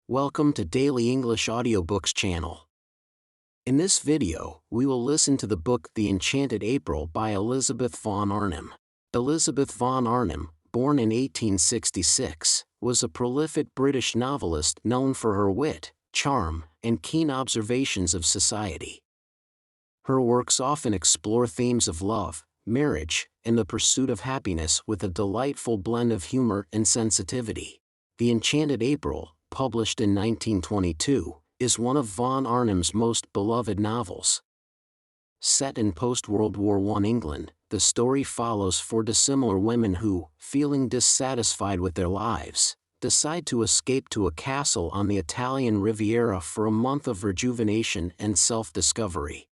Welcome to Daily English Audiobooks channel. In this video, we will listen to the book The Enchanted April by Elizabeth von Arnim. Elizabeth von Arnim, born in 1866, was a prolific British novelist known for her wit, charm, and keen observations of society. Her works often explore themes of love, marriage, and the pursuit of happiness with a delightful blend of humor and sensitivity. The Enchanted April, published in 1922, is one of von Arnim's most beloved novels. Set in post-World War I England, the story follows four dissimilar women who, feeling dissatisfied with their lives, decide to escape to a castle on the Italian Riviera for a month of rejuvenation and self-discovery.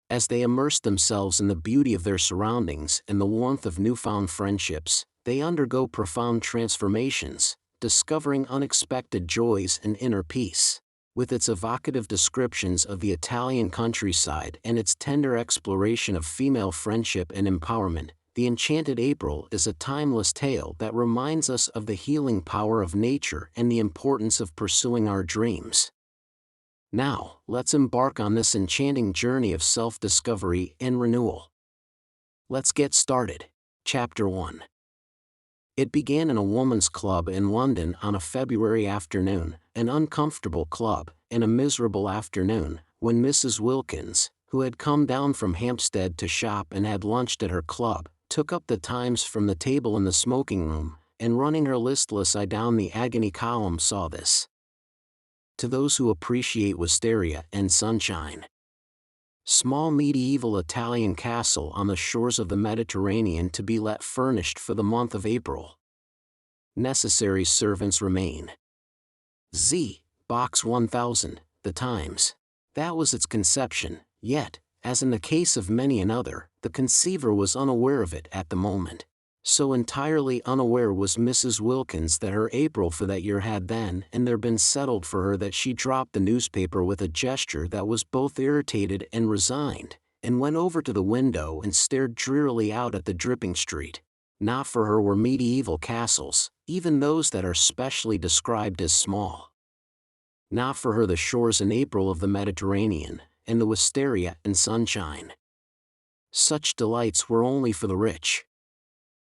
As they immerse themselves in the beauty of their surroundings and the warmth of newfound friendships, they undergo profound transformations, discovering unexpected joys and inner peace. With its evocative descriptions of the Italian countryside and its tender exploration of female friendship and empowerment, The Enchanted April is a timeless tale that reminds us of the healing power of nature and the importance of pursuing our dreams. Now, let's embark on this enchanting journey of self-discovery and renewal. Let's get started. Chapter 1. It began in a woman's club in London on a February afternoon, an uncomfortable club, and a miserable afternoon, when Mrs. Wilkins, who had come down from Hampstead to shop and had lunched at her club, took up the Times from the table in the smoking room, and running her listless eye down the agony column saw this. To those who appreciate wisteria and sunshine. Small medieval Italian castle on the shores of the Mediterranean to be let furnished for the month of April. Necessary servants remain. Z. Box 1000, The Times. That was its conception, yet, as in the case of many another, the conceiver was unaware of it at the moment. So entirely unaware was Mrs. Wilkins that her April for that year had then and there been settled for her that she dropped the newspaper with a gesture that was both irritated and resigned, and went over to the window and stared drearily out at the dripping street. Not for her were medieval castles, even those that are specially described as small. Not for her the shores in April of the Mediterranean, and the wisteria and sunshine. Such delights were only for the rich.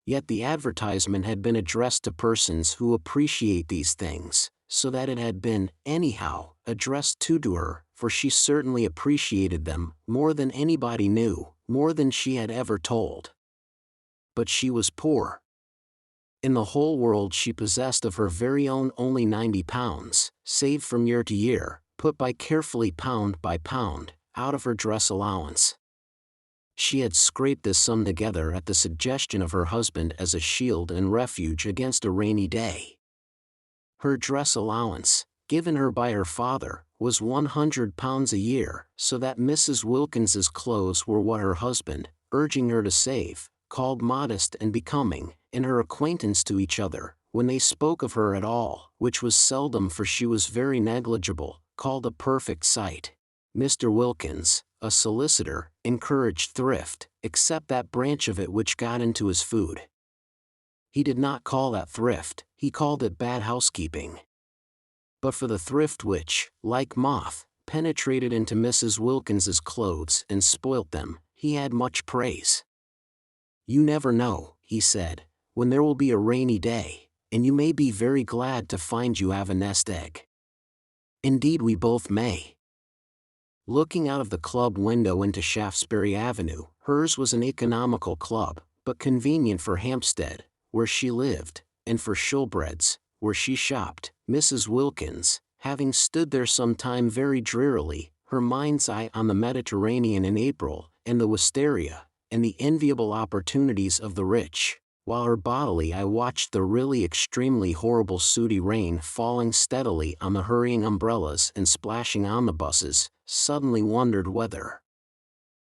Yet the advertisement had been addressed to persons who appreciate these things, so that it had been, anyhow, addressed to her, for she certainly appreciated them, more than anybody knew, more than she had ever told. But she was poor. In the whole world she possessed of her very own only £90, saved from year to year, put by carefully pound by pound, out of her dress allowance. She had scraped this sum together at the suggestion of her husband as a shield and refuge against a rainy day. Her dress allowance, given her by her father, was £100 a year, so that Mrs. Wilkins's clothes were what her husband, urging her to save, called modest and becoming, in her acquaintance to each other, when they spoke of her at all, which was seldom for she was very negligible, called a perfect sight. Mr. Wilkins, a solicitor, encouraged thrift, except that branch of it which got into his food. He did not call that thrift, he called it bad housekeeping. But for the thrift which, like moth, penetrated into Mrs. Wilkins's clothes and spoilt them, he had much praise. "You never know," he said, "when there will be a rainy day, and you may be very glad to find you have a nest egg. Indeed we both may." Looking out of the club window into Shaftesbury Avenue, hers was an economical club, but convenient for Hampstead, where she lived, and for Shoolbred's, where she shopped. Mrs. Wilkins, having stood there some time very drearily, her mind's eye on the Mediterranean in April, and the wisteria, and the enviable opportunities of the rich, while her bodily eye watched the really extremely horrible sooty rain falling steadily on the hurrying umbrellas and splashing omnibuses, suddenly wondered whether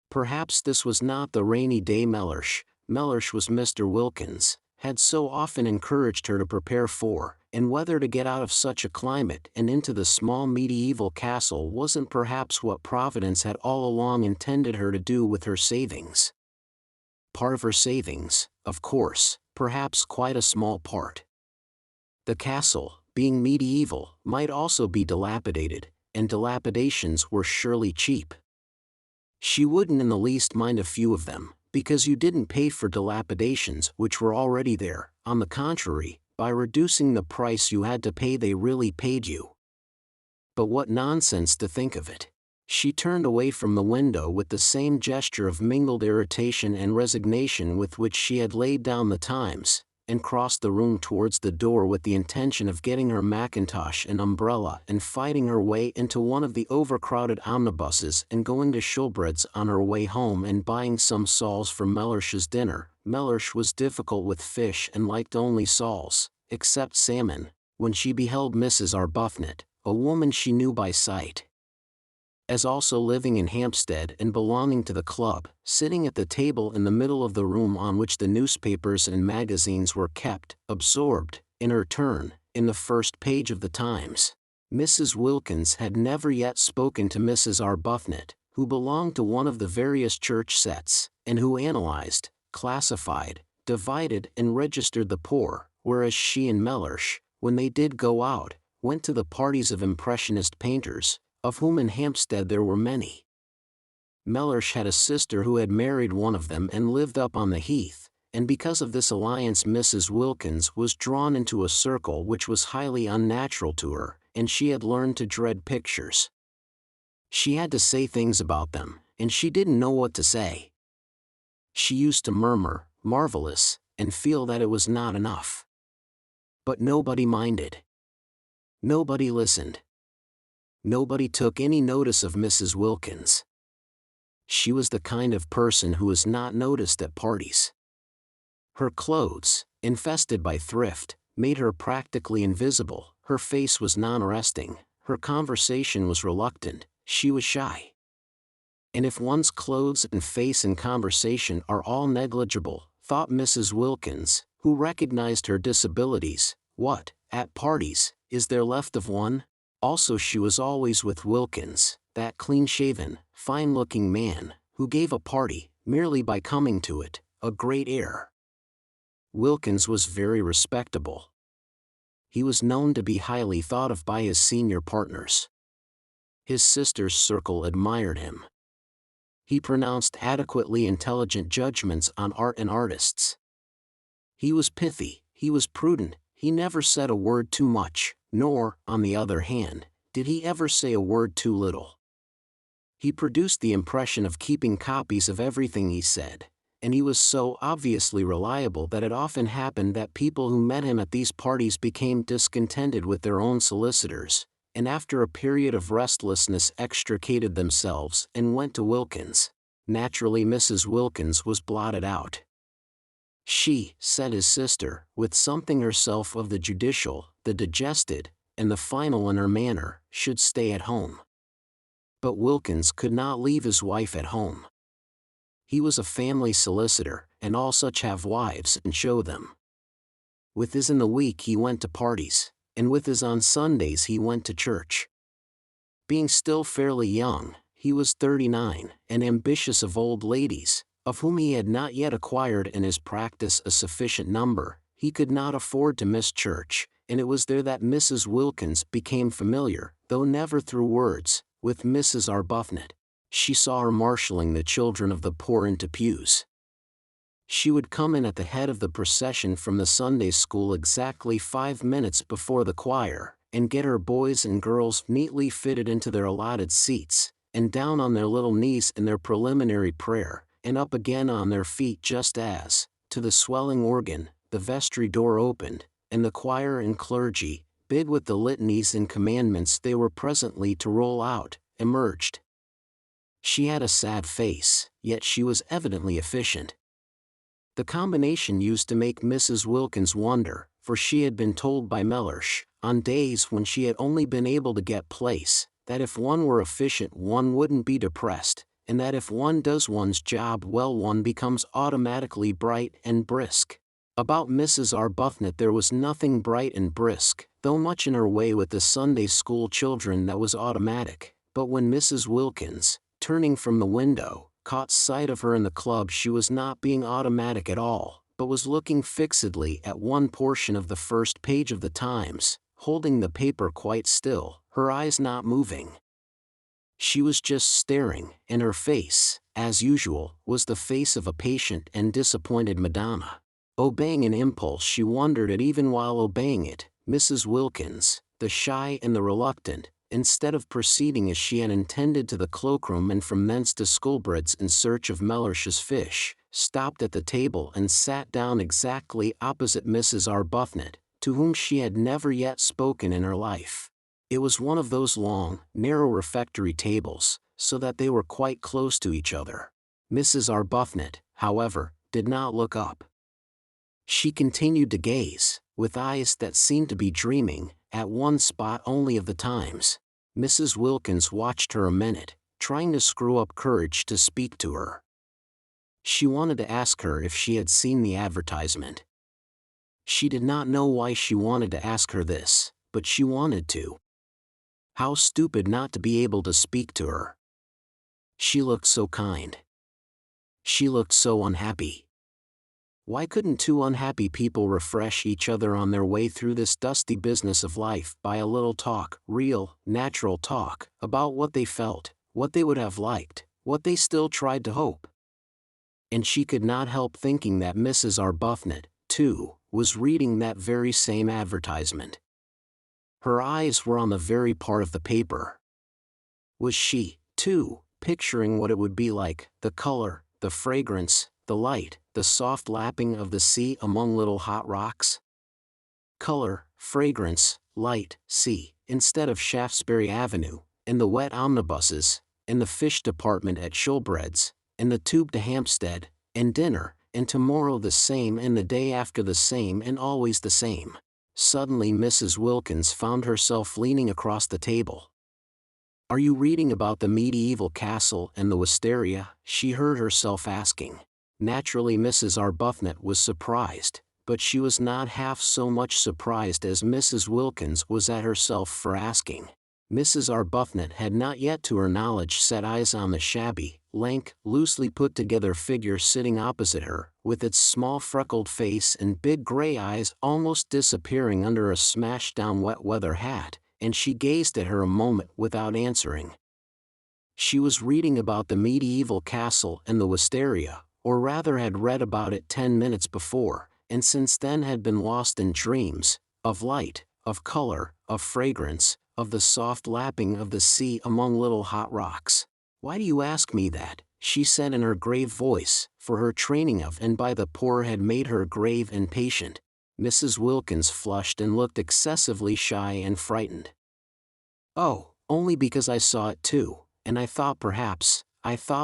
perhaps this was not the rainy day Mellersh was Mr. Wilkins, had so often encouraged her to prepare for, and whether to get out of such a climate and into the small medieval castle wasn't perhaps what Providence had all along intended her to do with her savings. Part of her savings, of course, perhaps quite a small part. The castle, being medieval, might also be dilapidated, and dilapidations were surely cheap. She wouldn't in the least mind a few of them, because you didn't pay for dilapidations which were already there. On the contrary, by reducing the price you had to pay they really paid you. But what nonsense to think of it. She turned away from the window with the same gesture of mingled irritation and resignation with which she had laid down the Times, and crossed the room towards the door with the intention of getting her mackintosh and umbrella and fighting her way into one of the overcrowded omnibuses and going to Shoolbred's on her way home and buying some soles for Mellish's dinner. Mellish was difficult with fish and liked only soles, except salmon, when she beheld Mrs. Arbuthnot, a woman she knew by sight, as also living in Hampstead and belonging to the club, sitting at the table in the middle of the room on which the newspapers and magazines were kept, absorbed, in her turn, in the first page of the Times. Mrs. Wilkins had never yet spoken to Mrs. Arbuthnot, who belonged to one of the various church sets, and who analyzed, classified, divided and registered the poor, whereas she and Mellish, when they did go out, went to the parties of impressionist painters, of whom in Hampstead there were many. Mellish had a sister who had married one of them and lived up on the Heath, and because of this alliance Mrs. Wilkins was drawn into a circle which was highly unnatural to her, and she had learned to dread pictures. She had to say things about them, and she didn't know what to say. She used to murmur, "Marvelous," and feel that it was not enough. But nobody minded. Nobody listened. Nobody took any notice of Mrs. Wilkins. She was the kind of person who is not noticed at parties. Her clothes, infested by thrift, made her practically invisible. Her face was non-arresting, her conversation was reluctant, she was shy. And if one's clothes and face and conversation are all negligible, thought Mrs. Wilkins, who recognized her disabilities, what, at parties, is there left of one? Also she was always with Wilkins, that clean-shaven, fine-looking man, who gave a party, merely by coming to it, a great air. Wilkins was very respectable. He was known to be highly thought of by his senior partners. His sister's circle admired him. He pronounced adequately intelligent judgments on art and artists. He was pithy, he was prudent, he never said a word too much, nor, on the other hand, did he ever say a word too little. He produced the impression of keeping copies of everything he said, and he was so obviously reliable that it often happened that people who met him at these parties became discontented with their own solicitors, and after a period of restlessness extricated themselves and went to Wilkins. Naturally Mrs. Wilkins was blotted out. She, said his sister, with something herself of the judicial, the digested, and the final in her manner, should stay at home. But Wilkins could not leave his wife at home. He was a family solicitor, and all such have wives and show them. With his in the week he went to parties, and with his on Sundays he went to church. Being still fairly young, he was 39, and ambitious of old ladies, of whom he had not yet acquired in his practice a sufficient number. He could not afford to miss church, and it was there that Mrs. Wilkins became familiar, though never through words, with Mrs. Arbuthnot. She saw her marshalling the children of the poor into pews. She would come in at the head of the procession from the Sunday school exactly 5 minutes before the choir, and get her boys and girls neatly fitted into their allotted seats, and down on their little knees in their preliminary prayer, and up again on their feet just as, to the swelling organ, the vestry door opened, and the choir and clergy, big with the litanies and commandments they were presently to roll out, emerged. She had a sad face, yet she was evidently efficient. The combination used to make Mrs. Wilkins wonder, for she had been told by Mellish, on days when she had only been able to get place, that if one were efficient one wouldn't be depressed, and that if one does one's job well one becomes automatically bright and brisk. About Mrs. Arbuthnot there was nothing bright and brisk, though much in her way with the Sunday school children that was automatic, but when Mrs. Wilkins, turning from the window, caught sight of her in the club she was not being automatic at all, but was looking fixedly at one portion of the first page of the Times, holding the paper quite still, her eyes not moving. She was just staring, and her face, as usual, was the face of a patient and disappointed Madonna. Obeying an impulse she wondered at even while obeying it, Mrs. Wilkins, the shy and the reluctant, instead of proceeding as she had intended to the cloakroom and from thence to Sculbred's in search of Mellish's fish, stopped at the table and sat down exactly opposite Mrs. Arbuthnot, to whom she had never yet spoken in her life. It was one of those long, narrow refectory tables, so that they were quite close to each other. Mrs. Arbuthnot, however, did not look up. She continued to gaze, with eyes that seemed to be dreaming, at one spot only of the times. Mrs. Wilkins watched her a minute, trying to screw up courage to speak to her. She wanted to ask her if she had seen the advertisement. She did not know why she wanted to ask her this, but she wanted to. How stupid not to be able to speak to her. She looked so kind. She looked so unhappy. Why couldn't two unhappy people refresh each other on their way through this dusty business of life by a little talk, real, natural talk, about what they felt, what they would have liked, what they still tried to hope? And she could not help thinking that Mrs. Arbuthnot, too, was reading that very same advertisement. Her eyes were on the very part of the paper. Was she, too, picturing what it would be like, the color, the fragrance, the light, the soft lapping of the sea among little hot rocks? Color, fragrance, light, sea, instead of Shaftesbury Avenue, in the wet omnibuses, in the fish department at Shoolbred's, in the tube to Hampstead, and dinner, and tomorrow the same and the day after the same and always the same. Suddenly Mrs. Wilkins found herself leaning across the table. "Are you reading about the medieval castle and the wisteria?" she heard herself asking. Naturally Mrs. Arbuthnot was surprised, but she was not half so much surprised as Mrs. Wilkins was at herself for asking. Mrs. Arbuthnot had not yet to her knowledge set eyes on the shabby, lank, loosely put together figure sitting opposite her, with its small freckled face and big gray eyes almost disappearing under a smashed-down wet-weather hat, and she gazed at her a moment without answering. She was reading about the medieval castle and the wisteria, or rather had read about it 10 minutes before, and since then had been lost in dreams, of light, of color, of fragrance, of the soft lapping of the sea among little hot rocks. "Why do you ask me that?" she said in her grave voice, for her training of and by the poor had made her grave and patient. Mrs. Wilkins flushed and looked excessively shy and frightened. "Oh, only because I saw it too, and I thought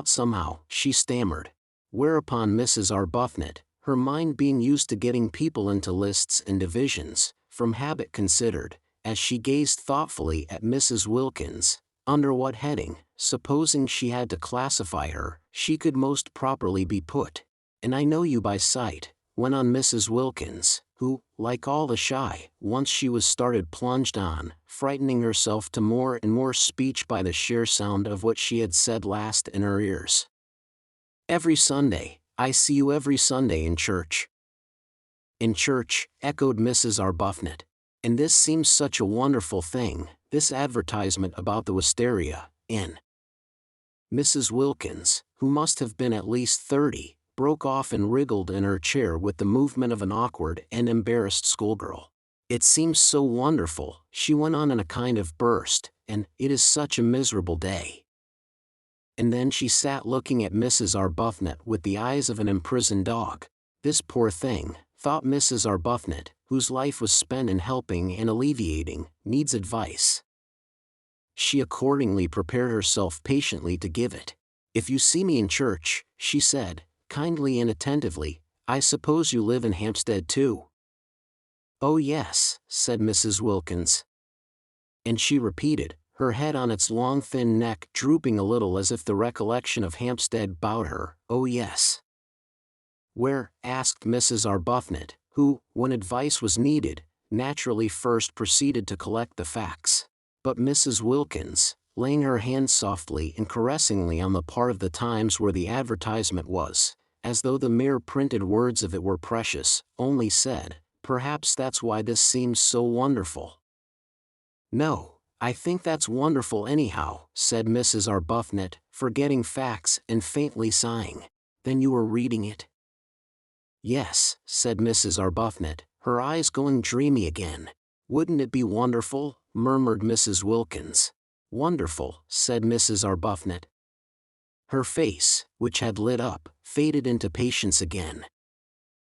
somehow," she stammered. Whereupon Mrs. Arbuthnot, her mind being used to getting people into lists and divisions, from habit considered, as she gazed thoughtfully at Mrs. Wilkins, under what heading, supposing she had to classify her, she could most properly be put. "And I know you by sight," went on Mrs. Wilkins, who, like all the shy, once she was started plunged on, frightening herself to more and more speech by the sheer sound of what she had said last in her ears. "Every Sunday, I see you every Sunday in church." "In church," echoed Mrs. Arbuthnot. "And this seems such a wonderful thing, this advertisement about the wisteria, in." Mrs. Wilkins, who must have been at least 30, broke off and wriggled in her chair with the movement of an awkward and embarrassed schoolgirl. "It seems so wonderful," she went on in a kind of burst, "and it is such a miserable day." And then she sat looking at Mrs. Arbuthnot with the eyes of an imprisoned dog. This poor thing, thought Mrs. Arbuthnot, whose life was spent in helping and alleviating, needs advice. She accordingly prepared herself patiently to give it. "If you see me in church," she said, kindly and attentively, "I suppose you live in Hampstead too?" "Oh yes," said Mrs. Wilkins. And she repeated, her head on its long thin neck drooping a little as if the recollection of Hampstead bowed her, "Oh yes." "Where?" asked Mrs. Arbuthnot, who, when advice was needed, naturally first proceeded to collect the facts. But Mrs. Wilkins, laying her hand softly and caressingly on the part of the Times where the advertisement was, as though the mere printed words of it were precious, only said, "Perhaps that's why this seems so wonderful." "No, I think that's wonderful anyhow," said Mrs. Arbuthnot, forgetting facts and faintly sighing. "Then you were reading it?" "Yes," said Mrs. Arbuthnot, her eyes going dreamy again. "Wouldn't it be wonderful?" murmured Mrs. Wilkins. "Wonderful," said Mrs. Arbuthnot. Her face, which had lit up, faded into patience again.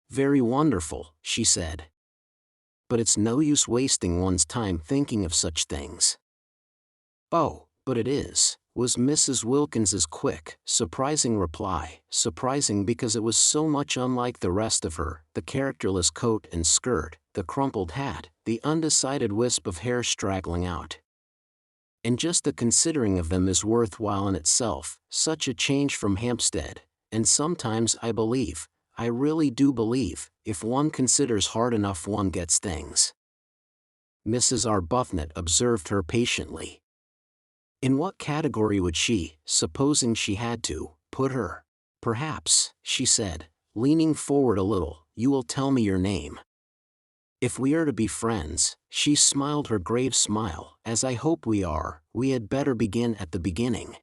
"Very wonderful," she said. "But it's no use wasting one's time thinking of such things." "Oh, but it is," was Mrs. Wilkins's quick, surprising reply, surprising because it was so much unlike the rest of her, the characterless coat and skirt, the crumpled hat, the undecided wisp of hair straggling out. "And just the considering of them is worthwhile in itself, such a change from Hampstead, and sometimes I really do believe, if one considers hard enough one gets things." Mrs. Arbuthnot observed her patiently. In what category would she, supposing she had to, put her? "Perhaps," she said, leaning forward a little, "you will tell me your name. If we are to be friends," she smiled her grave smile, "as I hope we are, we had better begin at the beginning."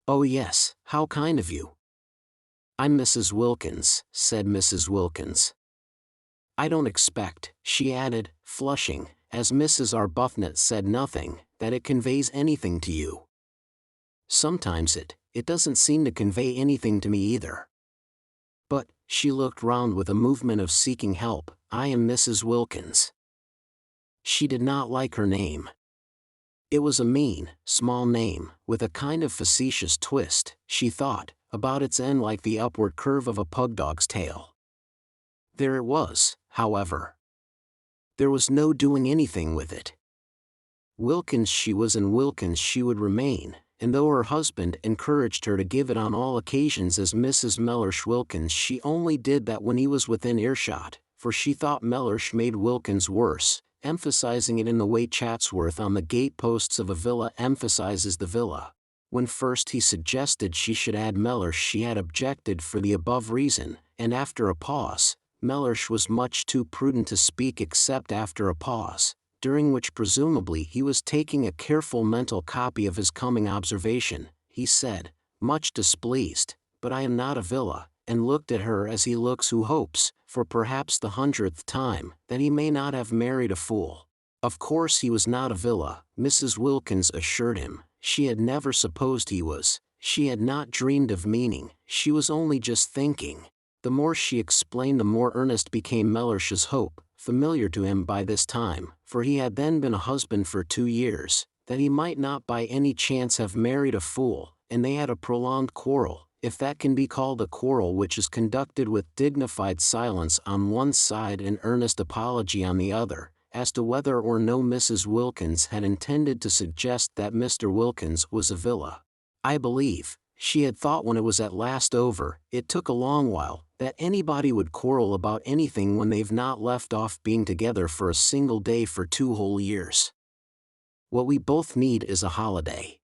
"Oh yes, how kind of you." "I'm Mrs. Wilkins," said Mrs. Wilkins. "I don't expect," she added, flushing, as Mrs. Arbuthnot said nothing, "that it conveys anything to you." "Sometimes it doesn't seem to convey anything to me either." "But," she looked round with a movement of seeking help, "I am Mrs. Wilkins." She did not like her name. It was a mean, small name, with a kind of facetious twist, she thought, about its end like the upward curve of a pugdog's tail. There it was, however. There was no doing anything with it. Wilkins she was and Wilkins she would remain, and though her husband encouraged her to give it on all occasions as Mrs. Mellersh Wilkins, she only did that when he was within earshot, for she thought Mellersh made Wilkins worse, emphasizing it in the way Chatsworth on the gate-posts of a villa emphasizes the villa. When first he suggested she should add Mellersh she had objected for the above reason, and after a pause, Mellersh was much too prudent to speak except after a pause, during which presumably he was taking a careful mental copy of his coming observation, he said, much displeased, "But I am not a villa," and looked at her as he looks who hopes, for perhaps the 100th time, that he may not have married a fool. Of course he was not a villa, Mrs. Wilkins assured him. She had never supposed he was, she had not dreamed of meaning, she was only just thinking. The more she explained the more earnest became Mellersh's hope, familiar to him by this time, for he had then been a husband for 2 years, that he might not by any chance have married a fool, and they had a prolonged quarrel, if that can be called a quarrel which is conducted with dignified silence on one side and earnest apology on the other, as to whether or no Mrs. Wilkins had intended to suggest that Mr. Wilkins was a villa. I believe, she had thought when it was at last over, it took a long while, that anybody would quarrel about anything when they've not left off being together for a single day for 2 whole years. What we both need is a holiday.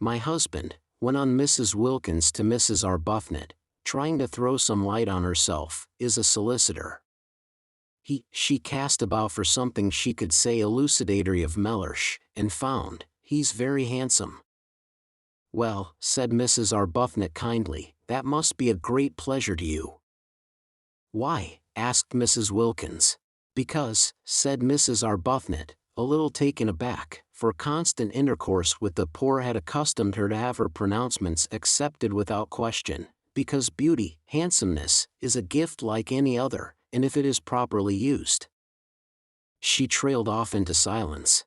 My husband, went on Mrs. Wilkins to Mrs. Arbuthnot, trying to throw some light on herself, is a solicitor. She cast about for something she could say elucidatory of Mellersh, and found, he's very handsome. Well, said Mrs. Arbuthnot kindly, that must be a great pleasure to you. Why? Asked Mrs. Wilkins. Because, said Mrs. Arbuthnot, a little taken aback, for constant intercourse with the poor had accustomed her to have her pronouncements accepted without question, because beauty, handsomeness, is a gift like any other, and if it is properly used. She trailed off into silence.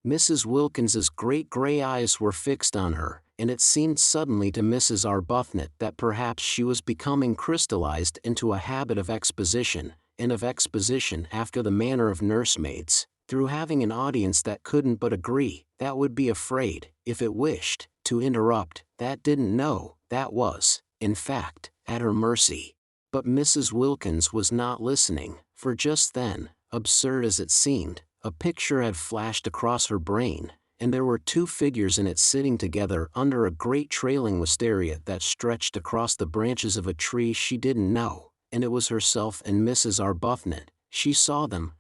Mrs. Wilkins's great gray eyes were fixed on her, and it seemed suddenly to Mrs. Arbuthnot that perhaps she was becoming crystallized into a habit of exposition, and of exposition after the manner of nursemaids, through having an audience that couldn't but agree, that would be afraid, if it wished, to interrupt, that didn't know, that was, in fact, at her mercy. But Mrs. Wilkins was not listening, for just then, absurd as it seemed, a picture had flashed across her brain, and there were 2 figures in it sitting together under a great trailing wisteria that stretched across the branches of a tree she didn't know, and it was herself and Mrs. Arbuthnot. She saw them.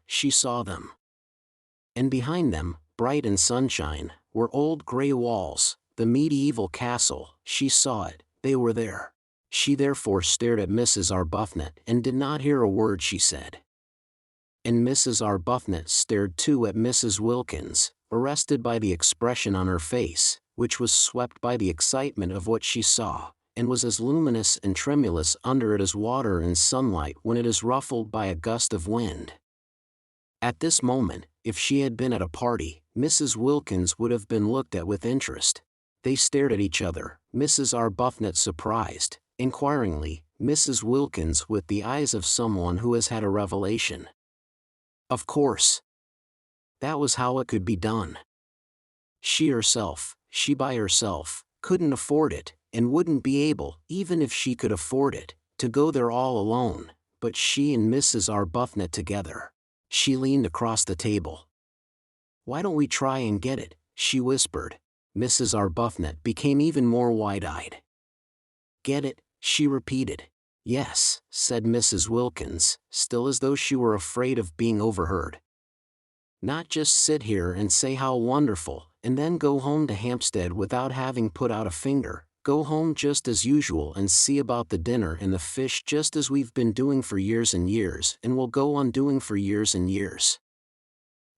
and behind them, bright in sunshine, were old grey walls, the medieval castle. She saw it, they were there. She therefore stared at Mrs. Arbuthnot and did not hear a word she said. And Mrs. Arbuthnot stared too at Mrs. Wilkins, arrested by the expression on her face, which was swept by the excitement of what she saw, and was as luminous and tremulous under it as water in sunlight when it is ruffled by a gust of wind. At this moment, if she had been at a party, Mrs. Wilkins would have been looked at with interest. They stared at each other, Mrs. Arbuthnot surprised, inquiringly, Mrs. Wilkins with the eyes of someone who has had a revelation. Of course. That was how it could be done. She by herself, couldn't afford it, and wouldn't be able, even if she could afford it, to go there all alone, but she and Mrs. Arbuthnot together. She leaned across the table. "Why don't we try and get it?" she whispered. Mrs. Arbuthnot became even more wide-eyed. "Get it?" she repeated. "Yes," said Mrs. Wilkins, still as though she were afraid of being overheard. "Not just sit here and say how wonderful, and then go home to Hampstead without having put out a finger. Go home just as usual and see about the dinner and the fish just as we've been doing for years and years and will go on doing for years and years."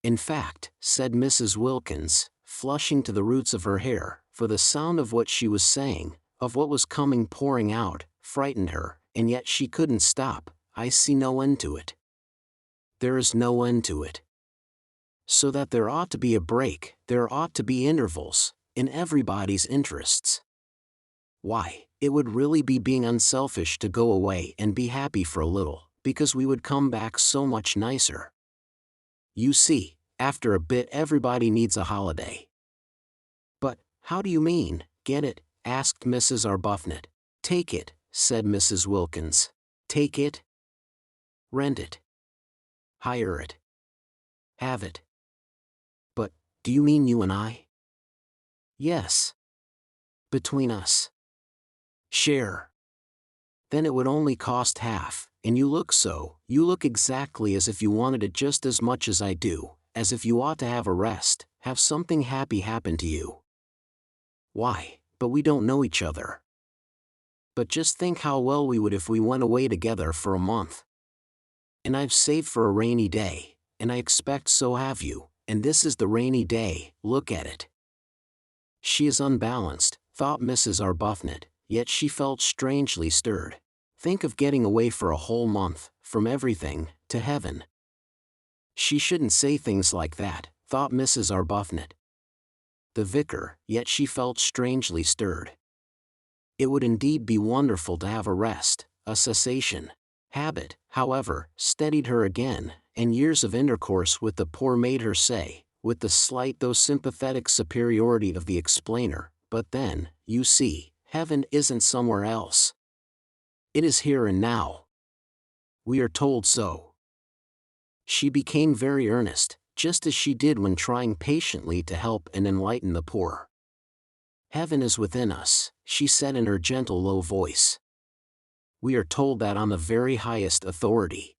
"In fact," said Mrs. Wilkins, flushing to the roots of her hair, for the sound of what she was saying, of what was coming pouring out, frightened her, and yet she couldn't stop, "I see no end to it. There is no end to it. So that there ought to be a break, there ought to be intervals, in everybody's interests. Why, it would really be being unselfish to go away and be happy for a little, because we would come back so much nicer. You see, after a bit everybody needs a holiday." "But, how do you mean, get it?" asked Mrs. Arbuthnot. "Take it," said Mrs. Wilkins. "Take it? Rent it? Hire it? Have it? But, do you mean you and I?" "Yes. Between us. Share. Then it would only cost half, and you look exactly as if you wanted it just as much as I do, as if you ought to have a rest, have something happy happen to you. Why, but we don't know each other. But just think how well we would if we went away together for a month. And I've saved for a rainy day, and I expect so have you, and this is the rainy day, look at it." She is unbalanced, thought Mrs. Arbuthnot, yet she felt strangely stirred. Think of getting away for a whole month, from everything, to heaven. She shouldn't say things like that, thought Mrs. Arbuthnot. The vicar, yet she felt strangely stirred. It would indeed be wonderful to have a rest, a cessation. Habit, however, steadied her again, and years of intercourse with the poor made her say, with the slight though sympathetic superiority of the explainer, "But then, you see, heaven isn't somewhere else. It is here and now. We are told so." She became very earnest, just as she did when trying patiently to help and enlighten the poor. "Heaven is within us," she said in her gentle low voice. "We are told that on the very highest authority.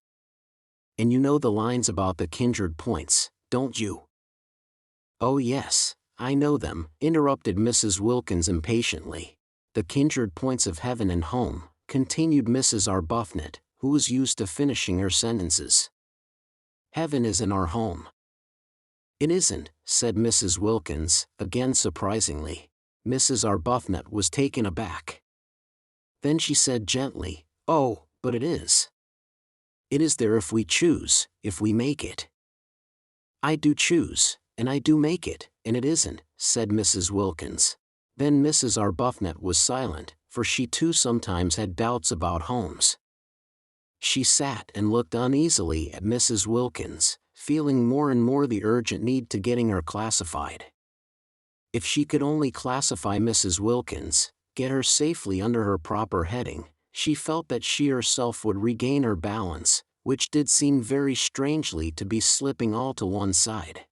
And you know the lines about the kindred points, don't you?" "Oh yes, I know them," interrupted Mrs. Wilkins impatiently. "The kindred points of heaven and home," continued Mrs. Arbuthnot, who was used to finishing her sentences. "Heaven is in our home." "It isn't," said Mrs. Wilkins, again surprisingly. Mrs. Arbuthnot was taken aback. Then she said gently, "Oh, but it is. It is there if we choose, if we make it." "I do choose, and I do make it, and it isn't," said Mrs. Wilkins. Then Mrs. Arbuthnot was silent, for she too sometimes had doubts about homes. She sat and looked uneasily at Mrs. Wilkins, feeling more and more the urgent need to getting her classified. If she could only classify Mrs. Wilkins, get her safely under her proper heading, she felt that she herself would regain her balance, which did seem very strangely to be slipping all to one side.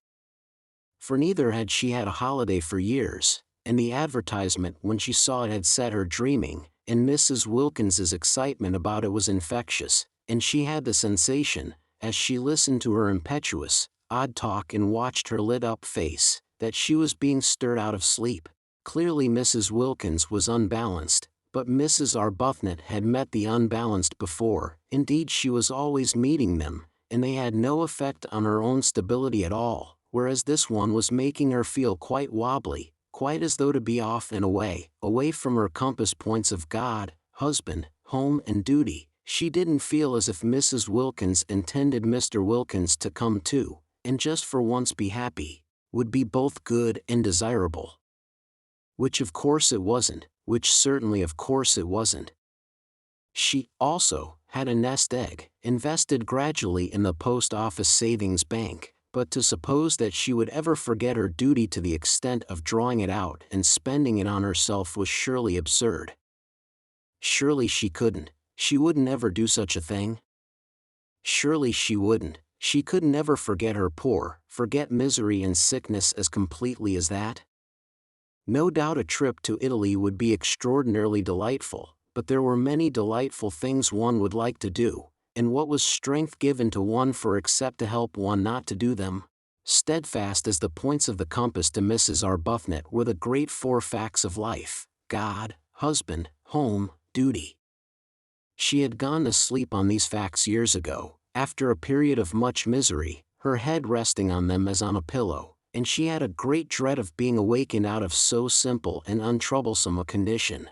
For neither had she had a holiday for years, and the advertisement when she saw it had set her dreaming, and Mrs. Wilkins's excitement about it was infectious, and she had the sensation, as she listened to her impetuous, odd talk and watched her lit-up face, that she was being stirred out of sleep. Clearly Mrs. Wilkins was unbalanced, but Mrs. Arbuthnot had met the unbalanced before. Indeed, she was always meeting them, and they had no effect on her own stability at all, whereas this one was making her feel quite wobbly, quite as though to be off and away from her compass points of God, husband, home and duty. She didn't feel as if Mrs. Wilkins intended Mr. Wilkins to come too, and just for once be happy, would be both good and desirable. Which of course it wasn't, which certainly of course it wasn't. She, also, had a nest egg, invested gradually in the post office savings bank, but to suppose that she would ever forget her duty to the extent of drawing it out and spending it on herself was surely absurd. Surely she couldn't, she wouldn't ever do such a thing. Surely she wouldn't, she could never forget her poor, forget misery and sickness as completely as that. No doubt a trip to Italy would be extraordinarily delightful, but there were many delightful things one would like to do, and what was strength given to one for except to help one not to do them? Steadfast as the points of the compass to Mrs. Arbuthnot were the great four facts of life: God, husband, home, duty. She had gone to sleep on these facts years ago, after a period of much misery, her head resting on them as on a pillow, and she had a great dread of being awakened out of so simple and untroublesome a condition.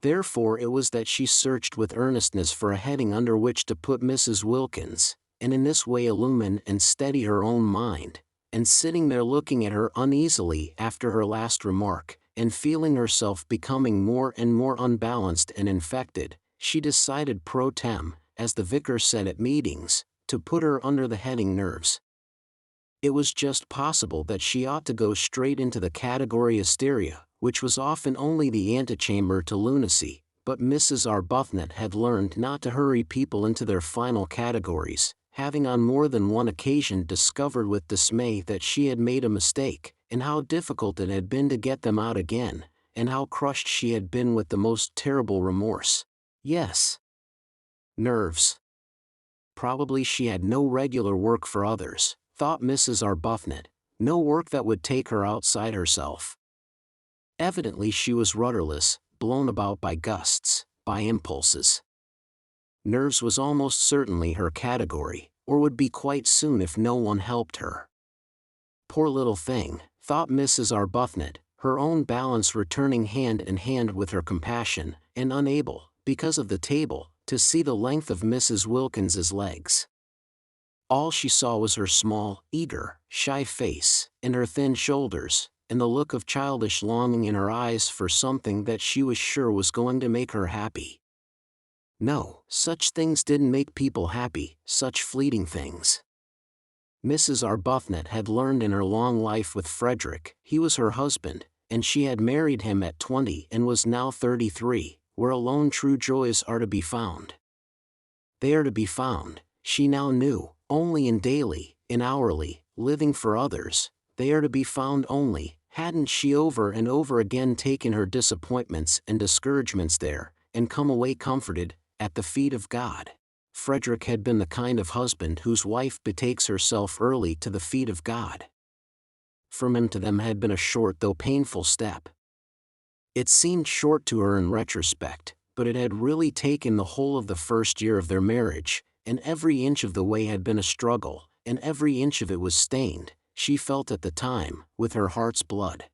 Therefore it was that she searched with earnestness for a heading under which to put Mrs. Wilkins, and in this way illumine and steady her own mind, and sitting there looking at her uneasily after her last remark, and feeling herself becoming more and more unbalanced and infected, she decided pro tem, as the vicar said at meetings, to put her under the heading nerves. It was just possible that she ought to go straight into the category hysteria, which was often only the antechamber to lunacy, but Mrs. Arbuthnot had learned not to hurry people into their final categories, having on more than one occasion discovered with dismay that she had made a mistake, and how difficult it had been to get them out again, and how crushed she had been with the most terrible remorse. Yes. Nerves. Probably she had no regular work for others, thought Mrs. Arbuthnot, no work that would take her outside herself. Evidently she was rudderless, blown about by gusts, by impulses. Nerves was almost certainly her category, or would be quite soon if no one helped her. Poor little thing, thought Mrs. Arbuthnot, her own balance returning hand in hand with her compassion, and unable, because of the table, to see the length of Mrs. Wilkins's legs. All she saw was her small, eager, shy face, and her thin shoulders, and the look of childish longing in her eyes for something that she was sure was going to make her happy. No, such things didn't make people happy, such fleeting things. Mrs. Arbuthnot had learned in her long life with Frederick, he was her husband, and she had married him at 20 and was now 33, where alone true joys are to be found. They are to be found, she now knew, only in daily, in hourly, living for others. They are to be found only, hadn't she over and over again taken her disappointments and discouragements there, and come away comforted, at the feet of God. Frederick had been the kind of husband whose wife betakes herself early to the feet of God. From him to them had been a short though painful step. It seemed short to her in retrospect, but it had really taken the whole of the first year of their marriage, and every inch of the way had been a struggle, and every inch of it was stained, she felt at the time, with her heart's blood.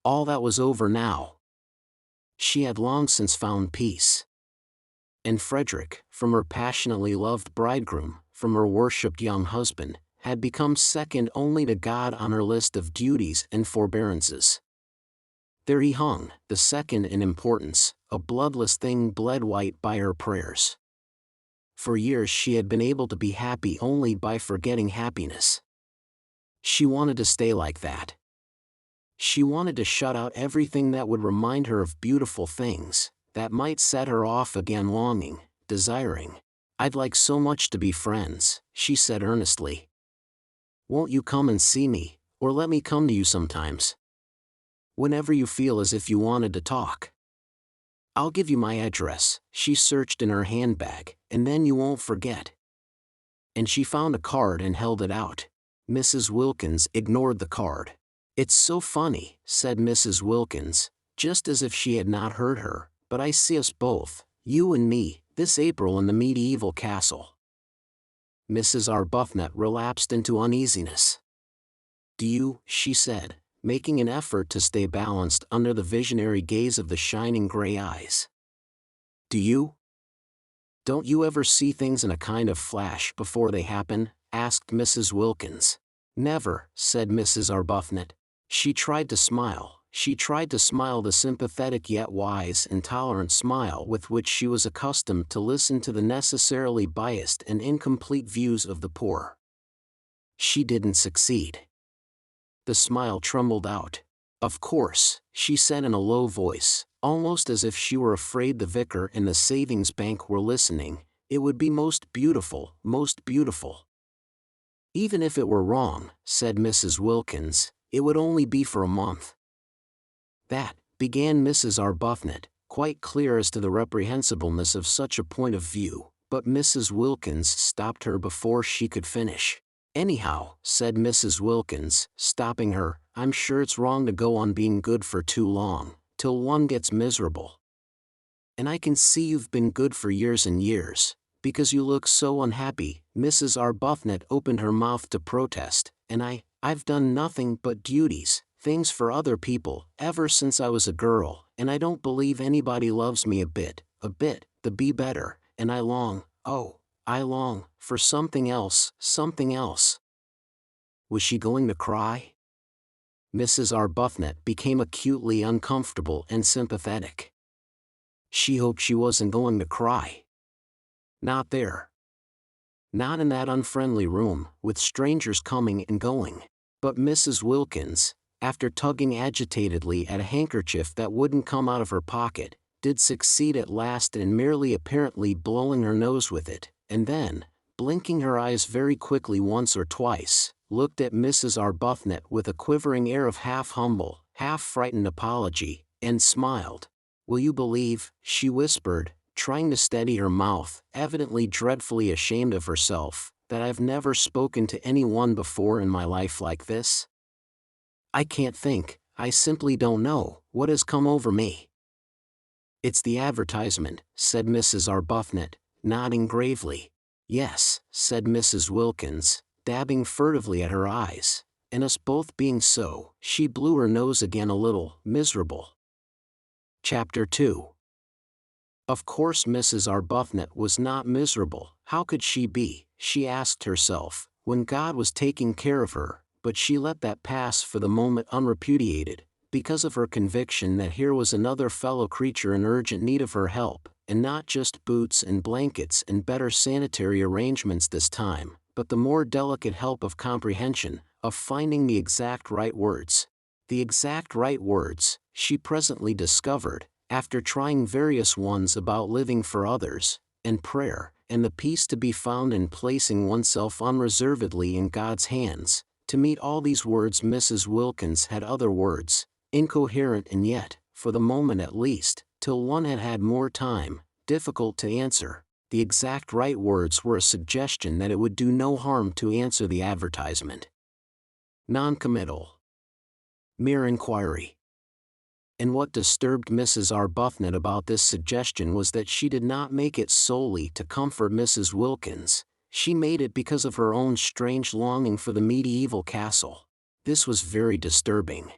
All that was over now. She had long since found peace. And Frederick, from her passionately loved bridegroom, from her worshipped young husband, had become second only to God on her list of duties and forbearances. There he hung, the second in importance, a bloodless thing bled white by her prayers. For years she had been able to be happy only by forgetting happiness. She wanted to stay like that. She wanted to shut out everything that would remind her of beautiful things, that might set her off again longing, desiring. I'd like so much to be friends, she said earnestly. Won't you come and see me, or let me come to you sometimes? Whenever you feel as if you wanted to talk. I'll give you my address, she searched in her handbag, and then you won't forget. and she found a card and held it out. Mrs. Wilkins ignored the card. "It's so funny," said Mrs. Wilkins, just as if she had not heard her, "but I see us both, you and me, this April in the medieval castle." Mrs. Arbuthnot relapsed into uneasiness. "Do you," she said, making an effort to stay balanced under the visionary gaze of the shining gray eyes. "Do you? Don't you ever see things in a kind of flash before they happen?" asked Mrs. Wilkins. "Never," said Mrs. Arbuthnot. She tried to smile. She tried to smile the sympathetic yet wise and tolerant smile with which she was accustomed to listen to the necessarily biased and incomplete views of the poor. She didn't succeed. The smile trembled out. "Of course," she said in a low voice, almost as if she were afraid the vicar and the savings bank were listening, "it would be most beautiful, most beautiful." "Even if it were wrong," said Mrs. Wilkins, "it would only be for a month." "That," began Mrs. Arbuthnot, quite clear as to the reprehensibleness of such a point of view, but Mrs. Wilkins stopped her before she could finish. "Anyhow," said Mrs. Wilkins, stopping her, "I'm sure it's wrong to go on being good for too long, till one gets miserable. And I can see you've been good for years and years, because you look so unhappy." Mrs. Arbuthnot opened her mouth to protest, "and I've done nothing but duties, things for other people, ever since I was a girl, and I don't believe anybody loves me a bit, to be better, and I long, oh, I long, for something else, something else." Was she going to cry? Mrs. Arbuthnot became acutely uncomfortable and sympathetic. She hoped she wasn't going to cry. Not there. Not in that unfriendly room, with strangers coming and going. But Mrs. Wilkins, after tugging agitatedly at a handkerchief that wouldn't come out of her pocket, did succeed at last in merely apparently blowing her nose with it, and then, blinking her eyes very quickly once or twice, looked at Mrs. Arbuthnot with a quivering air of half-humble, half-frightened apology, and smiled. "Will you believe," she whispered, trying to steady her mouth, evidently dreadfully ashamed of herself, "that I've never spoken to anyone before in my life like this? I can't think, I simply don't know, what has come over me." "It's the advertisement," said Mrs. Arbuthnot, nodding gravely. "Yes," said Mrs. Wilkins, dabbing furtively at her eyes, "and us both being so," she blew her nose again a little, "miserable." Chapter 2. Of course Mrs. Arbuthnot was not miserable. How could she be, she asked herself, when God was taking care of her, but she let that pass for the moment unrepudiated, because of her conviction that here was another fellow creature in urgent need of her help, and not just boots and blankets and better sanitary arrangements this time, but the more delicate help of comprehension, of finding the exact right words. The exact right words, she presently discovered, after trying various ones about living for others, and prayer, and the peace to be found in placing oneself unreservedly in God's hands. To meet all these words Mrs. Wilkins had other words, incoherent and yet, for the moment at least, till one had had more time, difficult to answer. The exact right words were a suggestion that it would do no harm to answer the advertisement. Non-committal. Mere inquiry. And what disturbed Mrs. Arbuthnot about this suggestion was that she did not make it solely to comfort Mrs. Wilkins. She made it because of her own strange longing for the medieval castle. This was very disturbing.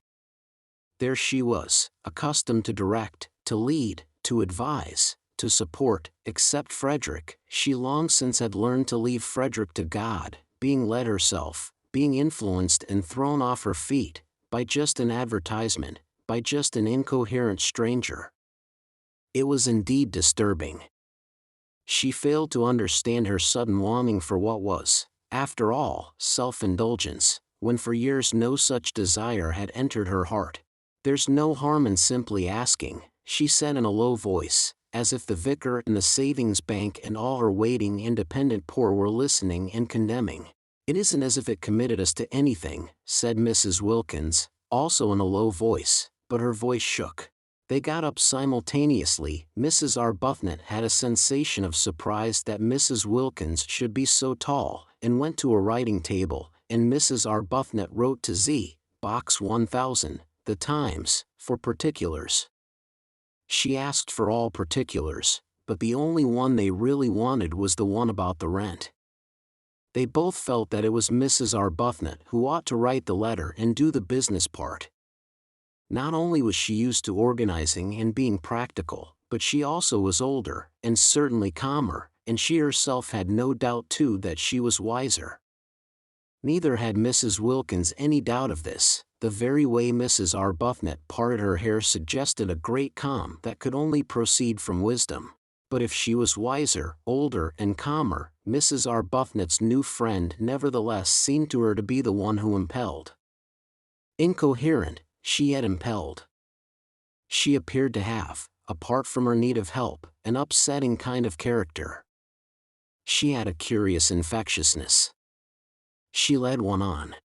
There she was, accustomed to direct, to lead, to advise, to support, except Frederick. She long since had learned to leave Frederick to God, being led herself, being influenced and thrown off her feet, by just an advertisement, by just an incoherent stranger. It was indeed disturbing. She failed to understand her sudden longing for what was, after all, self-indulgence, when for years no such desire had entered her heart. "There's no harm in simply asking," she said in a low voice, as if the vicar and the savings bank and all her waiting independent poor were listening and condemning. "It isn't as if it committed us to anything," said Mrs. Wilkins, also in a low voice, but her voice shook. They got up simultaneously. Mrs. Arbuthnot had a sensation of surprise that Mrs. Wilkins should be so tall, and went to a writing table, and Mrs. Arbuthnot wrote to Z, Box 1000, The Times, for particulars. She asked for all particulars, but the only one they really wanted was the one about the rent. They both felt that it was Mrs. Arbuthnot who ought to write the letter and do the business part. Not only was she used to organizing and being practical, but she also was older, and certainly calmer, and she herself had no doubt too that she was wiser. Neither had Mrs. Wilkins any doubt of this. The very way Mrs. Arbuthnot parted her hair suggested a great calm that could only proceed from wisdom. But if she was wiser, older, and calmer, Mrs. Arbuthnot's new friend nevertheless seemed to her to be the one who impelled. Incoherent, she yet impelled. She appeared to have, apart from her need of help, an upsetting kind of character. She had a curious infectiousness. She led one on.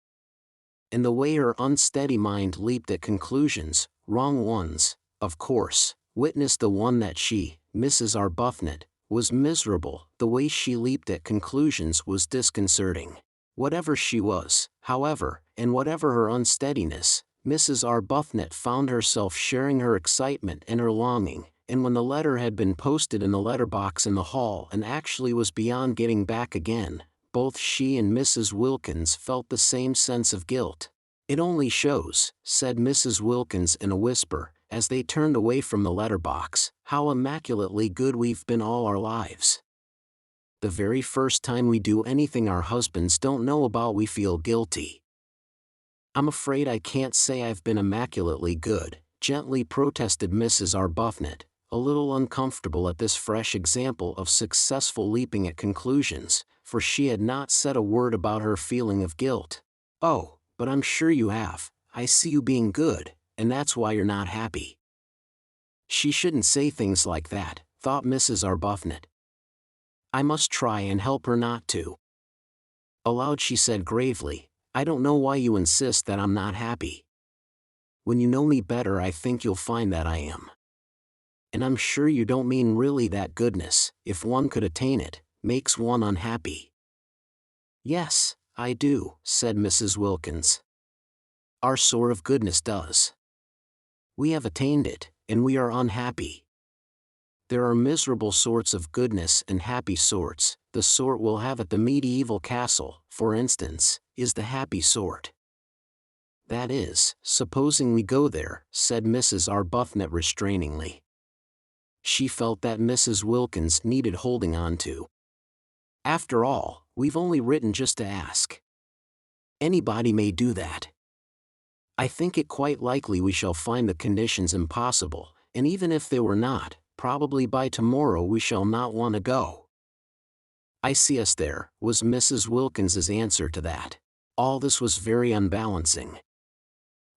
And the way her unsteady mind leaped at conclusions, wrong ones, of course, witnessed the one that she, Mrs. Arbuthnot, was miserable. The way she leaped at conclusions was disconcerting. Whatever she was, however, and whatever her unsteadiness, Mrs. Arbuthnot found herself sharing her excitement and her longing, and when the letter had been posted in the letterbox in the hall and actually was beyond getting back again, both she and Mrs. Wilkins felt the same sense of guilt. "It only shows," said Mrs. Wilkins in a whisper, as they turned away from the letterbox, "how immaculately good we've been all our lives. The very first time we do anything our husbands don't know about we feel guilty." "I'm afraid I can't say I've been immaculately good," gently protested Mrs. Arbuthnot, a little uncomfortable at this fresh example of successful leaping at conclusions, for she had not said a word about her feeling of guilt. "Oh, but I'm sure you have. I see you being good, and that's why you're not happy." She shouldn't say things like that, thought Mrs. Arbuthnot. I must try and help her not to. Aloud she said gravely, "I don't know why you insist that I'm not happy. When you know me better I think you'll find that I am. And I'm sure you don't mean really that goodness, if one could attain it, makes one unhappy." "Yes, I do," said Mrs. Wilkins. "Our sort of goodness does. We have attained it, and we are unhappy. There are miserable sorts of goodness and happy sorts. The sort we'll have at the medieval castle, for instance, is the happy sort." "That is, supposing we go there," said Mrs. Arbuthnot restrainingly. She felt that Mrs. Wilkins needed holding on to. "After all, we've only written just to ask. Anybody may do that. I think it quite likely we shall find the conditions impossible, and even if they were not, probably by tomorrow we shall not want to go." "I see us there," was Mrs. Wilkins's answer to that. All this was very unbalancing.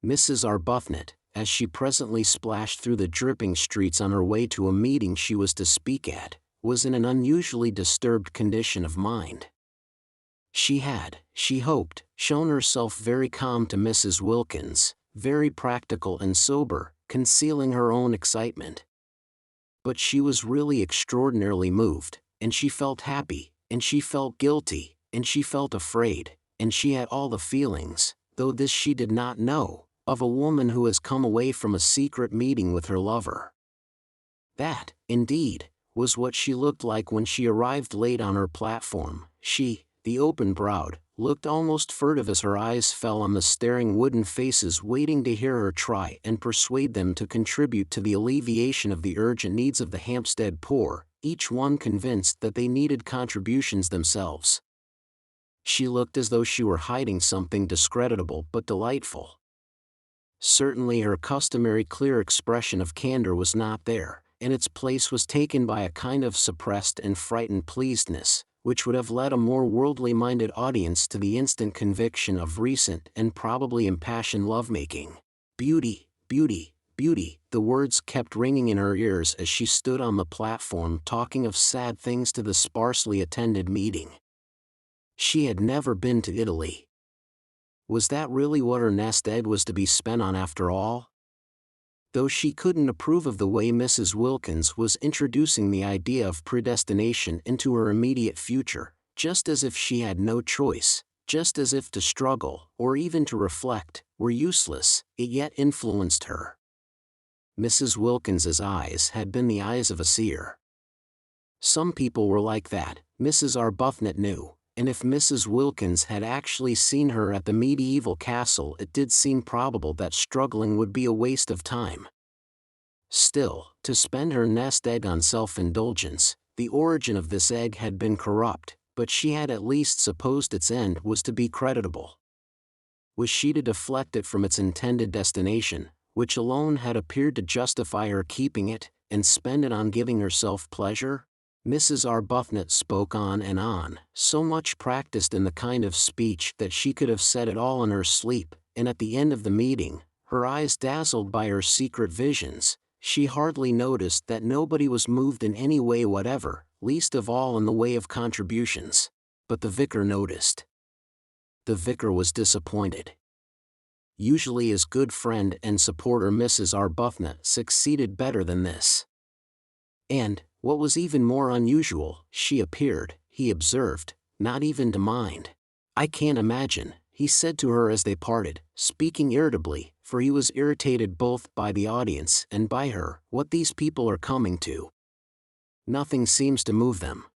Mrs. Arbuthnot, as she presently splashed through the dripping streets on her way to a meeting she was to speak at, was in an unusually disturbed condition of mind. She had, she hoped, shown herself very calm to Mrs. Wilkins, very practical and sober, concealing her own excitement. But she was really extraordinarily moved, and she felt happy, and she felt guilty, and she felt afraid, and she had all the feelings, though this she did not know, of a woman who has come away from a secret meeting with her lover. That, indeed, was what she looked like when she arrived late on her platform. She, the open-browed, looked almost furtive as her eyes fell on the staring wooden faces waiting to hear her try and persuade them to contribute to the alleviation of the urgent needs of the Hampstead poor, each one convinced that they needed contributions themselves. She looked as though she were hiding something discreditable but delightful. Certainly her customary clear expression of candor was not there, and its place was taken by a kind of suppressed and frightened pleasedness, which would have led a more worldly-minded audience to the instant conviction of recent and probably impassioned lovemaking. "Beauty, beauty, beauty," the words kept ringing in her ears as she stood on the platform talking of sad things to the sparsely attended meeting. She had never been to Italy. Was that really what her nest egg was to be spent on after all? Though she couldn't approve of the way Mrs. Wilkins was introducing the idea of predestination into her immediate future, just as if she had no choice, just as if to struggle, or even to reflect, were useless, it yet influenced her. Mrs. Wilkins's eyes had been the eyes of a seer. Some people were like that, Mrs. Arbuthnot knew, and if Mrs. Wilkins had actually seen her at the medieval castle, it did seem probable that struggling would be a waste of time. Still, to spend her nest egg on self-indulgence, the origin of this egg had been corrupt, but she had at least supposed its end was to be creditable. Was she to deflect it from its intended destination, which alone had appeared to justify her keeping it, and spend it on giving herself pleasure? Mrs. Arbuthnot spoke on and on, so much practiced in the kind of speech that she could have said it all in her sleep, and at the end of the meeting, her eyes dazzled by her secret visions, she hardly noticed that nobody was moved in any way whatever, least of all in the way of contributions. But the vicar noticed. The vicar was disappointed. Usually his good friend and supporter Mrs. Arbuthnot succeeded better than this. And, what was even more unusual, she appeared, he observed, not even to mind. "I can't imagine," he said to her as they parted, speaking irritably, for he was irritated both by the audience and by her, "what these people are coming to. Nothing seems to move them."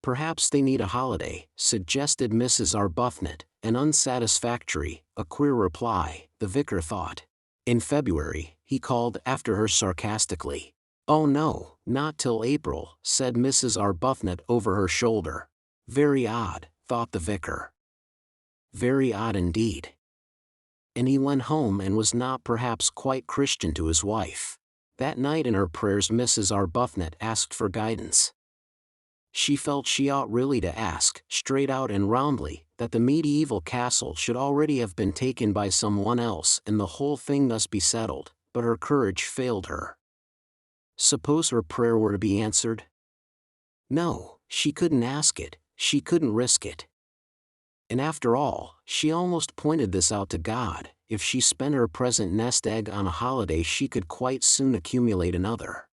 "Perhaps they need a holiday," suggested Mrs. Arbuthnot, an unsatisfactory, a queer reply, the vicar thought. "In February," he called after her sarcastically. "Oh no, not till April," said Mrs. Arbuthnot over her shoulder. "Very odd," thought the vicar. Very odd indeed. And he went home and was not perhaps quite Christian to his wife. That night in her prayers Mrs. Arbuthnot asked for guidance. She felt she ought really to ask, straight out and roundly, that the medieval castle should already have been taken by someone else and the whole thing thus be settled, but her courage failed her. Suppose her prayer were to be answered? No, she couldn't ask it, she couldn't risk it. And after all, she almost pointed this out to God, if she spent her present nest egg on a holiday she could quite soon accumulate another.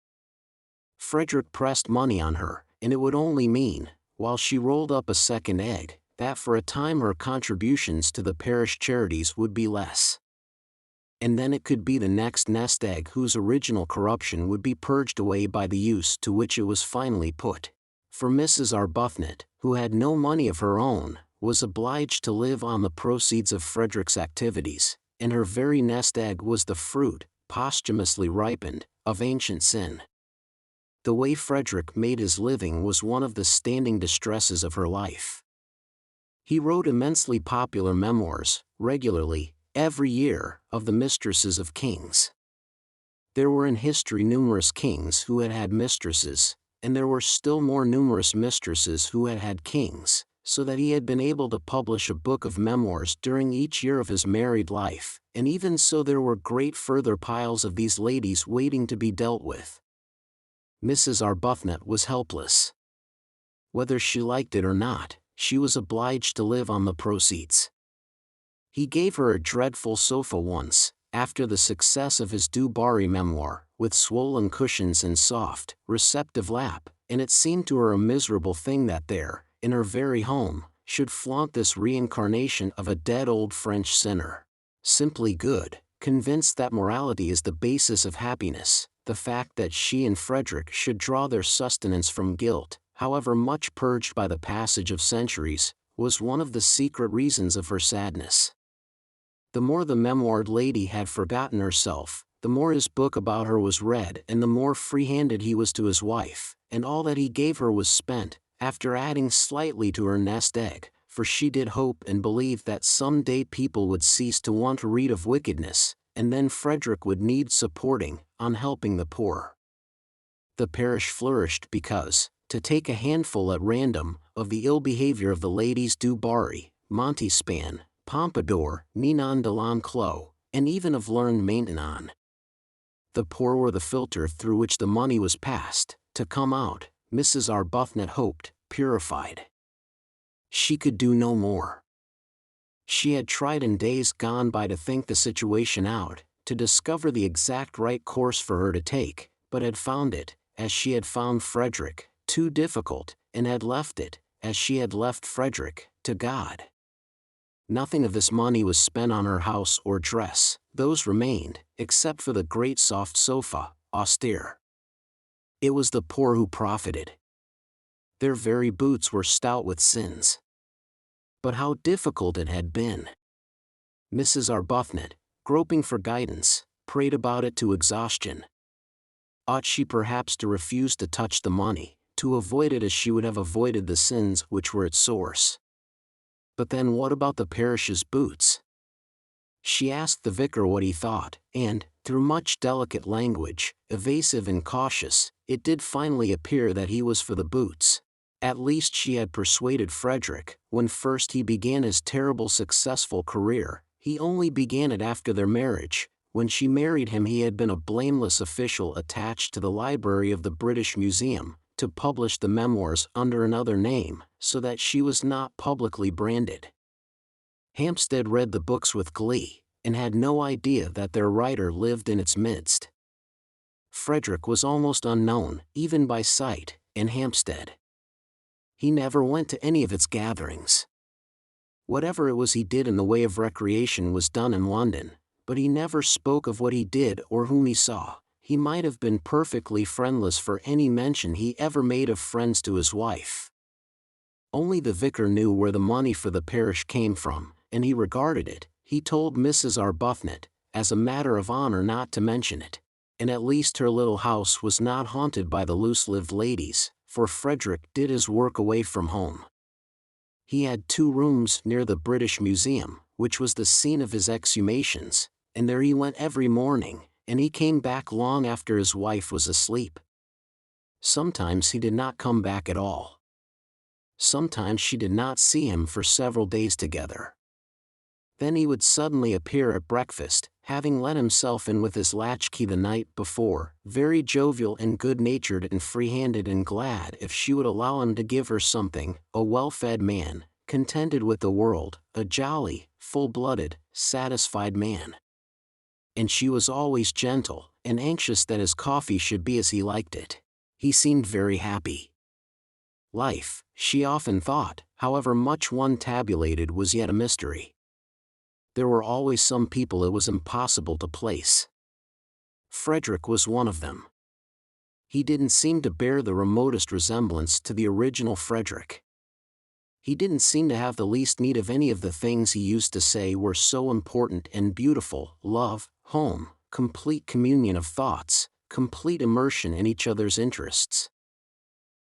Frederick pressed money on her, and it would only mean, while she rolled up a second egg, that for a time her contributions to the parish charities would be less. And then it could be the next nest egg whose original corruption would be purged away by the use to which it was finally put. For Mrs. Arbuthnot, who had no money of her own, was obliged to live on the proceeds of Frederick's activities, and her very nest egg was the fruit, posthumously ripened, of ancient sin. The way Frederick made his living was one of the standing distresses of her life. He wrote immensely popular memoirs, regularly, every year, of the mistresses of kings. There were in history numerous kings who had had mistresses, and there were still more numerous mistresses who had had kings, so that he had been able to publish a book of memoirs during each year of his married life, and even so there were great further piles of these ladies waiting to be dealt with. Mrs. Arbuthnot was helpless. Whether she liked it or not, she was obliged to live on the proceeds. He gave her a dreadful sofa once, after the success of his Du Barry memoir, with swollen cushions and soft, receptive lap, and it seemed to her a miserable thing that there, in her very home, should flaunt this reincarnation of a dead old French sinner. Simply good, convinced that morality is the basis of happiness, the fact that she and Frederick should draw their sustenance from guilt, however much purged by the passage of centuries, was one of the secret reasons of her sadness. The more the memoired lady had forgotten herself, the more his book about her was read and the more free-handed he was to his wife, and all that he gave her was spent, after adding slightly to her nest egg, for she did hope and believe that some day people would cease to want to read of wickedness, and then Frederick would need supporting, on helping the poor. The parish flourished because, to take a handful at random, of the ill behavior of the ladies Du Barry, Montespan, Pompadour, Ninon de l'Enclos, and even of learned Maintenon. The poor were the filter through which the money was passed, to come out, Mrs. Arbuthnot hoped, purified. She could do no more. She had tried in days gone by to think the situation out, to discover the exact right course for her to take, but had found it, as she had found Frederick, too difficult, and had left it, as she had left Frederick, to God. Nothing of this money was spent on her house or dress, those remained, except for the great soft sofa, austere. It was the poor who profited. Their very boots were stout with sins. But how difficult it had been! Mrs. Arbuthnot, groping for guidance, prayed about it to exhaustion. Ought she perhaps to refuse to touch the money, to avoid it as she would have avoided the sins which were its source? But then what about the parish's boots? She asked the vicar what he thought, and, through much delicate language, evasive and cautious, it did finally appear that he was for the boots. At least she had persuaded Frederick. When first he began his terrible successful career, he only began it after their marriage. When she married him he had been a blameless official attached to the library of the British Museum, to publish the memoirs under another name, so that she was not publicly branded. Hampstead read the books with glee, and had no idea that their writer lived in its midst. Frederick was almost unknown, even by sight, in Hampstead. He never went to any of its gatherings. Whatever it was he did in the way of recreation was done in London, but he never spoke of what he did or whom he saw. He might have been perfectly friendless for any mention he ever made of friends to his wife. Only the vicar knew where the money for the parish came from, and he regarded it, he told Mrs. Arbuthnot, as a matter of honor not to mention it. And at least her little house was not haunted by the loose-lived ladies, for Frederick did his work away from home. He had 2 rooms near the British Museum, which was the scene of his exhumations, and there he went every morning, and he came back long after his wife was asleep. Sometimes he did not come back at all. Sometimes she did not see him for several days together. Then he would suddenly appear at breakfast, having let himself in with his latchkey the night before, very jovial and good-natured and free-handed and glad if she would allow him to give her something, a well-fed man, contented with the world, a jolly, full-blooded, satisfied man. And she was always gentle, and anxious that his coffee should be as he liked it. He seemed very happy. Life, she often thought, however much one tabulated, was yet a mystery. There were always some people it was impossible to place. Frederick was one of them. He didn't seem to bear the remotest resemblance to the original Frederick. He didn't seem to have the least need of any of the things he used to say were so important and beautiful: love, home, complete communion of thoughts, complete immersion in each other's interests.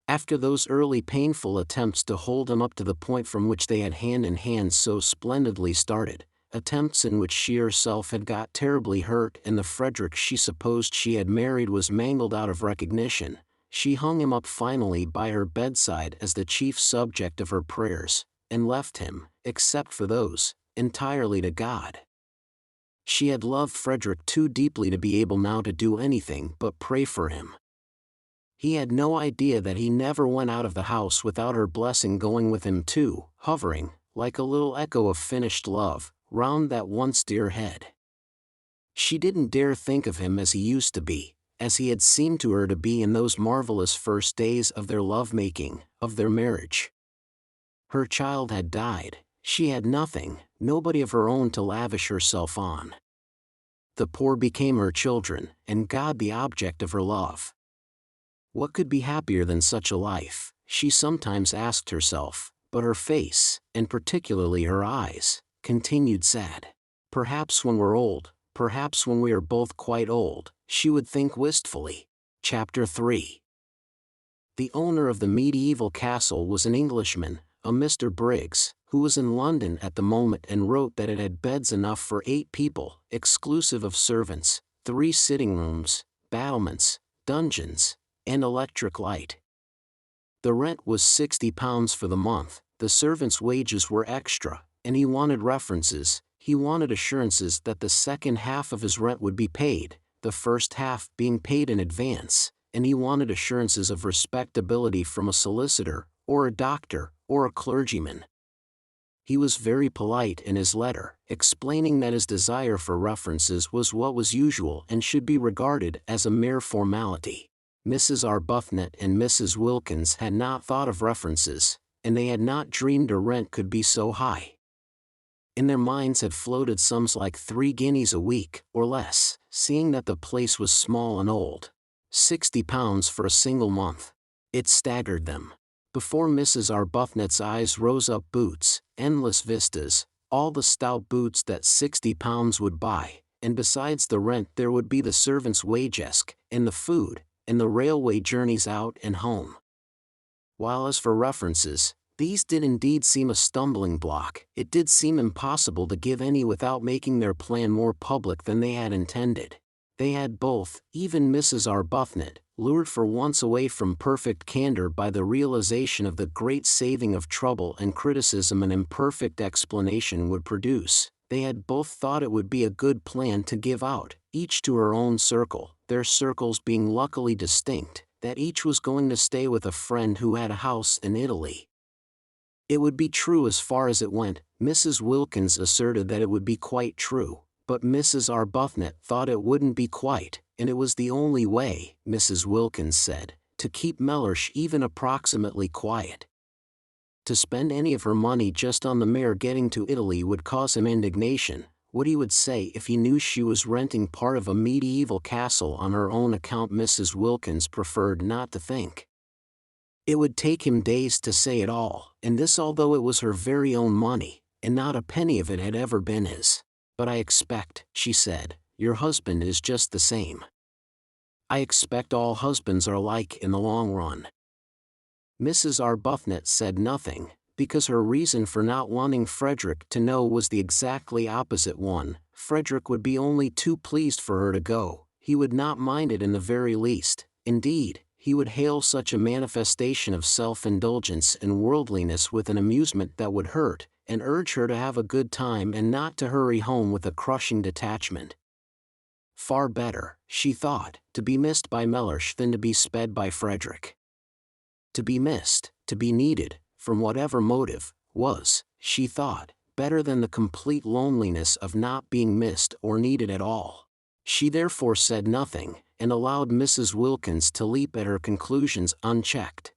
After those early painful attempts to hold him up to the point from which they had hand in hand so splendidly started, attempts in which she herself had got terribly hurt and the Frederick she supposed she had married was mangled out of recognition, she hung him up finally by her bedside as the chief subject of her prayers, and left him, except for those, entirely to God. She had loved Frederick too deeply to be able now to do anything but pray for him. He had no idea that he never went out of the house without her blessing going with him too, hovering, like a little echo of finished love, round that once dear head. She didn't dare think of him as he used to be, as he had seemed to her to be in those marvelous first days of their love-making, of their marriage. Her child had died, she had nothing, nobody of her own to lavish herself on. The poor became her children, and God the object of her love. What could be happier than such a life, she sometimes asked herself, but her face, and particularly her eyes, continued sad. Perhaps when we're old, perhaps when we are both quite old, she would think wistfully. Chapter 3. The owner of the medieval castle was an Englishman, a Mr. Briggs, who was in London at the moment and wrote that it had beds enough for 8 people, exclusive of servants, 3 sitting rooms, battlements, dungeons, and electric light. The rent was £60 for the month, the servants' wages were extra, and he wanted references. He wanted assurances that the second half of his rent would be paid, the first half being paid in advance, and he wanted assurances of respectability from a solicitor, or a doctor, or a clergyman. He was very polite in his letter, explaining that his desire for references was what was usual and should be regarded as a mere formality. Mrs. Arbuthnot and Mrs. Wilkins had not thought of references, and they had not dreamed a rent could be so high. In their minds had floated sums like 3 guineas a week, or less, seeing that the place was small and old. £60 for a single month. It staggered them. Before Mrs. Arbuthnot's eyes rose up boots, endless vistas, all the stout boots that £60 would buy, and besides the rent there would be the servant's wagesk, and the food, and the railway journeys out and home. While as for references, these did indeed seem a stumbling block. It did seem impossible to give any without making their plan more public than they had intended. They had both, even Mrs. Arbuthnot, lured for once away from perfect candor by the realization of the great saving of trouble and criticism an imperfect explanation would produce. They had both thought it would be a good plan to give out, each to her own circle, their circles being luckily distinct, that each was going to stay with a friend who had a house in Italy. It would be true as far as it went. Mrs. Wilkins asserted that it would be quite true, but Mrs. Arbuthnot thought it wouldn't be quite, and it was the only way, Mrs. Wilkins said, to keep Mellersh even approximately quiet. To spend any of her money just on the mare getting to Italy would cause him indignation. What he would say if he knew she was renting part of a medieval castle on her own account, Mrs. Wilkins preferred not to think. It would take him days to say it all, and this although it was her very own money, and not a penny of it had ever been his. But I expect, she said, your husband is just the same. I expect all husbands are alike in the long run. Mrs. Arbuthnot said nothing, because her reason for not wanting Frederick to know was the exactly opposite one. Frederick would be only too pleased for her to go. He would not mind it in the very least. Indeed, he would hail such a manifestation of self-indulgence and worldliness with an amusement that would hurt, and urge her to have a good time and not to hurry home with a crushing detachment. Far better, she thought, to be missed by Mellersh than to be sped by Frederick. To be missed, to be needed, from whatever motive, was, she thought, better than the complete loneliness of not being missed or needed at all. She therefore said nothing, and allowed Mrs. Wilkins to leap at her conclusions unchecked.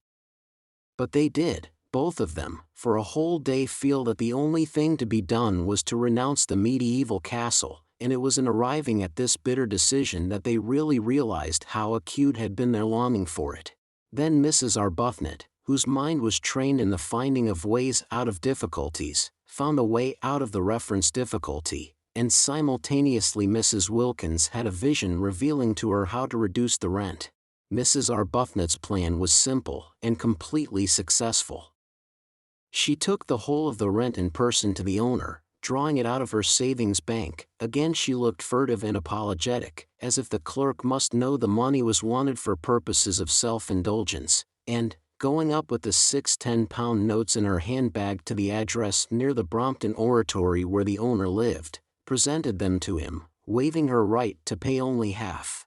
But they did, both of them, for a whole day feel that the only thing to be done was to renounce the medieval castle, and it was in arriving at this bitter decision that they really realized how acute had been their longing for it. Then Mrs. Arbuthnot, whose mind was trained in the finding of ways out of difficulties, found a way out of the reference difficulty, and simultaneously Mrs. Wilkins had a vision revealing to her how to reduce the rent. Mrs. Arbuthnot's plan was simple and completely successful. She took the whole of the rent in person to the owner, drawing it out of her savings bank. Again she looked furtive and apologetic, as if the clerk must know the money was wanted for purposes of self-indulgence, and, going up with the 6 £10 notes in her handbag to the address near the Brompton Oratory where the owner lived, presented them to him, waiving her right to pay only half.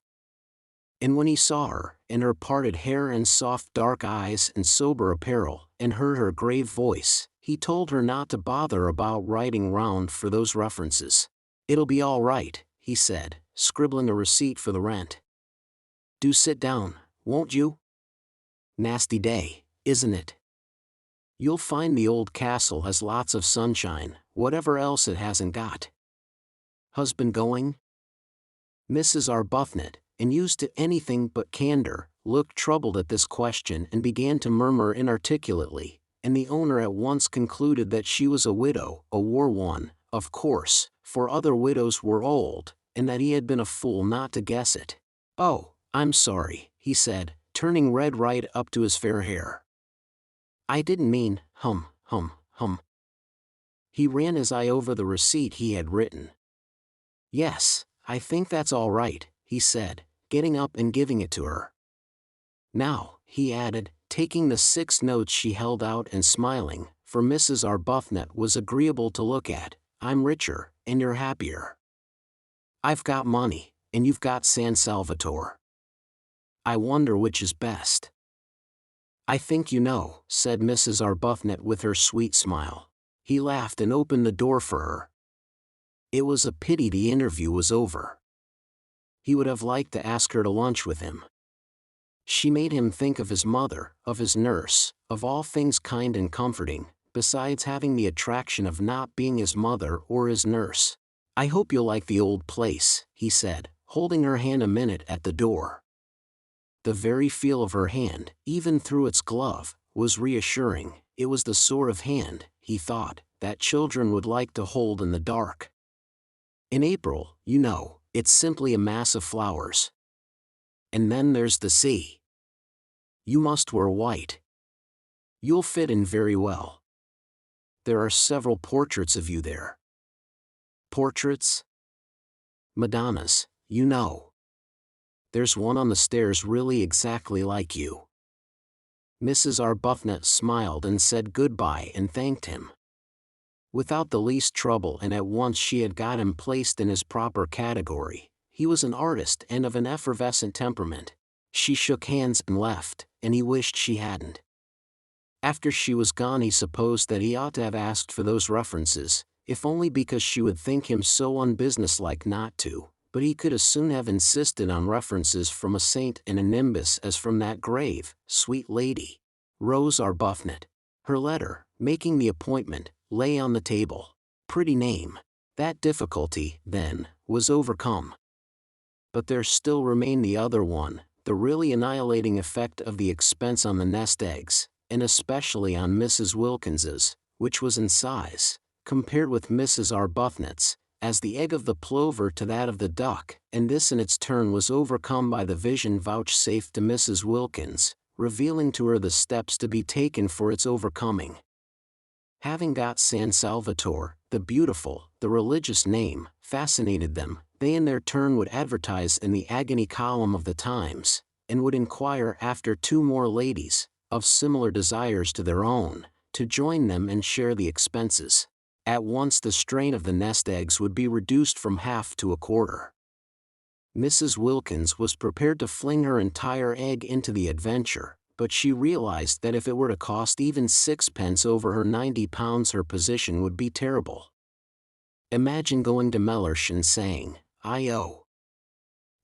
And when he saw her, and her parted hair and soft dark eyes and sober apparel, and heard her grave voice, he told her not to bother about writing round for those references. "It'll be all right," he said, scribbling a receipt for the rent. "Do sit down, won't you? Nasty day, isn't it? You'll find the old castle has lots of sunshine, whatever else it hasn't got. Husband going?" Mrs. Arbuthnot, unused to anything but candor, looked troubled at this question and began to murmur inarticulately, and the owner at once concluded that she was a widow, a war one, of course, for other widows were old, and that he had been a fool not to guess it. "Oh, I'm sorry," he said, turning red right up to his fair hair. "I didn't mean, hum. He ran his eye over the receipt he had written. "Yes, I think that's all right," he said, getting up and giving it to her. "Now," he added, taking the 6 notes she held out and smiling, for Mrs. Arbuthnot was agreeable to look at, "I'm richer, and you're happier. I've got money, and you've got San Salvatore. I wonder which is best." "I think you know," said Mrs. Arbuthnot with her sweet smile. He laughed and opened the door for her. It was a pity the interview was over. He would have liked to ask her to lunch with him. She made him think of his mother, of his nurse, of all things kind and comforting, besides having the attraction of not being his mother or his nurse. "I hope you'll like the old place," he said, holding her hand a minute at the door. The very feel of her hand, even through its glove, was reassuring. It was the sort of hand, he thought, that children would like to hold in the dark. "In April, you know, it's simply a mass of flowers. And then there's the sea. You must wear white. You'll fit in very well. There are several portraits of you there." "Portraits?" "Madonnas, you know. There's one on the stairs really exactly like you." Mrs. Arbuthnot smiled and said goodbye and thanked him. Without the least trouble, and at once she had got him placed in his proper category. He was an artist and of an effervescent temperament. She shook hands and left, and he wished she hadn't. After she was gone he supposed that he ought to have asked for those references, if only because she would think him so unbusinesslike not to, but he could as soon have insisted on references from a saint and a nimbus as from that grave, sweet lady, Rose Arbuthnot. Her letter, making the appointment, lay on the table. Pretty name. That difficulty, then, was overcome. But there still remained the other one, the really annihilating effect of the expense on the nest eggs, and especially on Mrs. Wilkins's, which was in size, compared with Mrs. Arbuthnot's, as the egg of the plover to that of the duck, and this in its turn was overcome by the vision vouchsafed to Mrs. Wilkins, revealing to her the steps to be taken for its overcoming. Having got San Salvatore, the beautiful, the religious name, fascinated them, they in their turn would advertise in the agony column of the Times, and would inquire after 2 more ladies, of similar desires to their own, to join them and share the expenses. At once the strain of the nest eggs would be reduced from half to a quarter. Mrs. Wilkins was prepared to fling her entire egg into the adventure, but she realized that if it were to cost even 6 pence over her £90 her position would be terrible. Imagine going to Mellersh and saying, "I.O."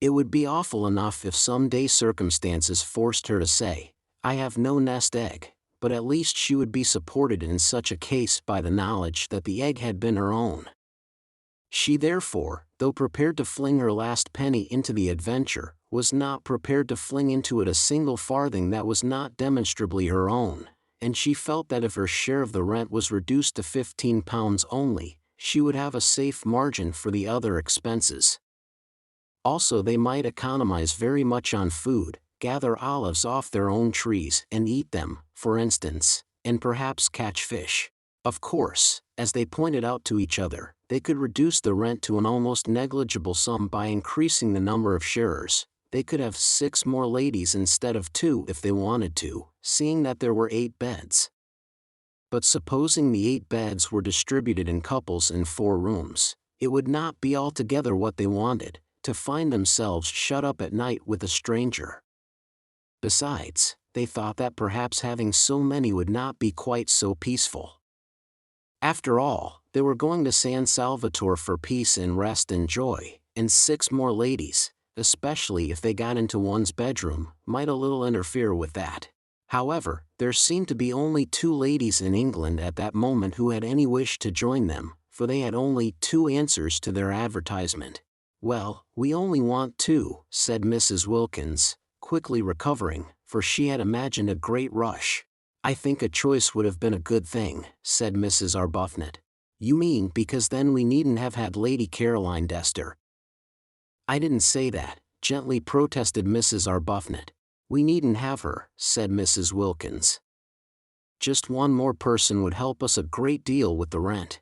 It would be awful enough if some day circumstances forced her to say, "I have no nest egg," but at least she would be supported in such a case by the knowledge that the egg had been her own. She therefore, though prepared to fling her last penny into the adventure, was not prepared to fling into it a single farthing that was not demonstrably her own, and she felt that if her share of the rent was reduced to £15 only, she would have a safe margin for the other expenses. Also they might economize very much on food, gather olives off their own trees and eat them, for instance, and perhaps catch fish. Of course, as they pointed out to each other, they could reduce the rent to an almost negligible sum by increasing the number of sharers. They could have 6 more ladies instead of 2 if they wanted to, seeing that there were 8 beds. But supposing the 8 beds were distributed in couples in 4 rooms, it would not be altogether what they wanted, to find themselves shut up at night with a stranger. Besides, they thought that perhaps having so many would not be quite so peaceful. After all, they were going to San Salvatore for peace and rest and joy, and 6 more ladies, especially if they got into one's bedroom, might a little interfere with that. However, there seemed to be only 2 ladies in England at that moment who had any wish to join them, for they had only 2 answers to their advertisement. "Well, we only want 2, said Mrs. Wilkins, quickly recovering, for she had imagined a great rush. "I think a choice would have been a good thing," said Mrs. Arbuthnot. "You mean because then we needn't have had Lady Caroline Dester." "I didn't say that," gently protested Mrs. Arbuthnot. "We needn't have her," said Mrs. Wilkins. "Just one more person would help us a great deal with the rent.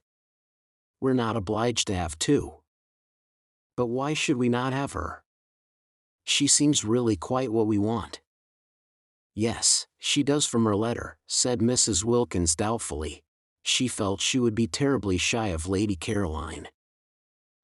We're not obliged to have 2. "But why should we not have her? She seems really quite what we want." "Yes, she does from her letter," said Mrs. Wilkins doubtfully. She felt she would be terribly shy of Lady Caroline.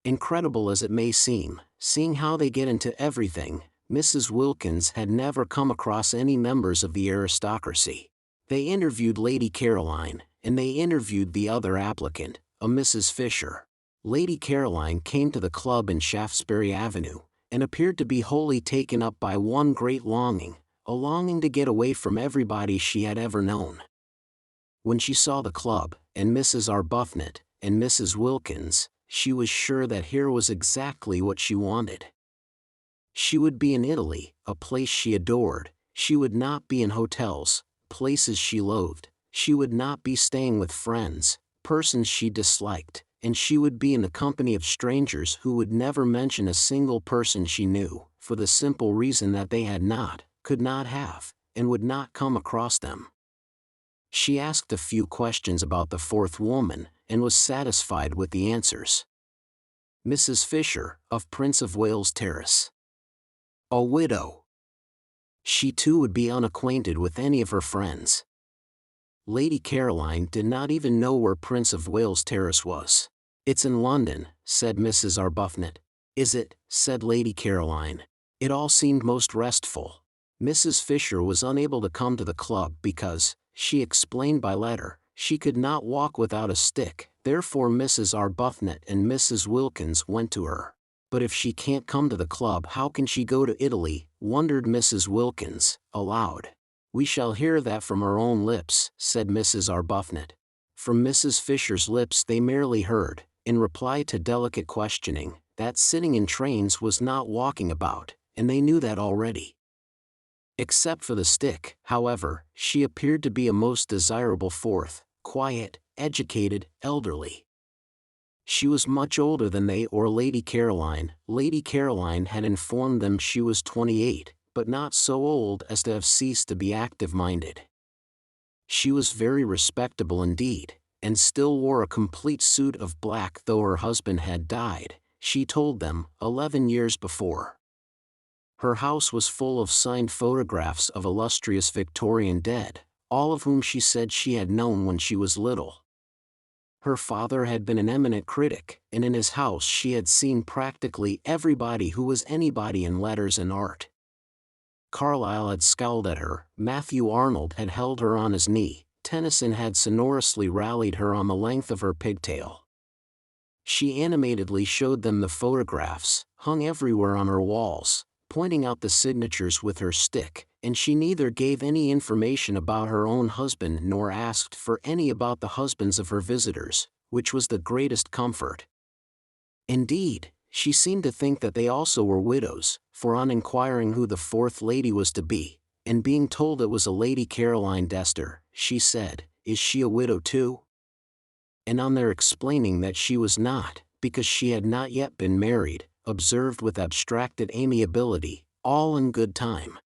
Incredible as it may seem, seeing how they get into everything, Mrs. Wilkins had never come across any members of the aristocracy. They interviewed Lady Caroline, and they interviewed the other applicant, a Mrs. Fisher. Lady Caroline came to the club in Shaftesbury Avenue, and appeared to be wholly taken up by one great longing, a longing to get away from everybody she had ever known. When she saw the club, and Mrs. Arbuthnot, and Mrs. Wilkins, she was sure that here was exactly what she wanted. She would be in Italy, a place she adored. She would not be in hotels, places she loathed. She would not be staying with friends, persons she disliked, and she would be in the company of strangers who would never mention a single person she knew, for the simple reason that they had not, could not have, and would not come across them. She asked a few questions about the fourth woman, and was satisfied with the answers. Mrs. Fisher, of Prince of Wales Terrace. A widow. She too would be unacquainted with any of her friends. Lady Caroline did not even know where Prince of Wales Terrace was. "It's in London," said Mrs. Arbuthnot. "Is it?" said Lady Caroline. It all seemed most restful. Mrs. Fisher was unable to come to the club because, she explained by letter, she could not walk without a stick, therefore Mrs. Arbuthnot and Mrs. Wilkins went to her. "But if she can't come to the club, how can she go to Italy?" wondered Mrs. Wilkins, aloud. "We shall hear that from her own lips," said Mrs. Arbuthnot. From Mrs. Fisher's lips they merely heard, in reply to delicate questioning, that sitting in trains was not walking about, and they knew that already. Except for the stick, however, she appeared to be a most desirable fourth, quiet, educated, elderly. She was much older than they or Lady Caroline. Lady Caroline had informed them she was 28, but not so old as to have ceased to be active-minded. She was very respectable indeed, and still wore a complete suit of black though her husband had died, she told them, 11 years before. Her house was full of signed photographs of illustrious Victorian dead, all of whom she said she had known when she was little. Her father had been an eminent critic, and in his house she had seen practically everybody who was anybody in letters and art. Carlyle had scowled at her, Matthew Arnold had held her on his knee, Tennyson had sonorously rallied her on the length of her pigtail. She animatedly showed them the photographs, hung everywhere on her walls, pointing out the signatures with her stick, and she neither gave any information about her own husband nor asked for any about the husbands of her visitors, which was the greatest comfort. Indeed, she seemed to think that they also were widows, for on inquiring who the fourth lady was to be, and being told it was a Lady Caroline Dester, she said, "Is she a widow too?" And on their explaining that she was not, because she had not yet been married, observed with abstracted amiability, "All in good time."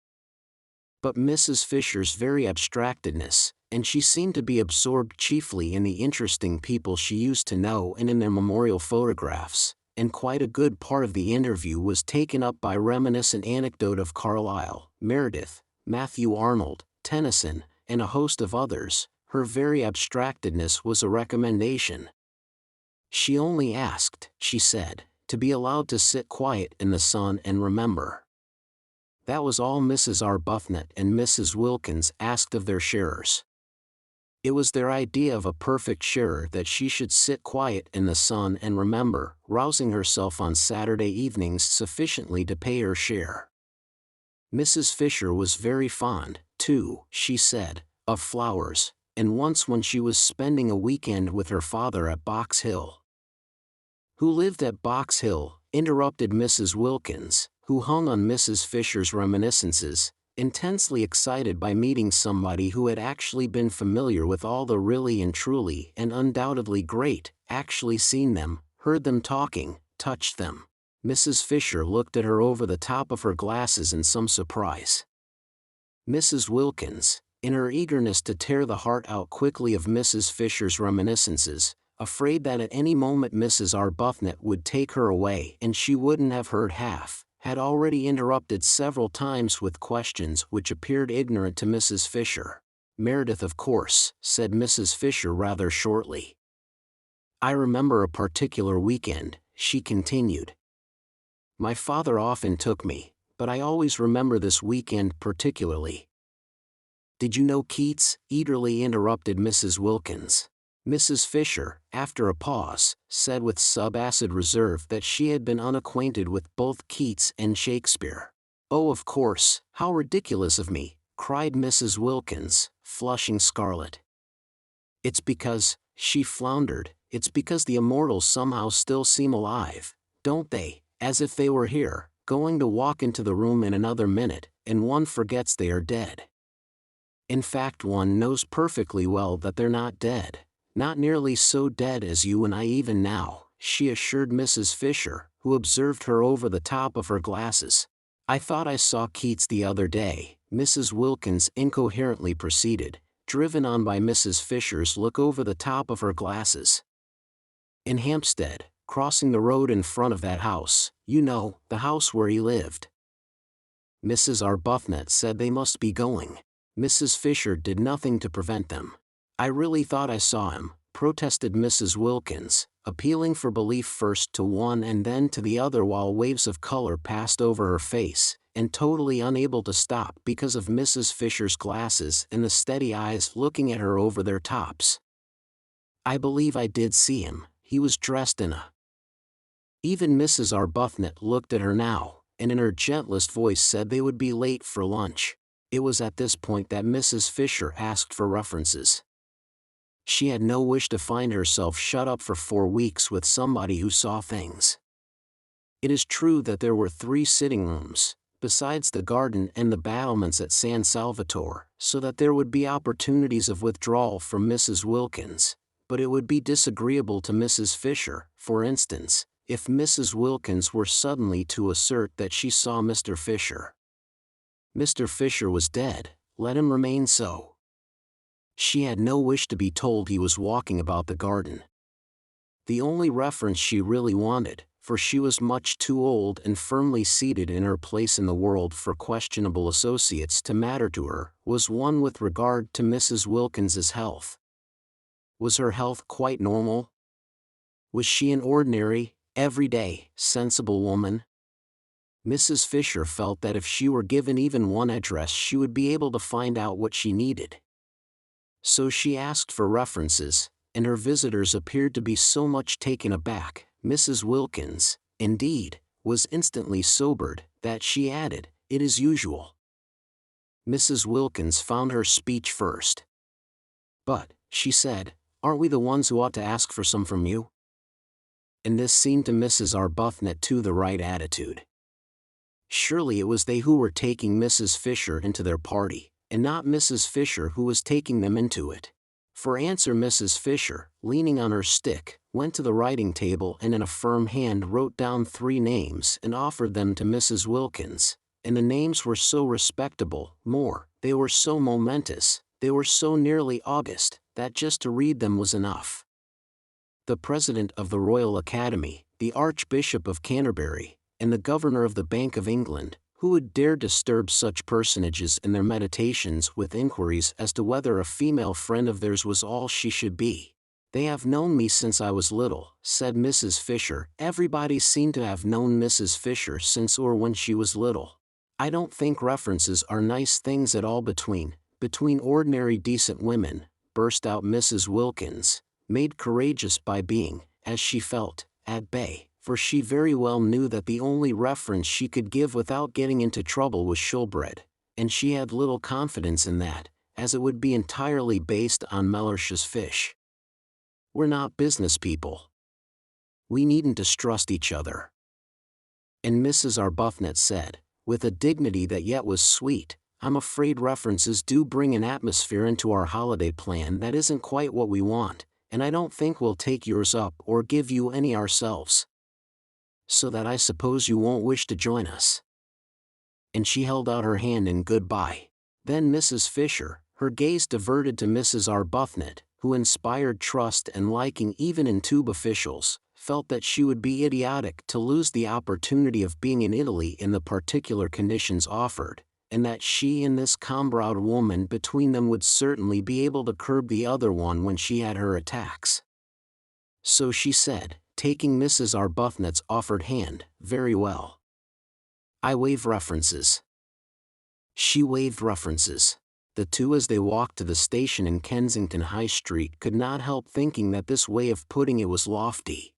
But Mrs. Fisher's very abstractedness, and she seemed to be absorbed chiefly in the interesting people she used to know and in their memorial photographs, and quite a good part of the interview was taken up by reminiscent anecdote of Carlyle, Meredith, Matthew Arnold, Tennyson, and a host of others. Her very abstractedness was a recommendation. She only asked, she said, to be allowed to sit quiet in the sun and remember. That was all Mrs. Arbuthnot and Mrs. Wilkins asked of their sharers. It was their idea of a perfect sharer that she should sit quiet in the sun and remember, rousing herself on Saturday evenings sufficiently to pay her share. Mrs. Fisher was very fond, too, she said, of flowers, and once when she was spending a weekend with her father at Box Hill. "Who lived at Box Hill?" interrupted Mrs. Wilkins, who hung on Mrs. Fisher's reminiscences, intensely excited by meeting somebody who had actually been familiar with all the really and truly and undoubtedly great, actually seen them, heard them talking, touched them. Mrs. Fisher looked at her over the top of her glasses in some surprise. Mrs. Wilkins, in her eagerness to tear the heart out quickly of Mrs. Fisher's reminiscences, afraid that at any moment Mrs. Arbuthnot would take her away and she wouldn't have heard half, had already interrupted several times with questions which appeared ignorant to Mrs. Fisher. "Meredith, of course," said Mrs. Fisher rather shortly. "I remember a particular weekend," she continued. "My father often took me, but I always remember this weekend particularly." "Did you know Keats?" eagerly interrupted Mrs. Wilkins. Mrs. Fisher, after a pause, said with subacid reserve that she had been unacquainted with both Keats and Shakespeare. "Oh, of course, how ridiculous of me," cried Mrs. Wilkins, flushing scarlet. "It's because," she floundered, "it's because the immortals somehow still seem alive, don't they, as if they were here, going to walk into the room in another minute, and one forgets they are dead. In fact, one knows perfectly well that they're not dead, not nearly so dead as you and I even now," she assured Mrs. Fisher, who observed her over the top of her glasses. "I thought I saw Keats the other day," Mrs. Wilkins incoherently proceeded, driven on by Mrs. Fisher's look over the top of her glasses. "In Hampstead, crossing the road in front of that house, you know, the house where he lived." Mrs. Arbuthnot said they must be going. Mrs. Fisher did nothing to prevent them. "I really thought I saw him," protested Mrs. Wilkins, appealing for belief first to one and then to the other while waves of color passed over her face, and totally unable to stop because of Mrs. Fisher's glasses and the steady eyes looking at her over their tops. "I believe I did see him. He was dressed in a—" Even Mrs. Arbuthnot looked at her now, and in her gentlest voice said they would be late for lunch. It was at this point that Mrs. Fisher asked for references. She had no wish to find herself shut up for 4 weeks with somebody who saw things. It is true that there were 3 sitting rooms, besides the garden and the battlements at San Salvatore, so that there would be opportunities of withdrawal from Mrs. Wilkins, but it would be disagreeable to Mrs. Fisher, for instance, if Mrs. Wilkins were suddenly to assert that she saw Mr. Fisher. Mr. Fisher was dead, let him remain so. She had no wish to be told he was walking about the garden. The only reference she really wanted, for she was much too old and firmly seated in her place in the world for questionable associates to matter to her, was one with regard to Mrs. Wilkins's health. Was her health quite normal? Was she an ordinary, everyday, sensible woman? Mrs. Fisher felt that if she were given even one address she would be able to find out what she needed. So she asked for references, and her visitors appeared to be so much taken aback. Mrs. Wilkins, indeed, was instantly sobered, that she added, "It is usual." Mrs. Wilkins found her speech first. "But," she said, "aren't we the ones who ought to ask for some from you?" And this seemed to Mrs. Arbuthnot too the right attitude. Surely it was they who were taking Mrs. Fisher into their party, and not Mrs. Fisher who was taking them into it. For answer Mrs. Fisher, leaning on her stick, went to the writing table and in a firm hand wrote down 3 names and offered them to Mrs. Wilkins, and the names were so respectable, they were so momentous, they were so nearly august, that just to read them was enough. The President of the Royal Academy, the Archbishop of Canterbury, and the Governor of the Bank of England, who would dare disturb such personages in their meditations with inquiries as to whether a female friend of theirs was all she should be. "They have known me since I was little," said Mrs. Fisher. Everybody seemed to have known Mrs. Fisher since or when she was little. "I don't think references are nice things at all between ordinary decent women," burst out Mrs. Wilkins, made courageous by being, as she felt, at bay, for she very well knew that the only reference she could give without getting into trouble was showbread, and she had little confidence in that, as it would be entirely based on malicious fish. "We're not business people. We needn't distrust each other." And Mrs. Arbuthnot said, with a dignity that yet was sweet, "I'm afraid references do bring an atmosphere into our holiday plan that isn't quite what we want, and I don't think we'll take yours up or give you any ourselves. So that I suppose you won't wish to join us." And she held out her hand in goodbye. Then Mrs. Fisher, her gaze diverted to Mrs. Arbuthnot, who inspired trust and liking even in tube officials, felt that she would be idiotic to lose the opportunity of being in Italy in the particular conditions offered, and that she and this comrade woman between them would certainly be able to curb the other one when she had her attacks. So she said, taking Mrs. Arbuthnot's offered hand, "Very well. I waive references." She waived references. The two, as they walked to the station in Kensington High Street, could not help thinking that this way of putting it was lofty.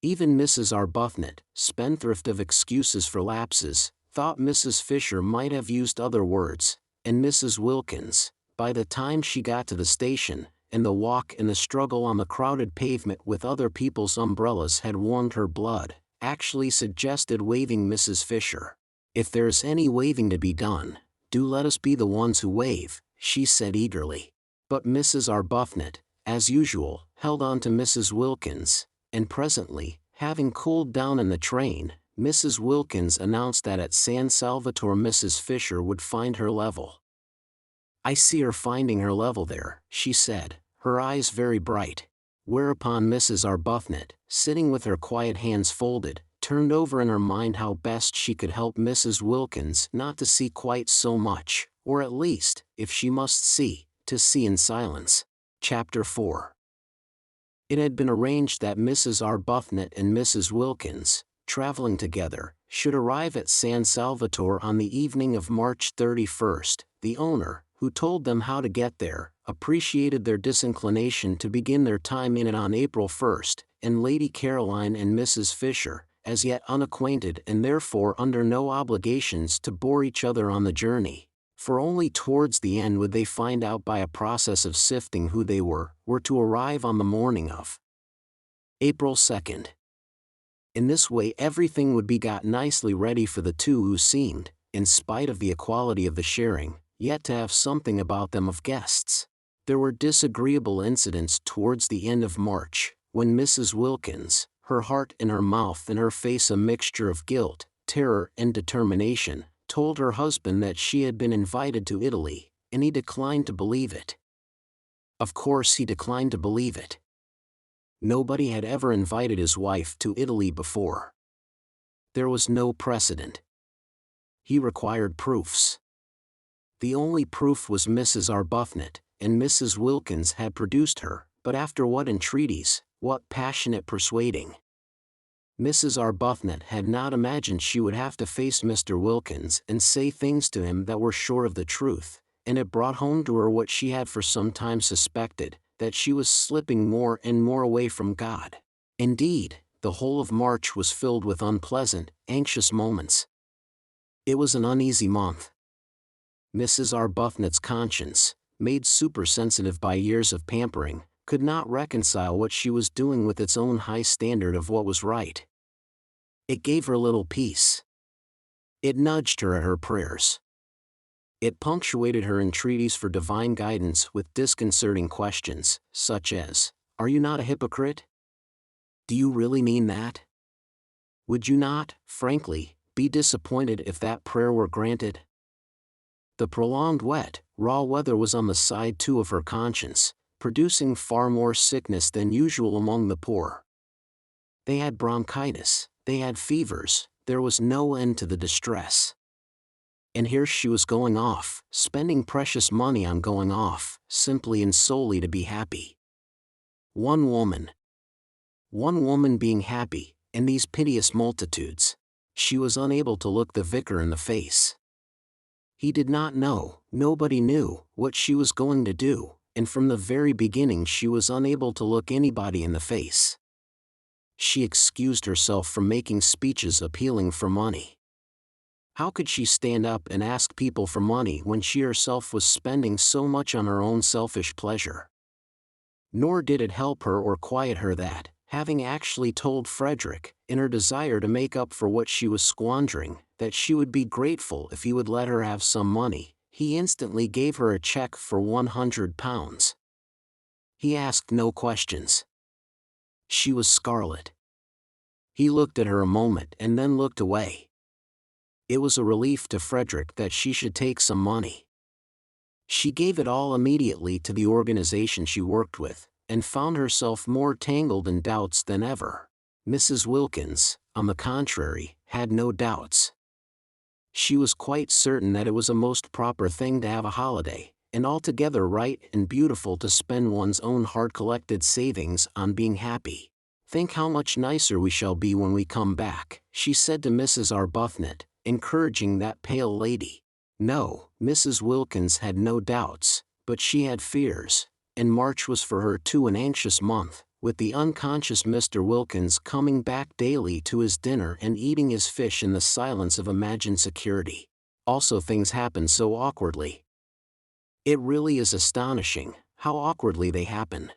Even Mrs. Arbuthnot, spendthrift of excuses for lapses, thought Mrs. Fisher might have used other words, and Mrs. Wilkins, by the time she got to the station, and the walk and the struggle on the crowded pavement with other people's umbrellas had warmed her blood, actually suggested waving Mrs. Fisher. "If there's any waving to be done, do let us be the ones who wave," she said eagerly. But Mrs. Arbuthnot, as usual, held on to Mrs. Wilkins, and presently, having cooled down in the train, Mrs. Wilkins announced that at San Salvatore Mrs. Fisher would find her level. "I see her finding her level there," she said, her eyes very bright. Whereupon Mrs. Arbuthnot, sitting with her quiet hands folded, turned over in her mind how best she could help Mrs. Wilkins not to see quite so much, or at least, if she must see, to see in silence. Chapter 4. It had been arranged that Mrs. Arbuthnot and Mrs. Wilkins, traveling together, should arrive at San Salvatore on the evening of March 31st. The owner, who told them how to get there, appreciated their disinclination to begin their time in it on April 1st, and Lady Caroline and Mrs. Fisher, as yet unacquainted and therefore under no obligations to bore each other on the journey, for only towards the end would they find out by a process of sifting who they were to arrive on the morning of April 2nd. In this way everything would be got nicely ready for the two who seemed, in spite of the equality of the sharing, yet to have something about them of guests. There were disagreeable incidents towards the end of March, when Mrs. Wilkins, her heart in her mouth and her face a mixture of guilt, terror and determination, told her husband that she had been invited to Italy, and he declined to believe it. Of course he declined to believe it. Nobody had ever invited his wife to Italy before. There was no precedent. He required proofs. The only proof was Mrs. Arbuthnot, and Mrs. Wilkins had produced her, but after what entreaties, what passionate persuading. Mrs. Arbuthnot had not imagined she would have to face Mr. Wilkins and say things to him that were short of the truth, and it brought home to her what she had for some time suspected, that she was slipping more and more away from God. Indeed, the whole of March was filled with unpleasant, anxious moments. It was an uneasy month. Mrs. Arbuthnot's conscience, made supersensitive by years of pampering, could not reconcile what she was doing with its own high standard of what was right. It gave her little peace. It nudged her at her prayers. It punctuated her entreaties for divine guidance with disconcerting questions, such as, "Are you not a hypocrite? Do you really mean that? Would you not, frankly, be disappointed if that prayer were granted?" The prolonged wet, raw weather was on the side too of her conscience, producing far more sickness than usual among the poor. They had bronchitis, they had fevers, there was no end to the distress. And here she was going off, spending precious money on going off, simply and solely to be happy. One woman being happy, and these piteous multitudes. She was unable to look the vicar in the face. He did not know, nobody knew, what she was going to do, and from the very beginning she was unable to look anybody in the face. She excused herself from making speeches appealing for money. How could she stand up and ask people for money when she herself was spending so much on her own selfish pleasure? Nor did it help her or quiet her that, having actually told Frederick, in her desire to make up for what she was squandering, that she would be grateful if he would let her have some money, he instantly gave her a check for £100. He asked no questions. She was scarlet. He looked at her a moment and then looked away. It was a relief to Frederick that she should take some money. She gave it all immediately to the organization she worked with, and found herself more tangled in doubts than ever. Mrs. Wilkins, on the contrary, had no doubts. She was quite certain that it was a most proper thing to have a holiday, and altogether right and beautiful to spend one's own hard-collected savings on being happy. "Think how much nicer we shall be when we come back," she said to Mrs. Arbuthnot, encouraging that pale lady. No, Mrs. Wilkins had no doubts, but she had fears, and March was for her too an anxious month, with the unconscious Mr. Wilkins coming back daily to his dinner and eating his fish in the silence of imagined security. Also, things happen so awkwardly. It really is astonishing how awkwardly they happen.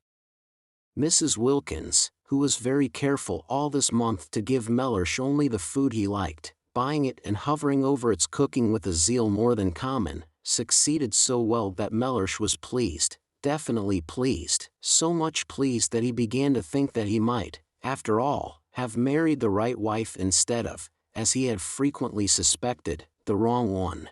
Mrs. Wilkins, who was very careful all this month to give Mellersh only the food he liked, buying it and hovering over its cooking with a zeal more than common, succeeded so well that Mellersh was pleased, definitely pleased, so much pleased that he began to think that he might, after all, have married the right wife instead of, as he had frequently suspected, the wrong one.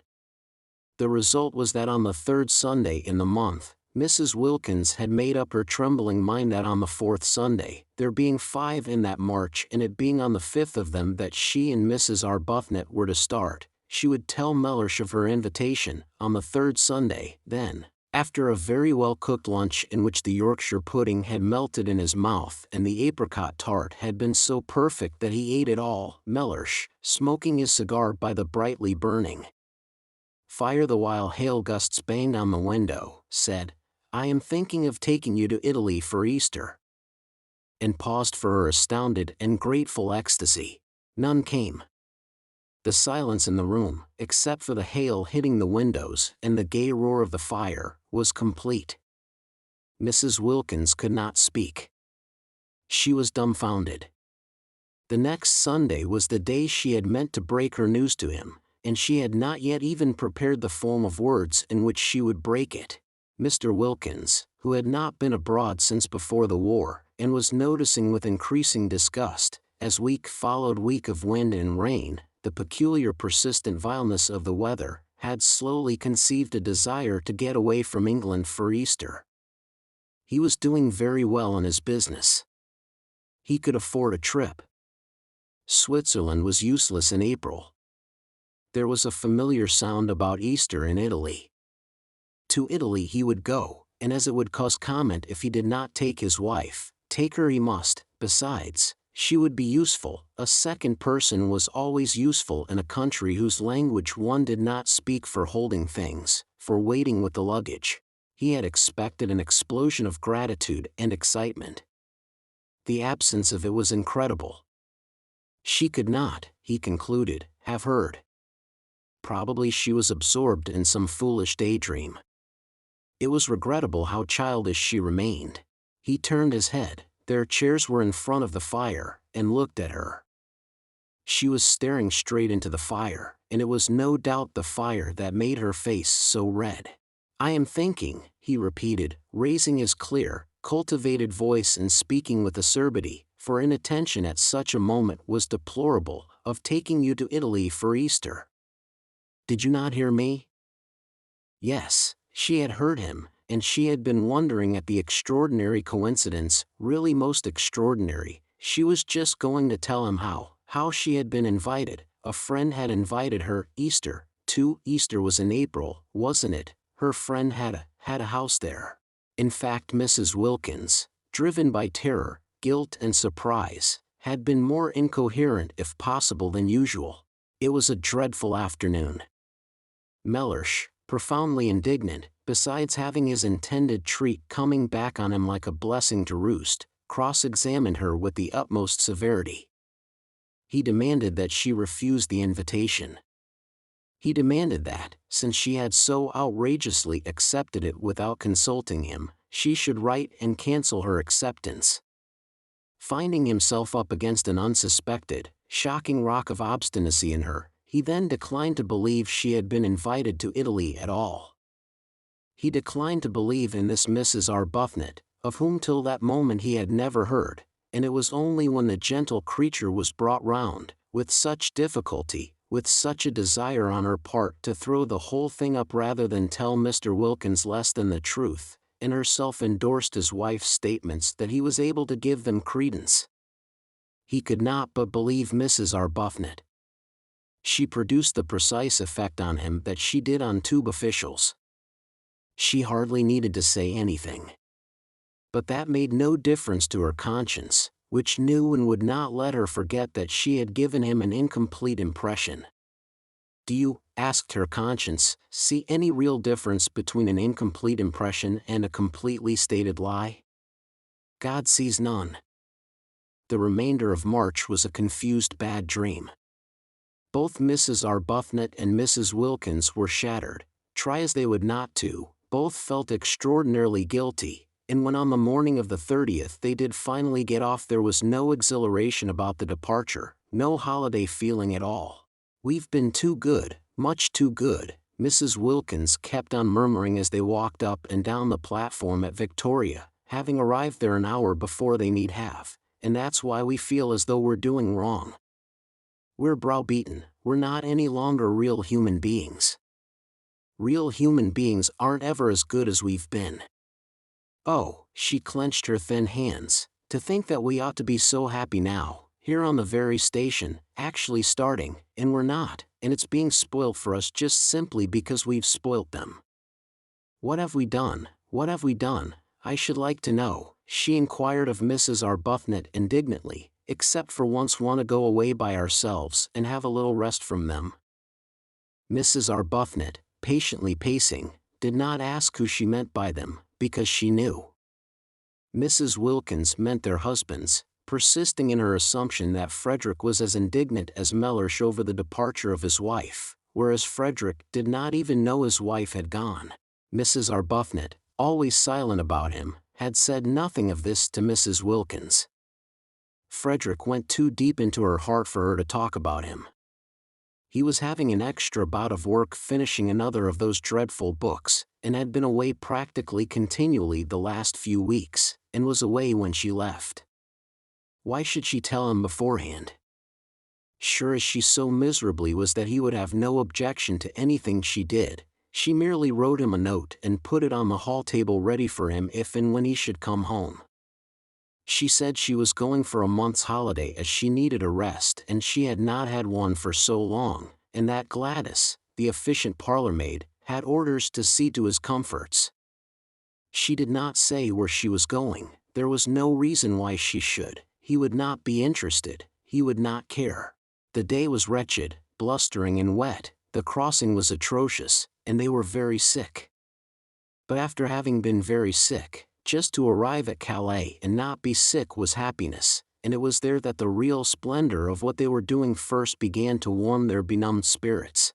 The result was that on the third Sunday in the month, Mrs. Wilkins had made up her trembling mind that on the fourth Sunday, there being 5 in that March and it being on the 5th of them that she and Mrs. Arbuthnot were to start, she would tell Mellersh of her invitation on the third Sunday. Then, after a very well-cooked lunch in which the Yorkshire pudding had melted in his mouth and the apricot tart had been so perfect that he ate it all, Mellersh, smoking his cigar by the brightly burning fire the while hail gusts banged on the window, said, "I am thinking of taking you to Italy for Easter," and paused for her astounded and grateful ecstasy. None came. The silence in the room, except for the hail hitting the windows and the gay roar of the fire, was complete. Mrs. Wilkins could not speak. She was dumbfounded. The next Sunday was the day she had meant to break her news to him, and she had not yet even prepared the form of words in which she would break it. Mr. Wilkins, who had not been abroad since before the war, and was noticing with increasing disgust, as week followed week of wind and rain, the peculiar persistent vileness of the weather, had slowly conceived a desire to get away from England for Easter. He was doing very well in his business. He could afford a trip. Switzerland was useless in April. There was a familiar sound about Easter in Italy. To Italy he would go, and as it would cause comment if he did not take his wife, take her he must. Besides, she would be useful. A second person was always useful in a country whose language one did not speak, for holding things, for waiting with the luggage. He had expected an explosion of gratitude and excitement. The absence of it was incredible. She could not, he concluded, have heard. Probably she was absorbed in some foolish daydream. It was regrettable how childish she remained. He turned his head. Their chairs were in front of the fire, and looked at her. She was staring straight into the fire, and it was no doubt the fire that made her face so red. "I am thinking," he repeated, raising his clear, cultivated voice and speaking with acerbity, for inattention at such a moment was deplorable, "of taking you to Italy for Easter." "Did you not hear me?" Yes, she had heard him, and she had been wondering at the extraordinary coincidence, really most extraordinary. She was just going to tell him how she had been invited. A friend had invited her. Easter, too. Easter was in April, wasn't it? Her friend had a house there. In fact, Mrs. Wilkins, driven by terror, guilt and surprise, had been more incoherent if possible than usual. It was a dreadful afternoon. Mellersh, profoundly indignant, besides having his intended treat coming back on him like a blessing to roost, cross-examined her with the utmost severity. He demanded that she refuse the invitation. He demanded that, since she had so outrageously accepted it without consulting him, she should write and cancel her acceptance. Finding himself up against an unsuspected, shocking rock of obstinacy in her, he then declined to believe she had been invited to Italy at all. He declined to believe in this Mrs. Arbuthnot, of whom till that moment he had never heard, and it was only when the gentle creature was brought round, with such difficulty, with such a desire on her part to throw the whole thing up rather than tell Mr. Wilkins less than the truth, and herself endorsed his wife's statements, that he was able to give them credence. He could not but believe Mrs. Arbuthnot. She produced the precise effect on him that she did on tube officials. She hardly needed to say anything. But that made no difference to her conscience, which knew and would not let her forget that she had given him an incomplete impression. "Do you," asked her conscience, "see any real difference between an incomplete impression and a completely stated lie?" God sees none. The remainder of March was a confused bad dream. Both Mrs. Arbuthnot and Mrs. Wilkins were shattered. Try as they would not to, both felt extraordinarily guilty, and when on the morning of the 30th they did finally get off, there was no exhilaration about the departure, no holiday feeling at all. "We've been too good, much too good," Mrs. Wilkins kept on murmuring as they walked up and down the platform at Victoria, having arrived there an hour before they need have, "and that's why we feel as though we're doing wrong. We're browbeaten, we're not any longer real human beings. Real human beings aren't ever as good as we've been. Oh," she clenched her thin hands, "to think that we ought to be so happy now, here on the very station, actually starting, and we're not, and it's being spoilt for us just simply because we've spoilt them. What have we done, what have we done, I should like to know," she inquired of Mrs. Arbuthnot indignantly, "except for once want to go away by ourselves and have a little rest from them." Mrs. Arbuthnot, patiently pacing, did not ask who she meant by them, because she knew. Mrs. Wilkins meant their husbands, persisting in her assumption that Frederick was as indignant as Mellersh over the departure of his wife, whereas Frederick did not even know his wife had gone. Mrs. Arbuthnot, always silent about him, had said nothing of this to Mrs. Wilkins. Frederick went too deep into her heart for her to talk about him. He was having an extra bout of work finishing another of those dreadful books, and had been away practically continually the last few weeks, and was away when she left. Why should she tell him beforehand? Sure as she so miserably was that he would have no objection to anything she did, she merely wrote him a note and put it on the hall table ready for him if and when he should come home. She said she was going for a month's holiday as she needed a rest and she had not had one for so long, and that Gladys, the efficient parlour-maid, had orders to see to his comforts. She did not say where she was going, there was no reason why she should, he would not be interested, he would not care. The day was wretched, blustering and wet, the crossing was atrocious, and they were very sick. But after having been very sick, just to arrive at Calais and not be sick was happiness, and it was there that the real splendor of what they were doing first began to warm their benumbed spirits.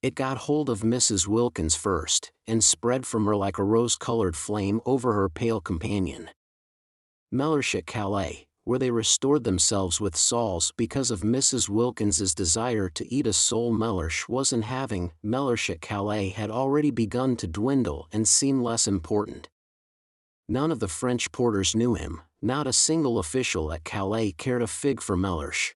It got hold of Mrs. Wilkins first, and spread from her like a rose-colored flame over her pale companion. Mellersh at Calais, where they restored themselves with soles because of Mrs. Wilkins's desire to eat a sole Mellersh wasn't having, Mellersh at Calais had already begun to dwindle and seem less important. None of the French porters knew him, not a single official at Calais cared a fig for Mellersh.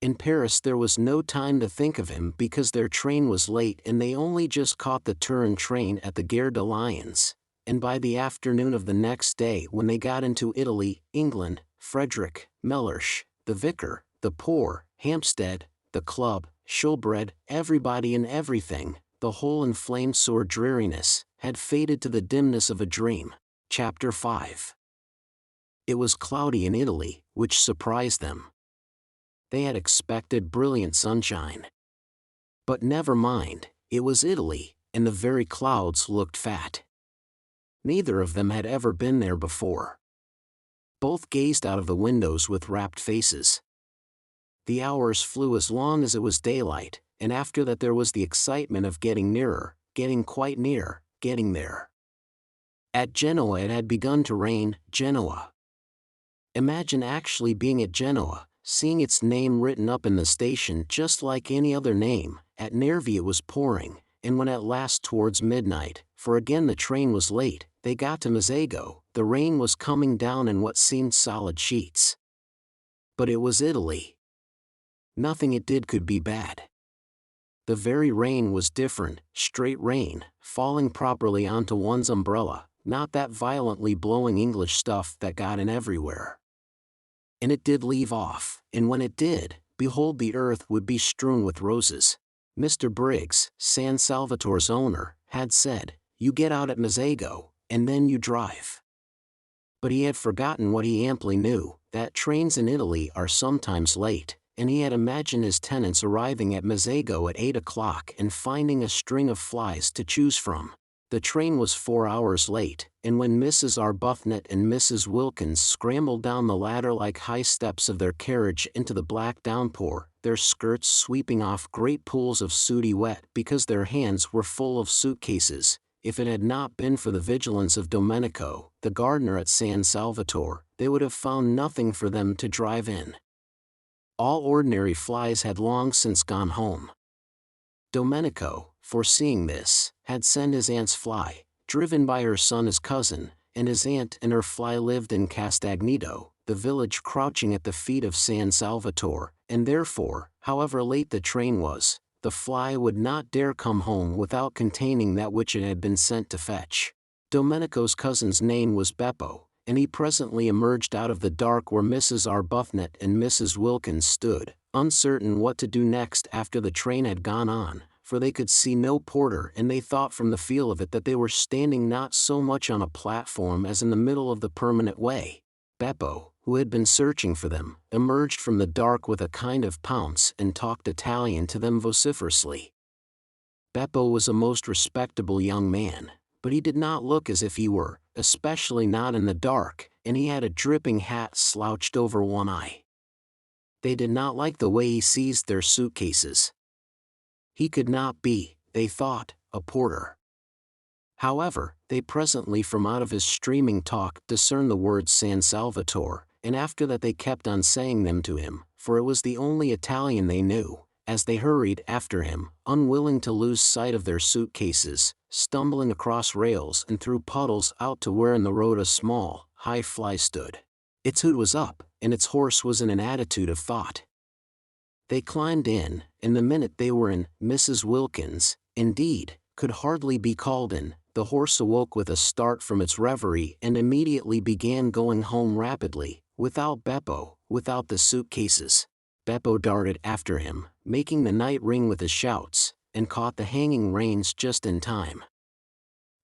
In Paris there was no time to think of him because their train was late and they only just caught the Turin train at the Gare de Lyons, and by the afternoon of the next day when they got into Italy, England, Frederick, Mellersh, the vicar, the poor, Hampstead, the club, Shoolbred, everybody and everything, the whole inflamed sore dreariness, had faded to the dimness of a dream. Chapter 5. It was cloudy in Italy, which surprised them. They had expected brilliant sunshine. But never mind, it was Italy, and the very clouds looked fat. Neither of them had ever been there before. Both gazed out of the windows with rapt faces. The hours flew as long as it was daylight, and after that there was the excitement of getting nearer, getting quite near, getting there. At Genoa it had begun to rain, Genoa. Imagine actually being at Genoa, seeing its name written up in the station just like any other name. At Nervi it was pouring, and when at last towards midnight, for again the train was late, they got to Mezzago, the rain was coming down in what seemed solid sheets. But it was Italy. Nothing it did could be bad. The very rain was different, straight rain, falling properly onto one's umbrella, not that violently blowing English stuff that got in everywhere. And it did leave off, and when it did, behold the earth would be strewn with roses. Mr. Briggs, San Salvatore's owner, had said, "You get out at Mezzago, and then you drive." But he had forgotten what he amply knew, that trains in Italy are sometimes late, and he had imagined his tenants arriving at Mezzago at 8 o'clock and finding a string of flies to choose from. The train was 4 hours late, and when Mrs. Arbuthnot and Mrs. Wilkins scrambled down the ladder like high steps of their carriage into the black downpour, their skirts sweeping off great pools of sooty wet because their hands were full of suitcases, if it had not been for the vigilance of Domenico, the gardener at San Salvatore, they would have found nothing for them to drive in. All ordinary flies had long since gone home. Domenico, foreseeing this, had sent his aunt's fly, driven by her son as cousin, and his aunt and her fly lived in Castagneto, the village crouching at the feet of San Salvatore, and therefore, however late the train was, the fly would not dare come home without containing that which it had been sent to fetch. Domenico's cousin's name was Beppo, and he presently emerged out of the dark where Mrs. Arbuthnot and Mrs. Wilkins stood, uncertain what to do next after the train had gone on, for they could see no porter and they thought from the feel of it that they were standing not so much on a platform as in the middle of the permanent way. Beppo, who had been searching for them, emerged from the dark with a kind of pounce and talked Italian to them vociferously. Beppo was a most respectable young man, but he did not look as if he were, especially not in the dark, and he had a dripping hat slouched over one eye. They did not like the way he seized their suitcases. He could not be, they thought, a porter. However, they presently from out of his streaming talk discerned the words San Salvatore, and after that they kept on saying them to him, for it was the only Italian they knew, as they hurried after him, unwilling to lose sight of their suitcases, stumbling across rails and through puddles out to where in the road a small, high fly stood. Its hood was up, and its horse was in an attitude of thought. They climbed in, and the minute they were in, Mrs. Wilkins, indeed, could hardly be called in. The horse awoke with a start from its reverie and immediately began going home rapidly, without Beppo, without the suitcases. Beppo darted after him, making the night ring with his shouts, and caught the hanging reins just in time.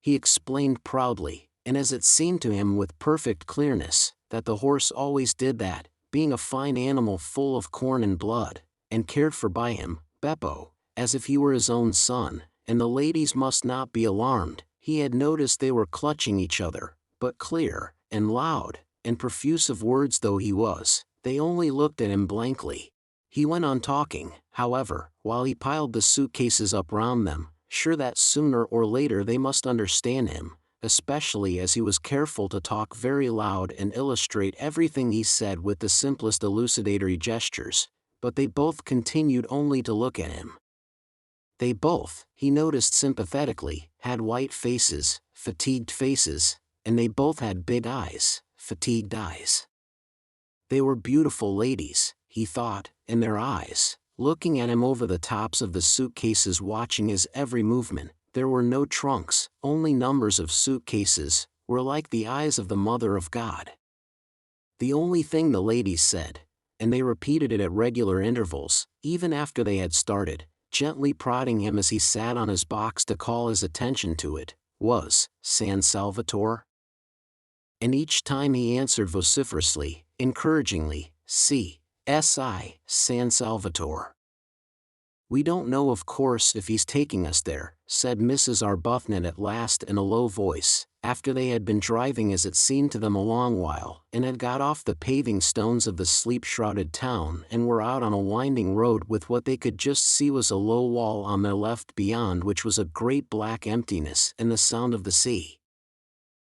He explained proudly, and as it seemed to him with perfect clearness, that the horse always did that, being a fine animal full of corn and blood, and cared for by him, Beppo, as if he were his own son, and the ladies must not be alarmed. He had noticed they were clutching each other, but clear, and loud, and profuse of words though he was, they only looked at him blankly. He went on talking, however, while he piled the suitcases up round them, sure that sooner or later they must understand him, especially as he was careful to talk very loud and illustrate everything he said with the simplest elucidatory gestures, but they both continued only to look at him. They both, he noticed sympathetically, had white faces, fatigued faces, and they both had big eyes, fatigued eyes. They were beautiful ladies, he thought, and their eyes, looking at him over the tops of the suitcases, watching his every movement, there were no trunks, only numbers of suitcases, were like the eyes of the Mother of God. The only thing the ladies said, and they repeated it at regular intervals, even after they had started, gently prodding him as he sat on his box to call his attention to it, was, San Salvatore? And each time he answered vociferously, encouragingly, C.S.I., San Salvatore. "We don't know of course if he's taking us there," said Mrs. Arbuthnot at last in a low voice, after they had been driving as it seemed to them a long while, and had got off the paving stones of the sleep-shrouded town and were out on a winding road with what they could just see was a low wall on their left beyond which was a great black emptiness and the sound of the sea.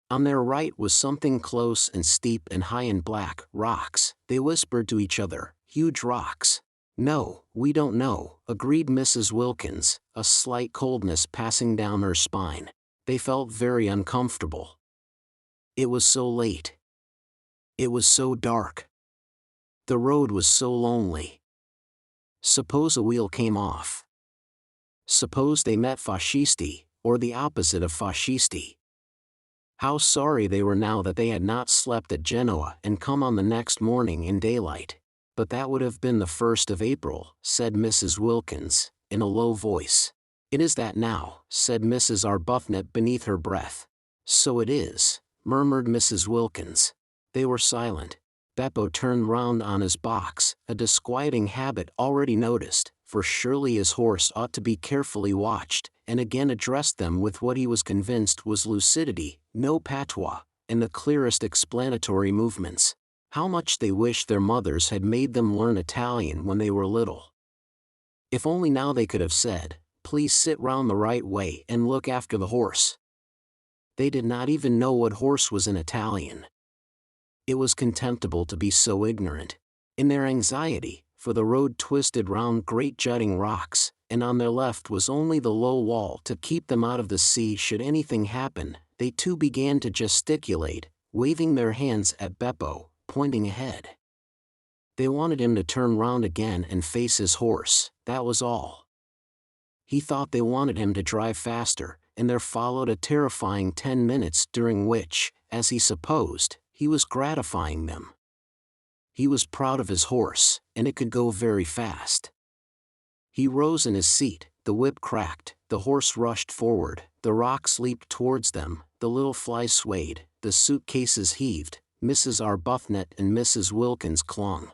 On their right was something close and steep and high and black, rocks, they whispered to each other, huge rocks. "No, we don't know," agreed Mrs. Wilkins, a slight coldness passing down her spine. They felt very uncomfortable. It was so late. It was so dark. The road was so lonely. Suppose a wheel came off. Suppose they met fascisti, or the opposite of fascisti. How sorry they were now that they had not slept at Genoa and come on the next morning in daylight. "But that would have been the 1st of April, said Mrs. Wilkins, in a low voice. "It is that now," said Mrs. Arbuthnot beneath her breath. "So it is," murmured Mrs. Wilkins. They were silent. Beppo turned round on his box, a disquieting habit already noticed, for surely his horse ought to be carefully watched, and again addressed them with what he was convinced was lucidity, no patois, and the clearest explanatory movements. How much they wished their mothers had made them learn Italian when they were little. If only now they could have said, "Please sit round the right way and look after the horse." They did not even know what horse was in Italian. It was contemptible to be so ignorant. In their anxiety, for the road twisted round great jutting rocks, and on their left was only the low wall to keep them out of the sea should anything happen, they too began to gesticulate, waving their hands at Beppo, pointing ahead. They wanted him to turn round again and face his horse, that was all. He thought they wanted him to drive faster, and there followed a terrifying 10 minutes during which, as he supposed, he was gratifying them. He was proud of his horse, and it could go very fast. He rose in his seat, the whip cracked, the horse rushed forward, the rocks leaped towards them, the little fly swayed, the suitcases heaved, Mrs. Arbuthnot and Mrs. Wilkins clung.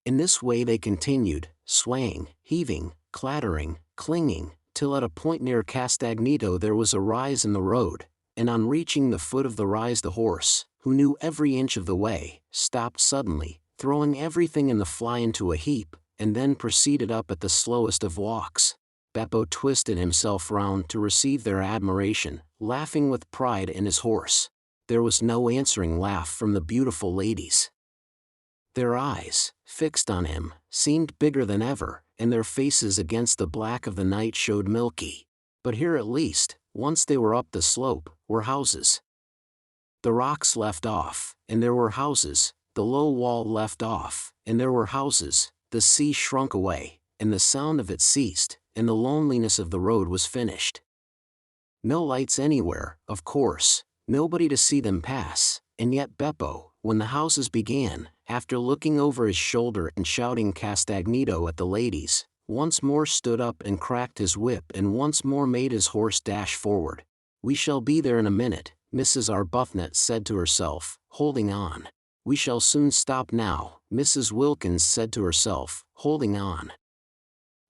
In this way they continued, swaying, heaving, clattering, clinging, till at a point near Castagneto there was a rise in the road, and on reaching the foot of the rise the horse, who knew every inch of the way, stopped suddenly, throwing everything in the fly into a heap, and then proceeded up at the slowest of walks. Beppo twisted himself round to receive their admiration, laughing with pride in his horse. There was no answering laugh from the beautiful ladies. Their eyes, fixed on him, seemed bigger than ever, and their faces against the black of the night showed milky. But here at least, once they were up the slope, were houses. The rocks left off, and there were houses, the low wall left off, and there were houses, the sea shrunk away, and the sound of it ceased, and the loneliness of the road was finished. No lights anywhere, of course, nobody to see them pass, and yet Beppo, when the houses began, after looking over his shoulder and shouting Castagneto at the ladies, once more stood up and cracked his whip and once more made his horse dash forward. "We shall be there in a minute," Mrs. Arbuthnot said to herself, holding on. "We shall soon stop now," Mrs. Wilkins said to herself, holding on.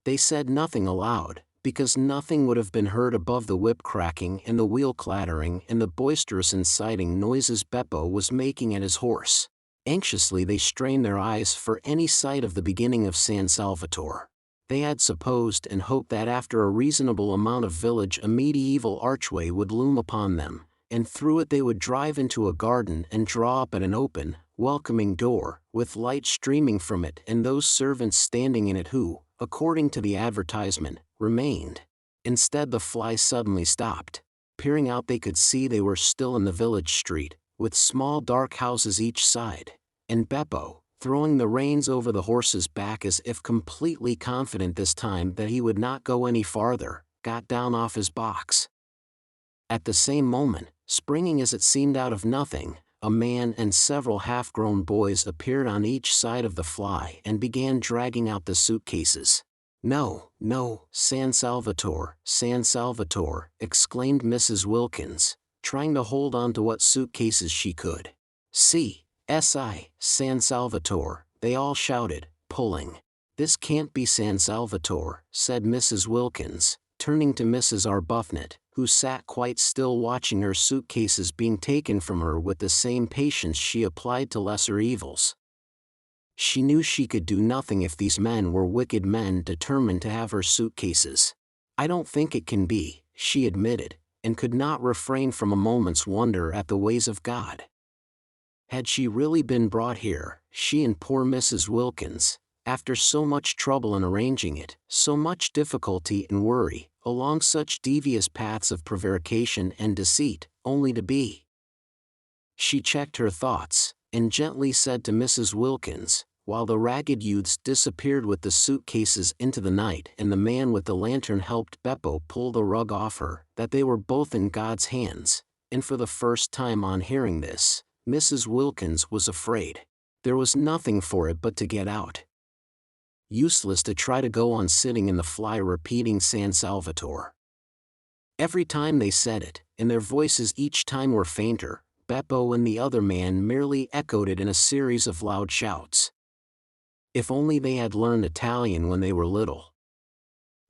They said nothing aloud, because nothing would have been heard above the whip cracking and the wheel clattering and the boisterous inciting noises Beppo was making at his horse. Anxiously they strained their eyes for any sight of the beginning of San Salvatore. They had supposed and hoped that after a reasonable amount of village a medieval archway would loom upon them, and through it they would drive into a garden and draw up at an open, welcoming door, with light streaming from it and those servants standing in it who, according to the advertisement, remained. Instead the fly suddenly stopped. Peering out they could see they were still in the village street, with small dark houses each side, and Beppo, throwing the reins over the horse's back as if completely confident this time that he would not go any farther, got down off his box. At the same moment, springing as it seemed out of nothing, a man and several half-grown boys appeared on each side of the fly and began dragging out the suitcases. "No, no, San Salvatore," exclaimed Mrs. Wilkins, trying to hold on to what suitcases she could. San Salvatore," they all shouted, pulling. "This can't be San Salvatore," said Mrs. Wilkins, turning to Mrs. Arbuthnot, who sat quite still watching her suitcases being taken from her with the same patience she applied to lesser evils. She knew she could do nothing if these men were wicked men determined to have her suitcases. "I don't think it can be," she admitted, and could not refrain from a moment's wonder at the ways of God. Had she really been brought here, she and poor Mrs. Wilkins, after so much trouble in arranging it, so much difficulty and worry, along such devious paths of prevarication and deceit, only to be? She checked her thoughts, and gently said to Mrs. Wilkins, while the ragged youths disappeared with the suitcases into the night and the man with the lantern helped Beppo pull the rug off her, that they were both in God's hands, and for the first time on hearing this, Mrs. Wilkins was afraid. There was nothing for it but to get out. Useless to try to go on sitting in the fly repeating San Salvatore. Every time they said it, and their voices each time were fainter, Beppo and the other man merely echoed it in a series of loud shouts. If only they had learned Italian when they were little.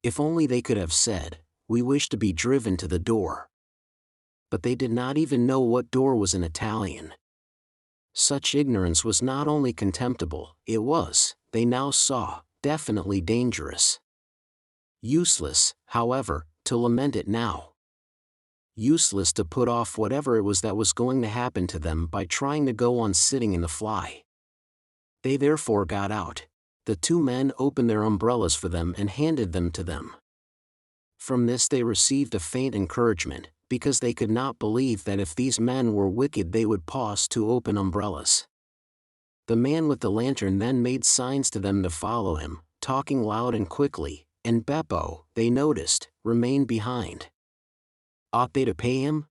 If only they could have said, "We wish to be driven to the door." But they did not even know what door was in Italian. Such ignorance was not only contemptible, it was, they now saw, definitely dangerous. Useless, however, to lament it now. Useless to put off whatever it was that was going to happen to them by trying to go on sitting in the fly. They therefore got out. The two men opened their umbrellas for them and handed them to them. From this they received a faint encouragement, because they could not believe that if these men were wicked they would pause to open umbrellas. The man with the lantern then made signs to them to follow him, talking loud and quickly, and Beppo, they noticed, remained behind. Ought they to pay him?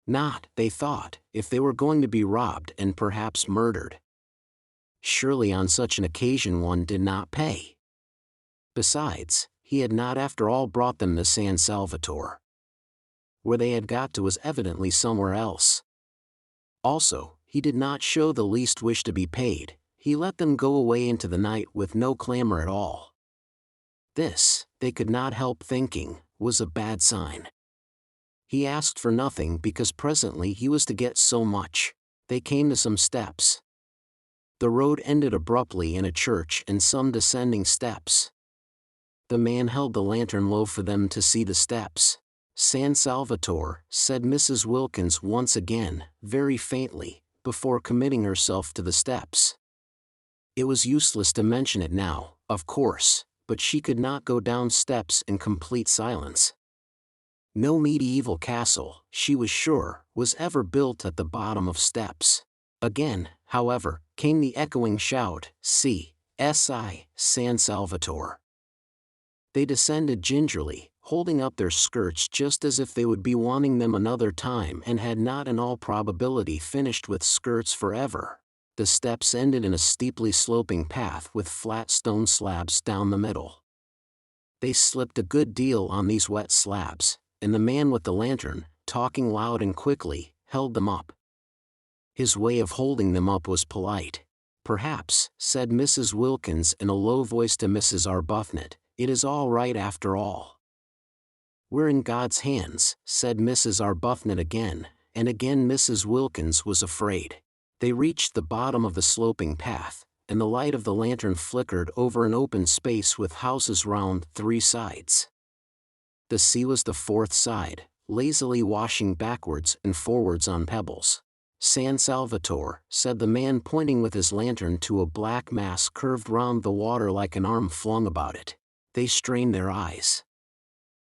Not, they thought, if they were going to be robbed and perhaps murdered. Surely on such an occasion one did not pay. Besides, he had not after all brought them to San Salvatore. Where they had got to was evidently somewhere else. Also, he did not show the least wish to be paid. He let them go away into the night with no clamor at all. This, they could not help thinking, was a bad sign. He asked for nothing because presently he was to get so much. They came to some steps. The road ended abruptly in a church and some descending steps. The man held the lantern low for them to see the steps. "San Salvatore," said Mrs. Wilkins once again, very faintly, before committing herself to the steps. It was useless to mention it now, of course, but she could not go down steps in complete silence. No medieval castle, she was sure, was ever built at the bottom of steps. Again, however, came the echoing shout, "Si, San Salvatore." They descended gingerly, holding up their skirts just as if they would be wanting them another time and had not in all probability finished with skirts forever. The steps ended in a steeply sloping path with flat stone slabs down the middle. They slipped a good deal on these wet slabs, and the man with the lantern, talking loud and quickly, held them up. His way of holding them up was polite. "Perhaps," said Mrs. Wilkins in a low voice to Mrs. Arbuthnot, "it is all right after all." "We're in God's hands," said Mrs. Arbuthnot again, and again Mrs. Wilkins was afraid. They reached the bottom of the sloping path, and the light of the lantern flickered over an open space with houses round 3 sides. The sea was the 4th side, lazily washing backwards and forwards on pebbles. "San Salvatore," said the man pointing with his lantern to a black mass curved round the water like an arm flung about it. They strained their eyes.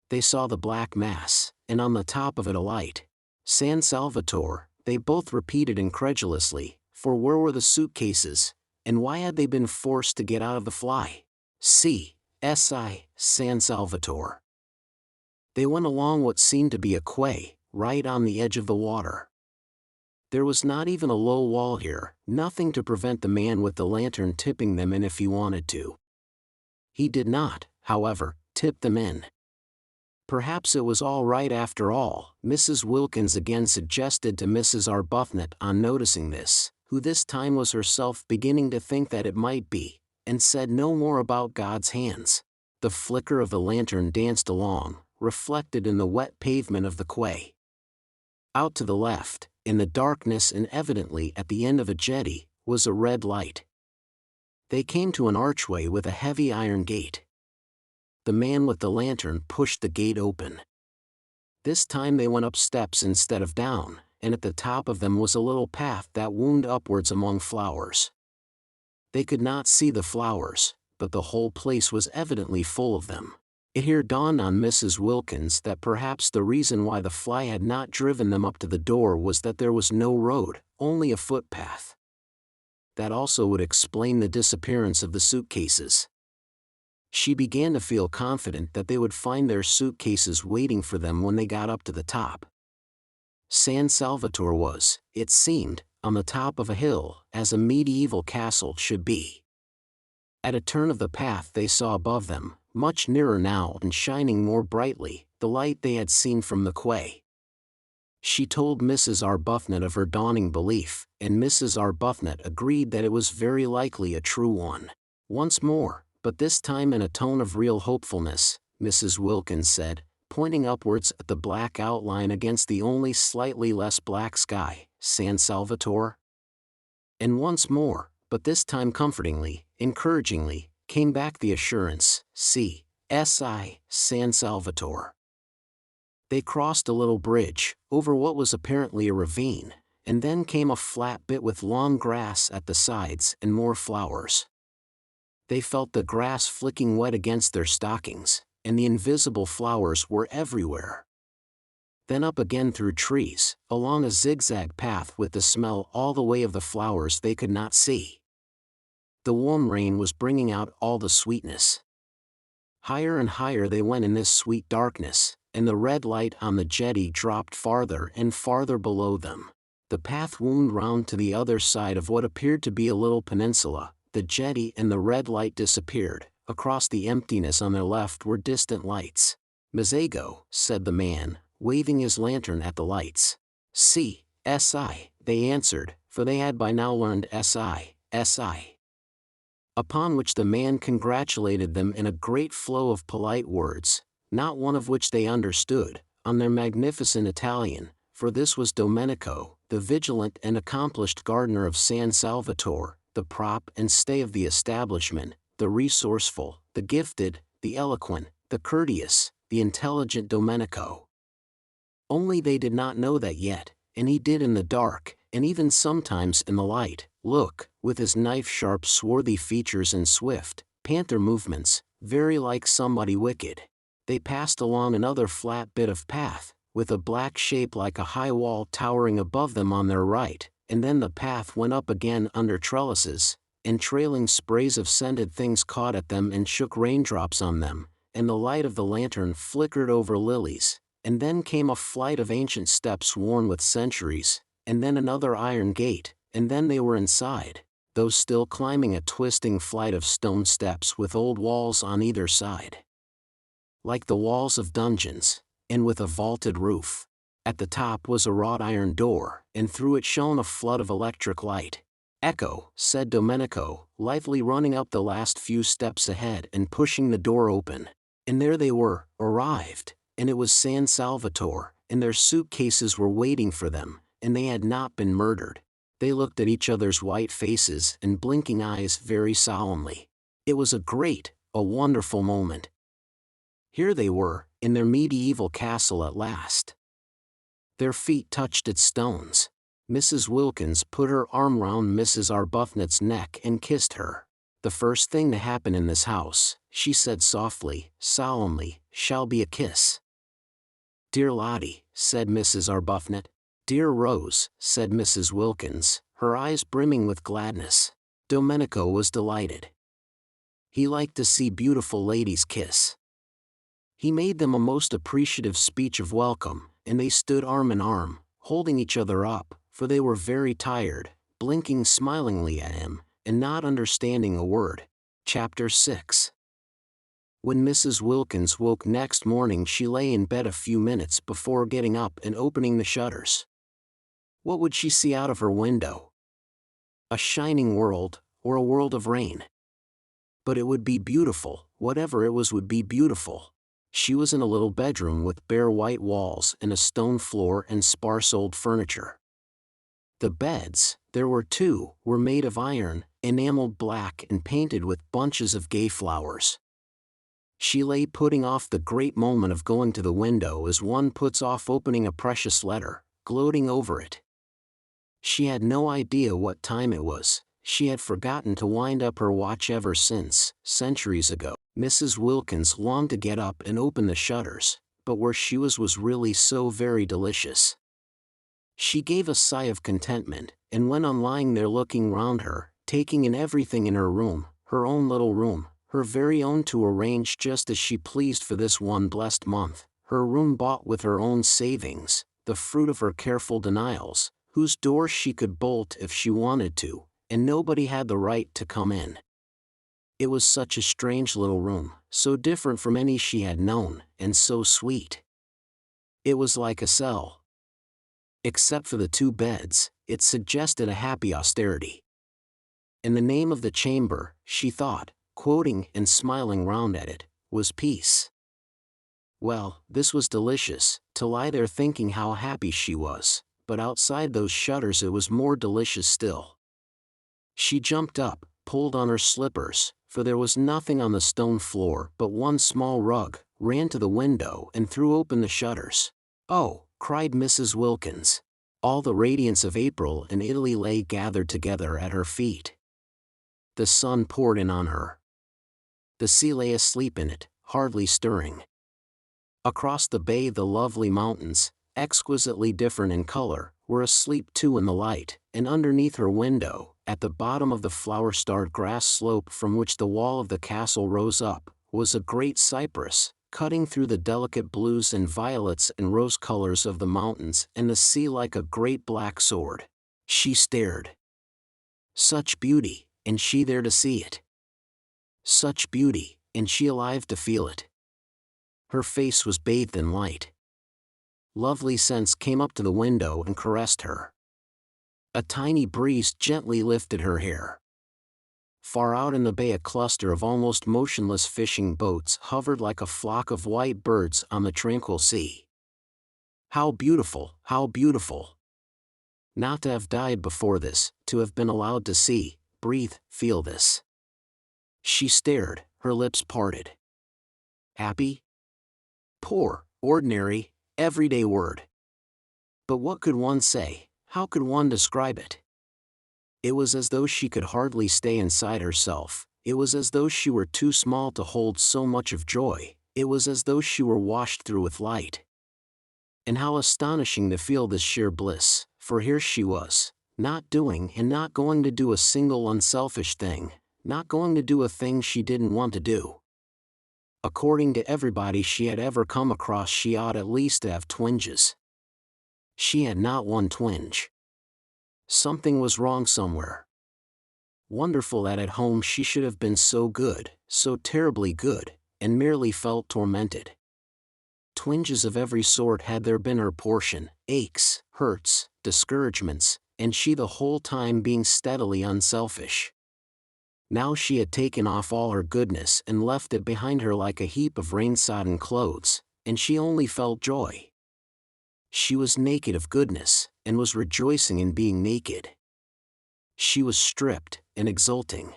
They saw the black mass, and on the top of it a light. "San Salvatore," they both repeated incredulously, for where were the suitcases, and why had they been forced to get out of the fly? Si, San Salvatore. They went along what seemed to be a quay, right on the edge of the water. There was not even a low wall here, nothing to prevent the man with the lantern tipping them in if he wanted to. He did not, however, tip them in. Perhaps it was all right after all, Mrs. Wilkins again suggested to Mrs. Arbuthnot on noticing this, who this time was herself beginning to think that it might be, and said no more about God's hands. The flicker of the lantern danced along, reflected in the wet pavement of the quay. Out to the left, in the darkness and evidently at the end of a jetty, was a red light. They came to an archway with a heavy iron gate. The man with the lantern pushed the gate open. This time they went up steps instead of down, and at the top of them was a little path that wound upwards among flowers. They could not see the flowers, but the whole place was evidently full of them. It here dawned on Mrs. Wilkins that perhaps the reason why the fly had not driven them up to the door was that there was no road, only a footpath. That also would explain the disappearance of the suitcases. She began to feel confident that they would find their suitcases waiting for them when they got up to the top. San Salvatore was, it seemed, on the top of a hill, as a medieval castle should be. At a turn of the path they saw above them, much nearer now and shining more brightly, the light they had seen from the quay. She told Mrs. Arbuthnot of her dawning belief, and Mrs. Arbuthnot agreed that it was very likely a true one. Once more, but this time in a tone of real hopefulness, Mrs. Wilkins said, pointing upwards at the black outline against the only slightly less black sky. San Salvatore? And once more, but this time comfortingly, encouragingly, came back the assurance, C.S.I. San Salvatore. They crossed a little bridge, over what was apparently a ravine, and then came a flat bit with long grass at the sides and more flowers. They felt the grass flicking wet against their stockings, and the invisible flowers were everywhere. Then up again through trees, along a zigzag path with the smell all the way of the flowers they could not see. The warm rain was bringing out all the sweetness. Higher and higher they went in this sweet darkness, and the red light on the jetty dropped farther and farther below them. The path wound round to the other side of what appeared to be a little peninsula. The jetty and the red light disappeared. Across the emptiness on their left were distant lights. "Mazago," said the man, waving his lantern at the lights. "C.S.I." they answered, for they had by now learned S.I. Upon which the man congratulated them in a great flow of polite words, not one of which they understood, on their magnificent Italian, for this was Domenico, the vigilant and accomplished gardener of San Salvatore, the prop and stay of the establishment, the resourceful, the gifted, the eloquent, the courteous, the intelligent Domenico. Only they did not know that yet, and he did in the dark, and even sometimes in the light. Look, with his knife-sharp swarthy features and swift, panther movements, very like somebody wicked. They passed along another flat bit of path, with a black shape like a high wall towering above them on their right, and then the path went up again under trellises, and trailing sprays of scented things caught at them and shook raindrops on them, and the light of the lantern flickered over lilies, and then came a flight of ancient steps worn with centuries, and then another iron gate, and then they were inside, though still climbing a twisting flight of stone steps with old walls on either side, like the walls of dungeons, and with a vaulted roof. At the top was a wrought iron door, and through it shone a flood of electric light. "Ecco," said Domenico, lithely running up the last few steps ahead and pushing the door open. And there they were, arrived, and it was San Salvatore, and their suitcases were waiting for them, and they had not been murdered. They looked at each other's white faces and blinking eyes very solemnly. It was a wonderful moment. Here they were, in their medieval castle at last. Their feet touched its stones. Mrs. Wilkins put her arm round Mrs. Arbuthnot's neck and kissed her. "The first thing to happen in this house," she said softly, solemnly, "shall be a kiss." "Dear Lottie," said Mrs. Arbuthnot. "Dear Rose," said Mrs. Wilkins, her eyes brimming with gladness. Domenico was delighted. He liked to see beautiful ladies kiss. He made them a most appreciative speech of welcome, and they stood arm in arm, holding each other up, for they were very tired, blinking smilingly at him, and not understanding a word. Chapter 6. When Mrs. Wilkins woke next morning, she lay in bed a few minutes before getting up and opening the shutters. What would she see out of her window? A shining world, or a world of rain? But it would be beautiful, whatever it was would be beautiful. She was in a little bedroom with bare white walls and a stone floor and sparse old furniture. The beds, there were two, were made of iron, enameled black and painted with bunches of gay flowers. She lay putting off the great moment of going to the window as one puts off opening a precious letter, gloating over it. She had no idea what time it was. She had forgotten to wind up her watch ever since, centuries ago. Mrs. Wilkins longed to get up and open the shutters, but where she was really so very delicious. She gave a sigh of contentment, and went on lying there looking round her, taking in everything in her room, her own little room, her very own, to arrange just as she pleased for this one blessed month, her room bought with her own savings, the fruit of her careful denials, whose doors she could bolt if she wanted to, and nobody had the right to come in. It was such a strange little room, so different from any she had known, and so sweet. It was like a cell. Except for the two beds, it suggested a happy austerity. And the name of the chamber, she thought, quoting and smiling round at it, was peace. Well, this was delicious, to lie there thinking how happy she was, but outside those shutters it was more delicious still. She jumped up, pulled on her slippers, for there was nothing on the stone floor but one small rug, ran to the window and threw open the shutters. "Oh!" cried Mrs. Wilkins. All the radiance of April in Italy lay gathered together at her feet. The sun poured in on her. The sea lay asleep in it, hardly stirring. Across the bay the lovely mountains, exquisitely different in color, were asleep too in the light, and underneath her window, at the bottom of the flower-starred grass slope from which the wall of the castle rose up, was a great cypress, cutting through the delicate blues and violets and rose colors of the mountains and the sea like a great black sword. She stared. Such beauty, and she there to see it. Such beauty, and she alive to feel it. Her face was bathed in light. Lovely scents came up to the window and caressed her. A tiny breeze gently lifted her hair. Far out in the bay a cluster of almost motionless fishing boats hovered like a flock of white birds on the tranquil sea. How beautiful, how beautiful! Not to have died before this, to have been allowed to see, breathe, feel this. She stared, her lips parted. Happy? Poor, ordinary, everyday word. But what could one say, how could one describe it? It was as though she could hardly stay inside herself, it was as though she were too small to hold so much of joy, it was as though she were washed through with light. And how astonishing to feel this sheer bliss, for here she was, not doing and not going to do a single unselfish thing, not going to do a thing she didn't want to do. According to everybody she had ever come across she ought at least to have twinges. She had not one twinge. Something was wrong somewhere. Wonderful that at home she should have been so good, so terribly good, and merely felt tormented. Twinges of every sort had there been her portion, aches, hurts, discouragements, and she the whole time being steadily unselfish. Now she had taken off all her goodness and left it behind her like a heap of rain-sodden clothes, and she only felt joy. She was naked of goodness, and was rejoicing in being naked. She was stripped, and exulting.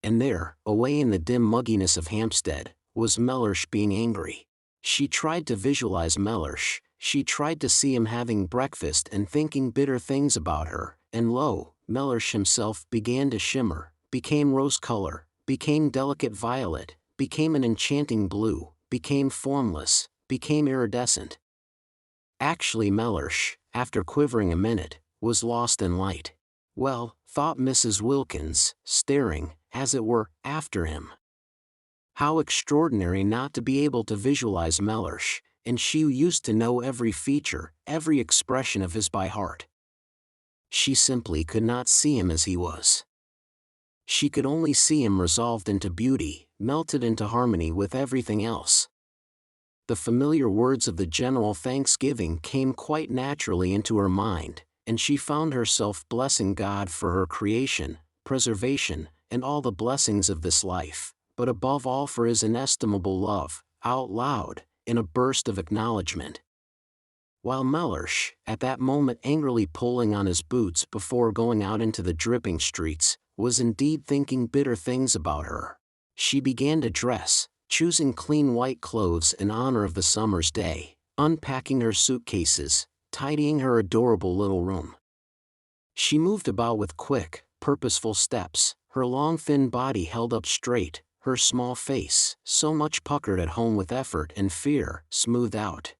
And there, away in the dim mugginess of Hampstead, was Mellersh being angry. She tried to visualize Mellersh, she tried to see him having breakfast and thinking bitter things about her, and lo, Mellersh himself began to shimmer, became rose color, became delicate violet, became an enchanting blue, became formless, became iridescent. Actually Mellersh, after quivering a minute, was lost in light. Well, thought Mrs. Wilkins, staring, as it were, after him. How extraordinary not to be able to visualize Mellersh, and she who used to know every feature, every expression of his by heart. She simply could not see him as he was. She could only see him resolved into beauty, melted into harmony with everything else. The familiar words of the general thanksgiving came quite naturally into her mind, and she found herself blessing God for her creation, preservation, and all the blessings of this life, but above all for his inestimable love, out loud, in a burst of acknowledgement. While Mellersh, at that moment angrily pulling on his boots before going out into the dripping streets, was indeed thinking bitter things about her, she began to dress, choosing clean white clothes in honor of the summer's day, unpacking her suitcases, tidying her adorable little room. She moved about with quick, purposeful steps, her long thin body held up straight, her small face, so much puckered at home with effort and fear, smoothed out.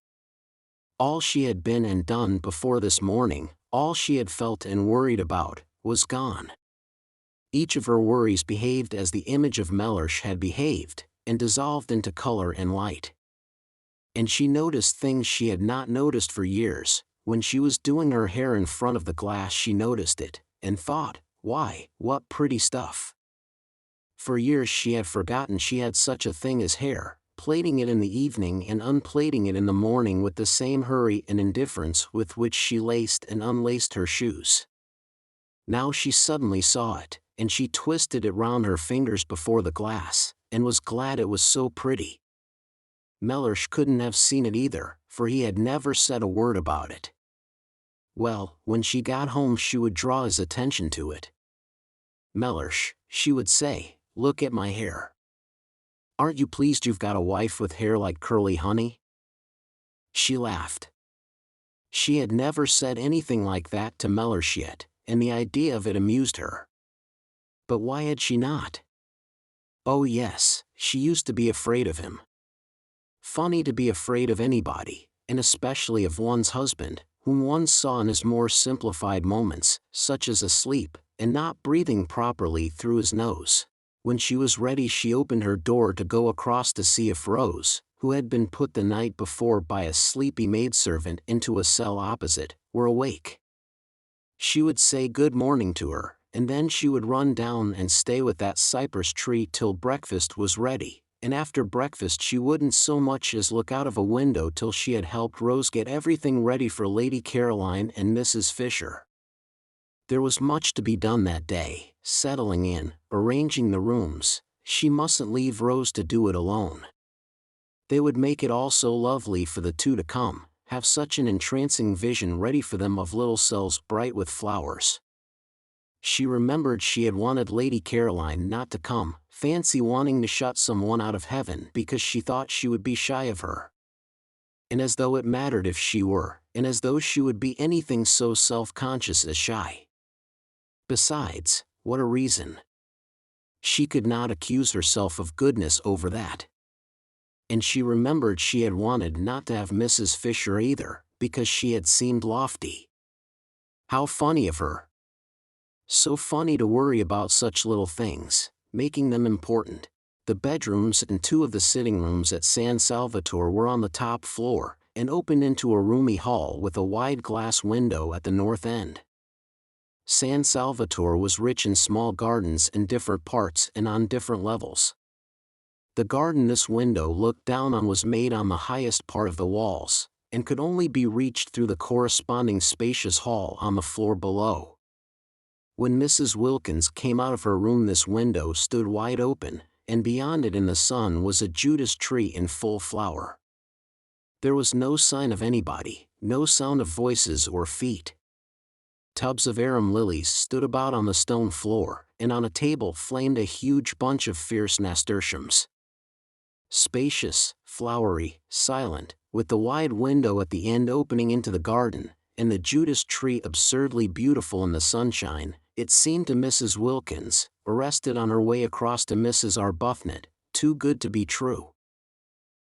All she had been and done before this morning, all she had felt and worried about, was gone. Each of her worries behaved as the image of Mellersh had behaved, and dissolved into color and light. And she noticed things she had not noticed for years. When she was doing her hair in front of the glass she noticed it, and thought, why, what pretty stuff. For years she had forgotten she had such a thing as hair, plaiting it in the evening and unplaiting it in the morning with the same hurry and indifference with which she laced and unlaced her shoes. Now she suddenly saw it, and she twisted it round her fingers before the glass, and was glad it was so pretty. Mellersh couldn't have seen it either, for he had never said a word about it. Well, when she got home she would draw his attention to it. "Mellersh," she would say, "look at my hair. Aren't you pleased you've got a wife with hair like curly honey?" She laughed. She had never said anything like that to Mellersh yet, and the idea of it amused her. But why had she not? Oh yes, she used to be afraid of him. Funny to be afraid of anybody, and especially of one's husband, whom one saw in his more simplified moments, such as asleep, and not breathing properly through his nose. When she was ready she opened her door to go across to see if Rose, who had been put the night before by a sleepy maidservant into a cell opposite, were awake. She would say good morning to her, and then she would run down and stay with that cypress tree till breakfast was ready, and after breakfast she wouldn't so much as look out of a window till she had helped Rose get everything ready for Lady Caroline and Mrs. Fisher. There was much to be done that day, settling in, arranging the rooms. She mustn't leave Rose to do it alone. They would make it all so lovely for the two to come, have such an entrancing vision ready for them of little cells bright with flowers. She remembered she had wanted Lady Caroline not to come, fancy wanting to shut someone out of heaven because she thought she would be shy of her. And as though it mattered if she were, and as though she would be anything so self-conscious as shy. Besides, what a reason. She could not accuse herself of goodness over that. And she remembered she had wanted not to have Mrs. Fisher either, because she had seemed lofty. How funny of her. So funny to worry about such little things, making them important. The bedrooms and two of the sitting rooms at San Salvatore were on the top floor, and opened into a roomy hall with a wide glass window at the north end. San Salvatore was rich in small gardens in different parts and on different levels. The garden this window looked down on was made on the highest part of the walls, and could only be reached through the corresponding spacious hall on the floor below. When Mrs. Wilkins came out of her room this window stood wide open, and beyond it in the sun was a Judas tree in full flower. There was no sign of anybody, no sound of voices or feet. Tubs of arum lilies stood about on the stone floor, and on a table flamed a huge bunch of fierce nasturtiums. Spacious, flowery, silent, with the wide window at the end opening into the garden, and the Judas tree absurdly beautiful in the sunshine, it seemed to Mrs. Wilkins, arrested on her way across to Mrs. Arbuthnot, too good to be true.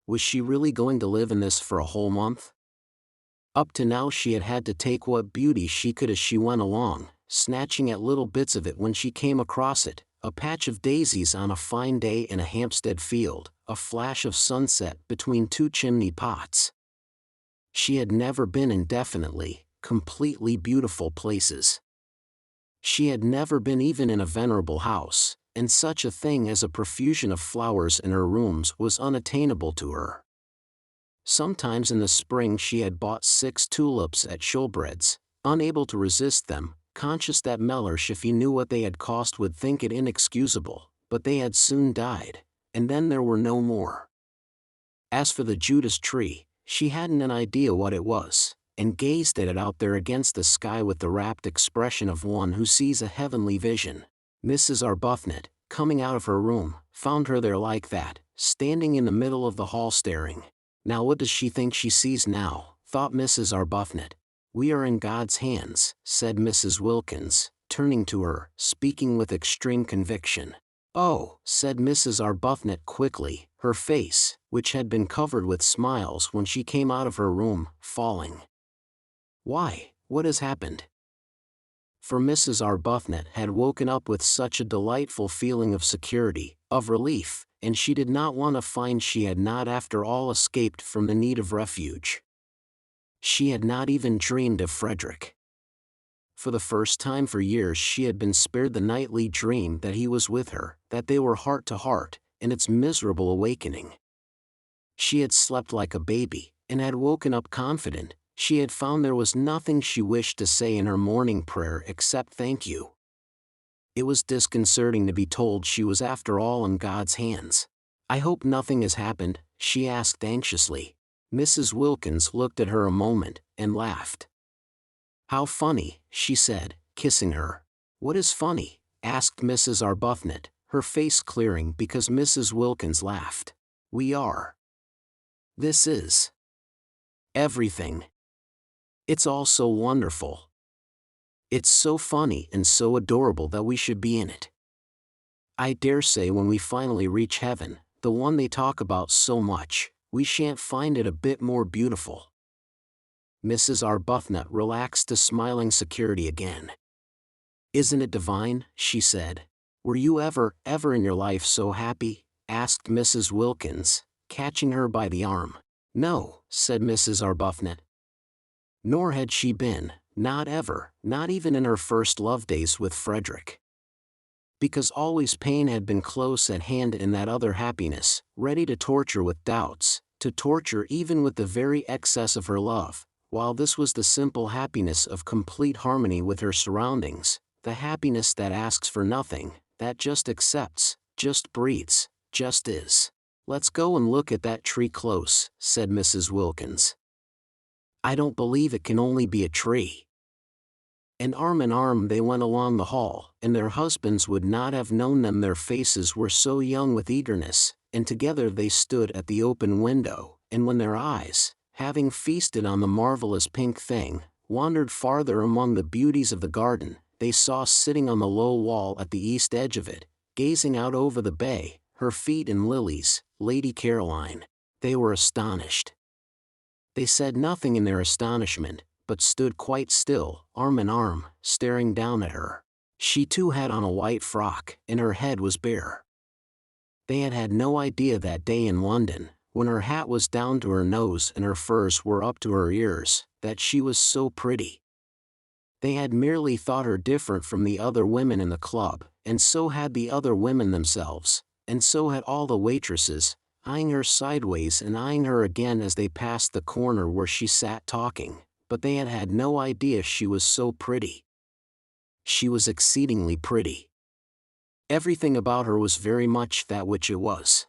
Was she really going to live in this for a whole month? Up to now she had had to take what beauty she could as she went along, snatching at little bits of it when she came across it, a patch of daisies on a fine day in a Hampstead field, a flash of sunset between two chimney pots. She had never been in definitely, completely beautiful places. She had never been even in a venerable house, and such a thing as a profusion of flowers in her rooms was unattainable to her. Sometimes in the spring she had bought 6 tulips at Shoolbred's, unable to resist them, conscious that Mellersh, if he knew what they had cost, would think it inexcusable, but they had soon died, and then there were no more. As for the Judas tree, she hadn't an idea what it was, and gazed at it out there against the sky with the rapt expression of one who sees a heavenly vision. Mrs. Arbuthnot, coming out of her room, found her there like that, standing in the middle of the hall staring. Now what does she think she sees now, thought Mrs. Arbuthnot. We are in God's hands, said Mrs. Wilkins, turning to her, speaking with extreme conviction. Oh, said Mrs. Arbuthnot quickly, her face, which had been covered with smiles when she came out of her room, falling. Why, what has happened? For Mrs. Arbuthnot had woken up with such a delightful feeling of security, of relief, and she did not want to find she had not after all escaped from the need of refuge. She had not even dreamed of Frederick. For the first time for years she had been spared the nightly dream that he was with her, that they were heart to heart, and its miserable awakening. She had slept like a baby, and had woken up confident. She had found there was nothing she wished to say in her morning prayer except thank you. It was disconcerting to be told she was after all in God's hands. I hope nothing has happened, she asked anxiously. Mrs. Wilkins looked at her a moment, and laughed. "How funny," she said, kissing her. "What is funny?" asked Mrs. Arbuthnot, her face clearing because Mrs. Wilkins laughed. "We are. This is everything. It's all so wonderful. It's so funny and so adorable that we should be in it. I dare say when we finally reach heaven, the one they talk about so much, we shan't find it a bit more beautiful." Mrs. Arbuthnot relaxed to smiling security again. "Isn't it divine?" she said. "Were you ever in your life so happy?" asked Mrs. Wilkins, catching her by the arm. "No," said Mrs. Arbuthnot. Nor had she been, not ever, not even in her first love days with Frederick. Because always pain had been close at hand in that other happiness, ready to torture with doubts, to torture even with the very excess of her love, while this was the simple happiness of complete harmony with her surroundings, the happiness that asks for nothing, that just accepts, just breathes, just is. "Let's go and look at that tree close," said Mrs. Wilkins. "I don't believe it can only be a tree." And arm in arm they went along the hall, and their husbands would not have known them, their faces were so young with eagerness, and together they stood at the open window, and when their eyes, having feasted on the marvelous pink thing, wandered farther among the beauties of the garden, they saw sitting on the low wall at the east edge of it, gazing out over the bay, her feet in lilies, Lady Caroline. They were astonished. They said nothing in their astonishment, but stood quite still, arm in arm, staring down at her. She too had on a white frock, and her head was bare. They had had no idea that day in London, when her hat was down to her nose and her furs were up to her ears, that she was so pretty. They had merely thought her different from the other women in the club, and so had the other women themselves, and so had all the waitresses, eyeing her sideways and eyeing her again as they passed the corner where she sat talking, but they had had no idea she was so pretty. She was exceedingly pretty. Everything about her was very much that which it was.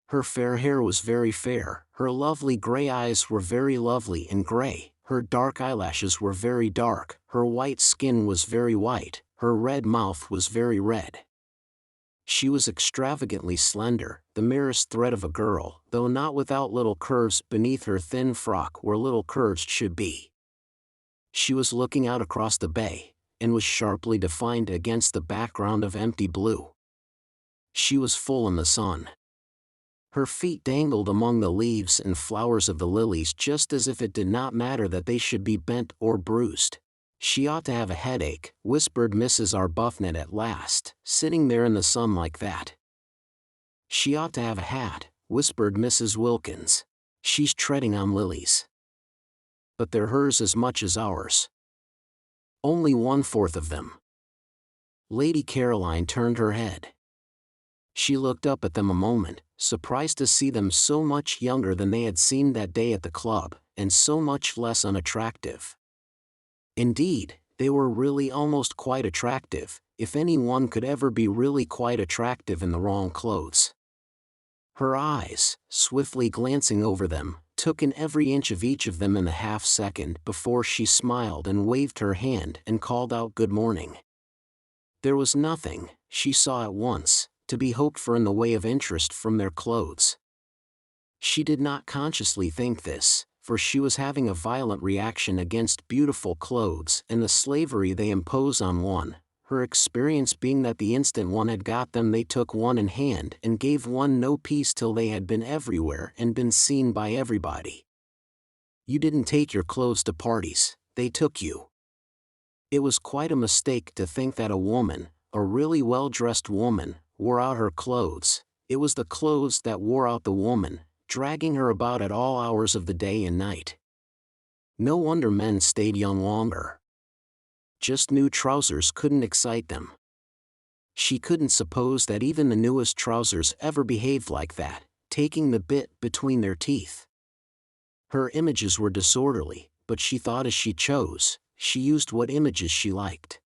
Her fair hair was very fair, her lovely gray eyes were very lovely and gray, her dark eyelashes were very dark, her white skin was very white, her red mouth was very red. She was extravagantly slender, the merest thread of a girl, though not without little curves beneath her thin frock where little curves should be. She was looking out across the bay, and was sharply defined against the background of empty blue. She was full in the sun. Her feet dangled among the leaves and flowers of the lilies just as if it did not matter that they should be bent or bruised. "She ought to have a headache," whispered Mrs. Arbuthnot at last, "sitting there in the sun like that." "She ought to have a hat," whispered Mrs. Wilkins. "She's treading on lilies. But they're hers as much as ours. Only 1/4 of them." Lady Caroline turned her head. She looked up at them a moment, surprised to see them so much younger than they had seen that day at the club, and so much less unattractive. Indeed, they were really almost quite attractive, if any one could ever be really quite attractive in the wrong clothes. Her eyes, swiftly glancing over them, took in every inch of each of them in the half-second before she smiled and waved her hand and called out good morning. There was nothing, she saw at once, to be hoped for in the way of interest from their clothes. She did not consciously think this, for she was having a violent reaction against beautiful clothes and the slavery they impose on one, her experience being that the instant one had got them they took one in hand and gave one no peace till they had been everywhere and been seen by everybody. You didn't take your clothes to parties, they took you. It was quite a mistake to think that a woman, a really well-dressed woman, wore out her clothes. It was the clothes that wore out the woman, dragging her about at all hours of the day and night. No wonder men stayed young longer. Just new trousers couldn't excite them. She couldn't suppose that even the newest trousers ever behaved like that, taking the bit between their teeth. Her images were disorderly, but she thought as she chose, she used what images she liked.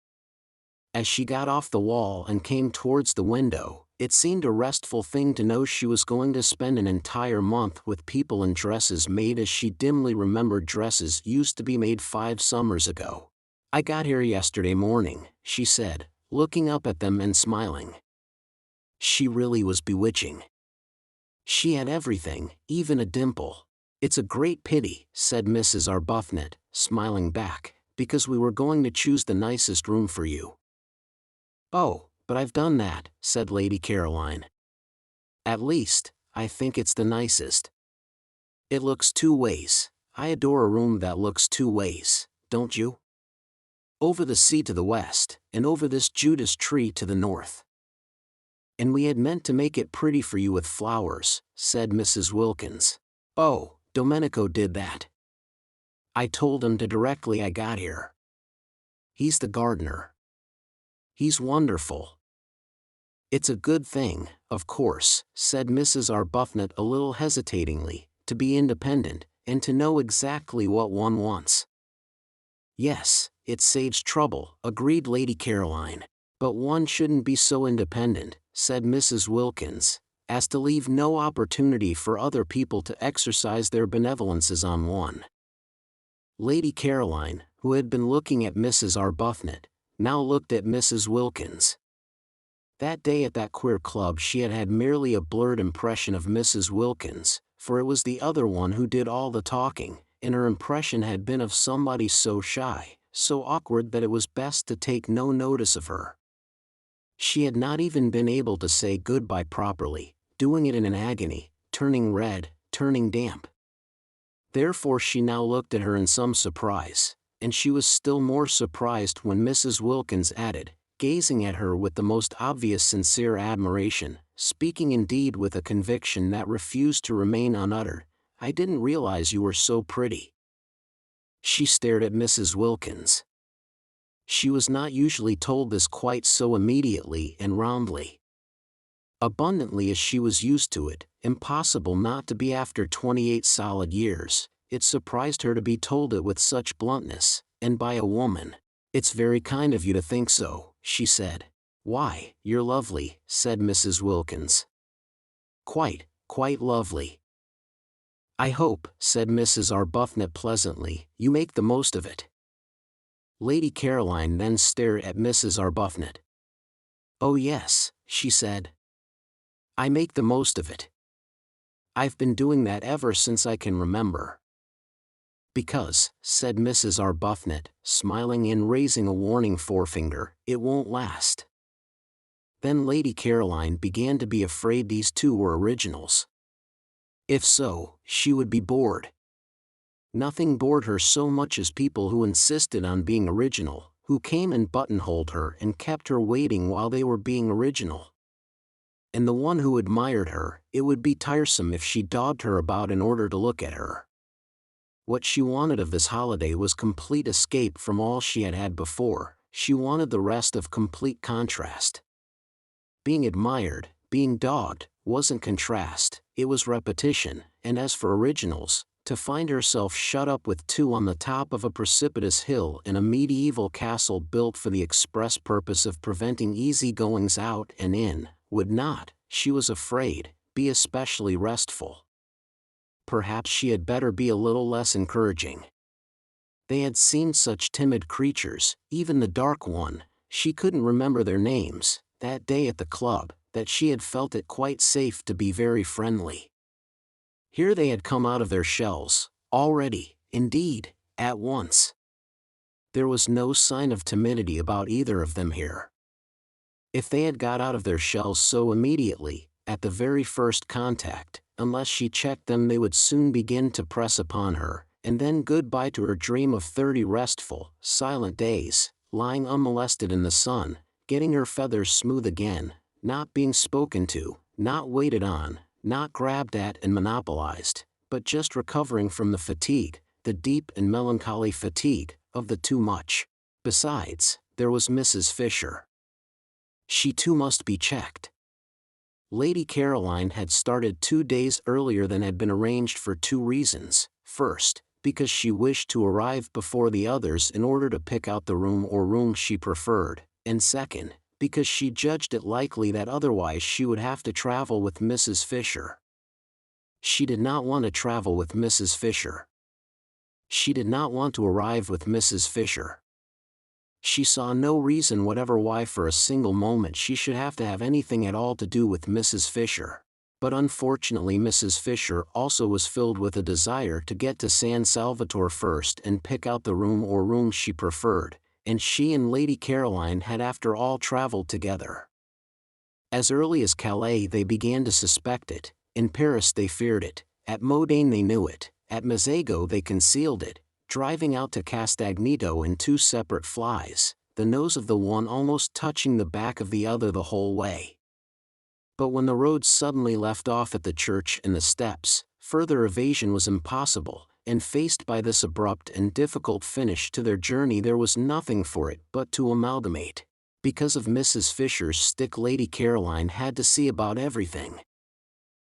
As she got off the wall and came towards the window, It seemed a restful thing to know she was going to spend an entire month with people in dresses made as she dimly remembered dresses used to be made 5 summers ago. "I got here yesterday morning," she said, looking up at them and smiling. She really was bewitching. She had everything, even a dimple. "It's a great pity," said Mrs. Arbuthnot, smiling back, "because we were going to choose the nicest room for you." "Oh, but I've done that," said Lady Caroline. "At least, I think it's the nicest. It looks 2 ways. I adore a room that looks 2 ways, don't you? Over the sea to the west, and over this Judas tree to the north." "And we had meant to make it pretty for you with flowers," said Mrs. Wilkins. "Oh, Domenico did that. I told him to directly I got here. He's the gardener. He's wonderful." "It's a good thing, of course," said Mrs. Arbuthnot a little hesitatingly, "to be independent, and to know exactly what one wants." "Yes, it saves trouble," agreed Lady Caroline. "But one shouldn't be so independent," said Mrs. Wilkins, "as to leave no opportunity for other people to exercise their benevolences on one." Lady Caroline, who had been looking at Mrs. Arbuthnot, now looked at Mrs. Wilkins. That day at that queer club she had had merely a blurred impression of Mrs. Wilkins, for it was the other one who did all the talking, and her impression had been of somebody so shy, so awkward that it was best to take no notice of her. She had not even been able to say goodbye properly, doing it in an agony, turning red, turning damp. Therefore she now looked at her in some surprise, and she was still more surprised when Mrs. Wilkins added, gazing at her with the most obvious sincere admiration, speaking indeed with a conviction that refused to remain unuttered, "I didn't realize you were so pretty." She stared at Mrs. Wilkins. She was not usually told this quite so immediately and roundly. Abundantly as she was used to it, impossible not to be after 28 solid years, it surprised her to be told it with such bluntness, and by a woman. "It's very kind of you to think so," she said. "Why, you're lovely," said Mrs. Wilkins. Quite lovely." "I hope," said Mrs. Arbuthnot pleasantly, "you make the most of it." Lady Caroline then stared at Mrs. Arbuthnot. "Oh yes," she said. "I make the most of it. I've been doing that ever since I can remember." "Because," said Mrs. Arbuthnot, smiling and raising a warning forefinger, "it won't last." Then Lady Caroline began to be afraid these two were originals. If so, she would be bored. Nothing bored her so much as people who insisted on being original, who came and buttonholed her and kept her waiting while they were being original. And the one who admired her, it would be tiresome if she dogged her about in order to look at her. What she wanted of this holiday was complete escape from all she had had before. She wanted the rest of complete contrast. Being admired, being dogged, wasn't contrast, it was repetition, and as for originals, to find herself shut up with two on the top of a precipitous hill in a medieval castle built for the express purpose of preventing easy-goings out and in, would not, she was afraid, be especially restful. Perhaps she had better be a little less encouraging. They had seemed such timid creatures, even the dark one, she couldn't remember their names, that day at the club, that she had felt it quite safe to be very friendly. Here they had come out of their shells, already, indeed, at once. There was no sign of timidity about either of them here. If they had got out of their shells so immediately, at the very first contact, unless she checked them they would soon begin to press upon her, and then goodbye to her dream of 30 restful, silent days, lying unmolested in the sun, getting her feathers smooth again, not being spoken to, not waited on, not grabbed at and monopolized, but just recovering from the fatigue, the deep and melancholy fatigue, of the too much. Besides, there was Mrs. Fisher. She too must be checked. Lady Caroline had started 2 days earlier than had been arranged for 2 reasons. First, because she wished to arrive before the others in order to pick out the room or rooms she preferred, and second, because she judged it likely that otherwise she would have to travel with Mrs. Fisher. She did not want to travel with Mrs. Fisher. She did not want to arrive with Mrs. Fisher. She saw no reason whatever why for a single moment she should have to have anything at all to do with Mrs. Fisher. But unfortunately Mrs. Fisher also was filled with a desire to get to San Salvatore first and pick out the room or rooms she preferred, and she and Lady Caroline had after all traveled together. As early as Calais they began to suspect it, in Paris they feared it, at Modane they knew it, at Mazego they concealed it, driving out to Castagneto in 2 separate flies, the nose of the one almost touching the back of the other the whole way. But when the road suddenly left off at the church and the steps, further evasion was impossible, and faced by this abrupt and difficult finish to their journey there was nothing for it but to amalgamate. Because of Mrs. Fisher's stick Lady Caroline had to see about everything.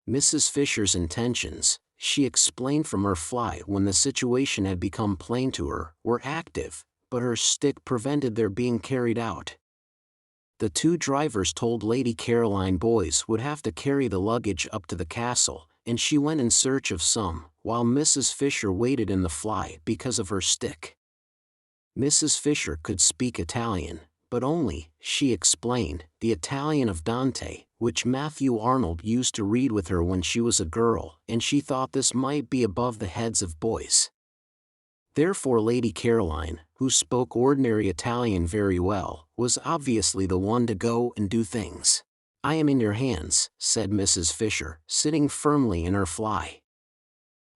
Mrs. Fisher's intentions, she explained from her fly when the situation had become plain to her, were active, but her stick prevented their being carried out. The 2 drivers told Lady Caroline boys would have to carry the luggage up to the castle, and she went in search of some, while Mrs. Fisher waited in the fly because of her stick. Mrs. Fisher could speak Italian, but only, she explained, the Italian of Dante, which Matthew Arnold used to read with her when she was a girl, and she thought this might be above the heads of boys. Therefore Lady Caroline, who spoke ordinary Italian very well, was obviously the one to go and do things. "I am in your hands," said Mrs. Fisher, sitting firmly in her fly.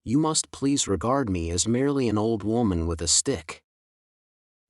"You must please regard me as merely an old woman with a stick."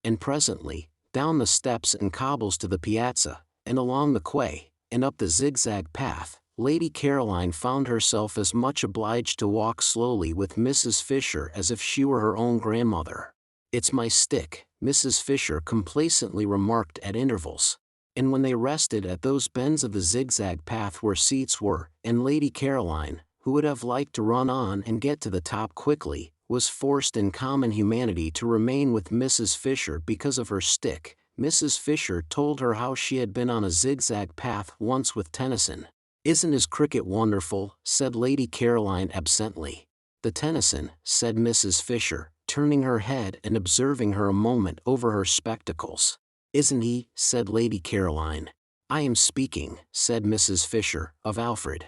And presently, down the steps and cobbles to the piazza, and along the quay, and up the zigzag path, Lady Caroline found herself as much obliged to walk slowly with Mrs. Fisher as if she were her own grandmother. "It's my stick," Mrs. Fisher complacently remarked at intervals. And when they rested at those bends of the zigzag path where seats were, and Lady Caroline, who would have liked to run on and get to the top quickly, was forced in common humanity to remain with Mrs. Fisher because of her stick, Mrs. Fisher told her how she had been on a zigzag path once with Tennyson. "Isn't his cricket wonderful?" said Lady Caroline absently. "The Tennyson," said Mrs. Fisher, turning her head and observing her a moment over her spectacles. "Isn't he?" said Lady Caroline. "I am speaking," said Mrs. Fisher, "of Alfred."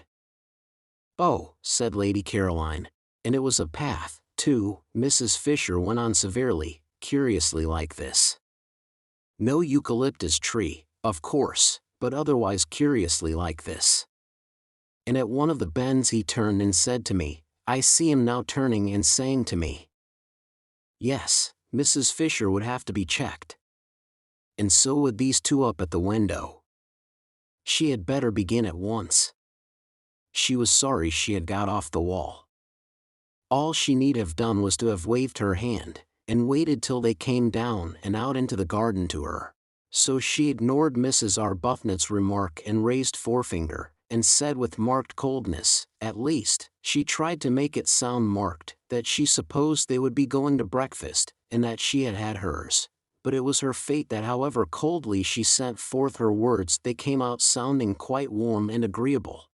"Oh," said Lady Caroline. "And it was a path, too," Mrs. Fisher went on severely, curiously like this. "No eucalyptus tree, of course, but otherwise curiously like this. And at one of the bends he turned and said to me, I see him now turning and saying to me." Yes, Mrs. Fisher would have to be checked. And so would these 2 up at the window. She had better begin at once. She was sorry she had got off the wall. All she need have done was to have waved her hand, and waited till they came down and out into the garden to her. So she ignored Mrs. Arbuthnot's remark and raised forefinger, and said with marked coldness, at least, she tried to make it sound marked, that she supposed they would be going to breakfast, and that she had had hers. But it was her fate that however coldly she sent forth her words they came out sounding quite warm and agreeable.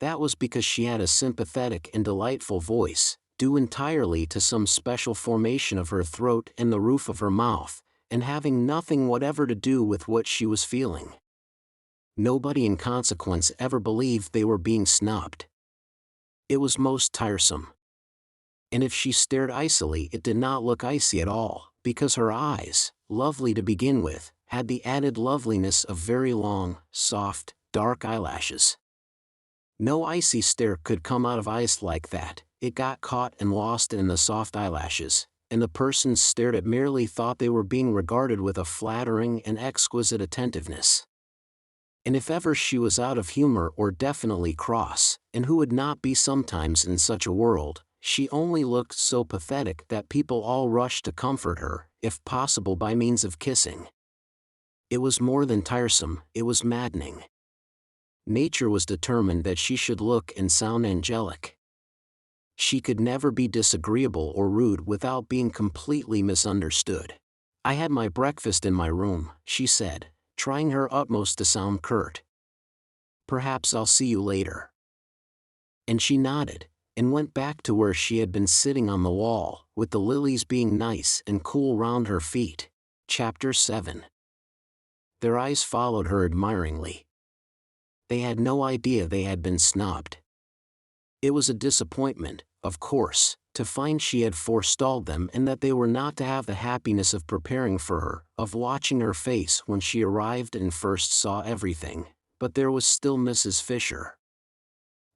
That was because she had a sympathetic and delightful voice, due entirely to some special formation of her throat and the roof of her mouth, and having nothing whatever to do with what she was feeling. Nobody in consequence ever believed they were being snubbed. It was most tiresome. And if she stared icily it did not look icy at all, because her eyes, lovely to begin with, had the added loveliness of very long, soft, dark eyelashes. No icy stare could come out of ice like that, it got caught and lost in the soft eyelashes, and the persons stared at merely thought they were being regarded with a flattering and exquisite attentiveness. And if ever she was out of humor or definitely cross, and who would not be sometimes in such a world, she only looked so pathetic that people all rushed to comfort her, if possible by means of kissing. It was more than tiresome, it was maddening. Nature was determined that she should look and sound angelic. She could never be disagreeable or rude without being completely misunderstood. "I had my breakfast in my room," she said, trying her utmost to sound curt. "Perhaps I'll see you later." And she nodded, and went back to where she had been sitting on the wall, with the lilies being nice and cool round her feet. Chapter 7. Their eyes followed her admiringly. They had no idea they had been snubbed. It was a disappointment, of course, to find she had forestalled them and that they were not to have the happiness of preparing for her, of watching her face when she arrived and first saw everything, but there was still Mrs. Fisher.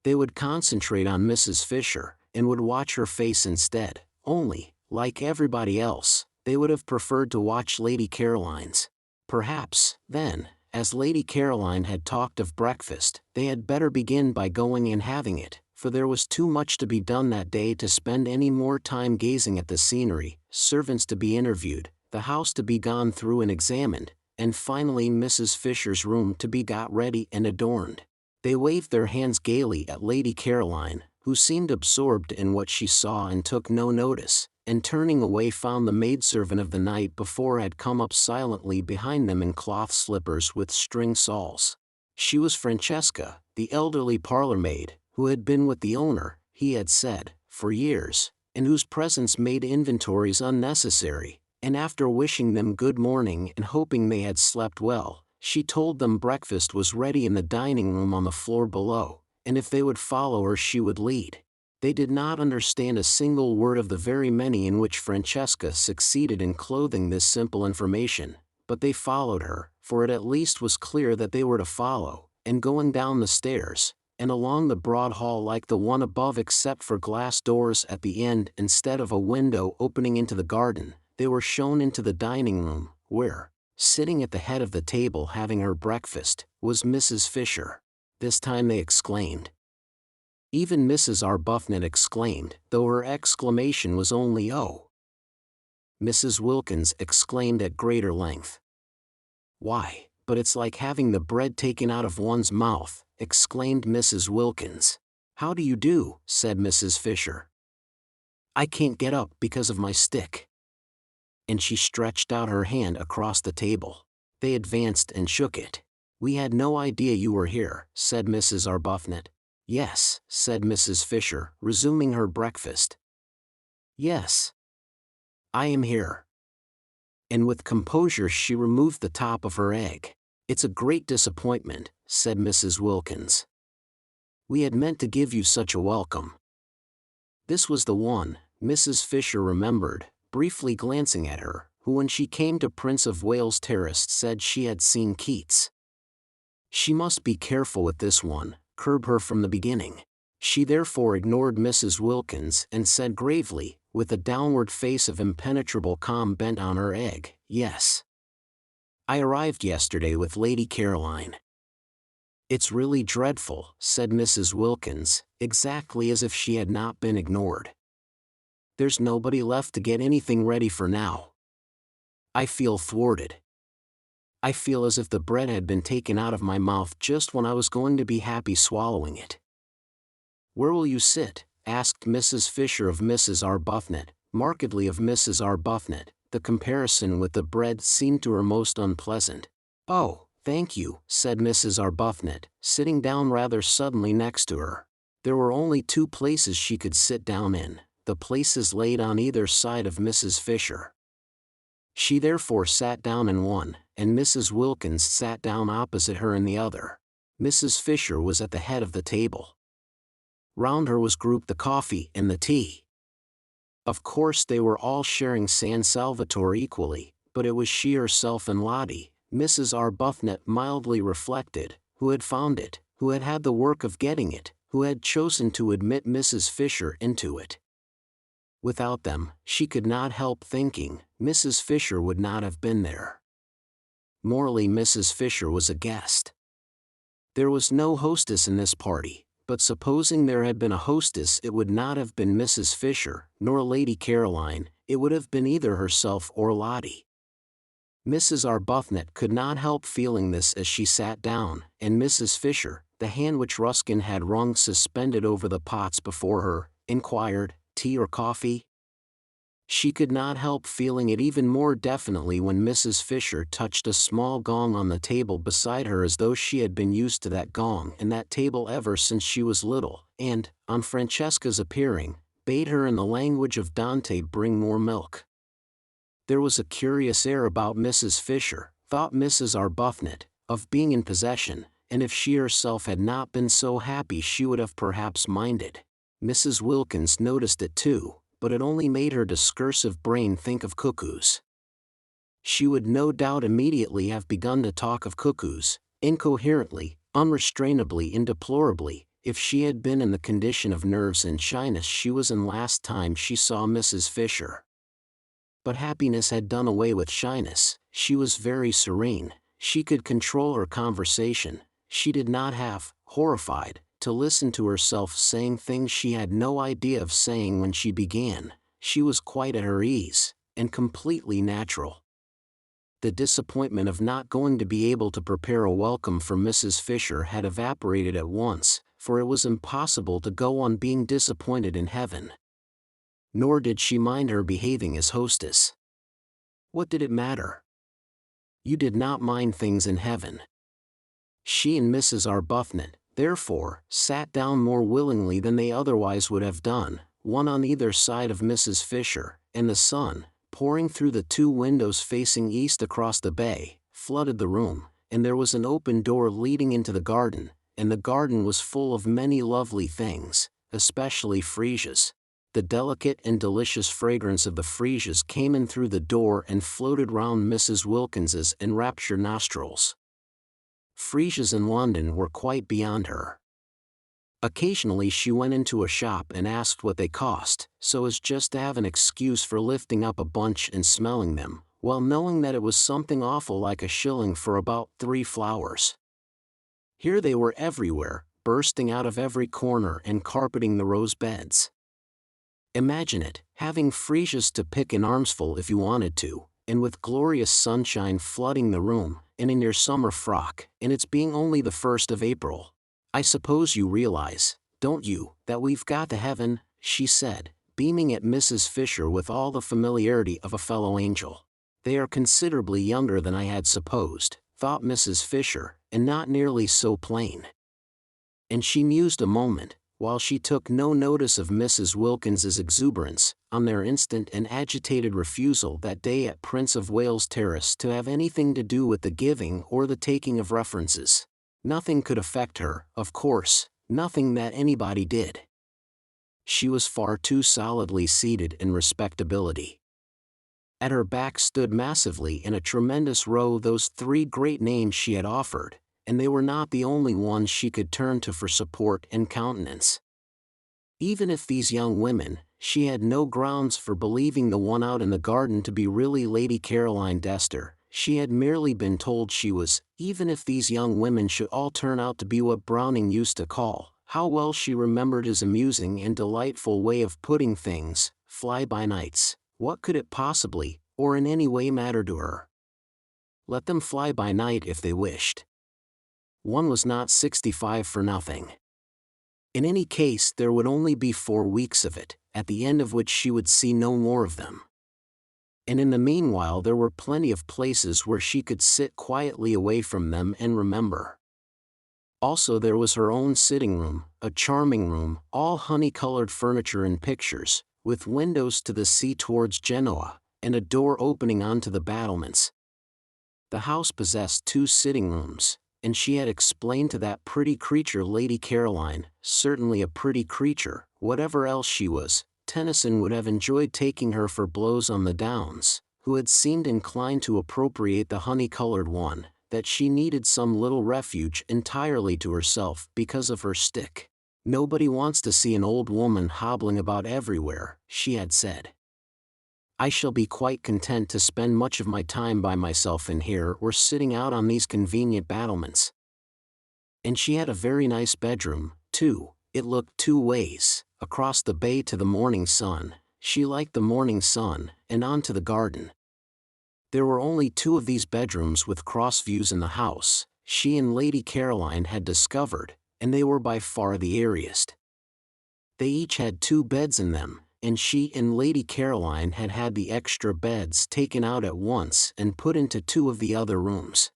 They would concentrate on Mrs. Fisher, and would watch her face instead, only, like everybody else, they would have preferred to watch Lady Caroline's. Perhaps, then, as Lady Caroline had talked of breakfast, they had better begin by going and having it, for there was too much to be done that day to spend any more time gazing at the scenery, servants to be interviewed, the house to be gone through and examined, and finally Mrs. Fisher's room to be got ready and adorned. They waved their hands gaily at Lady Caroline, who seemed absorbed in what she saw and took no notice, and turning away found the maidservant of the night before had come up silently behind them in cloth slippers with string soles. She was Francesca, the elderly parlour-maid, who had been with the owner, he had said, for years, and whose presence made inventories unnecessary, and after wishing them good morning and hoping they had slept well, she told them breakfast was ready in the dining room on the floor below, and if they would follow her she would lead. They did not understand a single word of the very many in which Francesca succeeded in clothing this simple information, but they followed her, for it at least was clear that they were to follow, and going down the stairs, and along the broad hall like the one above except for glass doors at the end instead of a window opening into the garden, they were shown into the dining room, where, sitting at the head of the table having her breakfast, was Mrs. Fisher. This time they exclaimed. Even Mrs. Arbuthnot exclaimed, though her exclamation was only "Oh!" Mrs. Wilkins exclaimed at greater length. "Why, but it's like having the bread taken out of one's mouth," exclaimed Mrs. Wilkins. "How do you do?" said Mrs. Fisher. "I can't get up because of my stick." And she stretched out her hand across the table. They advanced and shook it. "We had no idea you were here," said Mrs. Arbuthnot. "Yes," said Mrs. Fisher, resuming her breakfast. "Yes, I am here." And with composure she removed the top of her egg. "It's a great disappointment," said Mrs. Wilkins. "We had meant to give you such a welcome." This was the one, Mrs. Fisher remembered, briefly glancing at her, who when she came to Prince of Wales Terrace said she had seen Keats. She must be careful with this one, curb her from the beginning. She therefore ignored Mrs. Wilkins and said gravely, with a downward face of impenetrable calm bent on her egg, "Yes. I arrived yesterday with Lady Caroline." "It's really dreadful," said Mrs. Wilkins, exactly as if she had not been ignored. "There's nobody left to get anything ready for now. I feel thwarted. I feel as if the bread had been taken out of my mouth just when I was going to be happy swallowing it." "Where will you sit?" asked Mrs. Fisher of Mrs. Arbuthnot, markedly of Mrs. Arbuthnot. The comparison with the bread seemed to her most unpleasant. "Oh, thank you," said Mrs. Arbuthnot, sitting down rather suddenly next to her. There were only two places she could sit down in, the places laid on either side of Mrs. Fisher. She therefore sat down in one, and Mrs. Wilkins sat down opposite her in the other. Mrs. Fisher was at the head of the table. Round her was grouped the coffee and the tea. Of course they were all sharing San Salvatore equally, but it was she herself and Lottie, Mrs. Arbuthnot mildly reflected, who had found it, who had had the work of getting it, who had chosen to admit Mrs. Fisher into it. Without them, she could not help thinking, Mrs. Fisher would not have been there. Morally Mrs. Fisher was a guest. There was no hostess in this party, but supposing there had been a hostess it would not have been Mrs. Fisher, nor Lady Caroline, it would have been either herself or Lottie. Mrs. Arbuthnot could not help feeling this as she sat down, and Mrs. Fisher, the hand which Ruskin had wrung suspended over the pots before her, inquired, "Tea or coffee?" She could not help feeling it even more definitely when Mrs. Fisher touched a small gong on the table beside her, as though she had been used to that gong and that table ever since she was little, and, on Francesca's appearing, bade her in the language of Dante bring more milk. There was a curious air about Mrs. Fisher, thought Mrs. Arbuthnot, of being in possession, and if she herself had not been so happy she would have perhaps minded. Mrs. Wilkins noticed it too, but it only made her discursive brain think of cuckoos. She would no doubt immediately have begun to talk of cuckoos, incoherently, unrestrainably and deplorably, if she had been in the condition of nerves and shyness she was in last time she saw Mrs. Fisher. But happiness had done away with shyness. She was very serene, she could control her conversation, she did not have, horrified, to listen to herself saying things she had no idea of saying when she began. She was quite at her ease, and completely natural. The disappointment of not going to be able to prepare a welcome for Mrs. Fisher had evaporated at once, for it was impossible to go on being disappointed in heaven. Nor did she mind her behaving as hostess. What did it matter? You did not mind things in heaven. She and Mrs. Arbuthnot, therefore, sat down more willingly than they otherwise would have done, one on either side of Mrs. Fisher, and the sun, pouring through the two windows facing east across the bay, flooded the room, and there was an open door leading into the garden, and the garden was full of many lovely things, especially freesias. The delicate and delicious fragrance of the freesias came in through the door and floated round Mrs. Wilkins's enraptured nostrils. Freesias in London were quite beyond her. Occasionally she went into a shop and asked what they cost, so as just to have an excuse for lifting up a bunch and smelling them, while knowing that it was something awful like a shilling for about 3 flowers. Here they were everywhere, bursting out of every corner and carpeting the rose beds. Imagine it, having freesias to pick in armsful if you wanted to, and with glorious sunshine flooding the room, and in your summer frock, and it's being only the 1st of April. I suppose you realize, don't you, that we've got to heaven, she said, beaming at Mrs. Fisher with all the familiarity of a fellow angel. They are considerably younger than I had supposed, thought Mrs. Fisher, and not nearly so plain. And she mused a moment, while she took no notice of Mrs. Wilkins's exuberance, on their instant and agitated refusal that day at Prince of Wales Terrace to have anything to do with the giving or the taking of references. Nothing could affect her, of course, nothing that anybody did. She was far too solidly seated in respectability. At her back stood massively in a tremendous row those 3 great names she had offered, and they were not the only ones she could turn to for support and countenance. Even if these young women, she had no grounds for believing the one out in the garden to be really Lady Caroline Dester, she had merely been told she was, even if these young women should all turn out to be what Browning used to call, how well she remembered his amusing and delightful way of putting things, fly-by-nights, what could it possibly, or in any way matter to her? Let them fly by night if they wished. One was not 65 for nothing. In any case there would only be 4 weeks of it, at the end of which she would see no more of them. And in the meanwhile there were plenty of places where she could sit quietly away from them and remember. Also there was her own sitting room, a charming room, all honey-colored furniture and pictures, with windows to the sea towards Genoa, and a door opening onto the battlements. The house possessed 2 sitting rooms, and she had explained to that pretty creature Lady Caroline, certainly a pretty creature, whatever else she was, Tennyson would have enjoyed taking her for blows on the Downs, who had seemed inclined to appropriate the honey-colored one, that she needed some little refuge entirely to herself because of her stick. Nobody wants to see an old woman hobbling about everywhere, she had said. I shall be quite content to spend much of my time by myself in here or sitting out on these convenient battlements. And she had a very nice bedroom, too. It looked 2 ways, across the bay to the morning sun. She liked the morning sun, and on to the garden. There were only 2 of these bedrooms with cross views in the house, she and Lady Caroline had discovered, and they were by far the airiest. They each had 2 beds in them, and she and Lady Caroline had had the extra beds taken out at once and put into 2 of the other rooms.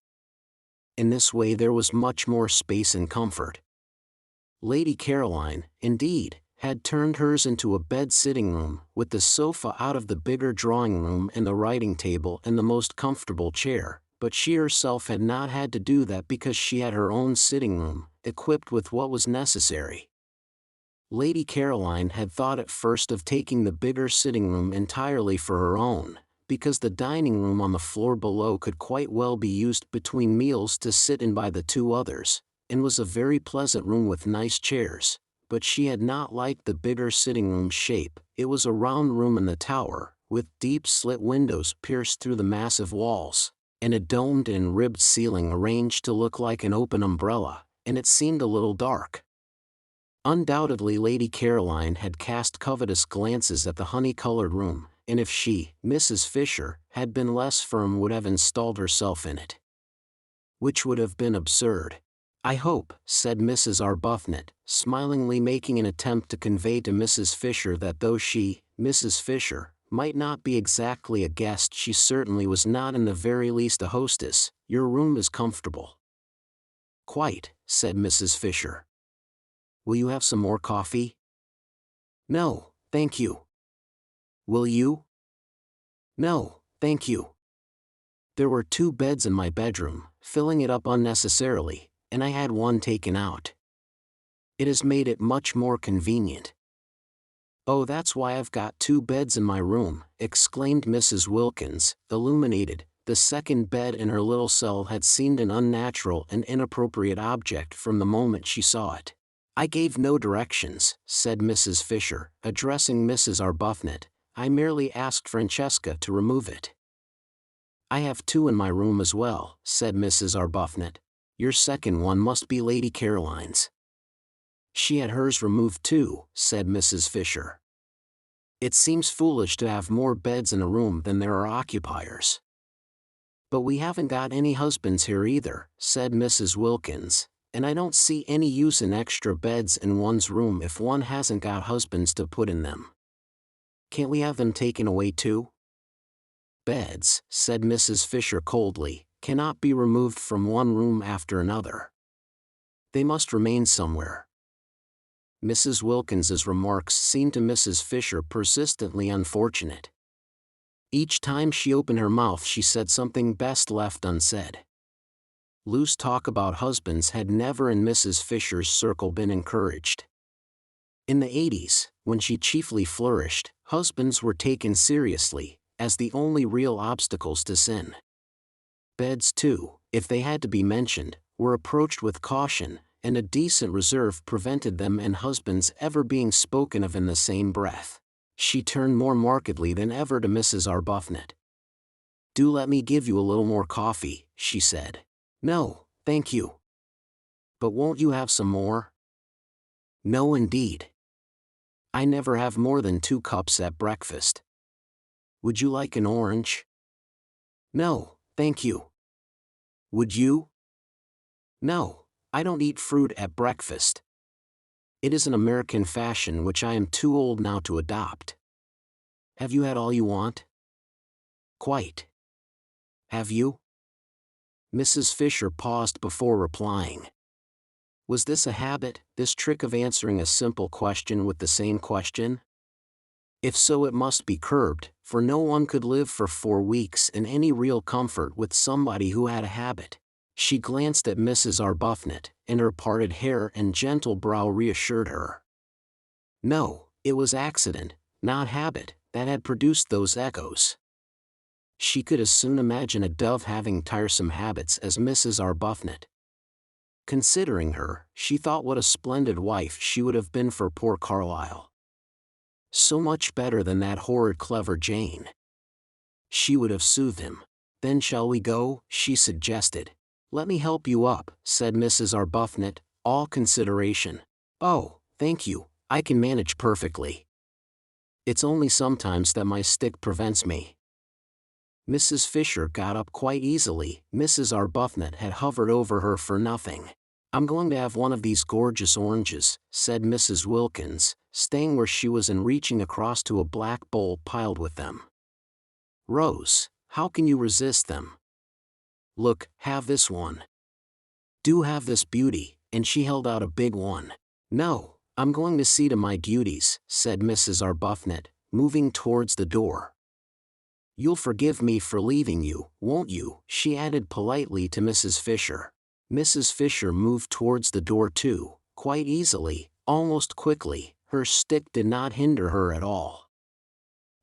In this way there was much more space and comfort. Lady Caroline, indeed, had turned hers into a bed-sitting room, with the sofa out of the bigger drawing room and the writing table and the most comfortable chair, but she herself had not had to do that because she had her own sitting room, equipped with what was necessary. Lady Caroline had thought at first of taking the bigger sitting room entirely for her own, because the dining room on the floor below could quite well be used between meals to sit in by the 2 others, and was a very pleasant room with nice chairs. But she had not liked the bigger sitting room shape. It was a round room in the tower, with deep slit windows pierced through the massive walls, and a domed and ribbed ceiling arranged to look like an open umbrella, and it seemed a little dark. Undoubtedly Lady Caroline had cast covetous glances at the honey-colored room, and if she, Mrs. Fisher, had been less firm would have installed herself in it. Which would have been absurd. "I hope," said Mrs. Arbuthnot, smilingly making an attempt to convey to Mrs. Fisher that though she, Mrs. Fisher, might not be exactly a guest, she certainly was not in the very least a hostess. "Your room is comfortable." "Quite," said Mrs. Fisher. "Will you have some more coffee?" "No, thank you." "Will you?" "No, thank you." There were 2 beds in my bedroom, filling it up unnecessarily, and I had one taken out. It has made it much more convenient. "Oh, that's why I've got 2 beds in my room," exclaimed Mrs. Wilkins, illuminated. The second bed in her little cell had seemed an unnatural and inappropriate object from the moment she saw it. "I gave no directions," said Mrs. Fisher, addressing Mrs. Arbuthnot. "I merely asked Francesca to remove it." "I have 2 in my room as well," said Mrs. Arbuthnot. "Your second one must be Lady Caroline's." "She had hers removed too," said Mrs. Fisher. "It seems foolish to have more beds in a room than there are occupiers." "But we haven't got any husbands here either," said Mrs. Wilkins, "and I don't see any use in extra beds in one's room if one hasn't got husbands to put in them. Can't we have them taken away too?" "Beds," said Mrs. Fisher coldly, "cannot be removed from one room after another. They must remain somewhere." Mrs. Wilkins's remarks seemed to Mrs. Fisher persistently unfortunate. Each time she opened her mouth she said something best left unsaid. Loose talk about husbands had never in Mrs. Fisher's circle been encouraged. In the 80s, when she chiefly flourished, husbands were taken seriously, as the only real obstacles to sin. Beds too, if they had to be mentioned, were approached with caution, and a decent reserve prevented them and husbands ever being spoken of in the same breath. She turned more markedly than ever to Mrs. Arbuthnot. "Do let me give you a little more coffee," she said. "No, thank you." "But won't you have some more?" "No indeed. I never have more than 2 cups at breakfast." "Would you like an orange?" "No, thank you." "Would you?" "No, I don't eat fruit at breakfast. It is an American fashion which I am too old now to adopt." "Have you had all you want?" "Quite." "Have you?" Mrs. Fisher paused before replying. Was this a habit, this trick of answering a simple question with the same question? If so, it must be curbed, for no one could live for 4 weeks in any real comfort with somebody who had a habit. She glanced at Mrs. Arbuthnot, and her parted hair and gentle brow reassured her. No, it was accident, not habit, that had produced those echoes. She could as soon imagine a dove having tiresome habits as Mrs. Arbuthnot. Considering her, she thought what a splendid wife she would have been for poor Carlyle. So much better than that horrid clever Jane. She would have soothed him. "Then shall we go?" she suggested. "Let me help you up," said Mrs. Arbuthnot, all consideration. "Oh, thank you, I can manage perfectly. It's only sometimes that my stick prevents me." Mrs. Fisher got up quite easily. Mrs. Arbuthnot had hovered over her for nothing. I'm going to have one of these gorgeous oranges, said Mrs. Wilkins, staying where she was and reaching across to a black bowl piled with them. Rose, how can you resist them? Look, have this one. Do have this beauty, and she held out a big one. No, I'm going to see to my duties, said Mrs. Arbuthnot, moving towards the door. You'll forgive me for leaving you, won't you? She added politely to Mrs. Fisher. Mrs. Fisher moved towards the door too, quite easily, almost quickly. Her stick did not hinder her at all.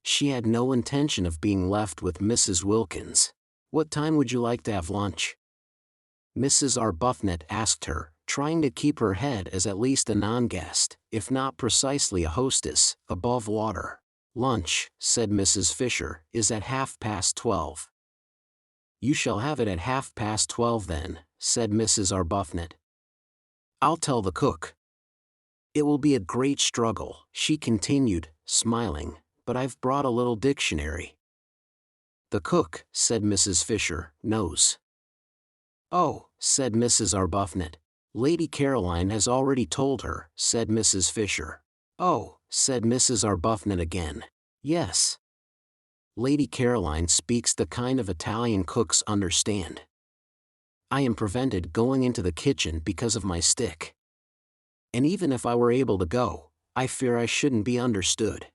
She had no intention of being left with Mrs. Wilkins. What time would you like to have lunch? Mrs. Arbuthnot asked her, trying to keep her head as at least a non-guest, if not precisely a hostess, above water. Lunch, said Mrs. Fisher, is at 12:30. You shall have it at 12:30 then, said Mrs. Arbuthnot. I'll tell the cook. It will be a great struggle, she continued, smiling, but I've brought a little dictionary. The cook, said Mrs. Fisher, knows. Oh, said Mrs. Arbuthnot. Lady Caroline has already told her, said Mrs. Fisher. Oh, said Mrs. Arbuthnot again. Yes. Lady Caroline speaks the kind of Italian cooks understand. I am prevented going into the kitchen because of my stick. And even if I were able to go, I fear I shouldn't be understood.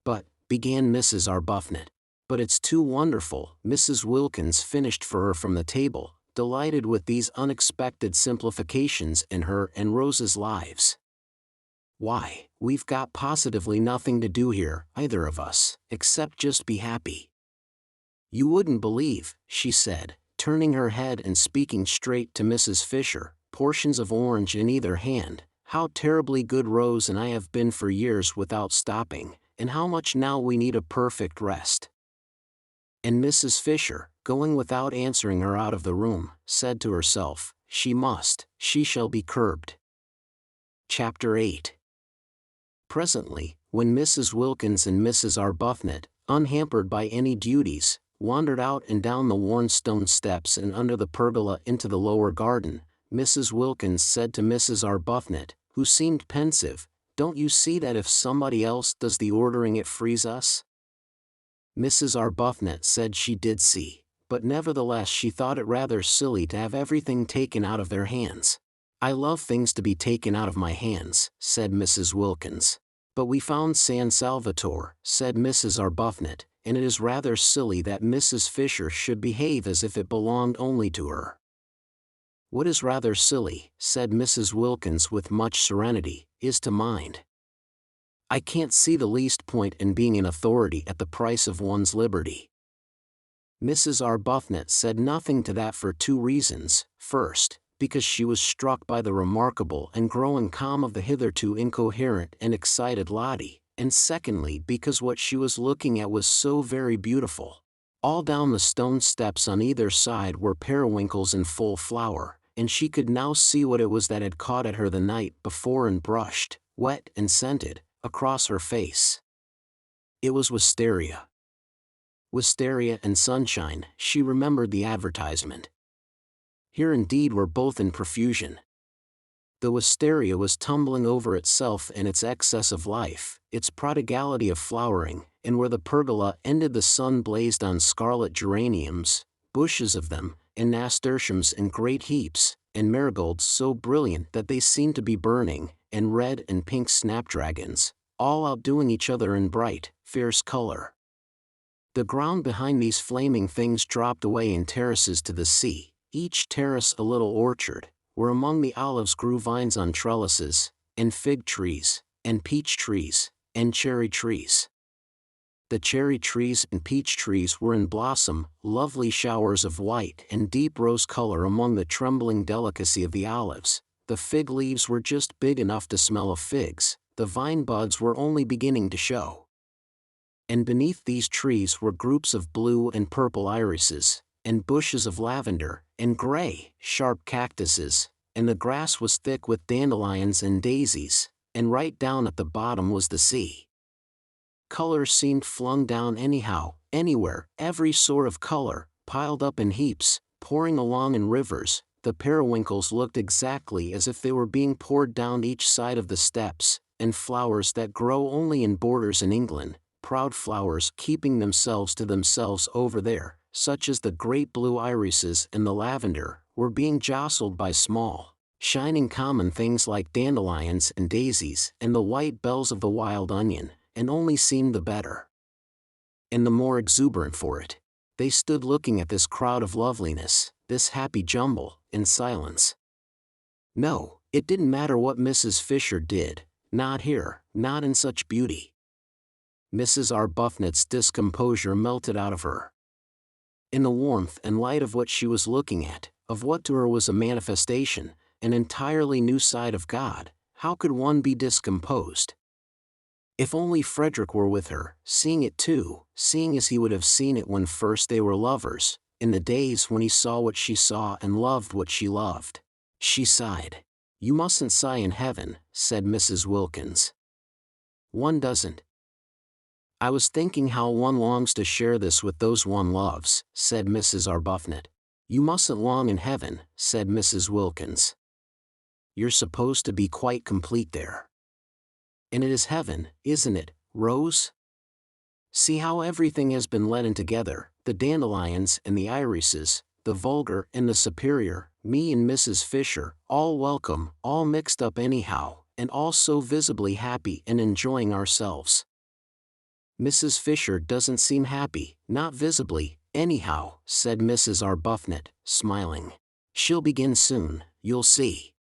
But, began Mrs. Arbuthnot. But it's too wonderful, Mrs. Wilkins finished for her from the table, delighted with these unexpected simplifications in her and Rose's lives. Why, we've got positively nothing to do here, either of us, except just be happy. You wouldn't believe, she said, turning her head and speaking straight to Mrs. Fisher, portions of orange in either hand, how terribly good Rose and I have been for years without stopping, and how much now we need a perfect rest. And Mrs. Fisher, going without answering her out of the room, said to herself, she shall be curbed. Chapter 8. Presently, when Mrs. Wilkins and Mrs. Arbuthnot, unhampered by any duties, wandered out and down the worn stone steps and under the pergola into the lower garden, Mrs. Wilkins said to Mrs. Arbuthnot, who seemed pensive, "Don't you see that if somebody else does the ordering it frees us?" Mrs. Arbuthnot said she did see, but nevertheless she thought it rather silly to have everything taken out of their hands. "I love things to be taken out of my hands," said Mrs. Wilkins. "But we found San Salvatore," said Mrs. Arbuthnot, "and it is rather silly that Mrs. Fisher should behave as if it belonged only to her." "What is rather silly," said Mrs. Wilkins with much serenity, "is to mind. I can't see the least point in being an authority at the price of one's liberty." Mrs. Arbuthnot said nothing to that for two reasons. First, because she was struck by the remarkable and growing calm of the hitherto incoherent and excited Lottie, and secondly because what she was looking at was so very beautiful. All down the stone steps on either side were periwinkles in full flower, and she could now see what it was that had caught at her the night before and brushed, wet and scented, across her face. It was wisteria. Wisteria and sunshine, she remembered the advertisement. Here indeed were both in profusion. The wisteria was tumbling over itself in its excess of life, its prodigality of flowering, and where the pergola ended the sun blazed on scarlet geraniums, bushes of them, and nasturtiums in great heaps, and marigolds so brilliant that they seemed to be burning, and red and pink snapdragons, all outdoing each other in bright, fierce color. The ground behind these flaming things dropped away in terraces to the sea, each terrace a little orchard, where among the olives grew vines on trellises, and fig trees, and peach trees, and cherry trees. The cherry trees and peach trees were in blossom, lovely showers of white and deep rose color among the trembling delicacy of the olives. The fig leaves were just big enough to smell of figs, the vine buds were only beginning to show. And beneath these trees were groups of blue and purple irises, and bushes of lavender, and gray, sharp cactuses, and the grass was thick with dandelions and daisies, and right down at the bottom was the sea. Color seemed flung down anyhow, anywhere, every sort of color, piled up in heaps, pouring along in rivers, The periwinkles looked exactly as if they were being poured down each side of the steps, and flowers that grow only in borders in England, proud flowers keeping themselves to themselves over there, such as the great blue irises and the lavender, were being jostled by small, shining common things like dandelions and daisies and the white bells of the wild onion, and only seemed the better and the more exuberant for it. They stood looking at this crowd of loveliness, this happy jumble, in silence. No, it didn't matter what Mrs. Fisher did, not here, not in such beauty. Mrs. Arbuthnot's discomposure melted out of her. In the warmth and light of what she was looking at, of what to her was a manifestation, an entirely new side of God, how could one be discomposed? If only Frederick were with her, seeing it too, seeing as he would have seen it when first they were lovers, in the days when he saw what she saw and loved what she loved. She sighed. "You mustn't sigh in heaven," said Mrs. Wilkins. "One doesn't." "I was thinking how one longs to share this with those one loves," said Mrs. Arbuthnot. "You mustn't long in heaven," said Mrs. Wilkins. "You're supposed to be quite complete there. And it is heaven, isn't it, Rose? See how everything has been let in together, the dandelions and the irises, the vulgar and the superior, me and Mrs. Fisher, all welcome, all mixed up anyhow, and all so visibly happy and enjoying ourselves." "Mrs. Fisher doesn't seem happy, not visibly, anyhow," said Mrs. Arbuthnot, smiling. "She'll begin soon, you'll see."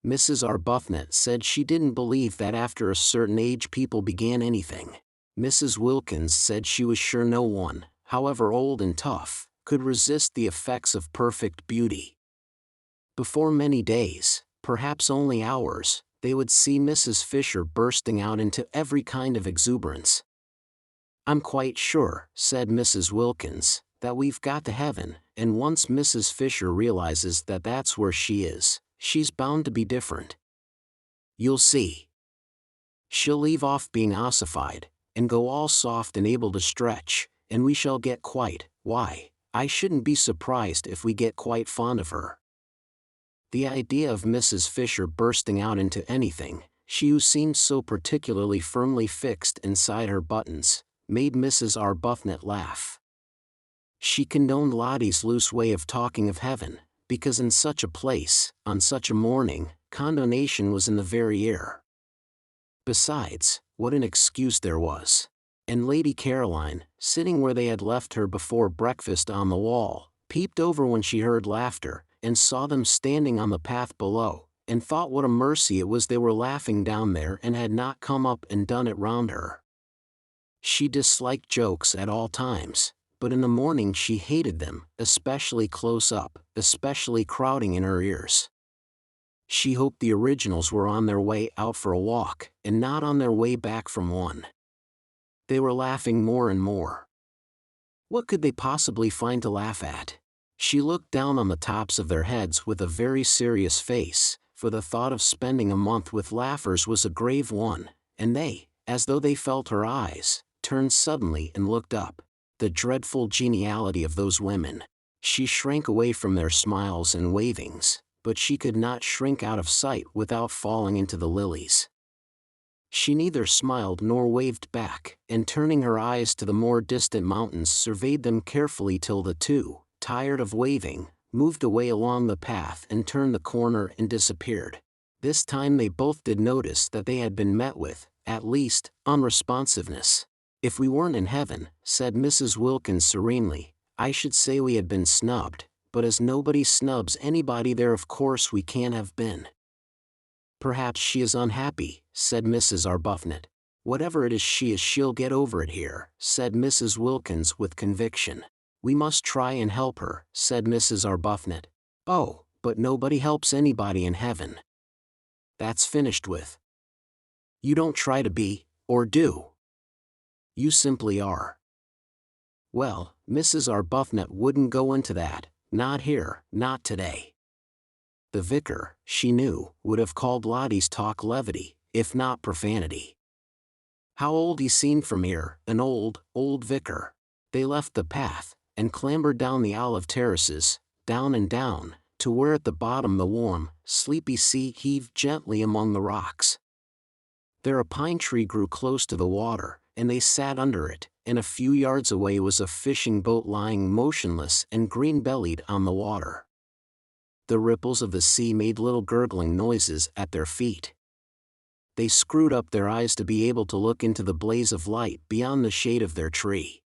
Mrs. Arbuthnot said she didn't believe that after a certain age people began anything. Mrs. Wilkins said she was sure no one, however old and tough, could resist the effects of perfect beauty. Before many days, perhaps only hours, they would see Mrs. Fisher bursting out into every kind of exuberance. "I'm quite sure," said Mrs. Wilkins, "that we've got to heaven, and once Mrs. Fisher realizes that that's where she is, she's bound to be different. You'll see. She'll leave off being ossified, and go all soft and able to stretch, and we shall get why, I shouldn't be surprised if we get quite fond of her." The idea of Mrs. Fisher bursting out into anything, she who seemed so particularly firmly fixed inside her buttons, made Mrs. Arbuthnot laugh. She condoned Lottie's loose way of talking of heaven, because in such a place, on such a morning, condonation was in the very air. Besides, what an excuse there was. And Lady Caroline, sitting where they had left her before breakfast on the wall, peeped over when she heard laughter, and saw them standing on the path below, and thought what a mercy it was they were laughing down there and had not come up and done it round her. She disliked jokes at all times, but in the morning she hated them, especially close up, especially crowding in her ears. She hoped the originals were on their way out for a walk, and not on their way back from one. They were laughing more and more. What could they possibly find to laugh at? She looked down on the tops of their heads with a very serious face, for the thought of spending a month with laughers was a grave one, and they, as though they felt her eyes, turned suddenly and looked up. The dreadful geniality of those women. She shrank away from their smiles and wavings, but she could not shrink out of sight without falling into the lilies. She neither smiled nor waved back, and turning her eyes to the more distant mountains surveyed them carefully till the two, tired of waving, moved away along the path and turned the corner and disappeared. This time they both did notice that they had been met with, at least, unresponsiveness. "If we weren't in heaven," said Mrs. Wilkins serenely, "I should say we had been snubbed, but as nobody snubs anybody there of course we can't have been." "Perhaps she is unhappy," said Mrs. Arbuthnot. "Whatever it is she'll get over it here," said Mrs. Wilkins with conviction. "We must try and help her," said Mrs. Arbuthnot. "Oh, but nobody helps anybody in heaven. That's finished with. You don't try to be, or do. You simply are." Well, Mrs. Arbuthnot wouldn't go into that, not here, not today. The vicar, she knew, would have called Lottie's talk levity, if not profanity. How old he seemed from here, an old vicar. They left the path, and clambered down the olive terraces, down and down, to where at the bottom the warm, sleepy sea heaved gently among the rocks. There a pine tree grew close to the water, and they sat under it, and a few yards away was a fishing boat lying motionless and green-bellied on the water. The ripples of the sea made little gurgling noises at their feet. They screwed up their eyes to be able to look into the blaze of light beyond the shade of their tree.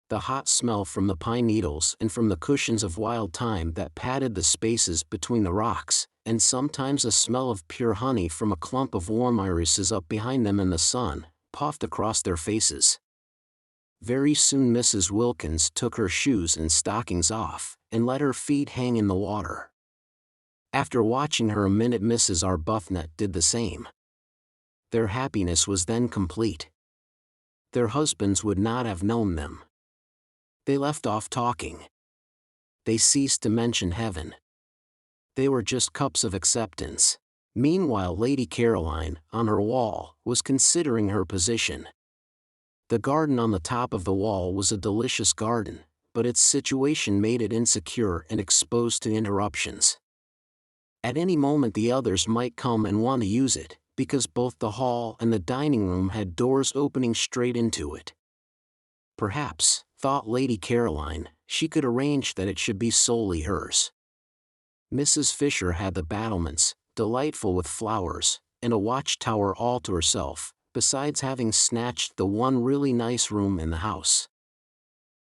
The hot smell from the pine needles and from the cushions of wild thyme that padded the spaces between the rocks, and sometimes a smell of pure honey from a clump of warm irises up behind them in the sun, puffed across their faces. Very soon Mrs. Wilkins took her shoes and stockings off, and let her feet hang in the water. After watching her a minute, Mrs. Arbuthnot did the same. Their happiness was then complete. Their husbands would not have known them. They left off talking. They ceased to mention heaven. They were just cups of acceptance. Meanwhile Lady Caroline, on her wall, was considering her position. The garden on the top of the wall was a delicious garden, but its situation made it insecure and exposed to interruptions. At any moment the others might come and want to use it, because both the hall and the dining room had doors opening straight into it. Perhaps, thought Lady Caroline, she could arrange that it should be solely hers. Mrs. Fisher had the battlements, delightful with flowers, and a watchtower all to herself, besides having snatched the one really nice room in the house.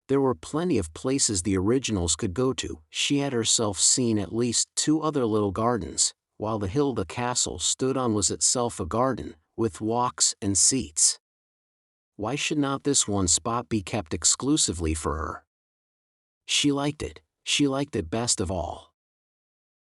There were plenty of places the originals could go to. She had herself seen at least 2 other little gardens, while the hill the castle stood on was itself a garden, with walks and seats. Why should not this one spot be kept exclusively for her? She liked it best of all.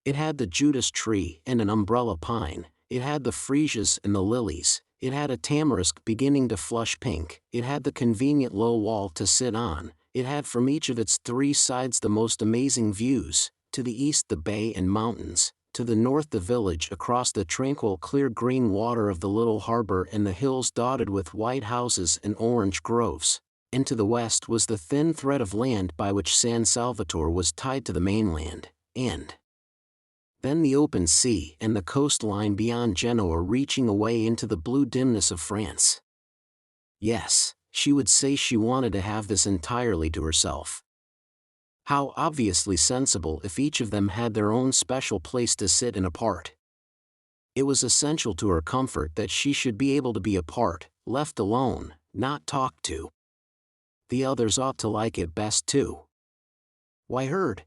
It had the Judas tree and an umbrella pine, it had the freesias and the lilies, it had a tamarisk beginning to flush pink, it had the convenient low wall to sit on, it had from each of its 3 sides the most amazing views, to the east the bay and mountains, to the north the village across the tranquil clear green water of the little harbor and the hills dotted with white houses and orange groves, and to the west was the thin thread of land by which San Salvatore was tied to the mainland, and then the open sea and the coastline beyond Genoa reaching away into the blue dimness of France. Yes, she would say she wanted to have this entirely to herself. How obviously sensible if each of them had their own special place to sit in apart. It was essential to her comfort that she should be able to be apart, left alone, not talked to. The others ought to like it best too. Why heard?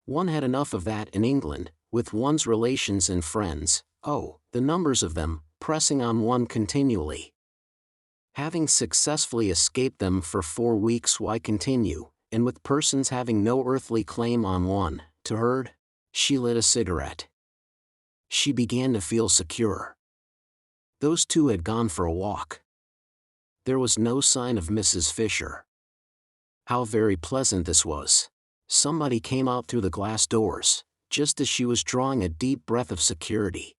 One had enough of that in England, with one's relations and friends, oh, the numbers of them, pressing on one continually. Having successfully escaped them for 4 weeks, why continue? And with persons having no earthly claim on one, to herd? She lit a cigarette. She began to feel secure. Those 2 had gone for a walk. There was no sign of Mrs. Fisher. How very pleasant this was. Somebody came out through the glass doors, just as she was drawing a deep breath of security.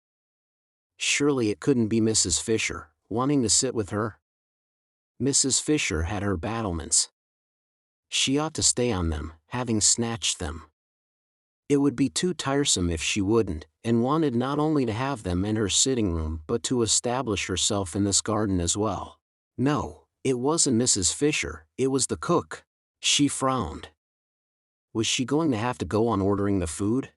Surely it couldn't be Mrs. Fisher, wanting to sit with her? Mrs. Fisher had her battlements. She ought to stay on them, having snatched them. It would be too tiresome if she wouldn't, and wanted not only to have them in her sitting room but to establish herself in this garden as well. No, it wasn't Mrs. Fisher, it was the cook. She frowned. Was she going to have to go on ordering the food?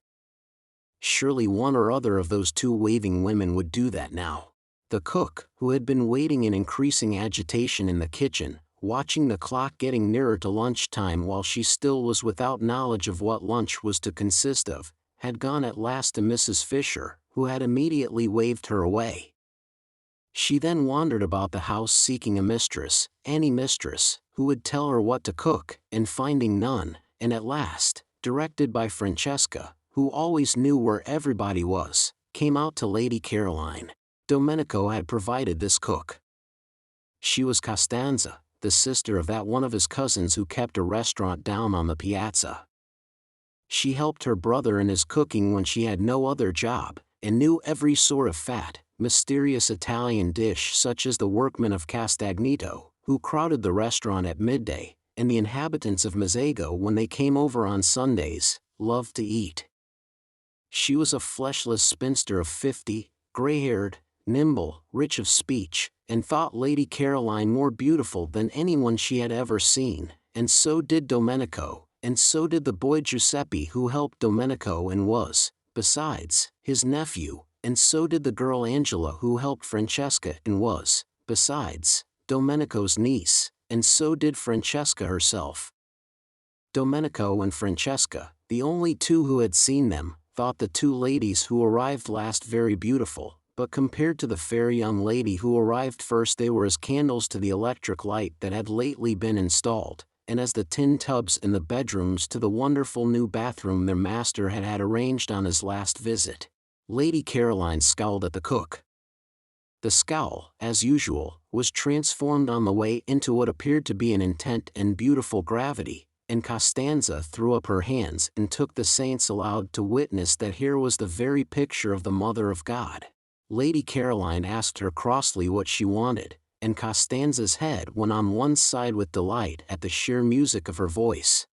Surely one or other of those 2 waving women would do that now. The cook, who had been waiting in increasing agitation in the kitchen, watching the clock getting nearer to lunchtime while she still was without knowledge of what lunch was to consist of, had gone at last to Mrs. Fisher, who had immediately waved her away. She then wandered about the house seeking a mistress, any mistress, who would tell her what to cook, and finding none, and at last, directed by Francesca, who always knew where everybody was, came out to Lady Caroline. Domenico had provided this cook. She was Costanza, the sister of that one of his cousins who kept a restaurant down on the piazza. She helped her brother in his cooking when she had no other job, and knew every sort of fat, mysterious Italian dish such as the workmen of Castagnito, who crowded the restaurant at midday, and the inhabitants of Mezzago when they came over on Sundays, loved to eat. She was a fleshless spinster of 50, gray-haired, nimble, rich of speech, and thought Lady Caroline more beautiful than anyone she had ever seen, and so did Domenico, and so did the boy Giuseppe who helped Domenico and was, besides, his nephew, and so did the girl Angela who helped Francesca and was, besides, Domenico's niece, and so did Francesca herself. Domenico and Francesca, the only two who had seen them, thought the two ladies who arrived last very beautiful, but compared to the fair young lady who arrived first they were as candles to the electric light that had lately been installed, and as the tin tubs in the bedrooms to the wonderful new bathroom their master had had arranged on his last visit. Lady Caroline scowled at the cook. The scowl, as usual, was transformed on the way into what appeared to be an intent and beautiful gravity, and Costanza threw up her hands and took the saints aloud to witness that here was the very picture of the Mother of God. Lady Caroline asked her crossly what she wanted, and Costanza's head went on one side with delight at the sheer music of her voice.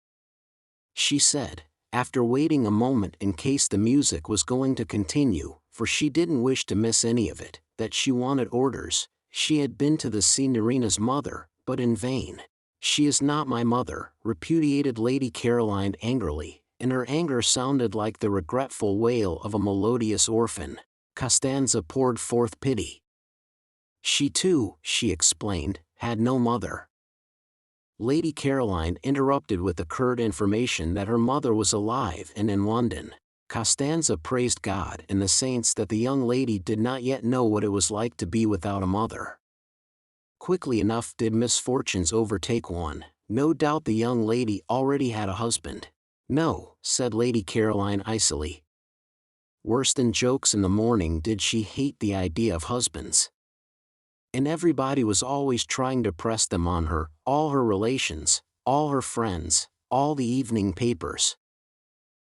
She said, after waiting a moment in case the music was going to continue, for she didn't wish to miss any of it, that she wanted orders. She had been to the Signorina's mother, but in vain. "She is not my mother," repudiated Lady Caroline angrily, and her anger sounded like the regretful wail of a melodious orphan. Costanza poured forth pity. She too, she explained, had no mother. Lady Caroline interrupted with the curt information that her mother was alive and in London. Costanza praised God and the saints that the young lady did not yet know what it was like to be without a mother. Quickly enough did misfortunes overtake one. No doubt the young lady already had a husband. "No," said Lady Caroline icily. Worse than jokes in the morning did she hate the idea of husbands. And everybody was always trying to press them on her, all her relations, all her friends, all the evening papers.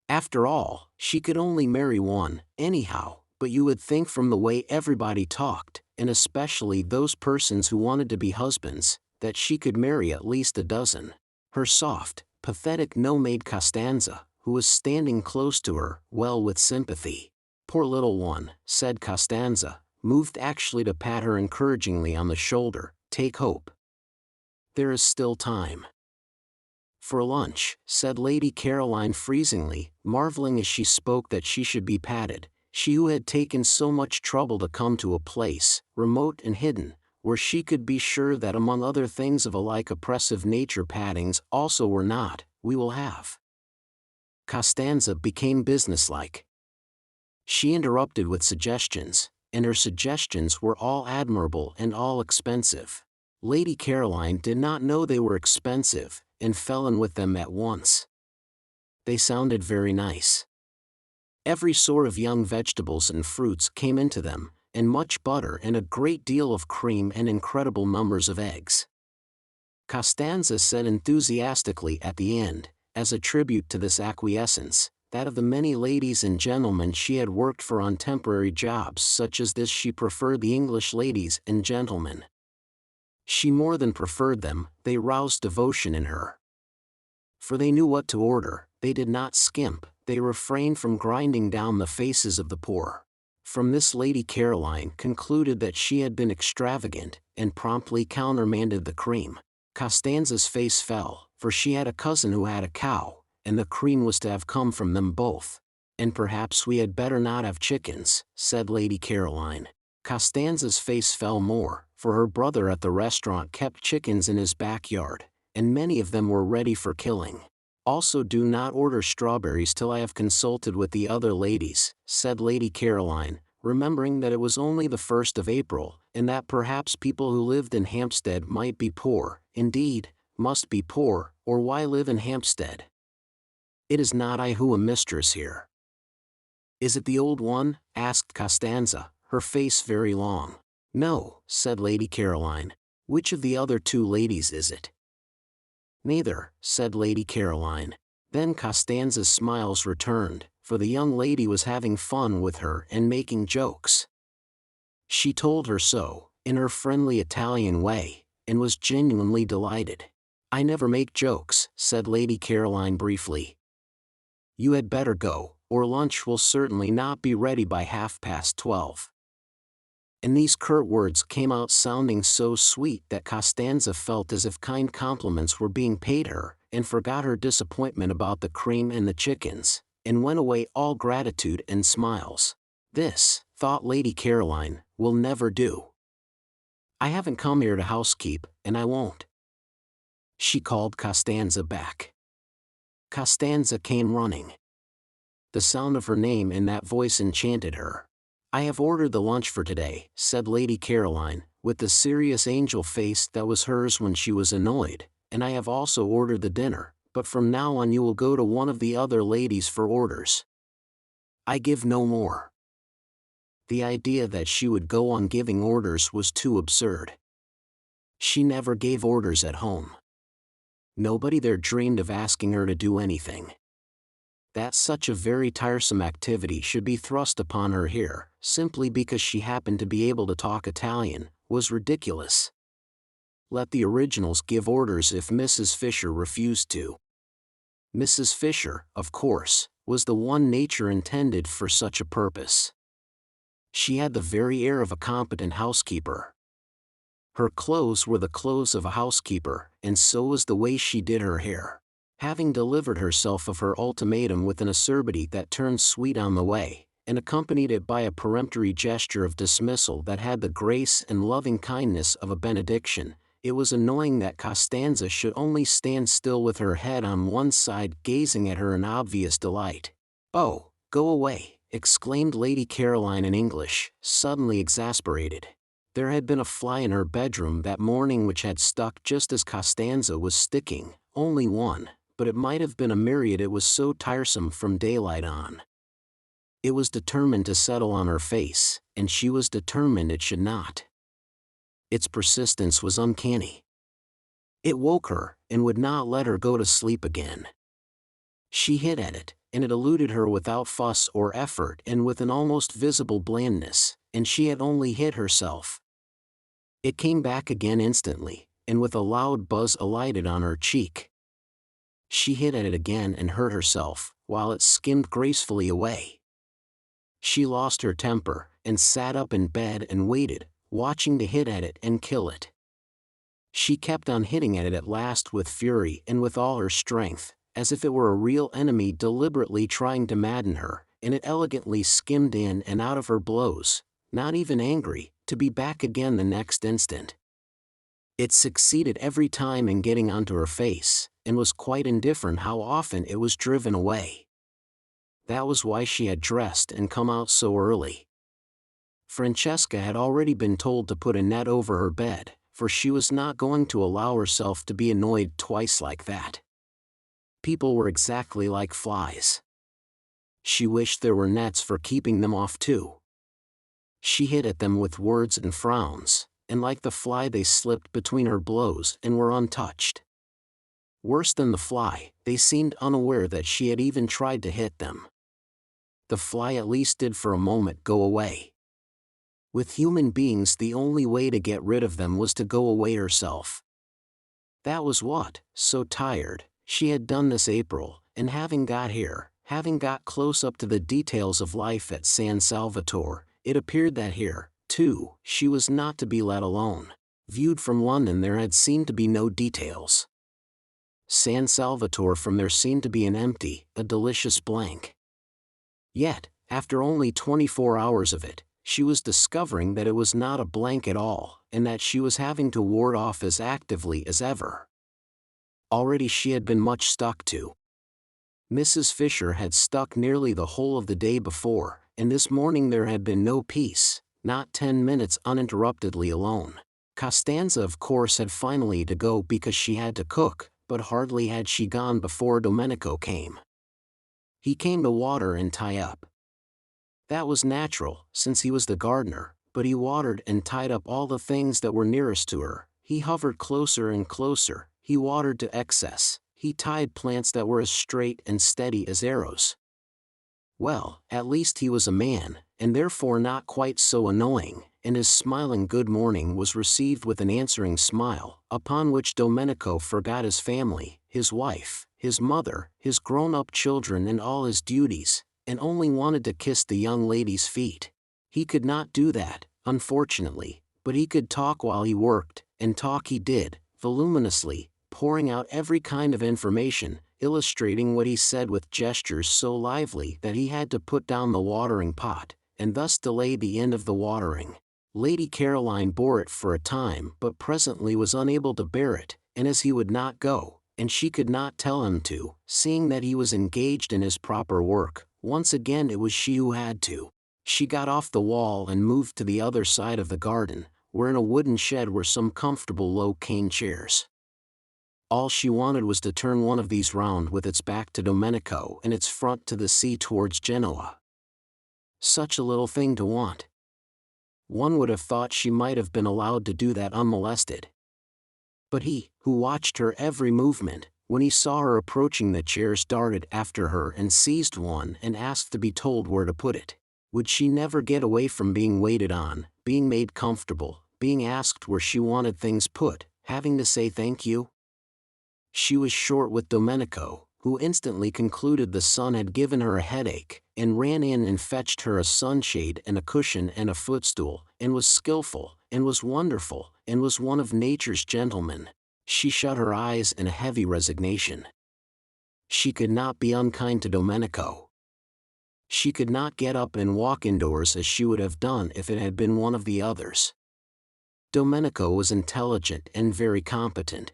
After all, she could only marry one, anyhow, but you would think from the way everybody talked, and especially those persons who wanted to be husbands, that she could marry at least a dozen. Her soft, pathetic no made Costanza, who was standing close to her, well with sympathy. "Poor little one," said Costanza, moved actually to pat her encouragingly on the shoulder, "take hope. There is still time." "For lunch," said Lady Caroline freezingly, marveling as she spoke that she should be patted, she who had taken so much trouble to come to a place, remote and hidden, where she could be sure that among other things of a like oppressive nature pattings also were not. "We will have." Costanza became businesslike. She interrupted with suggestions, and her suggestions were all admirable and all expensive. Lady Caroline did not know they were expensive, and fell in with them at once. They sounded very nice. Every sort of young vegetables and fruits came into them, and much butter and a great deal of cream and incredible numbers of eggs. Costanza said enthusiastically at the end, as a tribute to this acquiescence, that of the many ladies and gentlemen she had worked for on temporary jobs such as this she preferred the English ladies and gentlemen. She more than preferred them, they roused devotion in her. For they knew what to order, they did not skimp, they refrained from grinding down the faces of the poor. From this Lady Caroline concluded that she had been extravagant, and promptly countermanded the cream. Costanza's face fell, for she had a cousin who had a cow, and the cream was to have come from them both. "And perhaps we had better not have chickens," said Lady Caroline. Costanza's face fell more, for her brother at the restaurant kept chickens in his backyard, and many of them were ready for killing. "Also do not order strawberries till I have consulted with the other ladies," said Lady Caroline, remembering that it was only the 1st of April, and that perhaps people who lived in Hampstead might be poor, indeed, must be poor, or why live in Hampstead? "It is not I who am mistress here." "Is it the old one?" asked Costanza, her face very long. "No," said Lady Caroline. "Which of the other two ladies is it?" "Neither," said Lady Caroline. Then Costanza's smiles returned, for the young lady was having fun with her and making jokes. She told her so, in her friendly Italian way, and was genuinely delighted. "I never make jokes," said Lady Caroline briefly. "You had better go," or lunch will certainly not be ready by 12:30. And these curt words came out sounding so sweet that Costanza felt as if kind compliments were being paid her, and forgot her disappointment about the cream and the chickens, and went away all gratitude and smiles. This, thought Lady Caroline, will never do. I haven't come here to housekeep, and I won't. She called Costanza back. Costanza came running. The sound of her name in that voice enchanted her. I have ordered the lunch for today, said Lady Caroline, with the serious angel face that was hers when she was annoyed, and I have also ordered the dinner, but from now on you will go to one of the other ladies for orders. I give no more. The idea that she would go on giving orders was too absurd. She never gave orders at home. Nobody there dreamed of asking her to do anything. That such a very tiresome activity should be thrust upon her here, simply because she happened to be able to talk Italian, was ridiculous. Let the originals give orders if Mrs. Fisher refused to. Mrs. Fisher, of course, was the one nature intended for such a purpose. She had the very air of a competent housekeeper. Her clothes were the clothes of a housekeeper, and so was the way she did her hair. Having delivered herself of her ultimatum with an acerbity that turned sweet on the way, and accompanied it by a peremptory gesture of dismissal that had the grace and loving kindness of a benediction, it was annoying that Costanza should only stand still with her head on one side gazing at her in obvious delight. "Oh, go away," exclaimed Lady Caroline in English, suddenly exasperated. There had been a fly in her bedroom that morning which had stuck just as Costanza was sticking, only one, but it might have been a myriad, it was so tiresome from daylight on. It was determined to settle on her face, and she was determined it should not. Its persistence was uncanny. It woke her, and would not let her go to sleep again. She hit at it, and it eluded her without fuss or effort and with an almost visible blandness, and she had only hit herself. It came back again instantly, and with a loud buzz alighted on her cheek. She hit at it again and hurt herself, while it skimmed gracefully away. She lost her temper, and sat up in bed and waited, watching to hit at it and kill it. She kept on hitting at it at last with fury and with all her strength, as if it were a real enemy deliberately trying to madden her, and it elegantly skimmed in and out of her blows, not even angry, to be back again the next instant. It succeeded every time in getting onto her face, and was quite indifferent how often it was driven away. That was why she had dressed and come out so early. Francesca had already been told to put a net over her bed, for she was not going to allow herself to be annoyed twice like that. People were exactly like flies. She wished there were nets for keeping them off too. She hit at them with words and frowns, and like the fly they slipped between her blows and were untouched. Worse than the fly, they seemed unaware that she had even tried to hit them. The fly at least did for a moment go away. With human beings the only way to get rid of them was to go away herself. That was what, so tired, she had done this April, and having got here, having got close up to the details of life at San Salvatore, it appeared that here, too, she was not to be let alone. Viewed from London there had seemed to be no details. San Salvatore from there seemed to be an empty, a delicious blank. Yet, after only 24 hours of it, she was discovering that it was not a blank at all, and that she was having to ward off as actively as ever. Already she had been much stuck to. Mrs. Fisher had stuck nearly the whole of the day before, and this morning there had been no peace, not 10 minutes uninterruptedly alone. Costanza of course had finally to go because she had to cook, but hardly had she gone before Domenico came. He came to water and tie up. That was natural, since he was the gardener, but he watered and tied up all the things that were nearest to her. He hovered closer and closer, he watered to excess, he tied plants that were as straight and steady as arrows. Well, at least he was a man, and therefore not quite so annoying, and his smiling good morning was received with an answering smile, upon which Domenico forgot his family, his wife, his mother, his grown-up children and all his duties, and only wanted to kiss the young lady's feet. He could not do that, unfortunately, but he could talk while he worked, and talk he did, voluminously, pouring out every kind of information, illustrating what he said with gestures so lively that he had to put down the watering pot, and thus delay the end of the watering. Lady Caroline bore it for a time but presently was unable to bear it, and as he would not go, and she could not tell him to, seeing that he was engaged in his proper work, once again it was she who had to. She got off the wall and moved to the other side of the garden, where in a wooden shed were some comfortable low cane chairs. All she wanted was to turn one of these round with its back to Domenico and its front to the sea towards Genoa. Such a little thing to want. One would have thought she might have been allowed to do that unmolested. But he, who watched her every movement, when he saw her approaching the chairs darted after her and seized one and asked to be told where to put it. Would she never get away from being waited on, being made comfortable, being asked where she wanted things put, having to say thank you? She was short with Domenico, who instantly concluded the sun had given her a headache, and ran in and fetched her a sunshade and a cushion and a footstool, and was skillful, and was wonderful, and was one of nature's gentlemen. She shut her eyes in a heavy resignation. She could not be unkind to Domenico. She could not get up and walk indoors as she would have done if it had been one of the others. Domenico was intelligent and very competent.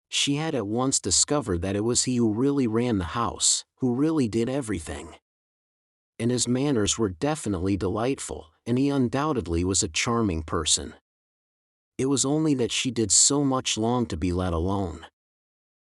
She had at once discovered that it was he who really ran the house, who really did everything. And his manners were definitely delightful, and he undoubtedly was a charming person. It was only that she did so much long to be let alone.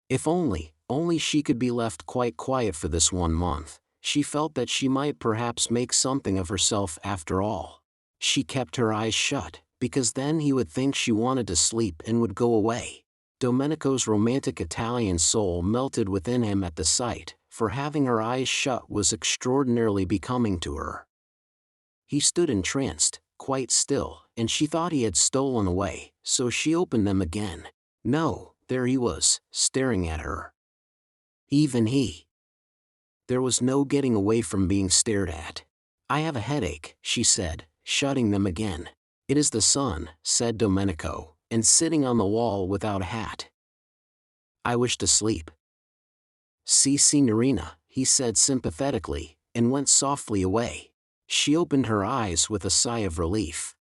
If only she could be left quite quiet for this 1 month, she felt that she might perhaps make something of herself after all. She kept her eyes shut, because then he would think she wanted to sleep and would go away. Domenico's romantic Italian soul melted within him at the sight, for having her eyes shut was extraordinarily becoming to her. He stood entranced, quite still, and she thought he had stolen away, so she opened them again. No, there he was, staring at her. Even he. There was no getting away from being stared at. "I have a headache," she said, shutting them again. "It is the sun," said Domenico, and sitting on the wall without a hat. "I wish to sleep." "Si, signorina," he said sympathetically, and went softly away. She opened her eyes with a sigh of relief.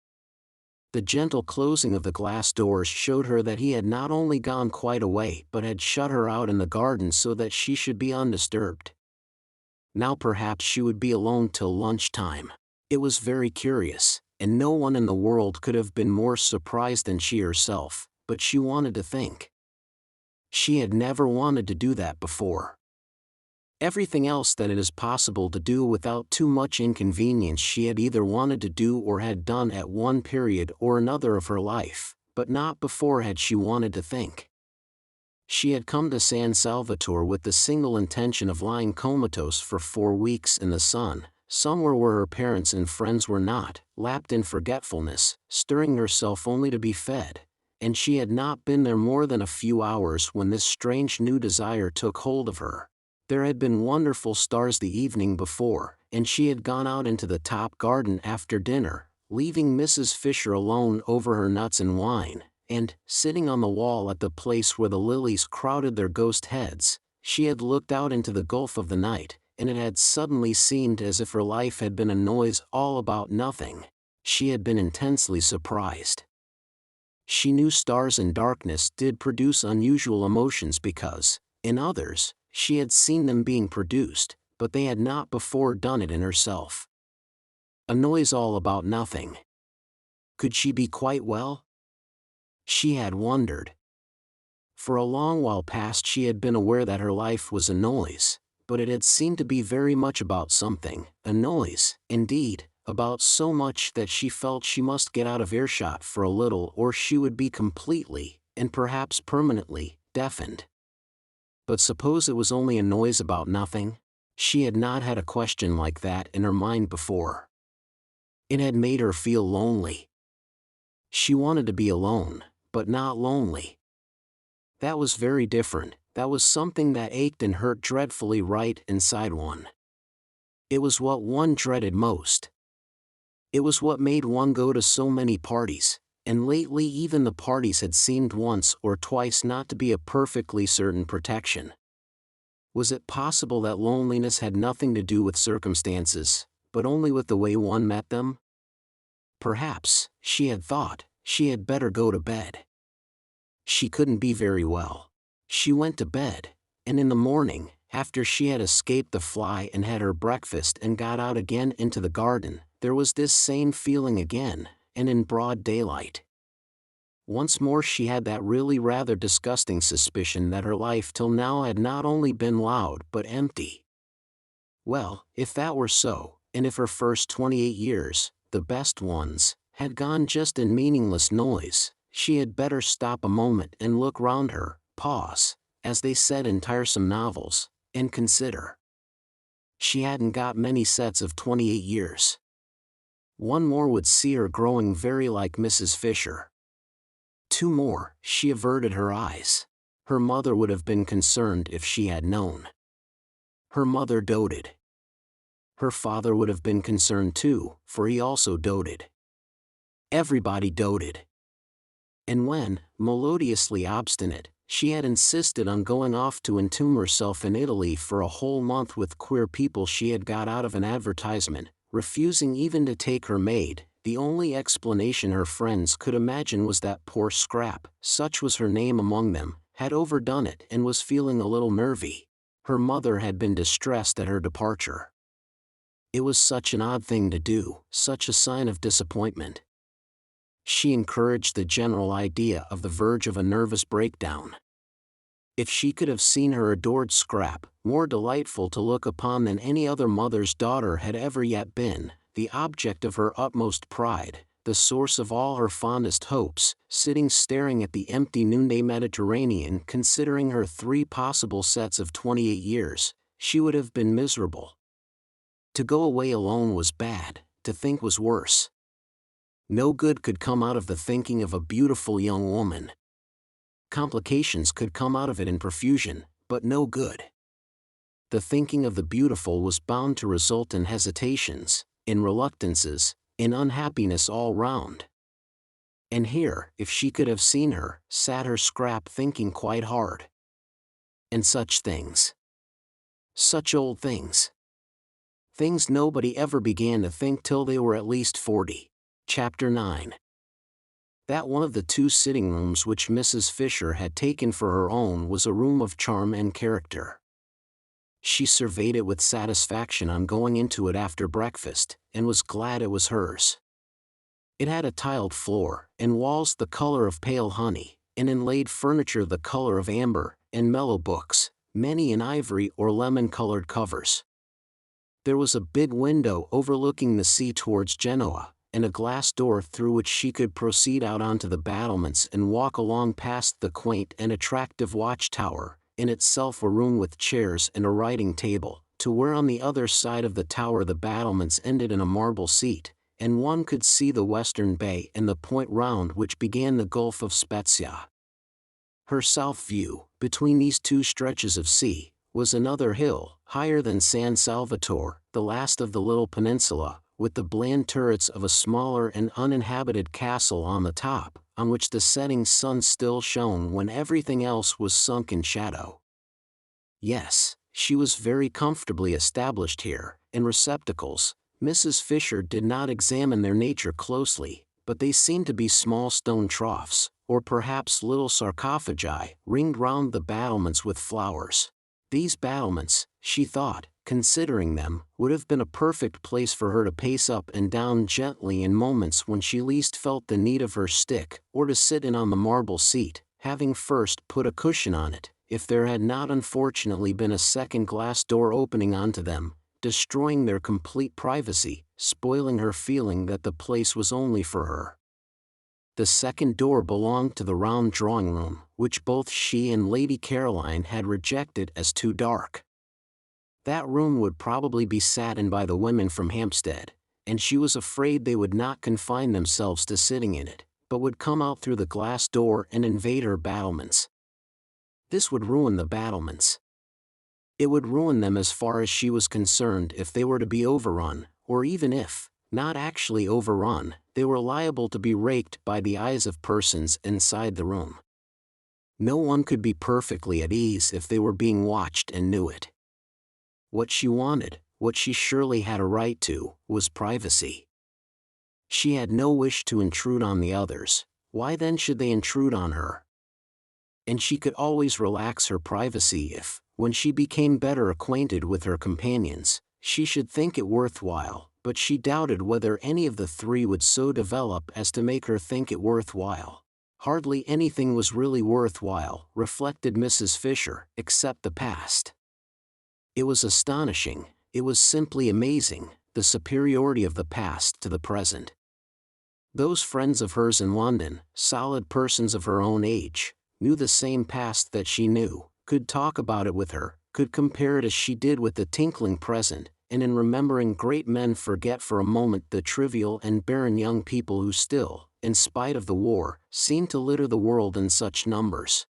The gentle closing of the glass doors showed her that he had not only gone quite away but had shut her out in the garden so that she should be undisturbed. Now perhaps she would be alone till lunchtime. It was very curious, and no one in the world could have been more surprised than she herself, but she wanted to think. She had never wanted to do that before. Everything else that it is possible to do without too much inconvenience she had either wanted to do or had done at one period or another of her life, but not before had she wanted to think. She had come to San Salvatore with the single intention of lying comatose for 4 weeks in the sun, somewhere where her parents and friends were not, lapped in forgetfulness, stirring herself only to be fed, and she had not been there more than a few hours when this strange new desire took hold of her. There had been wonderful stars the evening before, and she had gone out into the top garden after dinner, leaving Mrs. Fisher alone over her nuts and wine, and, sitting on the wall at the place where the lilies crowded their ghost heads, she had looked out into the gulf of the night, and it had suddenly seemed as if her life had been a noise all about nothing. She had been intensely surprised. She knew stars and darkness did produce unusual emotions because, in others, she had seen them being produced, but they had not before done it in herself. A noise all about nothing. Could she be quite well? She had wondered. For a long while past she had been aware that her life was a noise, but it had seemed to be very much about something, a noise, indeed, about so much that she felt she must get out of earshot for a little or she would be completely, and perhaps permanently, deafened. But suppose it was only a noise about nothing? She had not had a question like that in her mind before. It had made her feel lonely. She wanted to be alone, but not lonely. That was very different. That was something that ached and hurt dreadfully right inside one. It was what one dreaded most. It was what made one go to so many parties, and lately even the parties had seemed once or twice not to be a perfectly certain protection. Was it possible that loneliness had nothing to do with circumstances, but only with the way one met them? Perhaps, she had thought, she had better go to bed. She couldn't be very well. She went to bed, and in the morning, after she had escaped the fly and had her breakfast and got out again into the garden, there was this same feeling again, and in broad daylight. Once more she had that really rather disgusting suspicion that her life till now had not only been loud but empty. Well, if that were so, and if her first 28 years, the best ones, had gone just in meaningless noise, she had better stop a moment and look round her, pause, as they said in tiresome novels, and consider. She hadn't got many sets of 28 years. One more would see her growing very like Mrs. Fisher. Two more, she averted her eyes. Her mother would have been concerned if she had known. Her mother doted. Her father would have been concerned too, for he also doted. Everybody doted. And when, melodiously obstinate, she had insisted on going off to entomb herself in Italy for a whole month with queer people she had got out of an advertisement, refusing even to take her maid, the only explanation her friends could imagine was that poor Scrap, such was her name among them, had overdone it and was feeling a little nervy. Her mother had been distressed at her departure. It was such an odd thing to do, such a sign of disappointment. She encouraged the general idea of the verge of a nervous breakdown. If she could have seen her adored Scrap, more delightful to look upon than any other mother's daughter had ever yet been, the object of her utmost pride, the source of all her fondest hopes, sitting staring at the empty noonday Mediterranean considering her 3 possible sets of 28 years, she would have been miserable. To go away alone was bad, to think was worse. No good could come out of the thinking of a beautiful young woman. Complications could come out of it in profusion, but no good. The thinking of the beautiful was bound to result in hesitations, in reluctances, in unhappiness all round. And here, if she could have seen her, sat her Scrap thinking quite hard. And such things. Such old things. Things nobody ever began to think till they were at least 40. Chapter 9. That one of the 2 sitting rooms which Mrs. Fisher had taken for her own was a room of charm and character. She surveyed it with satisfaction on going into it after breakfast, and was glad it was hers. It had a tiled floor, and walls the color of pale honey, and inlaid furniture the color of amber, and mellow books, many in ivory or lemon-colored covers. There was a big window overlooking the sea towards Genoa, and a glass door through which she could proceed out onto the battlements and walk along past the quaint and attractive watchtower, in itself a room with chairs and a writing table, to where on the other side of the tower the battlements ended in a marble seat, and one could see the western bay and the point round which began the Gulf of Spezia. Her south view, between these 2 stretches of sea, was another hill, higher than San Salvatore, the last of the little peninsula, with the bland turrets of a smaller and uninhabited castle on the top, on which the setting sun still shone when everything else was sunk in shadow. Yes, she was very comfortably established here, in receptacles. Mrs. Fisher did not examine their nature closely, but they seemed to be small stone troughs, or perhaps little sarcophagi, ringed round the battlements with flowers. These battlements, she thought, considering them, would have been a perfect place for her to pace up and down gently in moments when she least felt the need of her stick, or to sit in on the marble seat, having first put a cushion on it, if there had not unfortunately been a second glass door opening onto them, destroying their complete privacy, spoiling her feeling that the place was only for her. The second door belonged to the round drawing room, which both she and Lady Caroline had rejected as too dark. That room would probably be sat in by the women from Hampstead, and she was afraid they would not confine themselves to sitting in it, but would come out through the glass door and invade her battlements. This would ruin the battlements. It would ruin them as far as she was concerned if they were to be overrun, or even if, not actually overrun, they were liable to be raked by the eyes of persons inside the room. No one could be perfectly at ease if they were being watched and knew it. What she wanted, what she surely had a right to, was privacy. She had no wish to intrude on the others. Why then should they intrude on her? And she could always relax her privacy if, when she became better acquainted with her companions, she should think it worthwhile, but she doubted whether any of the three would so develop as to make her think it worthwhile. Hardly anything was really worthwhile, reflected Mrs. Fisher, except the past. It was astonishing, it was simply amazing, the superiority of the past to the present. Those friends of hers in London, solid persons of her own age, knew the same past that she knew, could talk about it with her, could compare it as she did with the tinkling present, and in remembering great men forget for a moment the trivial and barren young people who still, in spite of the war, seem to litter the world in such numbers.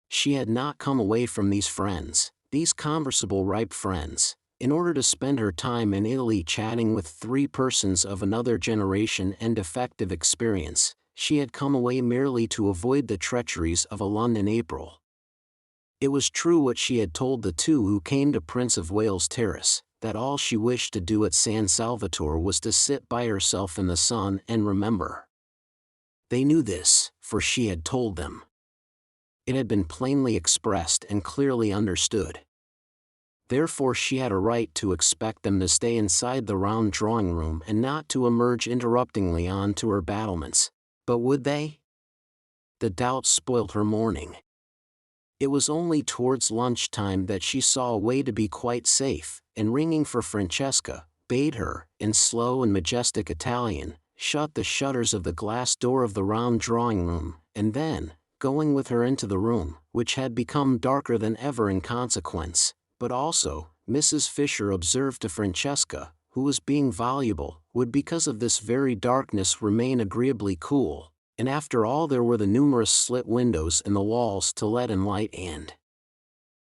She had not come away from these friends, these conversable ripe friends, in order to spend her time in Italy chatting with three persons of another generation and defective experience. She had come away merely to avoid the treacheries of a London April. It was true what she had told the two who came to Prince of Wales Terrace, that all she wished to do at San Salvatore was to sit by herself in the sun and remember. They knew this, for she had told them. It had been plainly expressed and clearly understood. Therefore she had a right to expect them to stay inside the round drawing-room and not to emerge interruptingly on to her battlements. But would they? The doubt spoilt her morning. It was only towards lunchtime that she saw a way to be quite safe, and ringing for Francesca, bade her, in slow and majestic Italian, shut the shutters of the glass door of the round drawing-room, and then, going with her into the room, which had become darker than ever in consequence, but also, Mrs. Fisher observed to Francesca, who was being voluble, would because of this very darkness remain agreeably cool, and after all there were the numerous slit windows in the walls to let in light and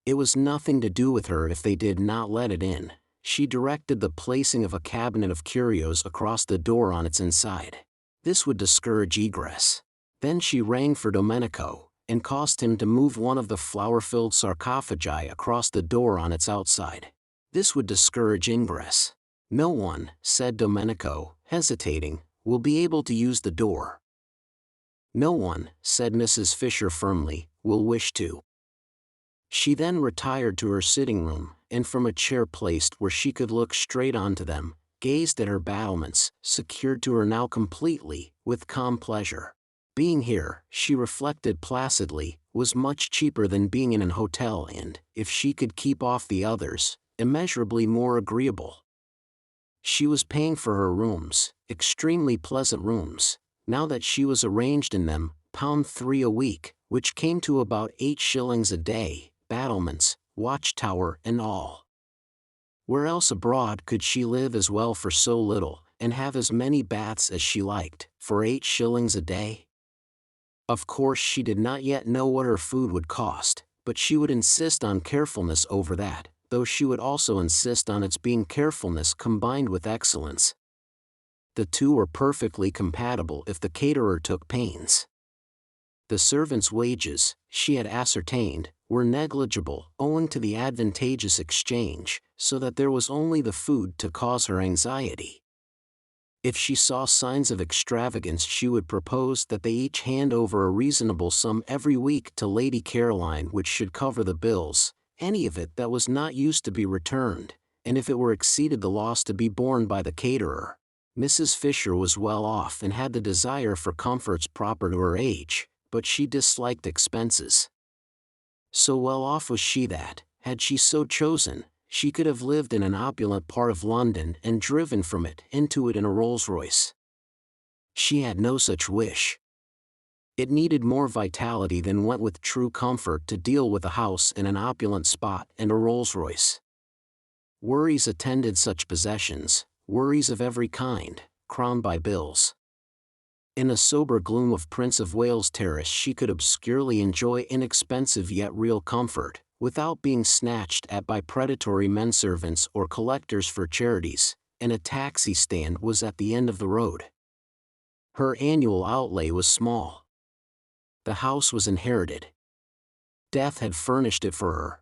it was nothing to do with her if they did not let it in. She directed the placing of a cabinet of curios across the door on its inside. This would discourage egress. Then she rang for Domenico, and caused him to move one of the flower-filled sarcophagi across the door on its outside. This would discourage ingress. No one, said Domenico, hesitating, will be able to use the door. No one, said Mrs. Fisher firmly, will wish to. She then retired to her sitting-room, and from a chair placed where she could look straight onto them, gazed at her battlements, secured to her now completely, with calm pleasure. Being here, she reflected placidly, was much cheaper than being in an hotel and, if she could keep off the others, immeasurably more agreeable. She was paying for her rooms, extremely pleasant rooms, now that she was arranged in them, £3 a week, which came to about 8 shillings a day, battlements, watchtower and all. Where else abroad could she live as well for so little, and have as many baths as she liked, for 8 shillings a day? Of course she did not yet know what her food would cost, but she would insist on carefulness over that, though she would also insist on its being carefulness combined with excellence. The two were perfectly compatible if the caterer took pains. The servants' wages, she had ascertained, were negligible owing to the advantageous exchange, so that there was only the food to cause her anxiety. If she saw signs of extravagance she would propose that they each hand over a reasonable sum every week to Lady Caroline which should cover the bills, any of it that was not used to be returned, and if it were exceeded the loss to be borne by the caterer. Mrs. Fisher was well off and had the desire for comforts proper to her age, but she disliked expenses. So well off was she that, had she so chosen, she could have lived in an opulent part of London and driven from it into it in a Rolls-Royce. She had no such wish. It needed more vitality than went with true comfort to deal with a house in an opulent spot and a Rolls-Royce. Worries attended such possessions, worries of every kind, crowned by bills. In the sober gloom of Prince of Wales Terrace she could obscurely enjoy inexpensive yet real comfort, without being snatched at by predatory menservants or collectors for charities, and a taxi stand was at the end of the road. Her annual outlay was small. The house was inherited. Death had furnished it for her.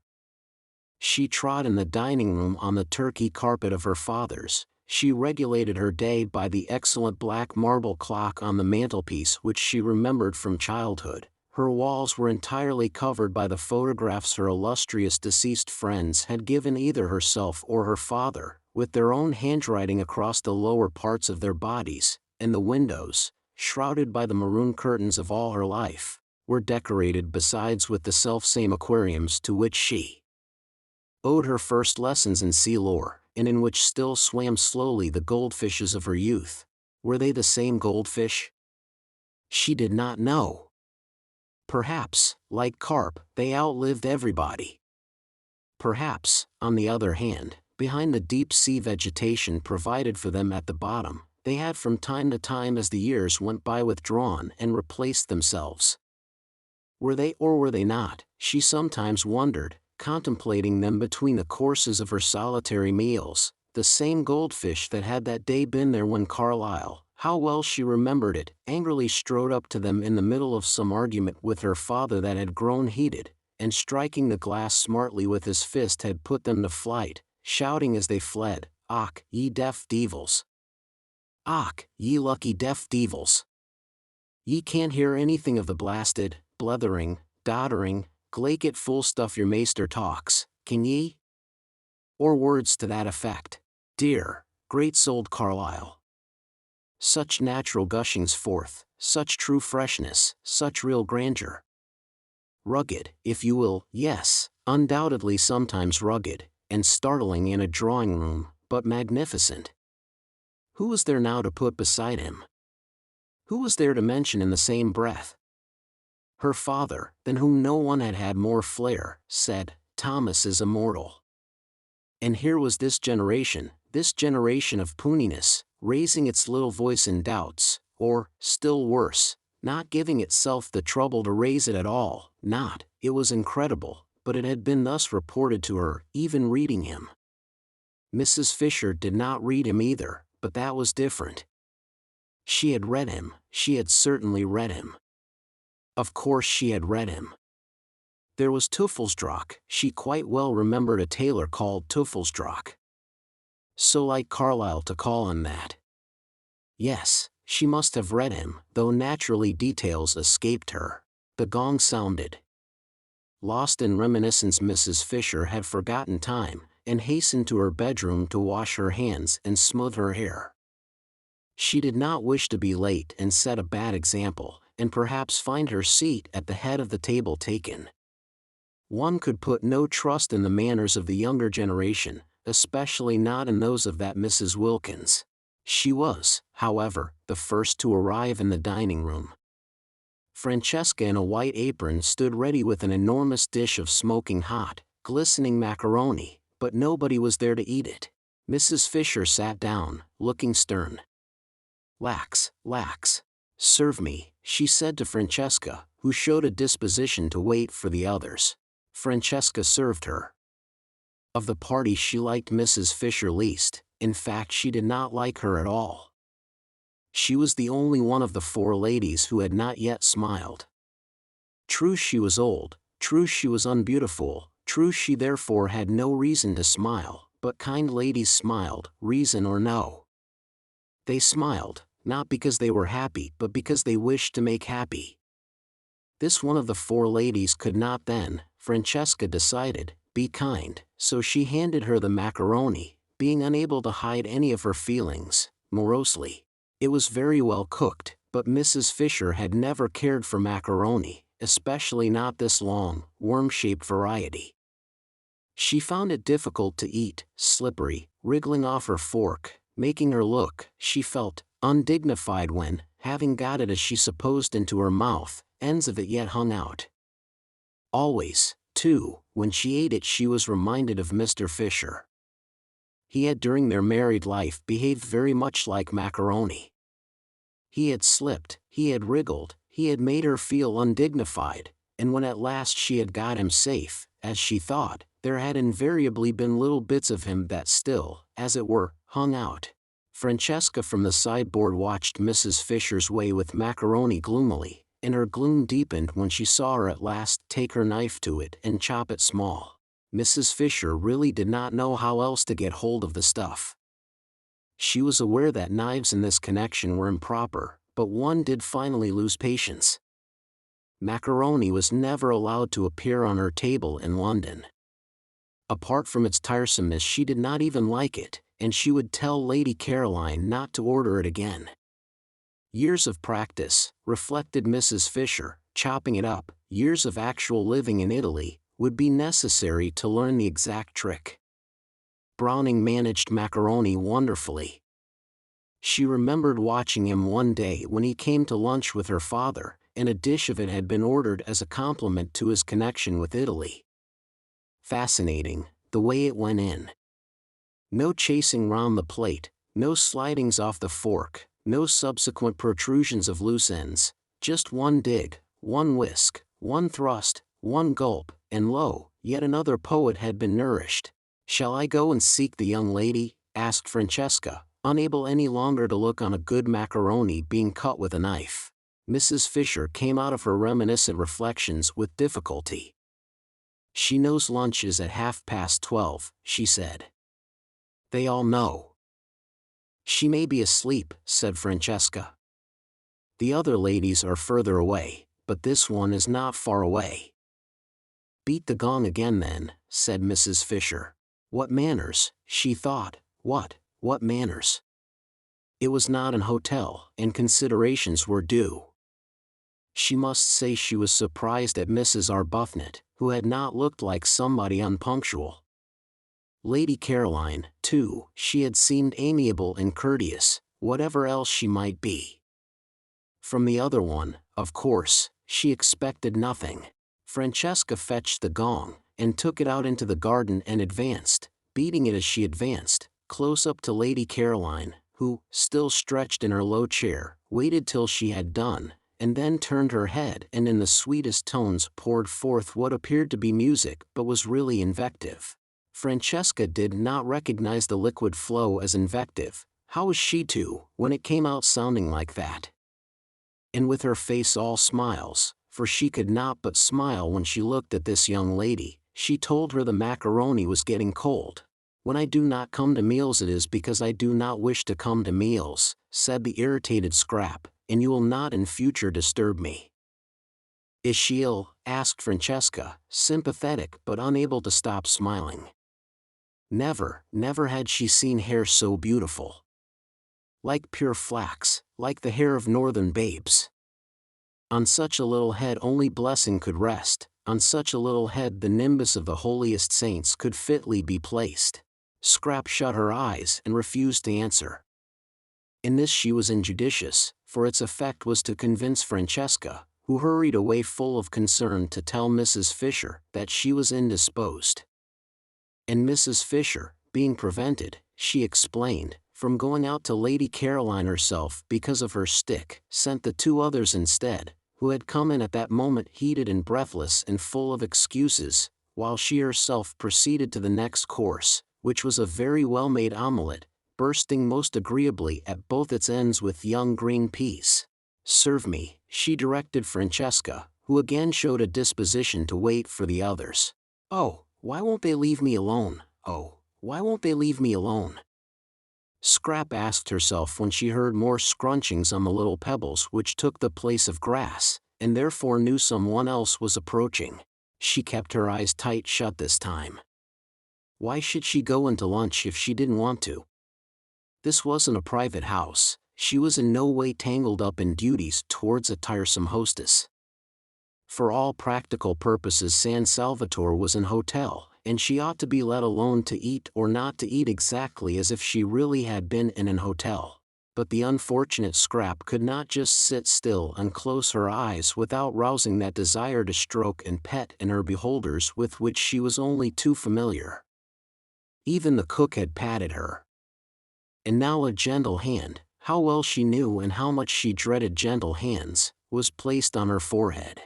She trod in the dining room on the Turkey carpet of her father's. She regulated her day by the excellent black marble clock on the mantelpiece which she remembered from childhood. Her walls were entirely covered by the photographs her illustrious deceased friends had given either herself or her father, with their own handwriting across the lower parts of their bodies, and the windows, shrouded by the maroon curtains of all her life, were decorated besides with the selfsame aquariums to which she owed her first lessons in sea lore, and in which still swam slowly the goldfishes of her youth. Were they the same goldfish? She did not know. Perhaps, like carp, they outlived everybody. Perhaps, on the other hand, behind the deep-sea vegetation provided for them at the bottom, they had from time to time as the years went by withdrawn and replaced themselves. Were they or were they not, she sometimes wondered, contemplating them between the courses of her solitary meals, the same goldfish that had that day been there when Carlyle, how well she remembered it, angrily strode up to them in the middle of some argument with her father that had grown heated, and striking the glass smartly with his fist had put them to flight, shouting as they fled, "Och, ye deaf devils! Och, ye lucky deaf devils! Ye can't hear anything of the blasted, blethering, doddering, glaikit full stuff your maester talks, can ye?" Or words to that effect. Dear, great-souled Carlyle. Such natural gushings forth, such true freshness, such real grandeur. Rugged, if you will, yes, undoubtedly sometimes rugged, and startling in a drawing-room, but magnificent. Who was there now to put beside him? Who was there to mention in the same breath? Her father, than whom no one had had more flair, said, "Thomas is immortal." And here was this generation of puniness, raising its little voice in doubts, or, still worse, not giving itself the trouble to raise it at all. Not, it was incredible, but it had been thus reported to her, even reading him. Mrs. Fisher did not read him either, but that was different. She had read him, she had certainly read him. Of course she had read him. There was Teufelsdrock, she quite well remembered a tailor called Teufelsdrock. So like Carlyle to call him that. Yes, she must have read him, though naturally details escaped her. The gong sounded. Lost in reminiscence, Mrs. Fisher had forgotten time, and hastened to her bedroom to wash her hands and smooth her hair. She did not wish to be late and set a bad example, and perhaps find her seat at the head of the table taken. One could put no trust in the manners of the younger generation, especially not in those of that Mrs. Wilkins. She was, however, the first to arrive in the dining room. Francesca in a white apron stood ready with an enormous dish of smoking hot, glistening macaroni, but nobody was there to eat it. Mrs. Fisher sat down, looking stern. "Lax, lax. Serve me," she said to Francesca, who showed a disposition to wait for the others. Francesca served her. Of the party she liked Mrs. Fisher least, in fact she did not like her at all. She was the only one of the four ladies who had not yet smiled. True, she was old, true she was unbeautiful, true she therefore had no reason to smile, but kind ladies smiled, reason or no. They smiled, not because they were happy but because they wished to make happy. This one of the four ladies could not then, Francesca decided, be kind, so she handed her the macaroni, being unable to hide any of her feelings, morosely. It was very well cooked, but Mrs. Fisher had never cared for macaroni, especially not this long, worm-shaped variety. She found it difficult to eat, slippery, wriggling off her fork, making her look, she felt, undignified when, having got it as she supposed into her mouth, ends of it yet hung out. Always, too, when she ate it she was reminded of Mr. Fisher. He had during their married life behaved very much like macaroni. He had slipped, he had wriggled, he had made her feel undignified, and when at last she had got him safe, as she thought, there had invariably been little bits of him that still, as it were, hung out. Francesca from the sideboard watched Mrs. Fisher's way with macaroni gloomily, and her gloom deepened when she saw her at last take her knife to it and chop it small. Mrs. Fisher really did not know how else to get hold of the stuff. She was aware that knives in this connection were improper, but one did finally lose patience. Macaroni was never allowed to appear on her table in London. Apart from its tiresomeness, she did not even like it, and she would tell Lady Caroline not to order it again. Years of practice, reflected Mrs. Fisher, chopping it up, years of actual living in Italy, would be necessary to learn the exact trick. Browning managed macaroni wonderfully. She remembered watching him one day when he came to lunch with her father, and a dish of it had been ordered as a compliment to his connection with Italy. Fascinating, the way it went in. No chasing round the plate, no slidings off the fork, no subsequent protrusions of loose ends, just one dig, one whisk, one thrust, one gulp, and lo, yet another poet had been nourished. "Shall I go and seek the young lady?" asked Francesca, unable any longer to look on a good macaroni being cut with a knife. Mrs. Fisher came out of her reminiscent reflections with difficulty. "She knows lunch is at 12:30, she said. "They all know." "She may be asleep," said Francesca. "The other ladies are further away, but this one is not far away." "Beat the gong again then," said Mrs. Fisher. What manners, she thought, what manners? It was not an hotel, and considerations were due. She must say she was surprised at Mrs. Arbuthnot, who had not looked like somebody unpunctual. Lady Caroline, too, she had seemed amiable and courteous, whatever else she might be. From the other one, of course, she expected nothing. Francesca fetched the gong, and took it out into the garden and advanced, beating it as she advanced, close up to Lady Caroline, who, still stretched in her low chair, waited till she had done, and then turned her head and in the sweetest tones poured forth what appeared to be music but was really invective. Francesca did not recognize the liquid flow as invective. How was she to, when it came out sounding like that? And with her face all smiles, for she could not but smile when she looked at this young lady, she told her the macaroni was getting cold. "When I do not come to meals it is because I do not wish to come to meals," said the irritated Scrap, "and you will not in future disturb me." "Is she ill?" asked Francesca, sympathetic but unable to stop smiling. Never had she seen hair so beautiful. Like pure flax, like the hair of northern babes. On such a little head only blessing could rest, on such a little head the nimbus of the holiest saints could fitly be placed. Scrap shut her eyes and refused to answer. In this she was injudicious, for its effect was to convince Francesca, who hurried away full of concern to tell Mrs. Fisher that she was indisposed. And Mrs. Fisher, being prevented, she explained, from going out to Lady Caroline herself because of her stick, sent the two others instead, who had come in at that moment heated and breathless and full of excuses, while she herself proceeded to the next course, which was a very well-made omelette, bursting most agreeably at both its ends with young green peas. "Serve me," she directed Francesca, who again showed a disposition to wait for the others. "Oh, why won't they leave me alone? Oh, why won't they leave me alone?" Scrap asked herself when she heard more scrunchings on the little pebbles which took the place of grass, and therefore knew someone else was approaching. She kept her eyes tight shut this time. Why should she go into lunch if she didn't want to? This wasn't a private house. She was in no way tangled up in duties towards a tiresome hostess. For all practical purposes San Salvatore was an hotel, and she ought to be let alone to eat or not to eat exactly as if she really had been in an hotel. But the unfortunate Scrap could not just sit still and close her eyes without rousing that desire to stroke and pet in her beholders with which she was only too familiar. Even the cook had patted her. And now a gentle hand, how well she knew and how much she dreaded gentle hands, was placed on her forehead.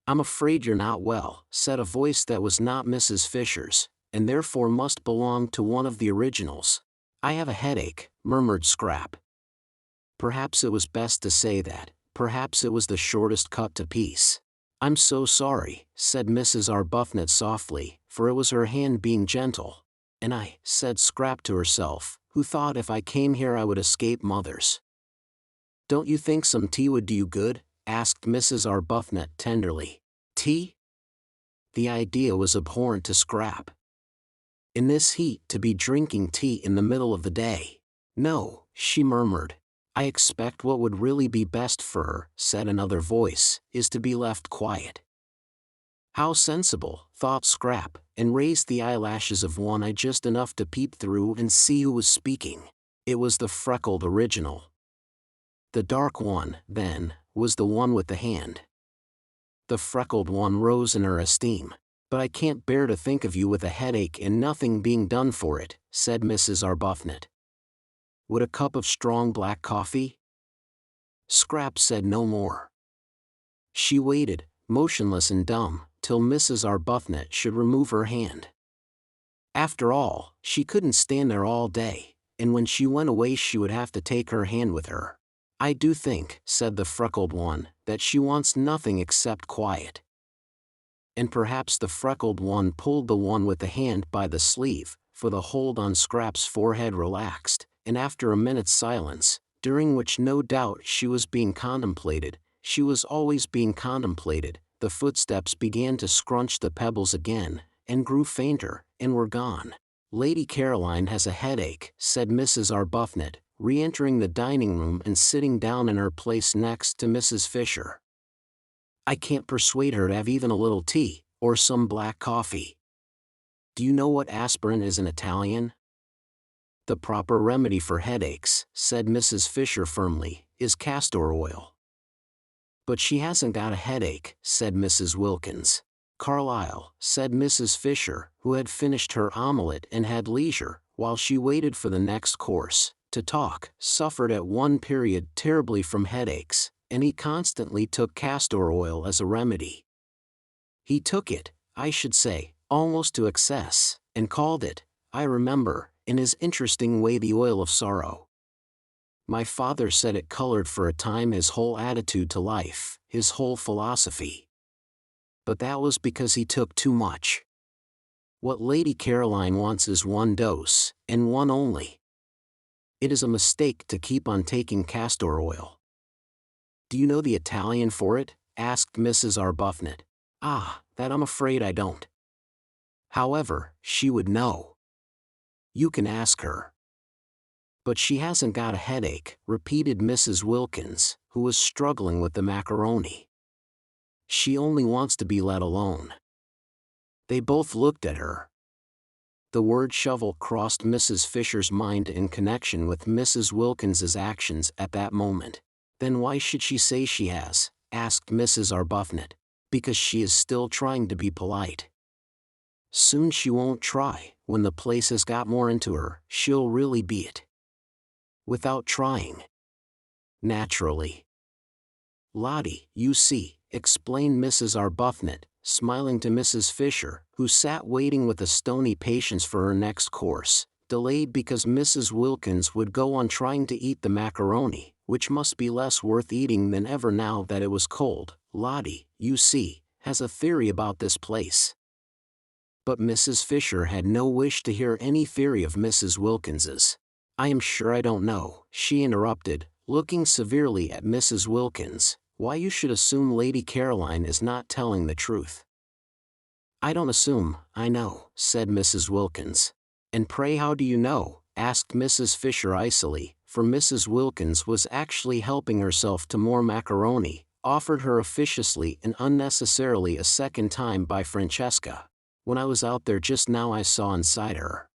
"I'm afraid you're not well," said a voice that was not Mrs. Fisher's, and therefore must belong to one of the originals. "I have a headache," murmured Scrap. Perhaps it was best to say that, perhaps it was the shortest cut to peace. "I'm so sorry," said Mrs. Arbuthnot softly, for it was her hand being gentle. "And I," said Scrap to herself, who thought if I came here I would escape mothers. "Don't you think some tea would do you good?" asked Mrs. Arbuthnot tenderly. Tea? The idea was abhorrent to Scrap. In this heat to be drinking tea in the middle of the day. "No," she murmured. "I expect what would really be best for her," said another voice, "is to be left quiet." How sensible, thought Scrap, and raised the eyelashes of one eye just enough to peep through and see who was speaking. It was the freckled original. The dark one, then, was the one with the hand. The freckled one rose in her esteem. "But I can't bear to think of you with a headache and nothing being done for it," said Mrs. Arbuthnot. "Would a cup of strong black coffee?" Scrap said no more. She waited, motionless and dumb, till Mrs. Arbuthnot should remove her hand. After all, she couldn't stand there all day, and when she went away she would have to take her hand with her. "I do think," said the freckled one, "that she wants nothing except quiet." And perhaps the freckled one pulled the one with the hand by the sleeve, for the hold on Scrap's forehead relaxed, and after a minute's silence, during which no doubt she was being contemplated, she was always being contemplated, the footsteps began to scrunch the pebbles again, and grew fainter, and were gone. "Lady Caroline has a headache," said Mrs. Arbuthnot, re-entering the dining room and sitting down in her place next to Mrs. Fisher. "I can't persuade her to have even a little tea, or some black coffee. Do you know what aspirin is in Italian?" "The proper remedy for headaches," said Mrs. Fisher firmly, "is castor oil." "But she hasn't got a headache," said Mrs. Wilkins. "Carlyle," said Mrs. Fisher, who had finished her omelette and had leisure, while she waited for the next course, to talk, "suffered at one period terribly from headaches, and he constantly took castor oil as a remedy. He took it, I should say, almost to excess, and called it, I remember, in his interesting way, the oil of sorrow. My father said it colored for a time his whole attitude to life, his whole philosophy. But that was because he took too much. What Lady Caroline wants is one dose, and one only. It is a mistake to keep on taking castor oil." "Do you know the Italian for it?" asked Mrs. Arbuthnot. "Ah, that I'm afraid I don't." "However, she would know. You can ask her." "But she hasn't got a headache," repeated Mrs. Wilkins, who was struggling with the macaroni. "She only wants to be let alone." They both looked at her. The word shovel crossed Mrs. Fisher's mind in connection with Mrs. Wilkins's actions at that moment. "Then why should she say she has?" asked Mrs. Arbuthnot. "Because she is still trying to be polite. Soon she won't try. When the place has got more into her, she'll really be it. Without trying. Naturally. Lottie, you see," explained Mrs. Arbuthnot, smiling to Mrs. Fisher, who sat waiting with a stony patience for her next course, delayed because Mrs. Wilkins would go on trying to eat the macaroni, which must be less worth eating than ever now that it was cold. "Lottie, you see, has a theory about this place." But Mrs. Fisher had no wish to hear any theory of Mrs. Wilkins's. "I am sure I don't know," she interrupted, looking severely at Mrs. Wilkins, "why you should assume Lady Caroline is not telling the truth." "I don't assume, I know," said Mrs. Wilkins. "And pray how do you know?" asked Mrs. Fisher icily, for Mrs. Wilkins was actually helping herself to more macaroni, offered her officiously and unnecessarily a second time by Francesca. "When I was out there just now I saw inside her."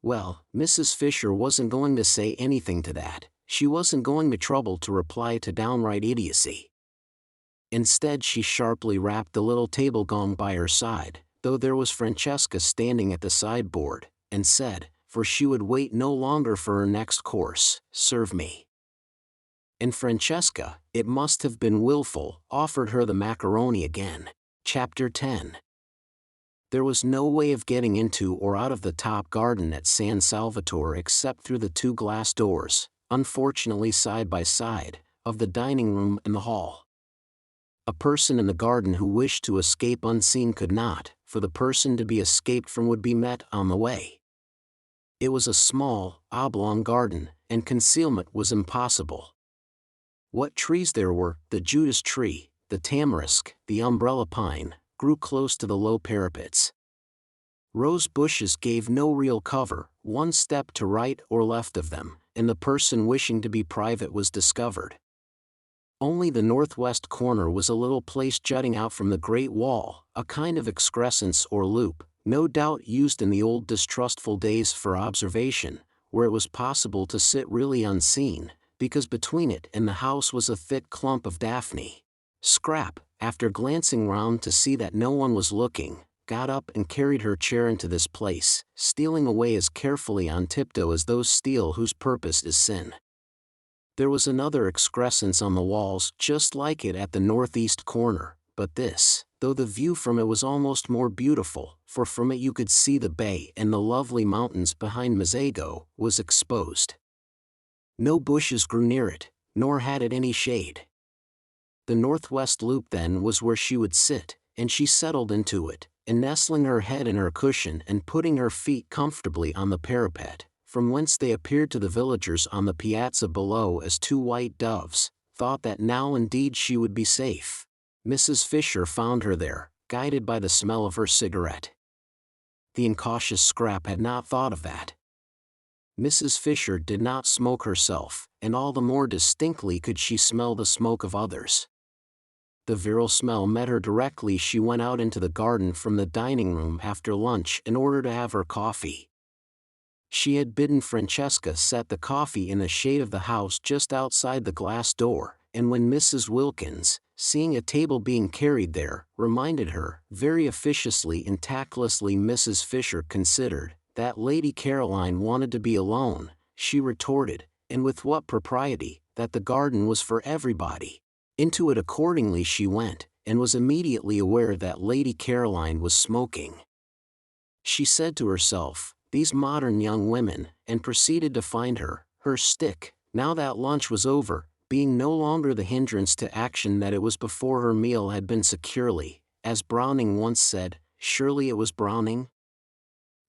Well, Mrs. Fisher wasn't going to say anything to that. She wasn't going to trouble to reply to downright idiocy. Instead she sharply rapped the little table gong by her side, though there was Francesca standing at the sideboard, and said, for she would wait no longer for her next course, "Serve me." and Francesca, it must have been willful, offered her the macaroni again. Chapter 10. There was no way of getting into or out of the top garden at San Salvatore except through the 2 glass doors, unfortunately side by side, of the dining room and the hall. A person in the garden who wished to escape unseen could not, for the person to be escaped from would be met on the way. It was a small, oblong garden, and concealment was impossible. What trees there were, the Judas tree, the tamarisk, the umbrella pine, grew close to the low parapets. Rose bushes gave no real cover, one step to right or left of them, and the person wishing to be private was discovered. Only the northwest corner was a little place jutting out from the great wall, a kind of excrescence or loop, no doubt used in the old distrustful days for observation, where it was possible to sit really unseen, because between it and the house was a thick clump of daphne. Scrap, after glancing round to see that no one was looking, got up and carried her chair into this place, stealing away as carefully on tiptoe as those steal whose purpose is sin. There was another excrescence on the walls just like it at the northeast corner, but this, though the view from it was almost more beautiful, for from it you could see the bay and the lovely mountains behind Mezzago, was exposed. No bushes grew near it, nor had it any shade. The northwest loop then was where she would sit, and she settled into it, and nestling her head in her cushion and putting her feet comfortably on the parapet, from whence they appeared to the villagers on the piazza below as 2 white doves, thought that now indeed she would be safe. Mrs. Fisher found her there, guided by the smell of her cigarette. The incautious Scrap had not thought of that. Mrs. Fisher did not smoke herself, and all the more distinctly could she smell the smoke of others. The virile smell met her directly she went out into the garden from the dining room after lunch in order to have her coffee. She had bidden Francesca set the coffee in the shade of the house just outside the glass door, and when Mrs. Wilkins, seeing a table being carried there, reminded her, very officiously and tactlessly Mrs. Fisher considered, that Lady Caroline wanted to be alone, she retorted, and with what propriety, that the garden was for everybody. Into it accordingly she went, and was immediately aware that Lady Caroline was smoking. She said to herself, "These modern young women," and proceeded to find her stick, now that lunch was over, being no longer the hindrance to action that it was before her meal had been securely, as Browning once said. Surely it was Browning?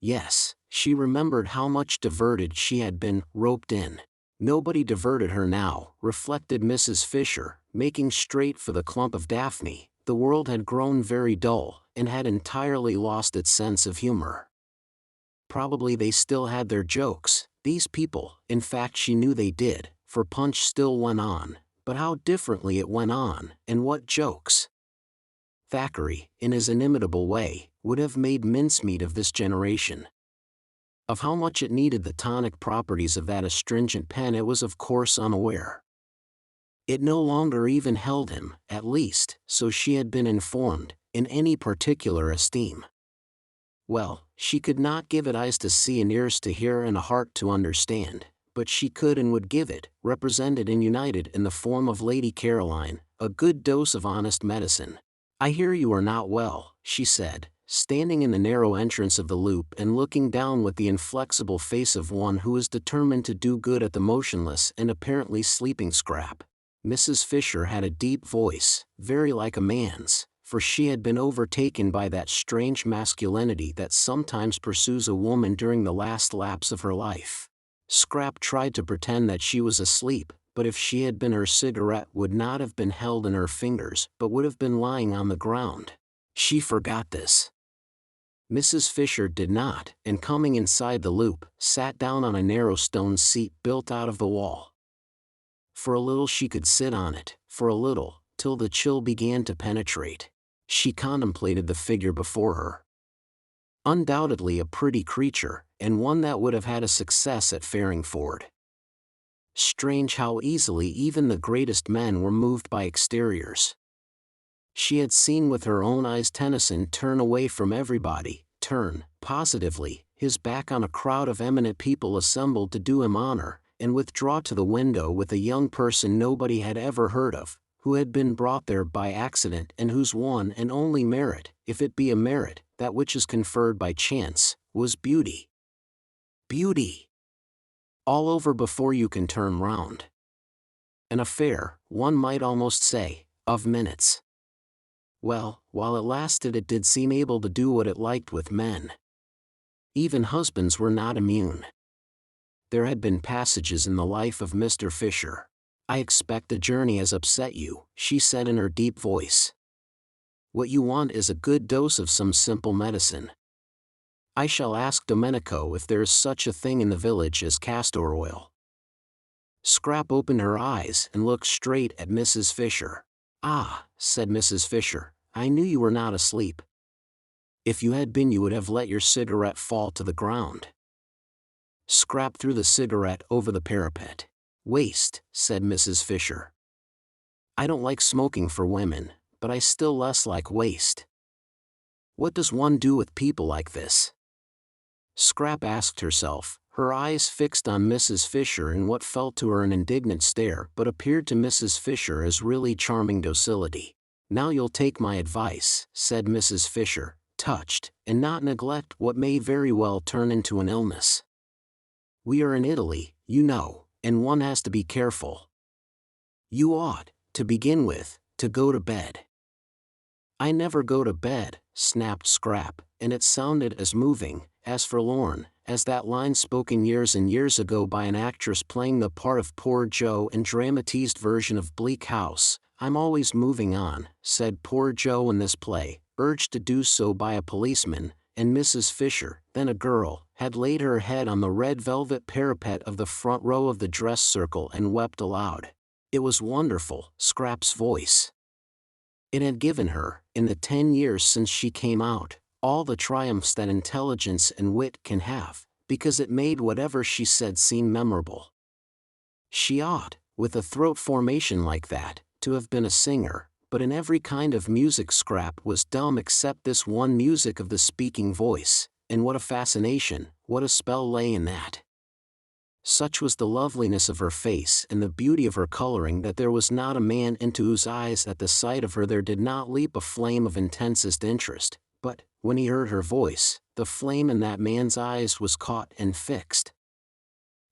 Yes, she remembered how much diverted she had been, roped in. Nobody diverted her now, reflected Mrs. Fisher, making straight for the clump of daphne. The world had grown very dull, and had entirely lost its sense of humor. Probably they still had their jokes, these people, in fact she knew they did, for punch still went on, but how differently it went on, and what jokes! Thackeray, in his inimitable way, would have made mincemeat of this generation. Of how much it needed the tonic properties of that astringent pen it was of course unaware. It no longer even held him, at least, so she had been informed, in any particular esteem. Well, she could not give it eyes to see and ears to hear and a heart to understand, but she could and would give it, represented and united in the form of Lady Caroline, a good dose of honest medicine. "I hear you are not well," she said, standing in the narrow entrance of the loop and looking down with the inflexible face of one who is determined to do good at the motionless and apparently sleeping Scrap. Mrs. Fisher had a deep voice, very like a man's, for she had been overtaken by that strange masculinity that sometimes pursues a woman during the last lapse of her life. Scrap tried to pretend that she was asleep, but if she had been her cigarette would not have been held in her fingers but would have been lying on the ground. She forgot this. Mrs. Fisher did not, and coming inside the loop, sat down on a narrow stone seat built out of the wall. For a little she could sit on it, for a little, till the chill began to penetrate. She contemplated the figure before her. Undoubtedly a pretty creature, and one that would have had a success at Farringford. Strange how easily even the greatest men were moved by exteriors. She had seen with her own eyes Tennyson turn away from everybody, turn, positively, his back on a crowd of eminent people assembled to do him honor, and withdraw to the window with a young person nobody had ever heard of, who had been brought there by accident and whose one and only merit, if it be a merit, that which is conferred by chance, was beauty. Beauty! All over before you can turn round. An affair, one might almost say, of minutes. Well, while it lasted it did seem able to do what it liked with men. Even husbands were not immune. There had been passages in the life of Mr. Fisher. "I expect the journey has upset you," she said in her deep voice. "What you want is a good dose of some simple medicine. I shall ask Domenico if there is such a thing in the village as castor oil." Scrap opened her eyes and looked straight at Mrs. Fisher. "Ah," said Mrs. Fisher, "I knew you were not asleep. If you had been you would have let your cigarette fall to the ground." Scrap threw the cigarette over the parapet. "Waste," said Mrs. Fisher. "I don't like smoking for women, but I still less like waste. What does one do with people like this?" Scrap asked herself, her eyes fixed on Mrs. Fisher in what felt to her an indignant stare but appeared to Mrs. Fisher as really charming docility. "Now you'll take my advice," said Mrs. Fisher, touched, "and not neglect what may very well turn into an illness. We are in Italy, you know, and one has to be careful. You ought, to begin with, to go to bed." "I never go to bed," snapped Scrap, and it sounded as moving, as forlorn, as that line spoken years and years ago by an actress playing the part of Poor Joe in dramatized version of Bleak House. "I'm always moving on," said Poor Joe in this play, urged to do so by a policeman, and Mrs. Fisher, then a girl, had laid her head on the red velvet parapet of the front row of the dress circle and wept aloud. It was wonderful, Scrap's voice. It had given her, in the 10 years since she came out, all the triumphs that intelligence and wit can have, because it made whatever she said seem memorable. She ought, with a throat formation like that, to have been a singer, but in every kind of music Scrap was dumb except this one music of the speaking voice, and what a fascination, what a spell lay in that. Such was the loveliness of her face and the beauty of her coloring that there was not a man into whose eyes at the sight of her there did not leap a flame of intensest interest, but, when he heard her voice, the flame in that man's eyes was caught and fixed.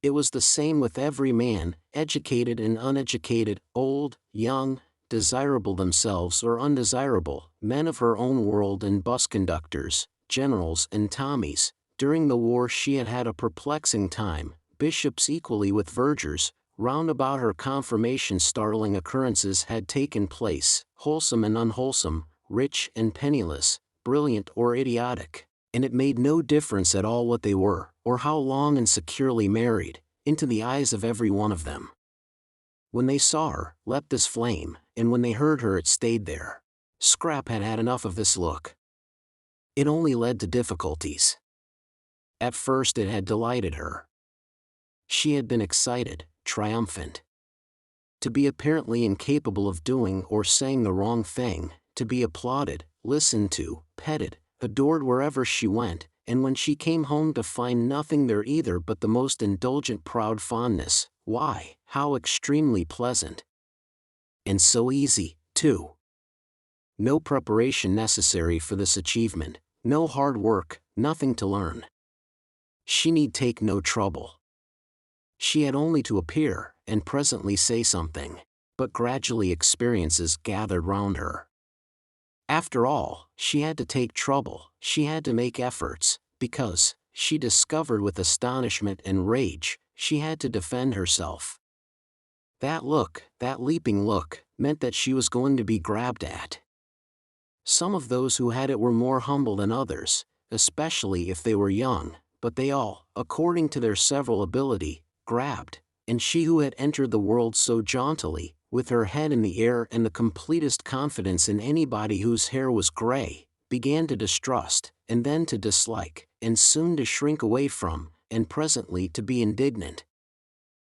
It was the same with every man, educated and uneducated, old, young, desirable themselves or undesirable, men of her own world and bus conductors, generals and Tommies. During the war she had had a perplexing time, bishops equally with vergers. Round about her confirmation startling occurrences had taken place, wholesome and unwholesome, rich and penniless, brilliant or idiotic, and it made no difference at all what they were, or how long and securely married, into the eyes of every one of them. When they saw her, leapt this flame, and when they heard her it stayed there. Scrap had had enough of this look. It only led to difficulties. At first it had delighted her. She had been excited, triumphant. To be apparently incapable of doing or saying the wrong thing, to be applauded, listened to, petted, adored wherever she went, and when she came home to find nothing there either but the most indulgent proud fondness, why, how extremely pleasant. And so easy, too. No preparation necessary for this achievement, no hard work, nothing to learn. She need take no trouble. She had only to appear, and presently say something, but gradually experiences gathered round her. After all, she had to take trouble, she had to make efforts, because, she discovered with astonishment and rage, she had to defend herself. That look, that leaping look, meant that she was going to be grabbed at. Some of those who had it were more humble than others, especially if they were young, but they all, according to their several ability, grabbed, and she who had entered the world so jauntily, with her head in the air and the completest confidence in anybody whose hair was gray, began to distrust, and then to dislike, and soon to shrink away from, and presently to be indignant.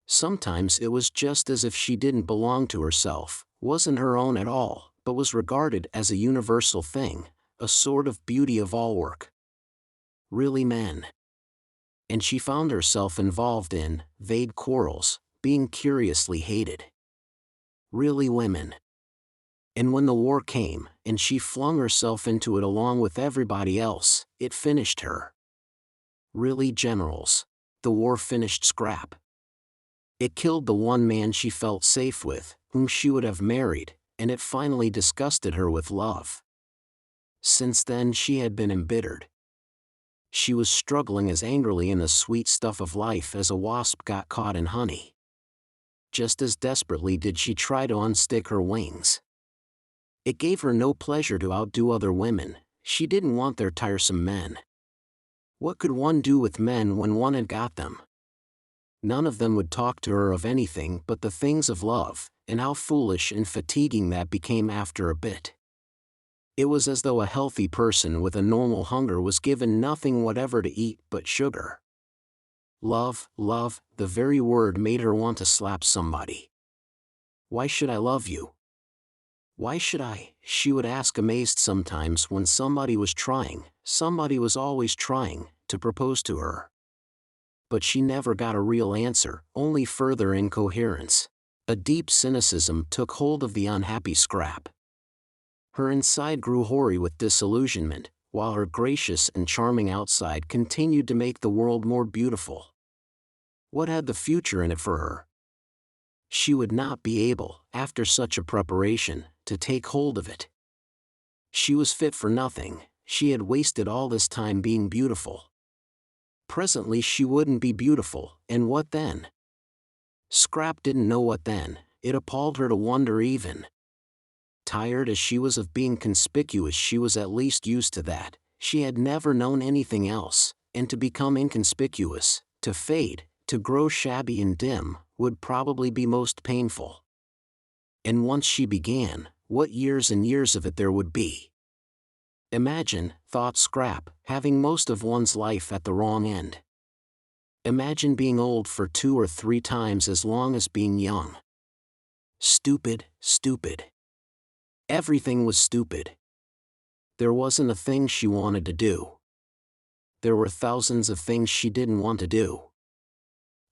Sometimes it was just as if she didn't belong to herself, wasn't her own at all, but was regarded as a universal thing, a sort of beauty of all work. Really men. and she found herself involved in vague quarrels, being curiously hated. Really women. And when the war came, and she flung herself into it along with everybody else, it finished her. Really generals. The war finished Scrap. It killed the one man she felt safe with, whom she would have married, and it finally disgusted her with love. Since then she had been embittered. She was struggling as angrily in the sweet stuff of life as a wasp got caught in honey. Just as desperately did she try to unstick her wings. It gave her no pleasure to outdo other women. She didn't want their tiresome men. What could one do with men when one had got them? None of them would talk to her of anything but the things of love, and how foolish and fatiguing that became after a bit. It was as though a healthy person with a normal hunger was given nothing whatever to eat but sugar. Love, love, the very word made her want to slap somebody. Why should I love you? Why should I? She would ask amazed sometimes when somebody was always trying, to propose to her. But she never got a real answer, only further incoherence. A deep cynicism took hold of the unhappy Scrap. Her inside grew hoary with disillusionment, while her gracious and charming outside continued to make the world more beautiful. What had the future in it for her? She would not be able, after such a preparation, to take hold of it. She was fit for nothing. She had wasted all this time being beautiful. Presently she wouldn't be beautiful, and what then? Scrap didn't know what then. It appalled her to wonder even. Tired as she was of being conspicuous, she was at least used to that. She had never known anything else, and to become inconspicuous, to fade, to grow shabby and dim, would probably be most painful. And once she began, what years and years of it there would be. Imagine, thought Scrap, having most of one's life at the wrong end. Imagine being old for 2 or 3 times as long as being young. Stupid, stupid. Everything was stupid. There wasn't a thing she wanted to do. There were thousands of things she didn't want to do.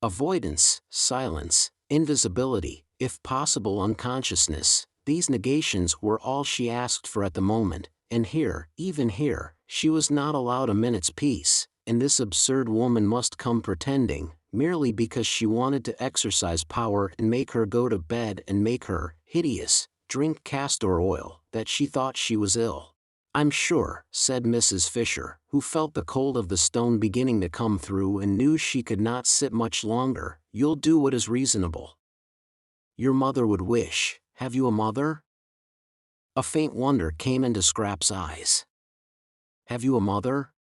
Avoidance, silence, invisibility, if possible unconsciousness, these negations were all she asked for at the moment, and here, even here, she was not allowed a minute's peace, and this absurd woman must come pretending, merely because she wanted to exercise power and make her go to bed and make her, hideous, drink castor oil, that she thought she was ill. "I'm sure," said Mrs. Fisher, who felt the cold of the stone beginning to come through and knew she could not sit much longer, "you'll do what is reasonable. Your mother would wish. Have you a mother?" A faint wonder came into Scrap's eyes. Have you a mother?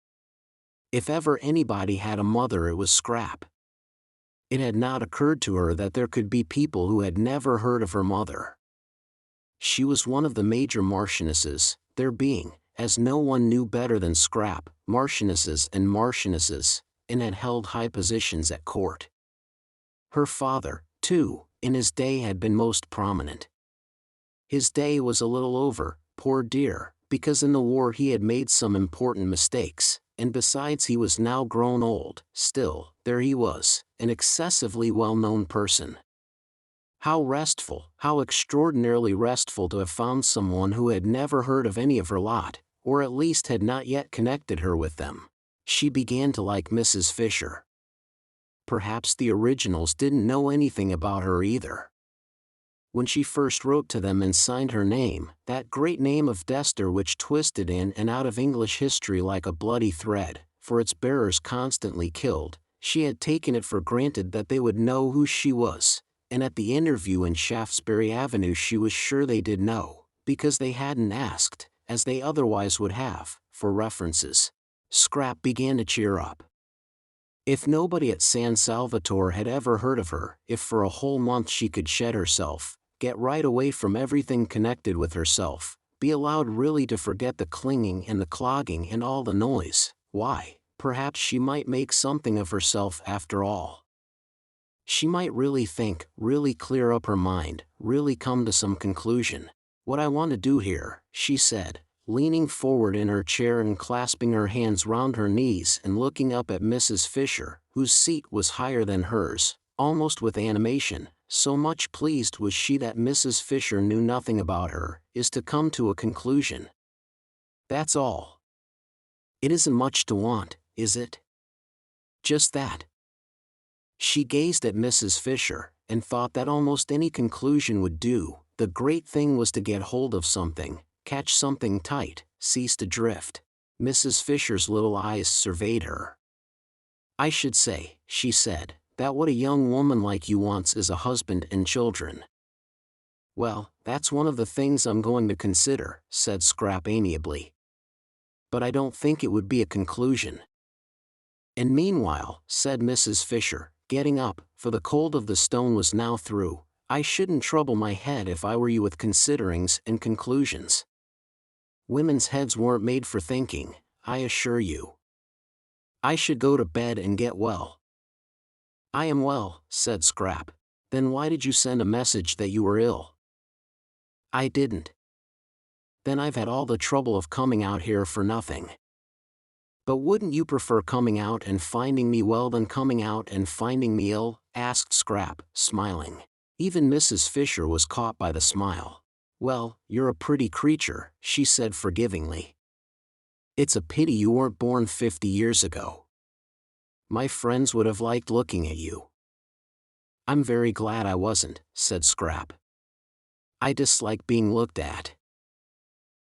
If ever anybody had a mother, it was Scrap. It had not occurred to her that there could be people who had never heard of her mother. She was one of the major marchionesses, there being, as no one knew better than Scrap, marchionesses and marchionesses, and had held high positions at court. Her father, too, in his day had been most prominent. His day was a little over, poor dear, because in the war he had made some important mistakes, and besides he was now grown old. Still, there he was, an excessively well-known person. How restful, how extraordinarily restful to have found someone who had never heard of any of her lot, or at least had not yet connected her with them. She began to like Mrs. Fisher. Perhaps the originals didn't know anything about her either. When she first wrote to them and signed her name, that great name of Dester which twisted in and out of English history like a bloody thread, for its bearers constantly killed, she had taken it for granted that they would know who she was, and at the interview in Shaftesbury Avenue she was sure they did know, because they hadn't asked, as they otherwise would have, for references. Scrap began to cheer up. If nobody at San Salvatore had ever heard of her, if for a whole month she could shed herself, get right away from everything connected with herself, be allowed really to forget the clinging and the clogging and all the noise, why, perhaps she might make something of herself after all. She might really think, really clear up her mind, really come to some conclusion. "What I want to do here," she said, leaning forward in her chair and clasping her hands round her knees and looking up at Mrs. Fisher, whose seat was higher than hers, almost with animation. So much pleased was she that Mrs. Fisher knew nothing about her, is to come to a conclusion. That's all. It isn't much to want, is it? Just that. She gazed at Mrs. Fisher, and thought that almost any conclusion would do. The great thing was to get hold of something, catch something tight, cease to drift. Mrs. Fisher's little eyes surveyed her. I should say, she said, that what a young woman like you wants is a husband and children. Well, that's one of the things I'm going to consider, said Scrap amiably. But I don't think it would be a conclusion. And meanwhile, said Mrs. Fisher, getting up, for the cold of the stone was now through, I shouldn't trouble my head if I were you with considerings and conclusions. Women's heads weren't made for thinking, I assure you. I should go to bed and get well. I am well, said Scrap. Then why did you send a message that you were ill? I didn't. Then I've had all the trouble of coming out here for nothing. But wouldn't you prefer coming out and finding me well than coming out and finding me ill? Asked Scrap, smiling. Even Mrs. Fisher was caught by the smile. Well, you're a pretty creature, she said forgivingly. It's a pity you weren't born 50 years ago. My friends would have liked looking at you. I'm very glad I wasn't, said Scrap. I dislike being looked at.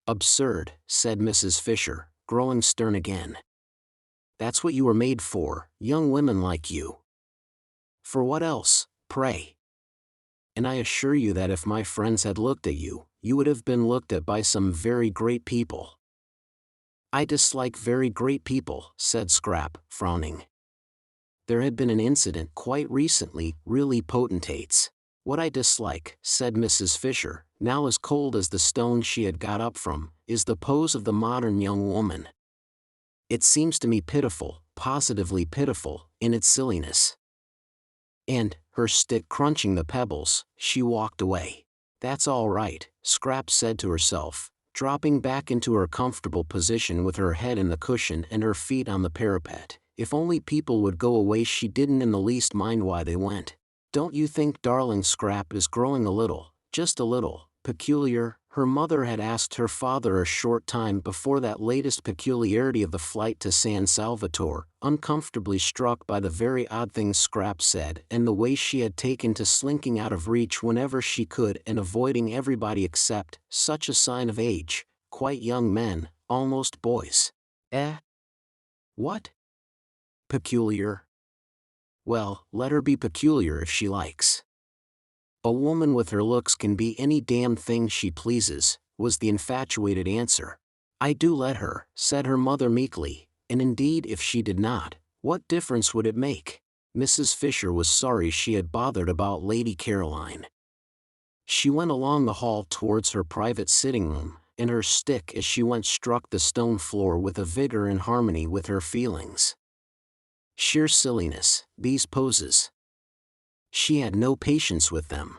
Absurd, said Mrs. Fisher, growing stern again. That's what you were made for, young women like you. For what else, pray? And I assure you that if my friends had looked at you, you would have been looked at by some very great people. I dislike very great people, said Scrap, frowning. There had been an incident quite recently, really potentates. What I dislike, said Mrs. Fisher, now as cold as the stone she had got up from, is the pose of the modern young woman. It seems to me pitiful, positively pitiful, in its silliness. And, her stick crunching the pebbles, she walked away. That's all right, Scrap said to herself, dropping back into her comfortable position with her head in the cushion and her feet on the parapet. If only people would go away, she didn't in the least mind why they went. Don't you think darling Scrap is growing a little, just a little, peculiar? Her mother had asked her father a short time before that latest peculiarity of the flight to San Salvatore, uncomfortably struck by the very odd things Scrap said and the way she had taken to slinking out of reach whenever she could and avoiding everybody except, such a sign of age, quite young men, almost boys. What? Peculiar? Well, let her be peculiar if she likes. A woman with her looks can be any damn thing she pleases, was the infatuated answer. I do let her, said her mother meekly, and indeed if she did not, what difference would it make? Mrs. Fisher was sorry she had bothered about Lady Caroline. She went along the hall towards her private sitting room, and her stick as she went struck the stone floor with a vigor in harmony with her feelings. Sheer silliness, these poses. She had no patience with them.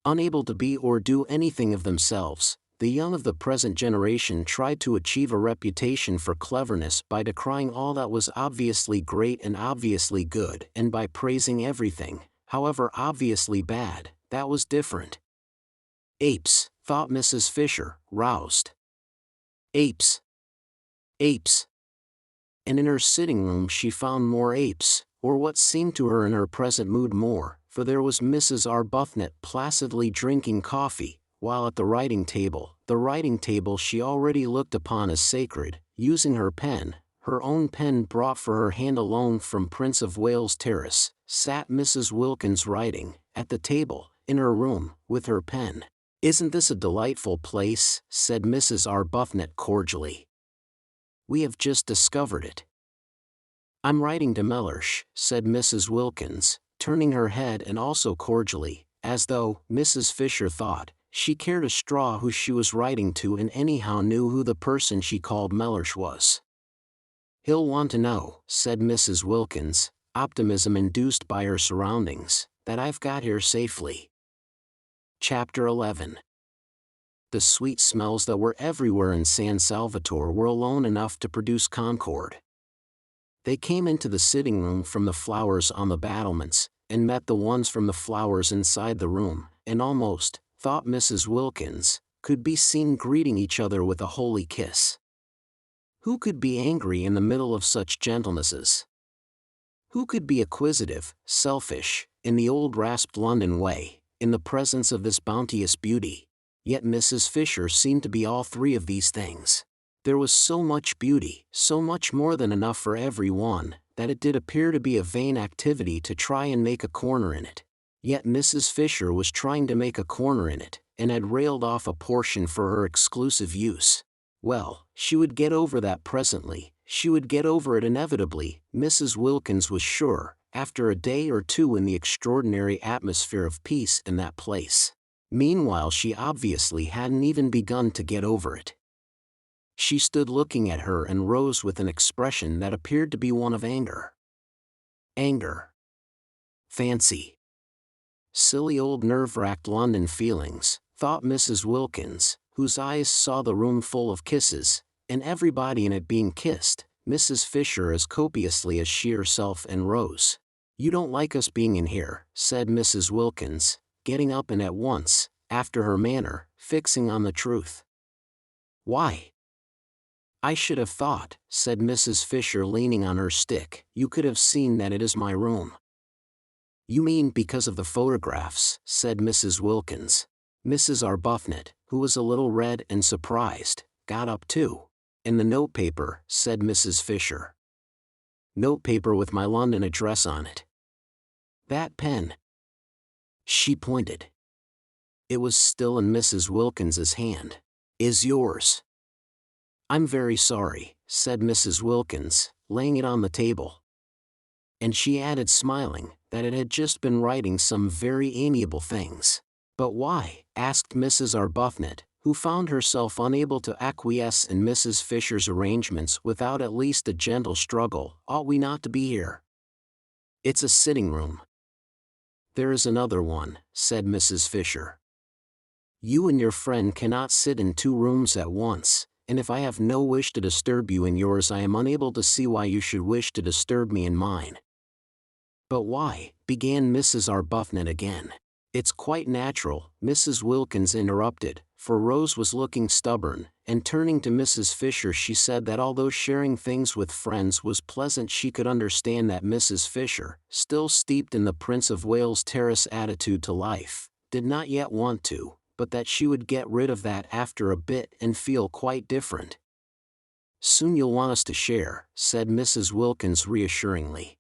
Unable to be or do anything of themselves, the young of the present generation tried to achieve a reputation for cleverness by decrying all that was obviously great and obviously good and by praising everything, however obviously bad, that was different. Apes, thought Mrs. Fisher, roused. Apes. Apes. And in her sitting room she found more apes, or what seemed to her in her present mood more, for there was Mrs. Arbuthnot placidly drinking coffee, while at the writing table she already looked upon as sacred, using her own pen brought for her hand alone from Prince of Wales Terrace, sat Mrs. Wilkins writing, at the table, in her room, with her pen. Isn't this a delightful place? Said Mrs. Arbuthnot cordially. We have just discovered it. I'm writing to Mellersh, said Mrs. Wilkins, turning her head and also cordially, as though, Mrs. Fisher thought, she cared a straw who she was writing to and anyhow knew who the person she called Mellersh was. He'll want to know, said Mrs. Wilkins, optimism induced by her surroundings, that I've got here safely. Chapter 11. The sweet smells that were everywhere in San Salvatore were alone enough to produce concord. They came into the sitting room from the flowers on the battlements, and met the ones from the flowers inside the room, and almost, thought Mrs. Wilkins, could be seen greeting each other with a holy kiss. Who could be angry in the middle of such gentlenesses? Who could be acquisitive, selfish, in the old rasped London way, in the presence of this bounteous beauty? Yet Mrs. Fisher seemed to be all three of these things. There was so much beauty, so much more than enough for every one, that it did appear to be a vain activity to try and make a corner in it. Yet Mrs. Fisher was trying to make a corner in it, and had railed off a portion for her exclusive use. Well, she would get over that presently, she would get over it inevitably, Mrs. Wilkins was sure, after a day or two in the extraordinary atmosphere of peace in that place. Meanwhile she obviously hadn't even begun to get over it. She stood looking at her and rose with an expression that appeared to be one of anger. Anger. Fancy. Silly old nerve-racked London feelings, thought Mrs. Wilkins, whose eyes saw the room full of kisses, and everybody in it being kissed, Mrs. Fisher as copiously as she herself, and rose. "You don't like us being in here," said Mrs. Wilkins, getting up and at once, after her manner, fixing on the truth. "Why?" "I should have thought," said Mrs. Fisher leaning on her stick, "you could have seen that it is my room." "You mean because of the photographs," said Mrs. Wilkins. Mrs. Arbuthnot, who was a little red and surprised, got up too. "And the notepaper," said Mrs. Fisher. "Notepaper with my London address on it." "That pen." She pointed. It was still in Mrs. Wilkins's hand. "Is yours." "I'm very sorry," said Mrs. Wilkins, laying it on the table. And she added, smiling, that it had just been writing some very amiable things. "But why?" asked Mrs. Arbuthnot, who found herself unable to acquiesce in Mrs. Fisher's arrangements without at least a gentle struggle. "Ought we not to be here?" "It's a sitting room." "There is another one," said Mrs. Fisher. "You and your friend cannot sit in two rooms at once, and if I have no wish to disturb you in yours, I am unable to see why you should wish to disturb me in mine." "But why?" began Mrs. Arbuthnot again. "It's quite natural," Mrs. Wilkins interrupted, for Rose was looking stubborn, and turning to Mrs. Fisher she said that although sharing things with friends was pleasant, she could understand that Mrs. Fisher, still steeped in the Prince of Wales Terrace attitude to life, did not yet want to, but that she would get rid of that after a bit and feel quite different. "Soon you'll want us to share," said Mrs. Wilkins reassuringly.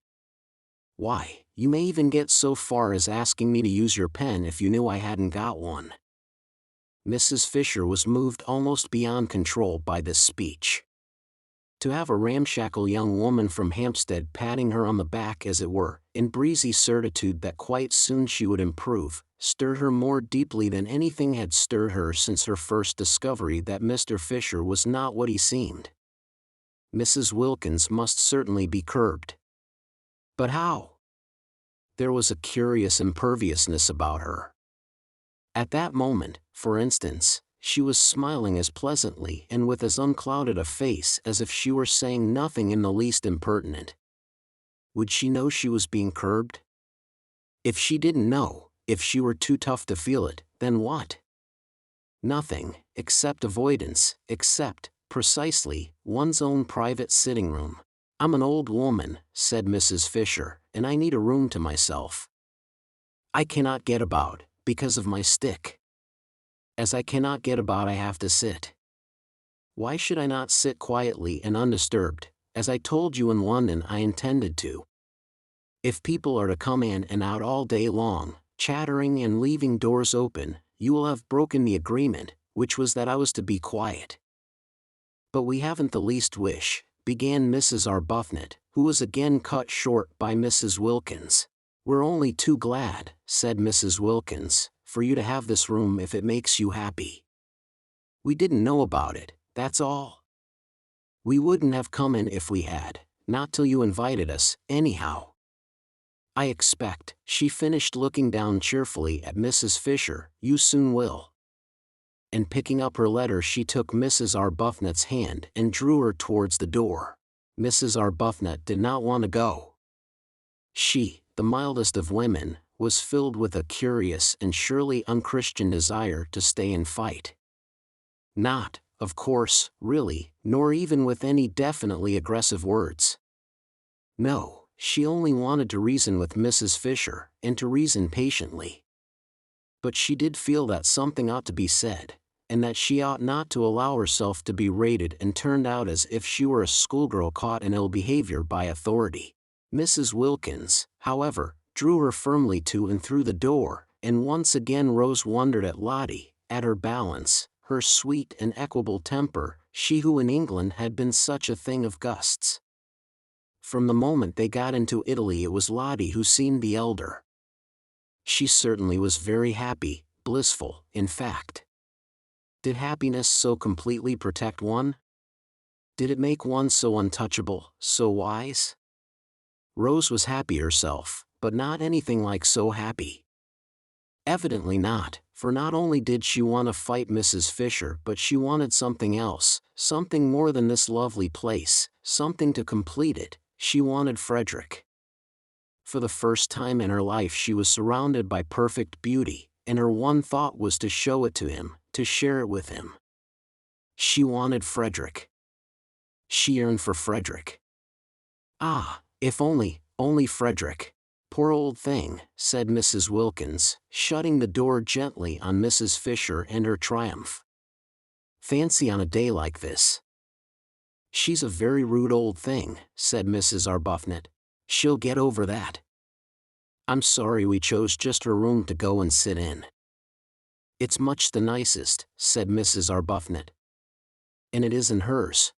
"Why, you may even get so far as asking me to use your pen if you knew I hadn't got one." Mrs. Fisher was moved almost beyond control by this speech. To have a ramshackle young woman from Hampstead patting her on the back as it were, in breezy certitude that quite soon she would improve, stirred her more deeply than anything had stirred her since her first discovery that Mr. Fisher was not what he seemed. Mrs. Wilkins must certainly be curbed. But how? There was a curious imperviousness about her. At that moment, for instance, she was smiling as pleasantly and with as unclouded a face as if she were saying nothing in the least impertinent. Would she know she was being curbed? If she didn't know, if she were too tough to feel it, then what? Nothing, except avoidance, except, precisely, one's own private sitting room. "I'm an old woman," said Mrs. Fisher, "and I need a room to myself. I cannot get about, because of my stick. As I cannot get about, I have to sit. Why should I not sit quietly and undisturbed, as I told you in London I intended to? If people are to come in and out all day long, chattering and leaving doors open, you will have broken the agreement, which was that I was to be quiet." "But we haven't the least wish," began Mrs. Arbuthnot, who was again cut short by Mrs. Wilkins. "We're only too glad," said Mrs. Wilkins, "for you to have this room if it makes you happy. We didn't know about it, that's all. We wouldn't have come in if we had, not till you invited us, anyhow. I expect," she finished looking down cheerfully at Mrs. Fisher, "you soon will." and picking up her letter she took Mrs. Arbuthnot's hand and drew her towards the door. Mrs. Arbuthnot did not want to go. She, the mildest of women, was filled with a curious and surely unchristian desire to stay and fight. Not, of course, really, nor even with any definitely aggressive words. No, she only wanted to reason with Mrs. Fisher, and to reason patiently. But she did feel that something ought to be said, and that she ought not to allow herself to be rated and turned out as if she were a schoolgirl caught in ill behavior by authority. Mrs. Wilkins, however, drew her firmly to and through the door, and once again Rose wondered at Lottie, at her balance, her sweet and equable temper, she who in England had been such a thing of gusts. From the moment they got into Italy it was Lottie who seemed the elder. She certainly was very happy, blissful, in fact. Did happiness so completely protect one? Did it make one so untouchable, so wise? Rose was happy herself, but not anything like so happy. Evidently not, for not only did she want to fight Mrs. Fisher but she wanted something else, something more than this lovely place, something to complete it. She wanted Frederick. For the first time in her life she was surrounded by perfect beauty, and her one thought was to show it to him, to share it with him. She wanted Frederick. She yearned for Frederick. Ah, if only Frederick. Poor old thing, said Mrs. Wilkins, shutting the door gently on Mrs. Fisher and her triumph. Fancy on a day like this. She's a very rude old thing, said Mrs. Arbuthnot. She'll get over that. I'm sorry we chose just her room to go and sit in. It's much the nicest, said Mrs. Arbuthnot. And it isn't hers.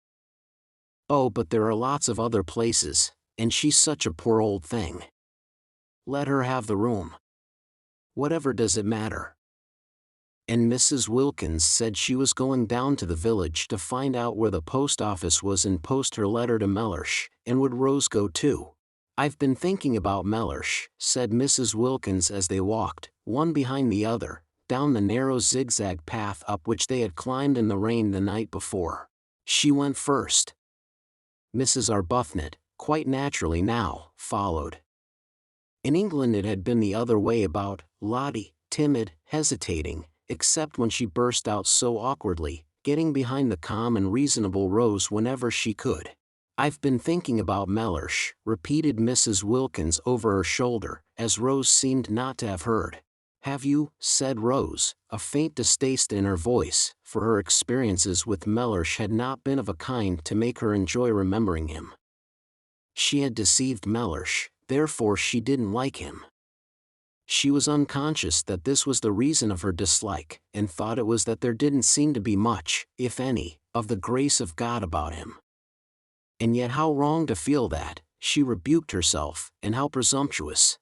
Oh, but there are lots of other places, and she's such a poor old thing. Let her have the room. Whatever does it matter? And Mrs. Wilkins said she was going down to the village to find out where the post office was and post her letter to Mellersh, and would Rose go too? I've been thinking about Mellersh, said Mrs. Wilkins as they walked, one behind the other, down the narrow zigzag path up which they had climbed in the rain the night before. She went first. Mrs. Arbuthnot, quite naturally now, followed. In England it had been the other way about, Lottie, timid, hesitating, except when she burst out so awkwardly, getting behind the calm and reasonable Rose whenever she could. I've been thinking about Mellersh, repeated Mrs. Wilkins over her shoulder, as Rose seemed not to have heard. Have you? Said Rose, a faint distaste in her voice, for her experiences with Mellersh had not been of a kind to make her enjoy remembering him. She had deceived Mellersh, therefore she didn't like him. She was unconscious that this was the reason of her dislike, and thought it was that there didn't seem to be much, if any, of the grace of God about him. And yet how wrong to feel that, she rebuked herself, and how presumptuous.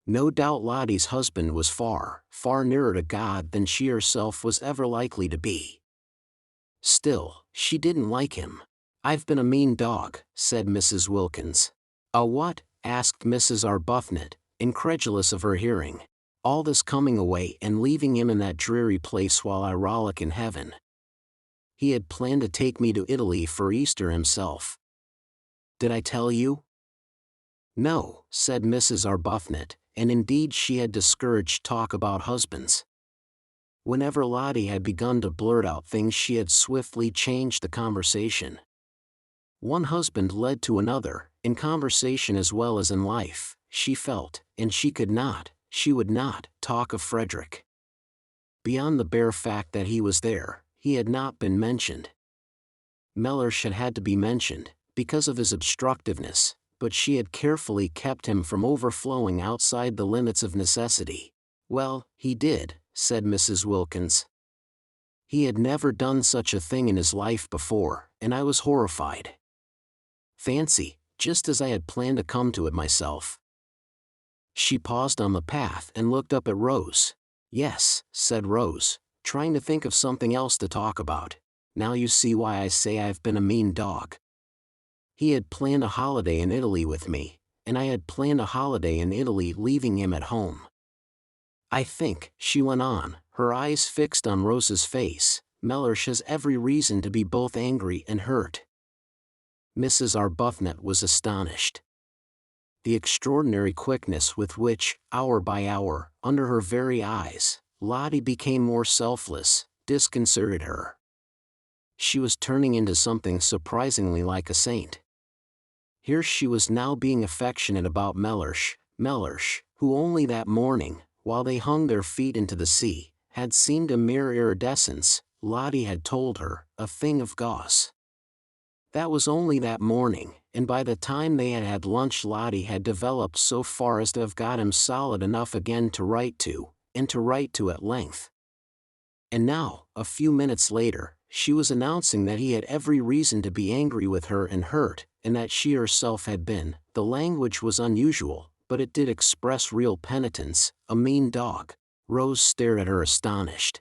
No doubt Lottie's husband was far, far nearer to God than she herself was ever likely to be. Still, she didn't like him. I've been a mean dog, said Mrs. Wilkins. A what? Asked Mrs. Arbuthnot, incredulous of her hearing. All this coming away and leaving him in that dreary place while I rollick in heaven. He had planned to take me to Italy for Easter himself. Did I tell you? No, said Mrs. Arbuthnot, and indeed she had discouraged talk about husbands. Whenever Lottie had begun to blurt out things she had swiftly changed the conversation. One husband led to another, in conversation as well as in life, she felt, and she would not, talk of Frederick. Beyond the bare fact that he was there, he had not been mentioned. Mellersh had had to be mentioned, because of his obstructiveness, but she had carefully kept him from overflowing outside the limits of necessity. Well, he did, said Mrs. Wilkins. He had never done such a thing in his life before, and I was horrified. Fancy, just as I had planned to come to it myself. She paused on the path and looked up at Rose. Yes, said Rose, trying to think of something else to talk about. Now you see why I say I've been a mean dog. He had planned a holiday in Italy with me, and I had planned a holiday in Italy leaving him at home. I think, she went on, her eyes fixed on Rose's face, "Mellersh has every reason to be both angry and hurt." Mrs. Arbuthnot was astonished. The extraordinary quickness with which, hour by hour, under her very eyes, Lottie became more selfless, disconcerted her. She was turning into something surprisingly like a saint. Here she was now being affectionate about Mellersh, who only that morning, while they hung their feet into the sea, had seemed a mere iridescence, Lottie had told her, a thing of gauze. That was only that morning, and by the time they had had lunch Lottie had developed so far as to have got him solid enough again to write to, and to write to at length. And now, a few minutes later, she was announcing that he had every reason to be angry with her and hurt, and that she herself had been, the language was unusual, but it did express real penitence, a mean dog. Rose stared at her astonished.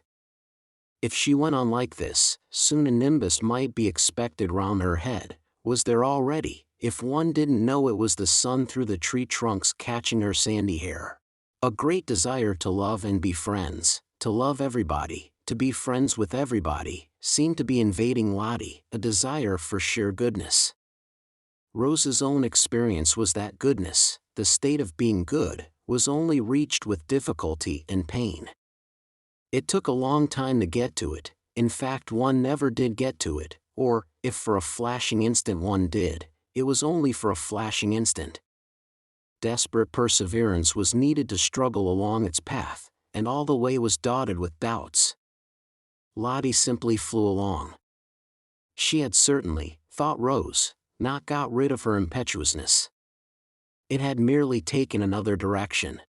If she went on like this, soon a nimbus might be expected round her head. Was there already, if one didn't know it was the sun through the tree trunks catching her sandy hair? A great desire to love and be friends, to love everybody, to be friends with everybody, seemed to be invading Lottie, a desire for sheer goodness. Rose's own experience was that goodness, the state of being good, was only reached with difficulty and pain. It took a long time to get to it, in fact one never did get to it, or, if for a flashing instant one did, it was only for a flashing instant. Desperate perseverance was needed to struggle along its path, and all the way was dotted with doubts. Lottie simply flew along. She had certainly, thought Rose, not got rid of her impetuousness. It had merely taken another direction.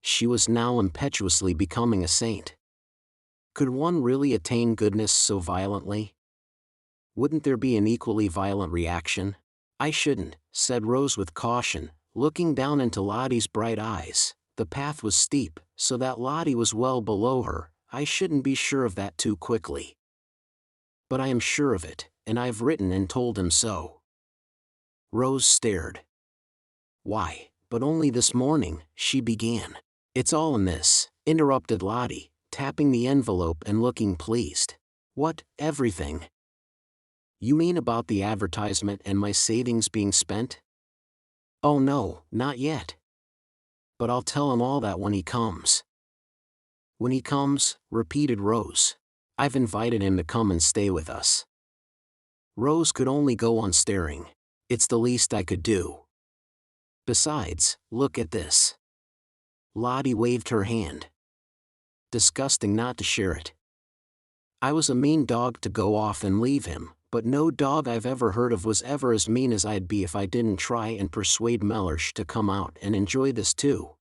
She was now impetuously becoming a saint. Could one really attain goodness so violently? Wouldn't there be an equally violent reaction? "I shouldn't," said Rose with caution, looking down into Lottie's bright eyes. The path was steep, so that Lottie was well below her. "I shouldn't be sure of that too quickly. But I am sure of it, and I've written and told him so." Rose stared. "Why, but only this morning," she began. "It's all in this," interrupted Lottie, tapping the envelope and looking pleased. "What, everything? You mean about the advertisement and my savings being spent?" "Oh no, not yet. But I'll tell him all that when he comes." "When he comes," repeated Rose. "I've invited him to come and stay with us." Rose could only go on staring. "It's the least I could do. Besides, look at this." Lottie waved her hand. "Disgusting not to share it. I was a mean dog to go off and leave him, but no dog I've ever heard of was ever as mean as I'd be if I didn't try and persuade Mellersh to come out and enjoy this too.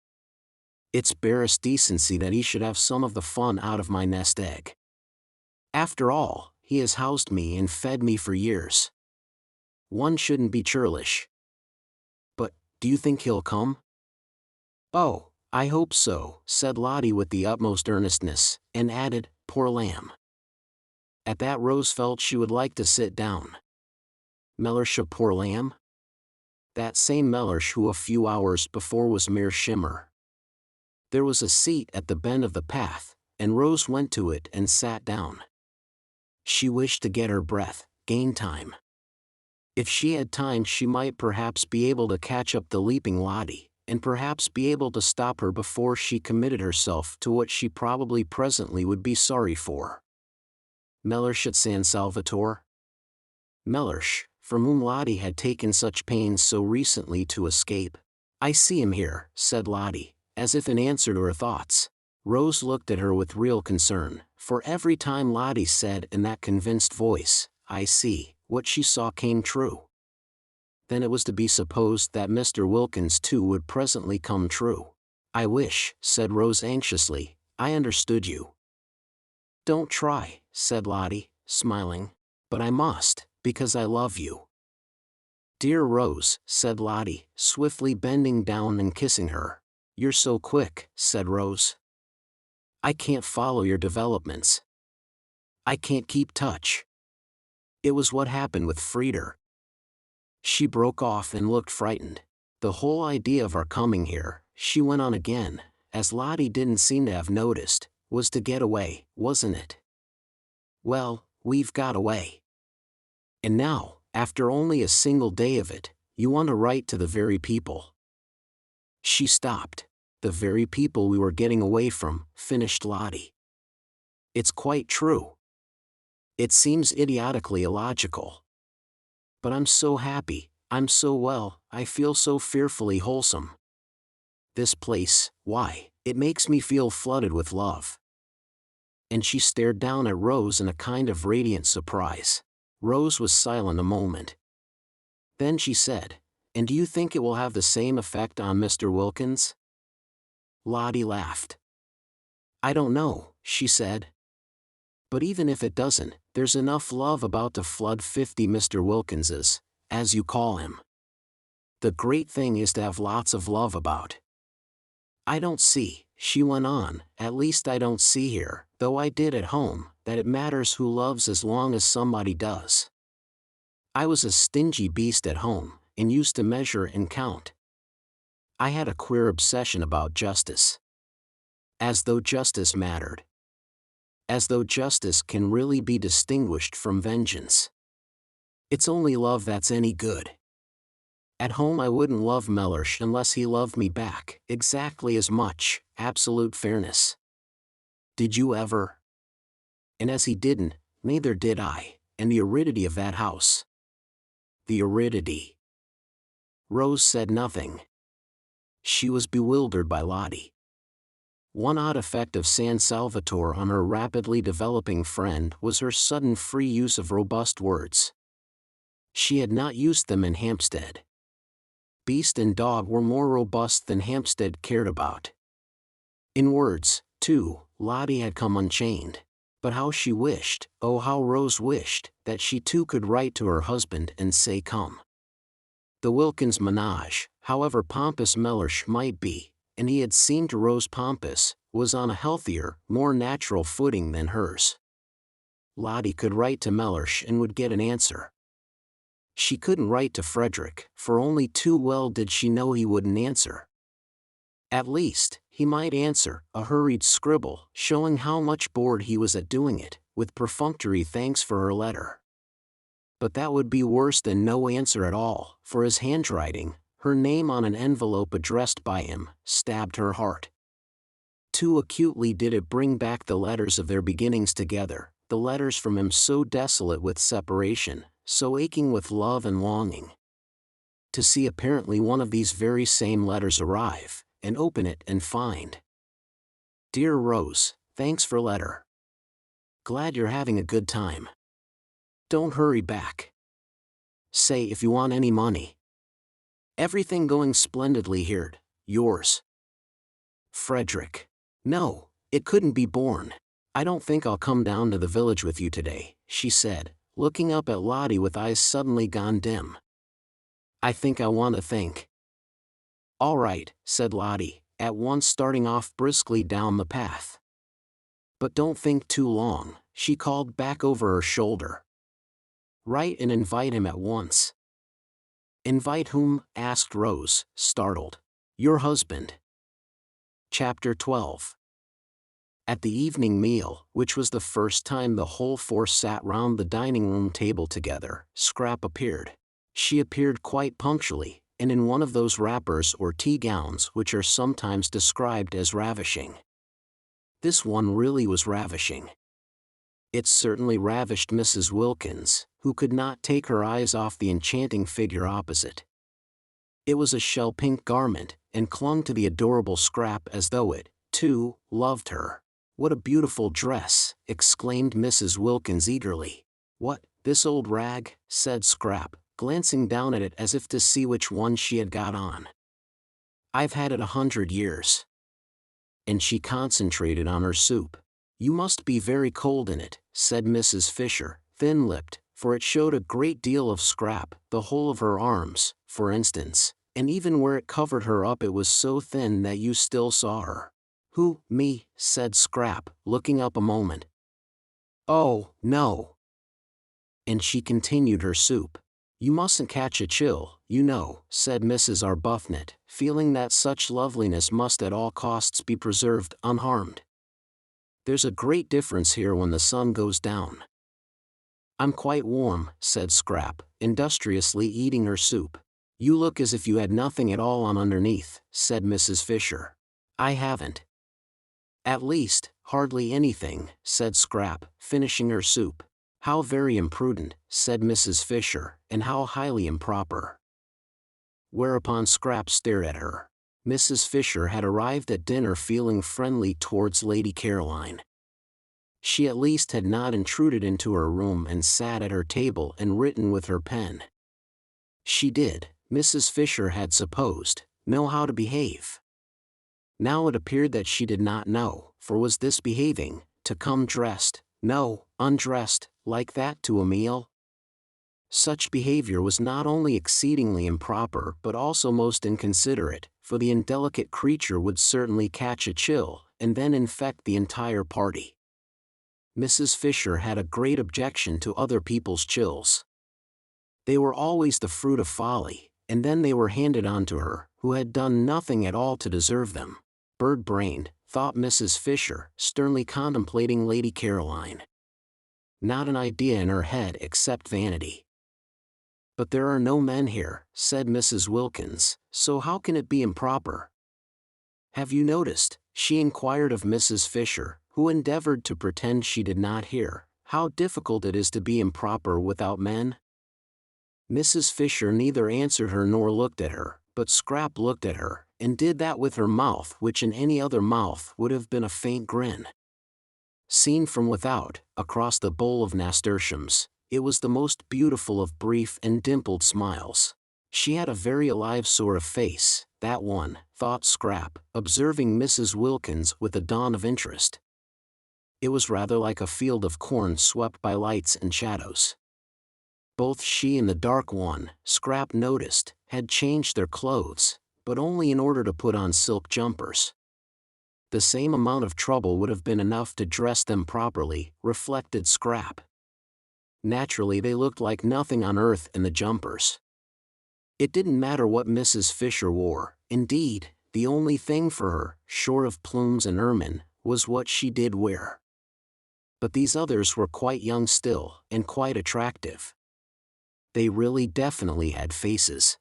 It's barest decency that he should have some of the fun out of my nest egg. After all, he has housed me and fed me for years. One shouldn't be churlish. But, do you think he'll come?" "Oh, I hope so," said Lottie with the utmost earnestness, and added, "Poor lamb." At that Rose felt she would like to sit down. Mellersh a poor lamb? That same Mellersh who a few hours before was mere shimmer. There was a seat at the bend of the path, and Rose went to it and sat down. She wished to get her breath, gain time. If she had time she might perhaps be able to catch up the leaping Lottie, and perhaps be able to stop her before she committed herself to what she probably presently would be sorry for. Mellersh at San Salvatore? Mellersh, from whom Lottie had taken such pains so recently to escape. "I see him here," said Lottie, as if in answer to her thoughts. Rose looked at her with real concern, for every time Lottie said in that convinced voice, "I see," what she saw came true. Then it was to be supposed that Mr. Wilkins too would presently come true. "I wish," said Rose anxiously, "I understood you." "Don't try," said Lottie, smiling. "But I must, because I love you." "Dear Rose," said Lottie, swiftly bending down and kissing her. "You're so quick," said Rose. "I can't follow your developments. I can't keep touch. It was what happened with Frieder." She broke off and looked frightened. "The whole idea of our coming here," she went on again, as Lottie didn't seem to have noticed, was to get away, wasn't it? Well, we've got away. And now, after only a single day of it, you want to write to the very people. She stopped. The very people we were getting away from, finished Lottie. It's quite true. It seems idiotically illogical. But I'm so happy, I'm so well, I feel so fearfully wholesome. This place, why, it makes me feel flooded with love. And she stared down at Rose in a kind of radiant surprise. Rose was silent a moment. Then she said, "And do you think it will have the same effect on Mr. Wilkins?" Lottie laughed. "I don't know," she said. "But even if it doesn't, there's enough love about to flood 50 Mr. Wilkinses, as you call him. The great thing is to have lots of love about. I don't see," she went on, "at least I don't see here, though I did at home, that it matters who loves as long as somebody does. I was a stingy beast at home, and used to measure and count. I had a queer obsession about justice. As though justice mattered. As though justice can really be distinguished from vengeance. It's only love that's any good. At home I wouldn't love Mellersh unless he loved me back, exactly as much, absolute fairness. Did you ever? And as he didn't, neither did I, and the aridity of that house. The aridity." Rose said nothing. She was bewildered by Lottie. One odd effect of San Salvatore on her rapidly developing friend was her sudden free use of robust words. She had not used them in Hampstead. Beast and dog were more robust than Hampstead cared about. In words, too, Lottie had come unchained. But how she wished, oh how Rose wished, that she too could write to her husband and say come. The Wilkins menage, however pompous Mellersh might be, and he had seemed to Rose pompous, was on a healthier, more natural footing than hers. Lottie could write to Mellersh and would get an answer. She couldn't write to Frederick, for only too well did she know he wouldn't answer. At least, he might answer, a hurried scribble, showing how much bored he was at doing it, with perfunctory thanks for her letter. But that would be worse than no answer at all, for his handwriting, her name on an envelope addressed by him, stabbed her heart. Too acutely did it bring back the letters of their beginnings together, the letters from him so desolate with separation, so aching with love and longing. To see apparently one of these very same letters arrive, and open it and find. "Dear Rose, thanks for letter. Glad you're having a good time. Don't hurry back. Say if you want any money. Everything going splendidly here, yours. Frederick." "No, it couldn't be borne. I don't think I'll come down to the village with you today," she said, looking up at Lottie with eyes suddenly gone dim. "I think I want to think." "All right," said Lottie, at once starting off briskly down the path. "But don't think too long," she called back over her shoulder. "Write and invite him at once." "Invite whom?" asked Rose, startled. "Your husband." Chapter 12. At the evening meal, which was the first time the whole four sat round the dining-room table together, Scrap appeared. She appeared quite punctually, and in one of those wrappers or tea-gowns which are sometimes described as ravishing. This one really was ravishing. It certainly ravished Mrs. Wilkins, who could not take her eyes off the enchanting figure opposite. It was a shell-pink garment, and clung to the adorable Scrap as though it, too, loved her. "What a beautiful dress!" exclaimed Mrs. Wilkins eagerly. "What, this old rag?" said Scrap, glancing down at it as if to see which one she had got on. "I've had it 100 years. And she concentrated on her soup. "You must be very cold in it," said Mrs. Fisher, thin-lipped, for it showed a great deal of Scrap, the whole of her arms, for instance, and even where it covered her up it was so thin that you still saw her. "Who, me?" said Scrap, looking up a moment. "Oh, no." And she continued her soup. "You mustn't catch a chill, you know," said Mrs. Arbuthnot, feeling that such loveliness must at all costs be preserved unharmed. There's a great difference here when the sun goes down." "I'm quite warm," said Scrap, industriously eating her soup. "You look as if you had nothing at all on underneath," said Mrs. Fisher. "I haven't." "At least, hardly anything," said Scrap, finishing her soup. "How very imprudent," said Mrs. Fisher, "and how highly improper." Whereupon Scrap stared at her. Mrs. Fisher had arrived at dinner feeling friendly towards Lady Caroline. She at least had not intruded into her room and sat at her table and written with her pen. She did, Mrs. Fisher had supposed, know how to behave. Now it appeared that she did not know, for was this behaving, to come dressed, no, undressed, like that to a meal? Such behavior was not only exceedingly improper but also most inconsiderate, for the indelicate creature would certainly catch a chill, and then infect the entire party. Mrs. Fisher had a great objection to other people's chills. They were always the fruit of folly, and then they were handed on to her, who had done nothing at all to deserve them. Bird-brained, thought Mrs. Fisher, sternly contemplating Lady Caroline. Not an idea in her head except vanity. "But there are no men here," said Mrs. Wilkins, "so how can it be improper?" "Have you noticed," she inquired of Mrs. Fisher, who endeavored to pretend she did not hear, "how difficult it is to be improper without men?" Mrs. Fisher neither answered her nor looked at her, but Scrap looked at her, and did that with her mouth which in any other mouth would have been a faint grin. Seen from without, across the bowl of nasturtiums, it was the most beautiful of brief and dimpled smiles. She had a very alive sort of face, that one, thought Scrap, observing Mrs. Wilkins with a dawn of interest. It was rather like a field of corn swept by lights and shadows. Both she and the dark one, Scrap noticed, had changed their clothes, but only in order to put on silk jumpers. The same amount of trouble would have been enough to dress them properly, reflected Scrap. Naturally they looked like nothing on earth in the jumpers. It didn't matter what Mrs. Fisher wore, indeed, the only thing for her, short of plumes and ermine, was what she did wear. But these others were quite young still, and quite attractive. They really definitely had faces.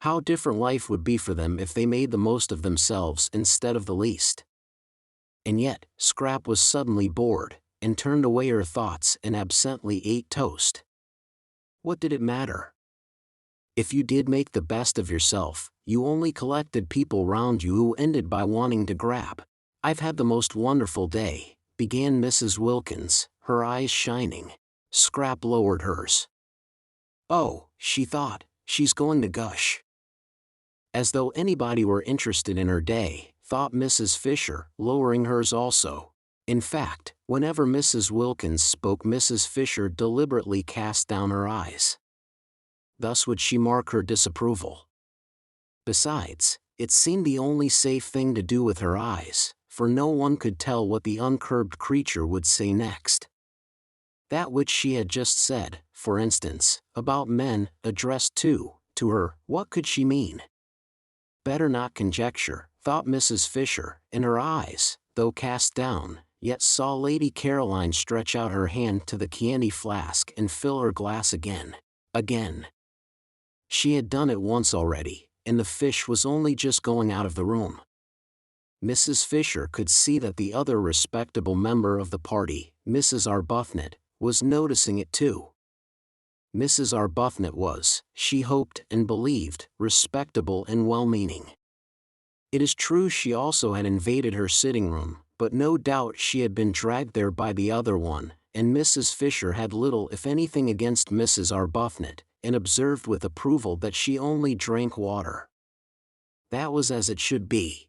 How different life would be for them if they made the most of themselves instead of the least. And yet, Scrap was suddenly bored, and turned away her thoughts and absently ate toast. What did it matter? If you did make the best of yourself, you only collected people round you who ended by wanting to grab. "I've had the most wonderful day," began Mrs. Wilkins, her eyes shining. Scrap lowered hers. "Oh," she thought, "she's going to gush." As though anybody were interested in her day, thought Mrs. Fisher, lowering hers also. In fact, whenever Mrs. Wilkins spoke, Mrs. Fisher deliberately cast down her eyes. Thus would she mark her disapproval. Besides, it seemed the only safe thing to do with her eyes, for no one could tell what the uncurbed creature would say next. That which she had just said, for instance, about men, addressed to her, what could she mean? Better not conjecture, thought Mrs. Fisher, and her eyes, though cast down, yet saw Lady Caroline stretch out her hand to the candy flask and fill her glass again. She had done it once already, and the fish was only just going out of the room. Mrs. Fisher could see that the other respectable member of the party, Mrs. Arbuthnot, was noticing it too. Mrs. Arbuthnot was, she hoped and believed, respectable and well-meaning. It is true she also had invaded her sitting room, but no doubt she had been dragged there by the other one, and Mrs. Fisher had little if anything against Mrs. Arbuthnot, and observed with approval that she only drank water. That was as it should be.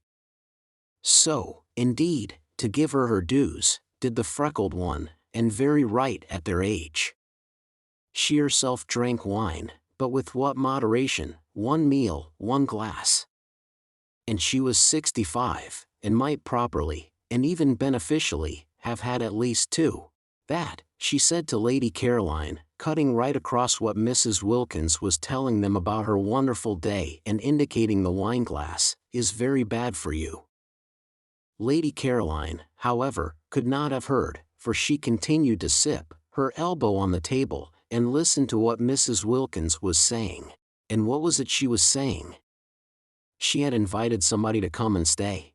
So, indeed, to give her her dues, did the freckled one, and very right at their age. She herself drank wine, but with what moderation, one meal, one glass. And she was 65, and might properly, and even beneficially, have had at least two. That, she said to Lady Caroline, cutting right across what Mrs. Wilkins was telling them about her wonderful day and indicating the wineglass, is very bad for you. Lady Caroline, however, could not have heard, for she continued to sip, her elbow on the table, and listen to what Mrs. Wilkins was saying. And what was it she was saying? She had invited somebody to come and stay.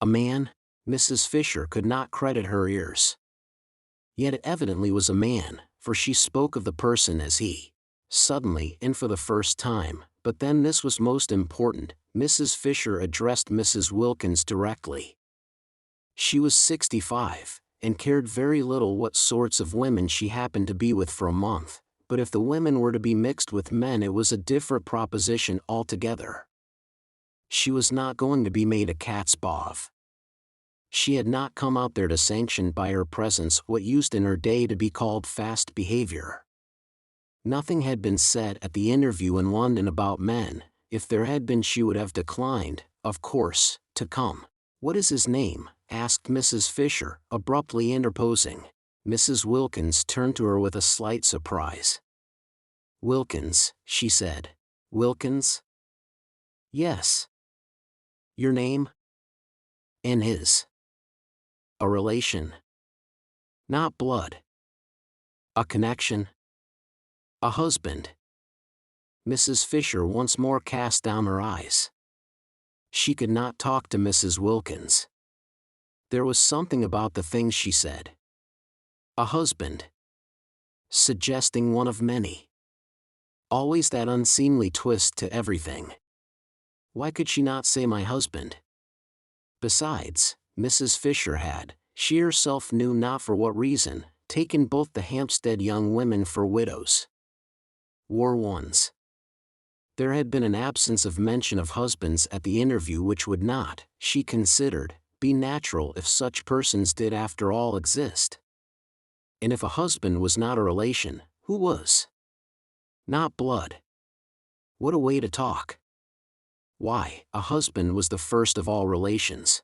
A man? Mrs. Fisher could not credit her ears. Yet it evidently was a man, for she spoke of the person as he. Suddenly, and for the first time, but then this was most important, Mrs. Fisher addressed Mrs. Wilkins directly. She was 65, and cared very little what sorts of women she happened to be with for a month, but if the women were to be mixed with men it was a different proposition altogether. She was not going to be made a cat's paw. She had not come out there to sanction by her presence what used in her day to be called fast behavior. Nothing had been said at the interview in London about men. If there had been she would have declined, of course, to come. "What is his name?" asked Mrs. Fisher, abruptly interposing. Mrs. Wilkins turned to her with a slight surprise. "Wilkins," she said. "Wilkins?" "Yes." "Your name?" "And his." "A relation?" "Not blood." "A connection?" "A husband." Mrs. Fisher once more cast down her eyes. She could not talk to Mrs. Wilkins. There was something about the things she said. A husband. Suggesting one of many. Always that unseemly twist to everything. Why could she not say my husband? Besides, Mrs. Fisher had, she herself knew not for what reason, taken both the Hampstead young women for widows. War ones. There had been an absence of mention of husbands at the interview which would not, she considered, be natural if such persons did after all exist. And if a husband was not a relation, who was? Not blood. What a way to talk. Why, a husband was the first of all relations.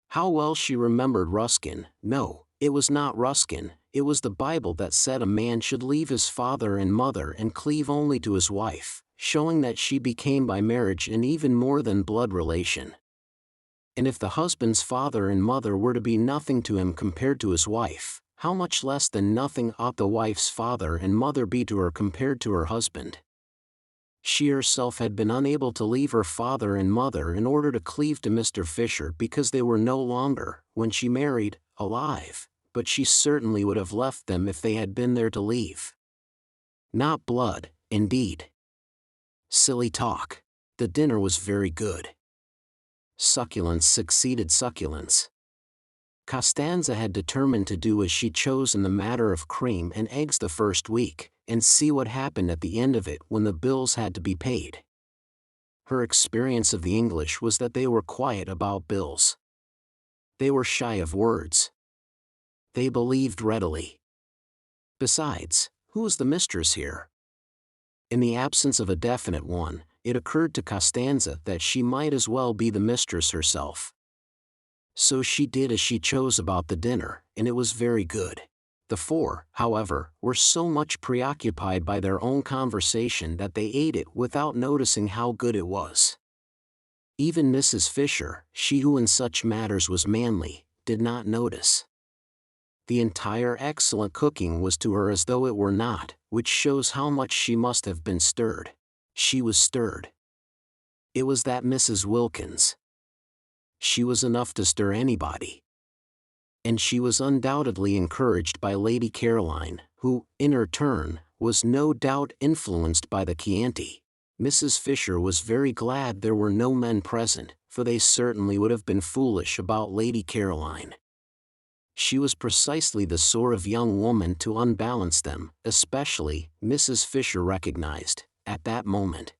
How well she remembered Ruskin. No, it was not Ruskin, it was the Bible that said a man should leave his father and mother and cleave only to his wife, showing that she became by marriage an even more than blood relation. And if the husband's father and mother were to be nothing to him compared to his wife, how much less than nothing ought the wife's father and mother be to her compared to her husband? She herself had been unable to leave her father and mother in order to cleave to Mr. Fisher because they were no longer, when she married, alive, but she certainly would have left them if they had been there to leave. Not blood, indeed. Silly talk. The dinner was very good. Succulence succeeded succulence. Costanza had determined to do as she chose in the matter of cream and eggs the first week, and see what happened at the end of it when the bills had to be paid. Her experience of the English was that they were quiet about bills. They were shy of words. They believed readily. Besides, who was the mistress here? In the absence of a definite one, it occurred to Costanza that she might as well be the mistress herself. So she did as she chose about the dinner, and it was very good. The four, however, were so much preoccupied by their own conversation that they ate it without noticing how good it was. Even Mrs. Fisher, she who in such matters was manly, did not notice. The entire excellent cooking was to her as though it were not, which shows how much she must have been stirred. She was stirred. It was that Mrs. Wilkins. She was enough to stir anybody. And she was undoubtedly encouraged by Lady Caroline, who, in her turn, was no doubt influenced by the Chianti. Mrs. Fisher was very glad there were no men present, for they certainly would have been foolish about Lady Caroline. She was precisely the sort of young woman to unbalance them, especially, Mrs. Fisher recognized, at that moment.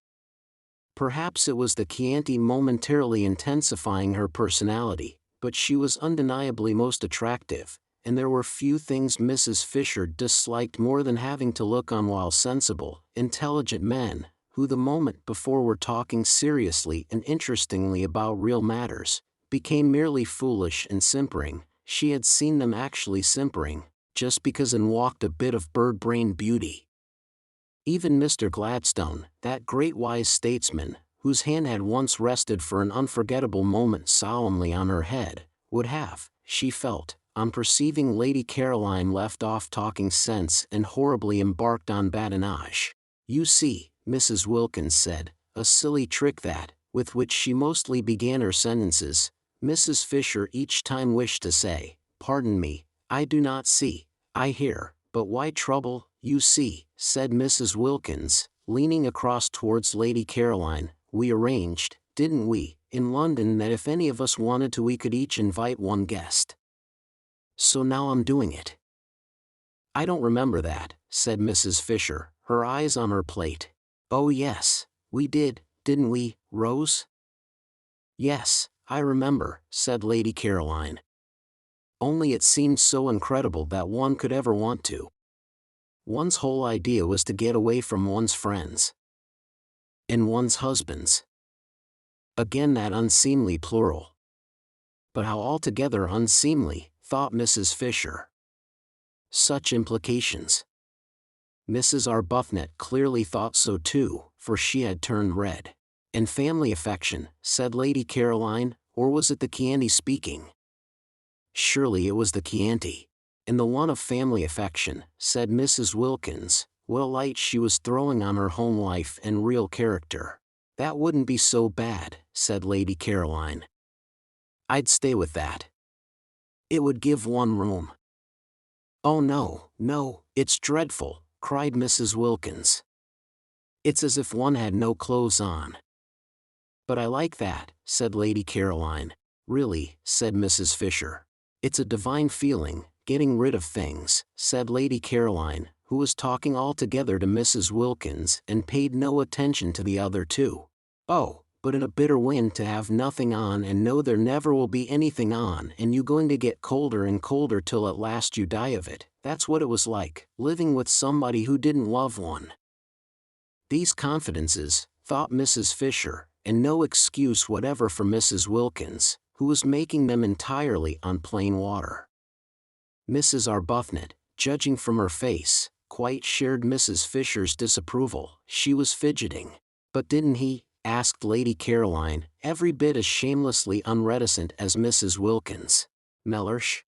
Perhaps it was the Chianti momentarily intensifying her personality, but she was undeniably most attractive, and there were few things Mrs. Fisher disliked more than having to look on while sensible, intelligent men, who the moment before were talking seriously and interestingly about real matters, became merely foolish and simpering. She had seen them actually simpering, just because in walked a bit of bird-brained beauty. Even Mr. Gladstone, that great wise statesman, whose hand had once rested for an unforgettable moment solemnly on her head, would have, she felt, on perceiving Lady Caroline left off talking sense and horribly embarked on badinage. "You see," Mrs. Wilkins said, a silly trick that, with which she mostly began her sentences, Mrs. Fisher each time wished to say, "Pardon me, I do not see, I hear, but why trouble, you see," said Mrs. Wilkins, leaning across towards Lady Caroline. "We arranged, didn't we, in London that if any of us wanted to we could each invite one guest. So now I'm doing it." "I don't remember that," said Mrs. Fisher, her eyes on her plate. "Oh yes, we did, didn't we, Rose?" "Yes, I remember," said Lady Caroline. "Only it seemed so incredible that one could ever want to. One's whole idea was to get away from one's friends. And one's husbands. Again that unseemly plural. But how altogether unseemly, thought Mrs. Fisher. Such implications. Mrs. Arbuthnot clearly thought so too, for she had turned red. "And family affection," said Lady Caroline, "or was it the Chianti speaking?" "Surely it was the Chianti. And the one of family affection," said Mrs. Wilkins, what a light she was throwing on her home life and real character. "That wouldn't be so bad," said Lady Caroline. "I'd stay with that. It would give one room." "Oh no, no, it's dreadful," cried Mrs. Wilkins. "It's as if one had no clothes on." "But I like that," said Lady Caroline. "Really," said Mrs. Fisher. "It's a divine feeling, getting rid of things," said Lady Caroline, who was talking altogether to Mrs. Wilkins and paid no attention to the other two. "Oh, but in a bitter wind to have nothing on and know there never will be anything on and you going to get colder and colder till at last you die of it, that's what it was like, living with somebody who didn't love one." These confidences, thought Mrs. Fisher, and no excuse whatever for Mrs. Wilkins, who was making them entirely on plain water. Mrs. Arbuthnot, judging from her face, quite shared Mrs. Fisher's disapproval. She was fidgeting. "But didn't he?" asked Lady Caroline, every bit as shamelessly unreticent as Mrs. Wilkins. "Mellersh?"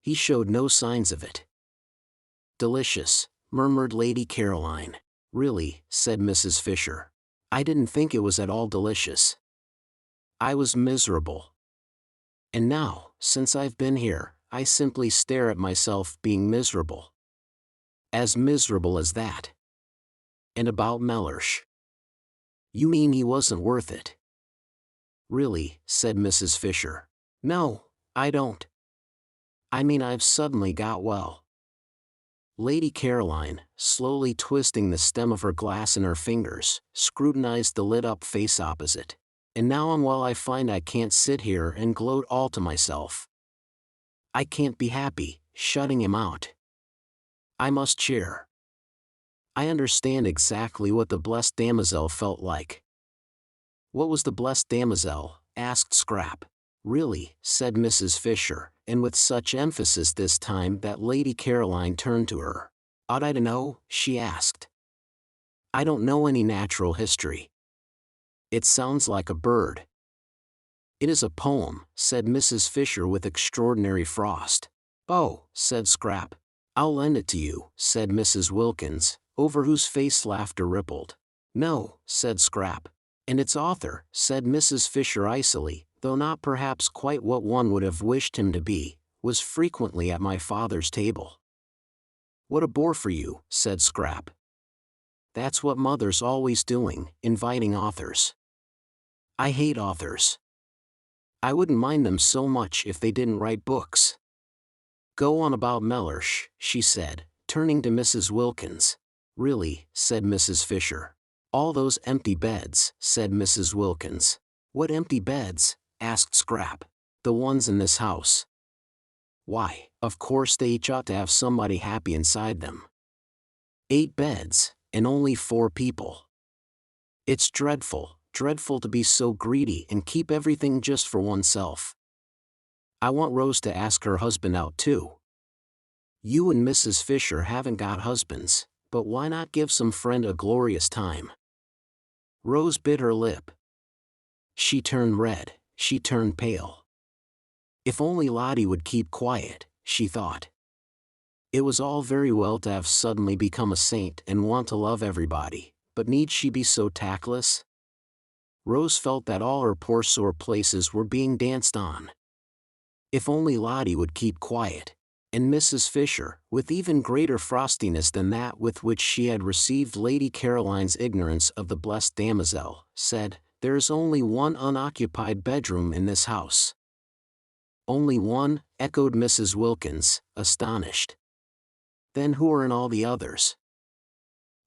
"He showed no signs of it." "Delicious," murmured Lady Caroline. "Really," said Mrs. Fisher. "I didn't think it was at all delicious. I was miserable. And now, since I've been here, I simply stare at myself being miserable. As miserable as that. And about Mellersh." "You mean he wasn't worth it?" "Really," said Mrs. Fisher. "No, I don't. I mean I've suddenly got well." Lady Caroline, slowly twisting the stem of her glass in her fingers, scrutinized the lit-up face opposite. "And now I'm well I find I can't sit here and gloat all to myself. I can't be happy, shutting him out. I must cheer. I understand exactly what the blessed damozel felt like." "What was the blessed damozel?" asked Scrap. "Really," said Mrs. Fisher, and with such emphasis this time that Lady Caroline turned to her. "Ought I to know?" she asked. "I don't know any natural history." "It sounds like a bird." "It is a poem," said Mrs. Fisher with extraordinary frost. "Oh," said Scrap. "I'll lend it to you," said Mrs. Wilkins, over whose face laughter rippled. "No," said Scrap. "And its author," said Mrs. Fisher icily, though not perhaps quite what one would have wished him to be, "was frequently at my father's table." "What a bore for you," said Scrap. "That's what mother's always doing, inviting authors. I hate authors. I wouldn't mind them so much if they didn't write books." "Go on about Mellersh," she said, turning to Mrs. Wilkins. "Really," said Mrs. Fisher. "All those empty beds," said Mrs. Wilkins. "What empty beds?" asked Scrap. "The ones in this house. Why, of course they each ought to have somebody happy inside them. 8 beds, and only 4 people. It's dreadful, dreadful to be so greedy and keep everything just for oneself. I want Rose to ask her husband out too. You and Mrs. Fisher haven't got husbands, but why not give some friend a glorious time?" Rose bit her lip. She turned red, she turned pale. If only Lottie would keep quiet, she thought. It was all very well to have suddenly become a saint and want to love everybody, but need she be so tactless? Rose felt that all her poor sore places were being danced on. If only Lottie would keep quiet. And Mrs. Fisher, with even greater frostiness than that with which she had received Lady Caroline's ignorance of the blessed damozel, said, "There is only one unoccupied bedroom in this house." "Only one?" echoed Mrs. Wilkins, astonished. "Then who are in all the others?"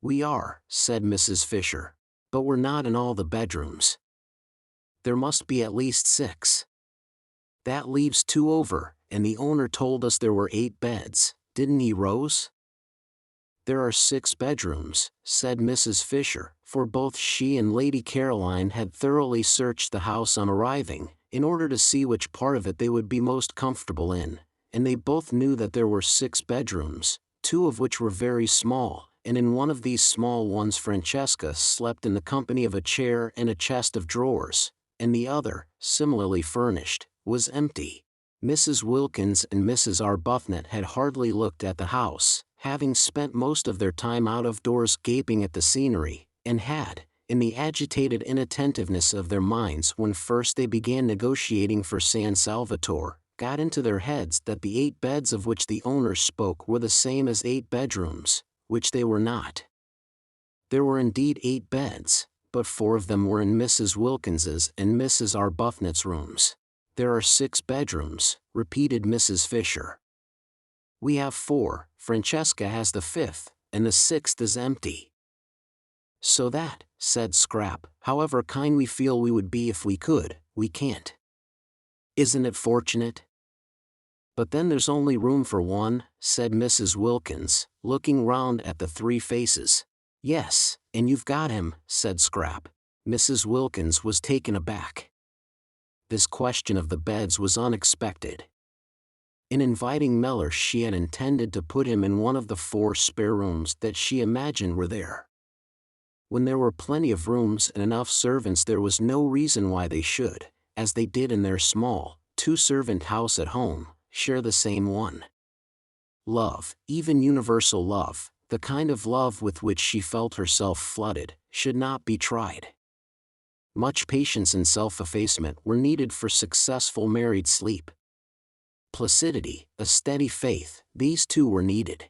"We are," said Mrs. Fisher. "But we're not in all the bedrooms. There must be at least 6. That leaves 2 over, and the owner told us there were 8 beds, didn't he, Rose?" "There are 6 bedrooms," said Mrs. Fisher, for both she and Lady Caroline had thoroughly searched the house on arriving, in order to see which part of it they would be most comfortable in, and they both knew that there were 6 bedrooms, 2 of which were very small, and in one of these small ones Francesca slept in the company of a chair and a chest of drawers, and the other, similarly furnished, was empty. Mrs. Wilkins and Mrs. Arbuthnot had hardly looked at the house, having spent most of their time out of doors gaping at the scenery, and had, in the agitated inattentiveness of their minds when first they began negotiating for San Salvatore, got into their heads that the 8 beds of which the owner spoke were the same as 8 bedrooms, which they were not. There were indeed 8 beds, but 4 of them were in Mrs. Wilkins's and Mrs. Arbuthnot's rooms. "There are 6 bedrooms," repeated Mrs. Fisher. "We have 4, Francesca has the 5th, and the 6th is empty." "So that," said Scrap, "however kind we feel we would be if we could, we can't. Isn't it fortunate?" "But then there's only room for 1, said Mrs. Wilkins, looking round at the 3 faces. "Yes, and you've got him," said Scrap. Mrs. Wilkins was taken aback. This question of the beds was unexpected. In inviting Mellersh she had intended to put him in one of the 4 spare rooms that she imagined were there. When there were plenty of rooms and enough servants there was no reason why they should, as they did in their small, 2-servant house at home, share the same one. Love, even universal love, the kind of love with which she felt herself flooded, should not be tried. Much patience and self-effacement were needed for successful married sleep. Placidity, a steady faith, these 2 were needed.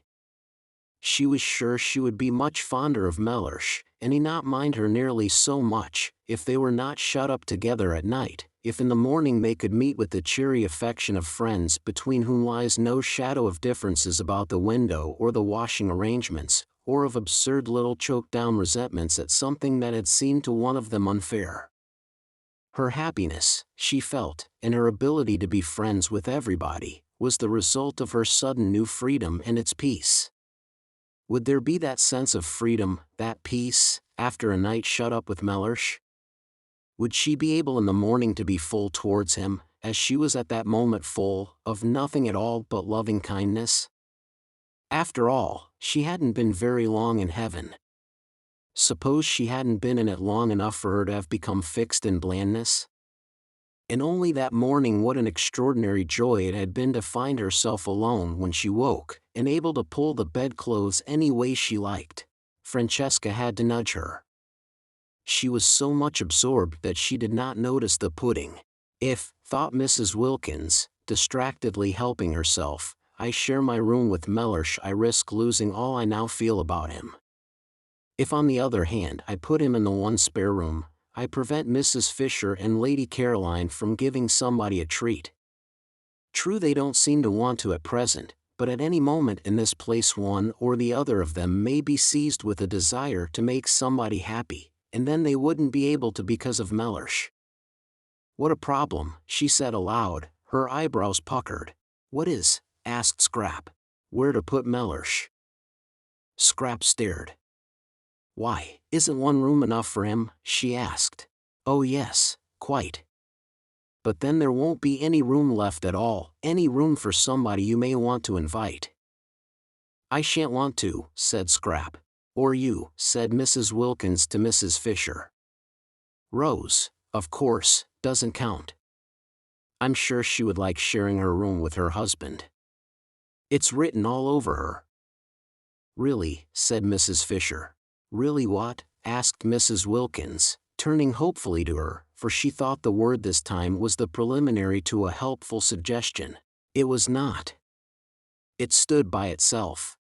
She was sure she would be much fonder of Mellersh, and he not mind her nearly so much, if they were not shut up together at night, if in the morning they could meet with the cheery affection of friends between whom lies no shadow of differences about the window or the washing arrangements, or of absurd little choked-down resentments at something that had seemed to one of them unfair. Her happiness, she felt, and her ability to be friends with everybody, was the result of her sudden new freedom and its peace. Would there be that sense of freedom, that peace, after a night shut up with Mellersh? Would she be able in the morning to be full towards him, as she was at that moment full, of nothing at all but loving kindness? After all, she hadn't been very long in heaven. Suppose she hadn't been in it long enough for her to have become fixed in blandness? And only that morning what an extraordinary joy it had been to find herself alone when she woke, and able to pull the bedclothes any way she liked. Francesca had to nudge her. She was so much absorbed that she did not notice the pudding. "If," thought Mrs. Wilkins, distractedly helping herself, "I share my room with Mellersh I risk losing all I now feel about him. If on the other hand I put him in the 1 spare room, I prevent Mrs. Fisher and Lady Caroline from giving somebody a treat. True they don't seem to want to at present, but at any moment in this place one or the other of them may be seized with a desire to make somebody happy, and then they wouldn't be able to because of Mellersh. What a problem," she said aloud, her eyebrows puckered. "What is?" asked Scrap. "Where to put Mellersh?" Scrap stared. "Why, isn't 1 room enough for him?" she asked. "Oh yes, quite. But then there won't be any room left at all, any room for somebody you may want to invite." "I shan't want to," said Scrap. "Or you," said Mrs. Wilkins to Mrs. Fisher. Rose, of course, doesn't count. I'm sure she would like sharing her room with her husband. It's written all over her." "Really?" said Mrs. Fisher. "Really what?" asked Mrs. Wilkins, turning hopefully to her, for she thought the word this time was the preliminary to a helpful suggestion. It was not. It stood by itself.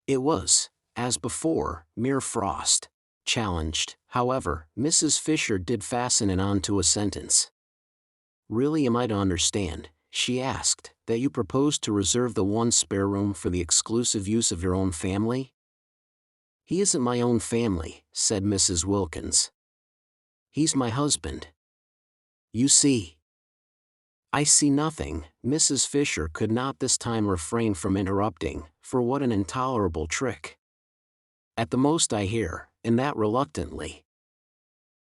It was, as before, mere frost. Challenged, however, Mrs. Fisher did fasten it on to a sentence. "Really am I to understand," she asked, "that you propose to reserve the one spare room for the exclusive use of your own family?" "He isn't my own family," said Mrs. Wilkins. "He's my husband. You see." "I see nothing," Mrs. Fisher could not this time refrain from interrupting, for what an intolerable trick. "At the most I hear, and that reluctantly."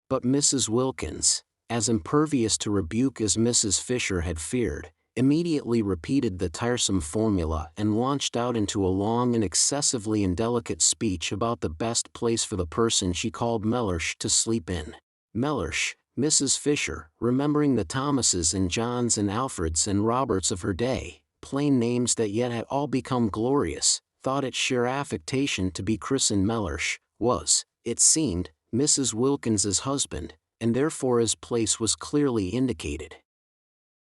But Mrs. Wilkins, as impervious to rebuke as Mrs. Fisher had feared, immediately repeated the tiresome formula and launched out into a long and excessively indelicate speech about the best place for the person she called Mellersh to sleep in. Mellersh, Mrs. Fisher, remembering the Thomases and Johns and Alfreds and Roberts of her day, plain names that yet had all become glorious, thought it sheer affectation to be christened Mellersh, was, it seemed, Mrs. Wilkins's husband, and therefore his place was clearly indicated.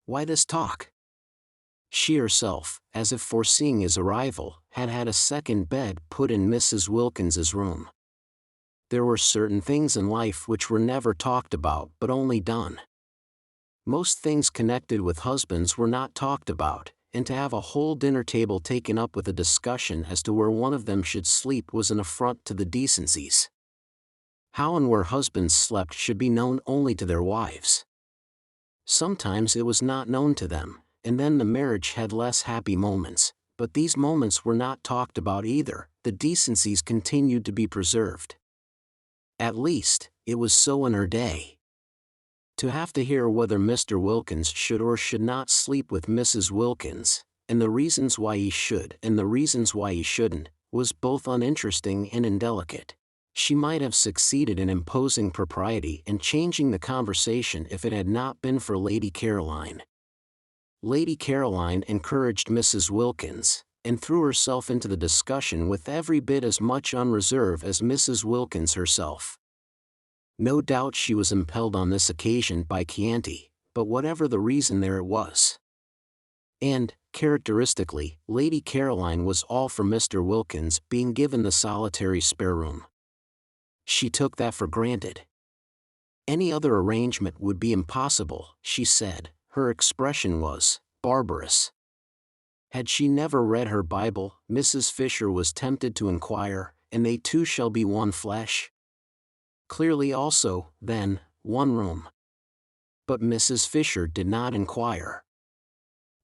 Why this talk? She herself, as if foreseeing his arrival, had had a second bed put in Mrs. Wilkins's room. There were certain things in life which were never talked about but only done. Most things connected with husbands were not talked about, and to have a whole dinner table taken up with a discussion as to where one of them should sleep was an affront to the decencies. How and where husbands slept should be known only to their wives. Sometimes it was not known to them, and then the marriage had less happy moments, but these moments were not talked about either, the decencies continued to be preserved. At least, it was so in her day. To have to hear whether Mr. Wilkins should or should not sleep with Mrs. Wilkins, and the reasons why he should and the reasons why he shouldn't, was both uninteresting and indelicate. She might have succeeded in imposing propriety and changing the conversation if it had not been for Lady Caroline. Lady Caroline encouraged Mrs. Wilkins, and threw herself into the discussion with every bit as much unreserve as Mrs. Wilkins herself. No doubt she was impelled on this occasion by Chianti, but whatever the reason there it was. And, characteristically, Lady Caroline was all for Mr. Wilkins being given the solitary spare room. She took that for granted. Any other arrangement would be impossible, she said. Her expression was barbarous. Had she never read her Bible, Mrs. Fisher was tempted to inquire, and they two shall be one flesh? Clearly also, then, one room. But Mrs. Fisher did not inquire.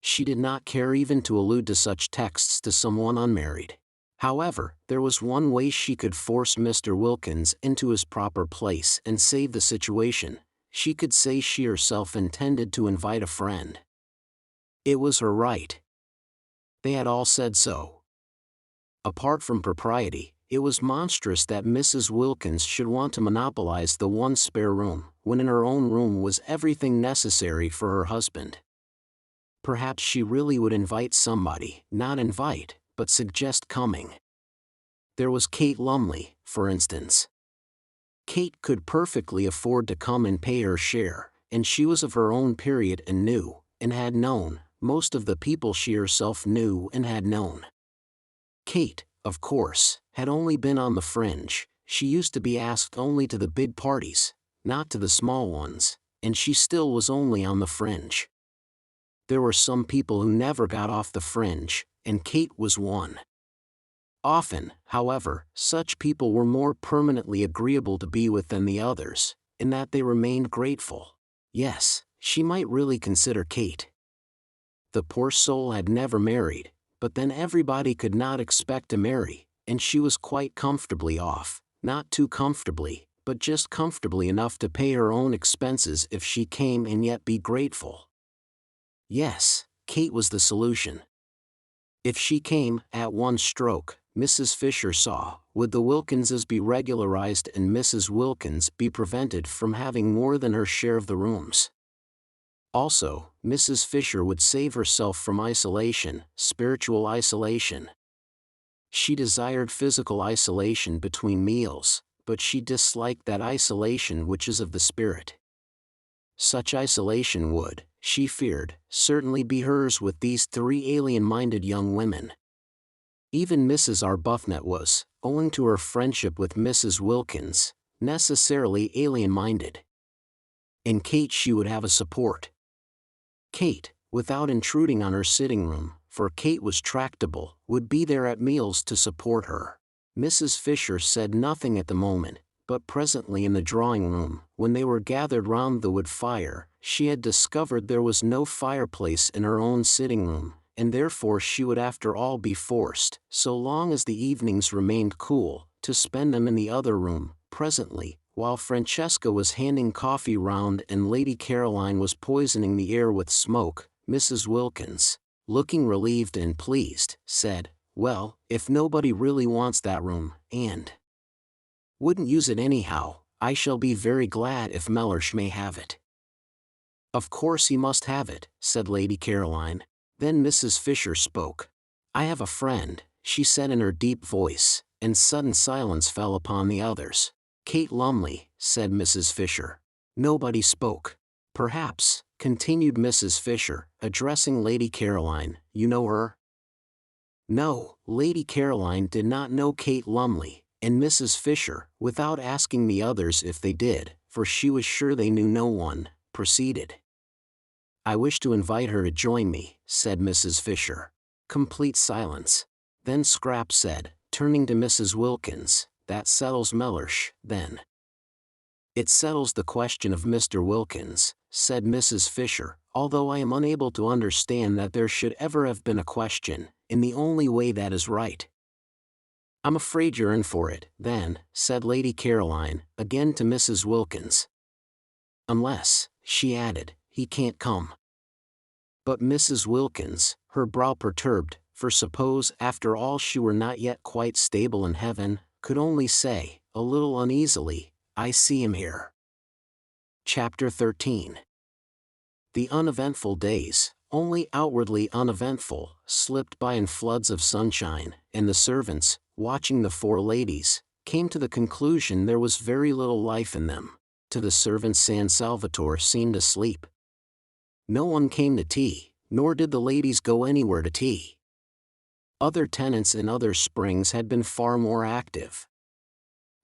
She did not care even to allude to such texts to someone unmarried. However, there was one way she could force Mr. Wilkins into his proper place and save the situation. She could say she herself intended to invite a friend. It was her right. They had all said so. Apart from propriety, it was monstrous that Mrs. Wilkins should want to monopolize the one spare room, when in her own room was everything necessary for her husband. Perhaps she really would invite somebody, not invite, but suggest coming. There was Kate Lumley, for instance. Kate could perfectly afford to come and pay her share, and she was of her own period and knew, and had known, most of the people she herself knew and had known. Kate, of course, had only been on the fringe. She used to be asked only to the big parties, not to the small ones, and she still was only on the fringe. There were some people who never got off the fringe, and Kate was one. Often, however, such people were more permanently agreeable to be with than the others, in that they remained grateful. Yes, she might really consider Kate. The poor soul had never married, but then everybody could not expect to marry, and she was quite comfortably off, not too comfortably, but just comfortably enough to pay her own expenses if she came and yet be grateful. Yes, Kate was the solution. If she came, at one stroke, Mrs. Fisher saw, would the Wilkinses be regularized and Mrs. Wilkins be prevented from having more than her share of the rooms? Also, Mrs. Fisher would save herself from isolation, spiritual isolation. She desired physical isolation between meals, but she disliked that isolation which is of the spirit. Such isolation would, she feared, certainly be hers with these three alien-minded young women. Even Mrs. Arbuthnot was, owing to her friendship with Mrs. Wilkins, necessarily alien-minded. In Kate she would have a support. Kate, without intruding on her sitting room, for Kate was tractable, would be there at meals to support her. Mrs. Fisher said nothing at the moment, but presently in the drawing-room, when they were gathered round the wood fire, she had discovered there was no fireplace in her own sitting-room, and therefore she would after all be forced, so long as the evenings remained cool, to spend them in the other room. Presently, while Francesca was handing coffee round and Lady Caroline was poisoning the air with smoke, Mrs. Wilkins, looking relieved and pleased, said, "Well, if nobody really wants that room, and wouldn't use it anyhow, I shall be very glad if Mellersh may have it." "Of course he must have it," said Lady Caroline. Then Mrs. Fisher spoke. "I have a friend," she said in her deep voice, and sudden silence fell upon the others. "Kate Lumley," said Mrs. Fisher. Nobody spoke. "Perhaps," continued Mrs. Fisher, addressing Lady Caroline, "you know her?" No, Lady Caroline did not know Kate Lumley, and Mrs. Fisher, without asking the others if they did, for she was sure they knew no one, proceeded. "I wish to invite her to join me," said Mrs. Fisher. Complete silence. Then Scrap said, turning to Mrs. Wilkins, "That settles Mellersh, then." "It settles the question of Mr. Wilkins," said Mrs. Fisher, "although I am unable to understand that there should ever have been a question, in the only way that is right." "I'm afraid you're in for it, then," said Lady Caroline, again to Mrs. Wilkins. "Unless," she added, "he can't come." But Mrs. Wilkins, her brow perturbed, for suppose after all she were not yet quite stable in heaven, could only say, a little uneasily, "I see him here." Chapter 13. The uneventful days, only outwardly uneventful, slipped by in floods of sunshine, and the servants, watching the four ladies, came to the conclusion there was very little life in them. To the servants San Salvatore seemed asleep. No one came to tea, nor did the ladies go anywhere to tea. Other tenants in other springs had been far more active.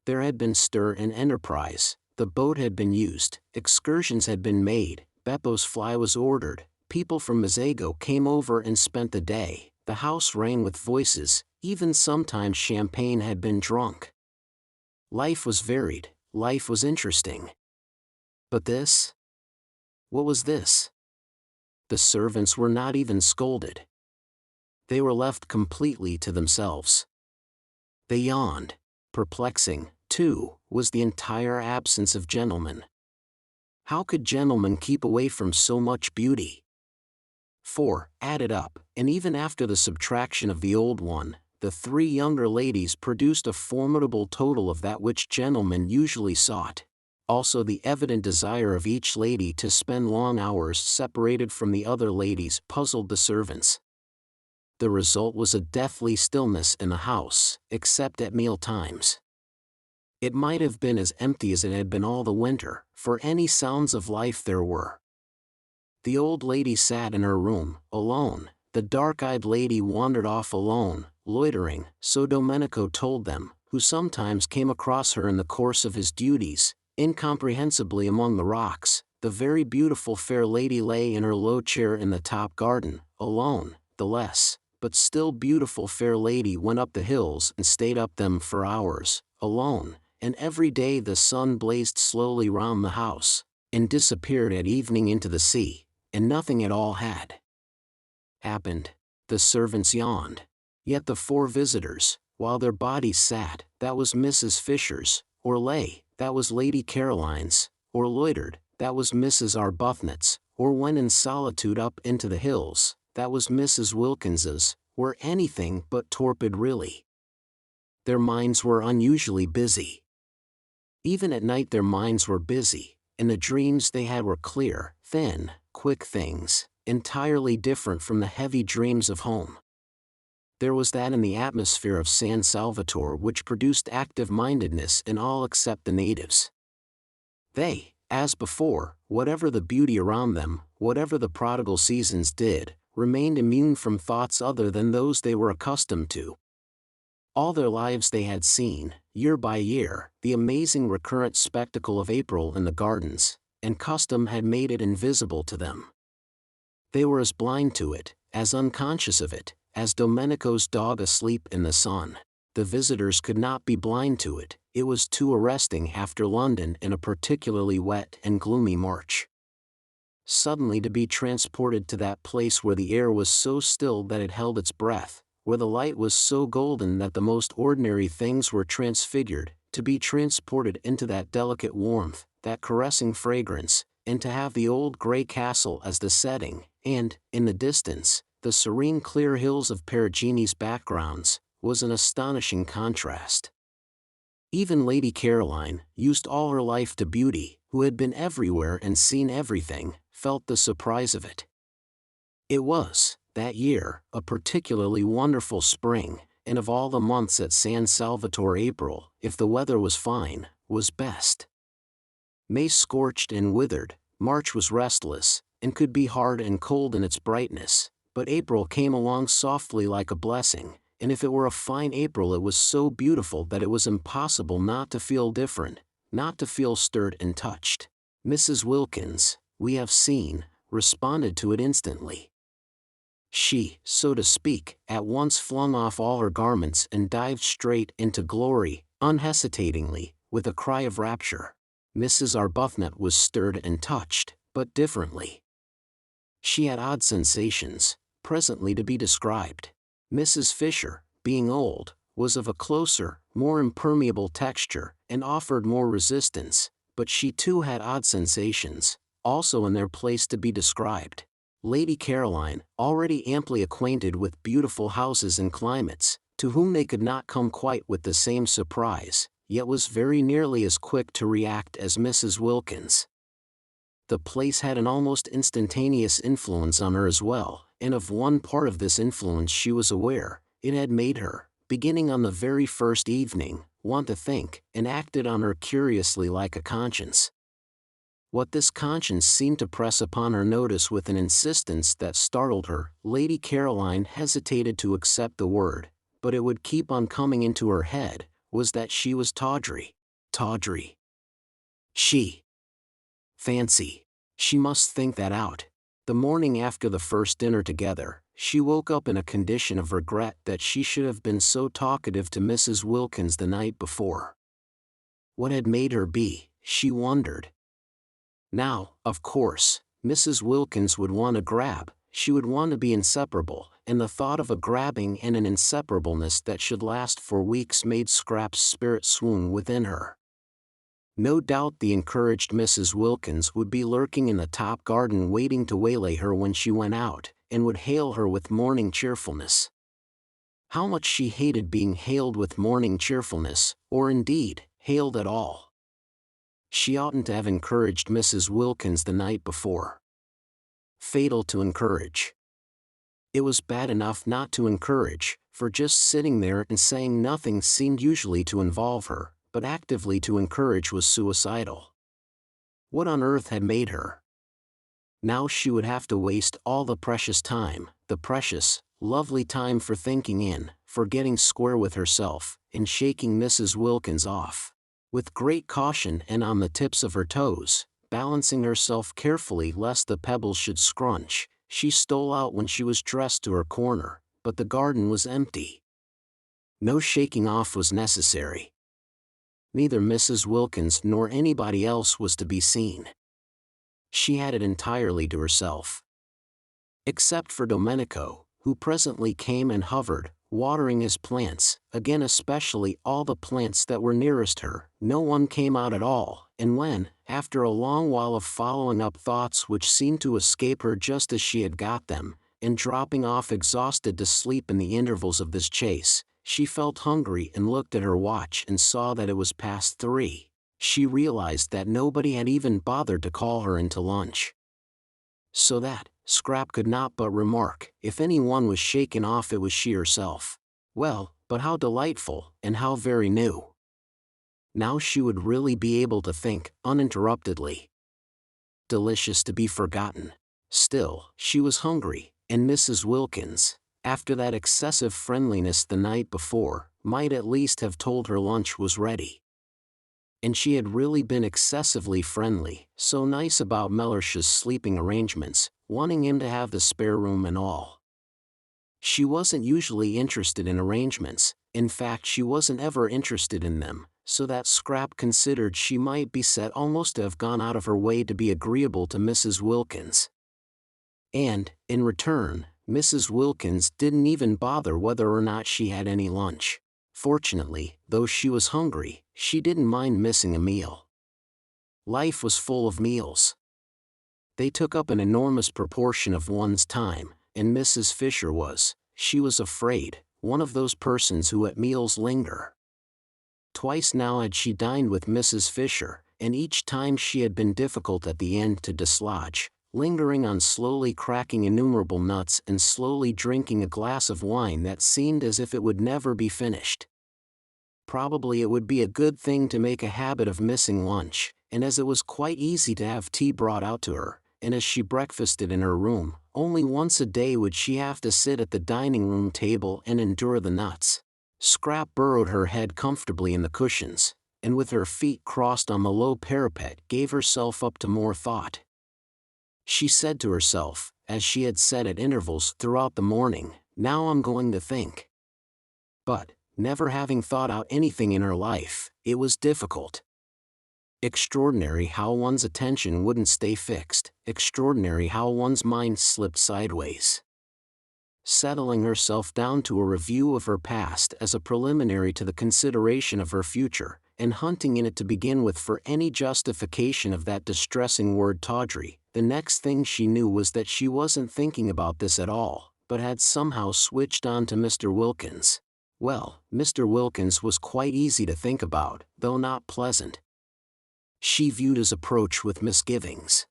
There had been stir and enterprise, the boat had been used, excursions had been made, Beppo's fly was ordered, people from Mazzago came over and spent the day, the house rang with voices, even sometimes champagne had been drunk. Life was varied, life was interesting. But this? What was this? The servants were not even scolded. They were left completely to themselves. They yawned. Perplexing, too, was the entire absence of gentlemen. How could gentlemen keep away from so much beauty? For, added up, and even after the subtraction of the old one, the three younger ladies produced a formidable total of that which gentlemen usually sought. Also the evident desire of each lady to spend long hours separated from the other ladies puzzled the servants. The result was a deathly stillness in the house, except at meal times. It might have been as empty as it had been all the winter, for any sounds of life there were. The old lady sat in her room, alone, the dark-eyed lady wandered off alone, loitering, so Domenico told them, who sometimes came across her in the course of his duties, incomprehensibly among the rocks. The very beautiful fair lady lay in her low chair in the top garden, alone. The less, but still beautiful fair lady went up the hills and stayed up them for hours, alone, and every day the sun blazed slowly round the house, and disappeared at evening into the sea, and nothing at all had happened. The servants yawned. Yet the four visitors, while their bodies sat, that was Mrs. Fisher's, or lay, that was Lady Caroline's, or loitered, that was Mrs. Arbuthnot's, or went in solitude up into the hills, that was Mrs. Wilkins's, were anything but torpid really. Their minds were unusually busy. Even at night their minds were busy, and the dreams they had were clear, thin, quick things, entirely different from the heavy dreams of home. There was that in the atmosphere of San Salvatore which produced active-mindedness in all except the natives. They, as before, whatever the beauty around them, whatever the prodigal seasons did, remained immune from thoughts other than those they were accustomed to. All their lives they had seen, year by year, the amazing recurrent spectacle of April in the gardens, and custom had made it invisible to them. They were as blind to it, as unconscious of it, as Domenico's dog asleep in the sun. The visitors could not be blind to it, it was too arresting after London in a particularly wet and gloomy March. Suddenly to be transported to that place where the air was so still that it held its breath, where the light was so golden that the most ordinary things were transfigured, to be transported into that delicate warmth, that caressing fragrance, and to have the old grey castle as the setting, and, in the distance, the serene clear hills of Perugini's backgrounds, was an astonishing contrast. Even Lady Caroline, used all her life to beauty, who had been everywhere and seen everything, felt the surprise of it. It was, that year, a particularly wonderful spring, and of all the months at San Salvatore April, if the weather was fine, was best. May scorched and withered, March was restless, and could be hard and cold in its brightness, but April came along softly like a blessing, and if it were a fine April it was so beautiful that it was impossible not to feel different, not to feel stirred and touched. Mrs. Wilkins, we have seen, responded to it instantly. She, so to speak, at once flung off all her garments and dived straight into glory, unhesitatingly, with a cry of rapture. Mrs. Arbuthnot was stirred and touched, but differently. She had odd sensations, presently to be described. Mrs. Fisher, being old, was of a closer, more impermeable texture, and offered more resistance, but she too had odd sensations, also in their place to be described. Lady Caroline, already amply acquainted with beautiful houses and climates, to whom they could not come quite with the same surprise, yet was very nearly as quick to react as Mrs. Wilkins. The place had an almost instantaneous influence on her as well, and of one part of this influence she was aware. It had made her, beginning on the very first evening, want to think, and acted on her curiously like a conscience. What this conscience seemed to press upon her notice with an insistence that startled her, Lady Caroline hesitated to accept the word, but it would keep on coming into her head, was that she was tawdry. Tawdry. She. Fancy. She must think that out. The morning after the first dinner together, she woke up in a condition of regret that she should have been so talkative to Mrs. Wilkins the night before. What had made her be, she wondered. Now, of course, Mrs. Wilkins would want to grab, she would want to be inseparable, and the thought of a grabbing and an inseparableness that should last for weeks made Scrap's spirit swoon within her. No doubt the encouraged Mrs. Wilkins would be lurking in the top garden waiting to waylay her when she went out, and would hail her with morning cheerfulness. How much she hated being hailed with morning cheerfulness, or indeed, hailed at all. She oughtn't to have encouraged Mrs. Wilkins the night before. Fatal to encourage. It was bad enough not to encourage, for just sitting there and saying nothing seemed usually to involve her, but actively to encourage was suicidal. What on earth had made her? Now she would have to waste all the precious time, the precious, lovely time for thinking in, for getting square with herself, in shaking Mrs. Wilkins off. With great caution and on the tips of her toes, balancing herself carefully lest the pebbles should scrunch, she stole out when she was dressed to her corner, but the garden was empty. No shaking off was necessary. Neither Mrs. Wilkins nor anybody else was to be seen. She had it entirely to herself. Except for Domenico, who presently came and hovered, watering his plants, again especially all the plants that were nearest her, no one came out at all, and when, after a long while of following up thoughts which seemed to escape her just as she had got them, and dropping off exhausted to sleep in the intervals of this chase, She felt hungry and looked at her watch and saw that it was past 3. She realized that nobody had even bothered to call her into lunch. So that, Scrap could not but remark, if anyone was shaken off it was she herself. Well, but how delightful, and how very new. Now she would really be able to think, uninterruptedly. Delicious to be forgotten. Still, she was hungry, and Mrs. Wilkins, after that excessive friendliness the night before, might at least have told her lunch was ready. And she had really been excessively friendly, so nice about Mellish's sleeping arrangements, wanting him to have the spare room and all. She wasn't usually interested in arrangements, in fact she wasn't ever interested in them, so that Scrap considered she might be said almost to have gone out of her way to be agreeable to Mrs. Wilkins. And, in return, Mrs. Wilkins didn't even bother whether or not she had any lunch. Fortunately, though she was hungry, she didn't mind missing a meal. Life was full of meals. They took up an enormous proportion of one's time, and Mrs. Fisher was, she was afraid, one of those persons who at meals linger. Twice now had she dined with Mrs. Fisher, and each time she had been difficult at the end to dislodge, lingering on slowly cracking innumerable nuts and slowly drinking a glass of wine that seemed as if it would never be finished. Probably it would be a good thing to make a habit of missing lunch, and as it was quite easy to have tea brought out to her, and as she breakfasted in her room, only once a day would she have to sit at the dining room table and endure the nuts. Scrap burrowed her head comfortably in the cushions, and with her feet crossed on the low parapet gave herself up to more thought. She said to herself, as she had said at intervals throughout the morning, "Now I'm going to think." But, never having thought out anything in her life, it was difficult. Extraordinary how one's attention wouldn't stay fixed, extraordinary how one's mind slipped sideways. Settling herself down to a review of her past as a preliminary to the consideration of her future, and hunting in it to begin with for any justification of that distressing word tawdry, the next thing she knew was that she wasn't thinking about this at all, but had somehow switched on to Mr. Wilkins. Well, Mr. Wilkins was quite easy to think about, though not pleasant. She viewed his approach with misgivings.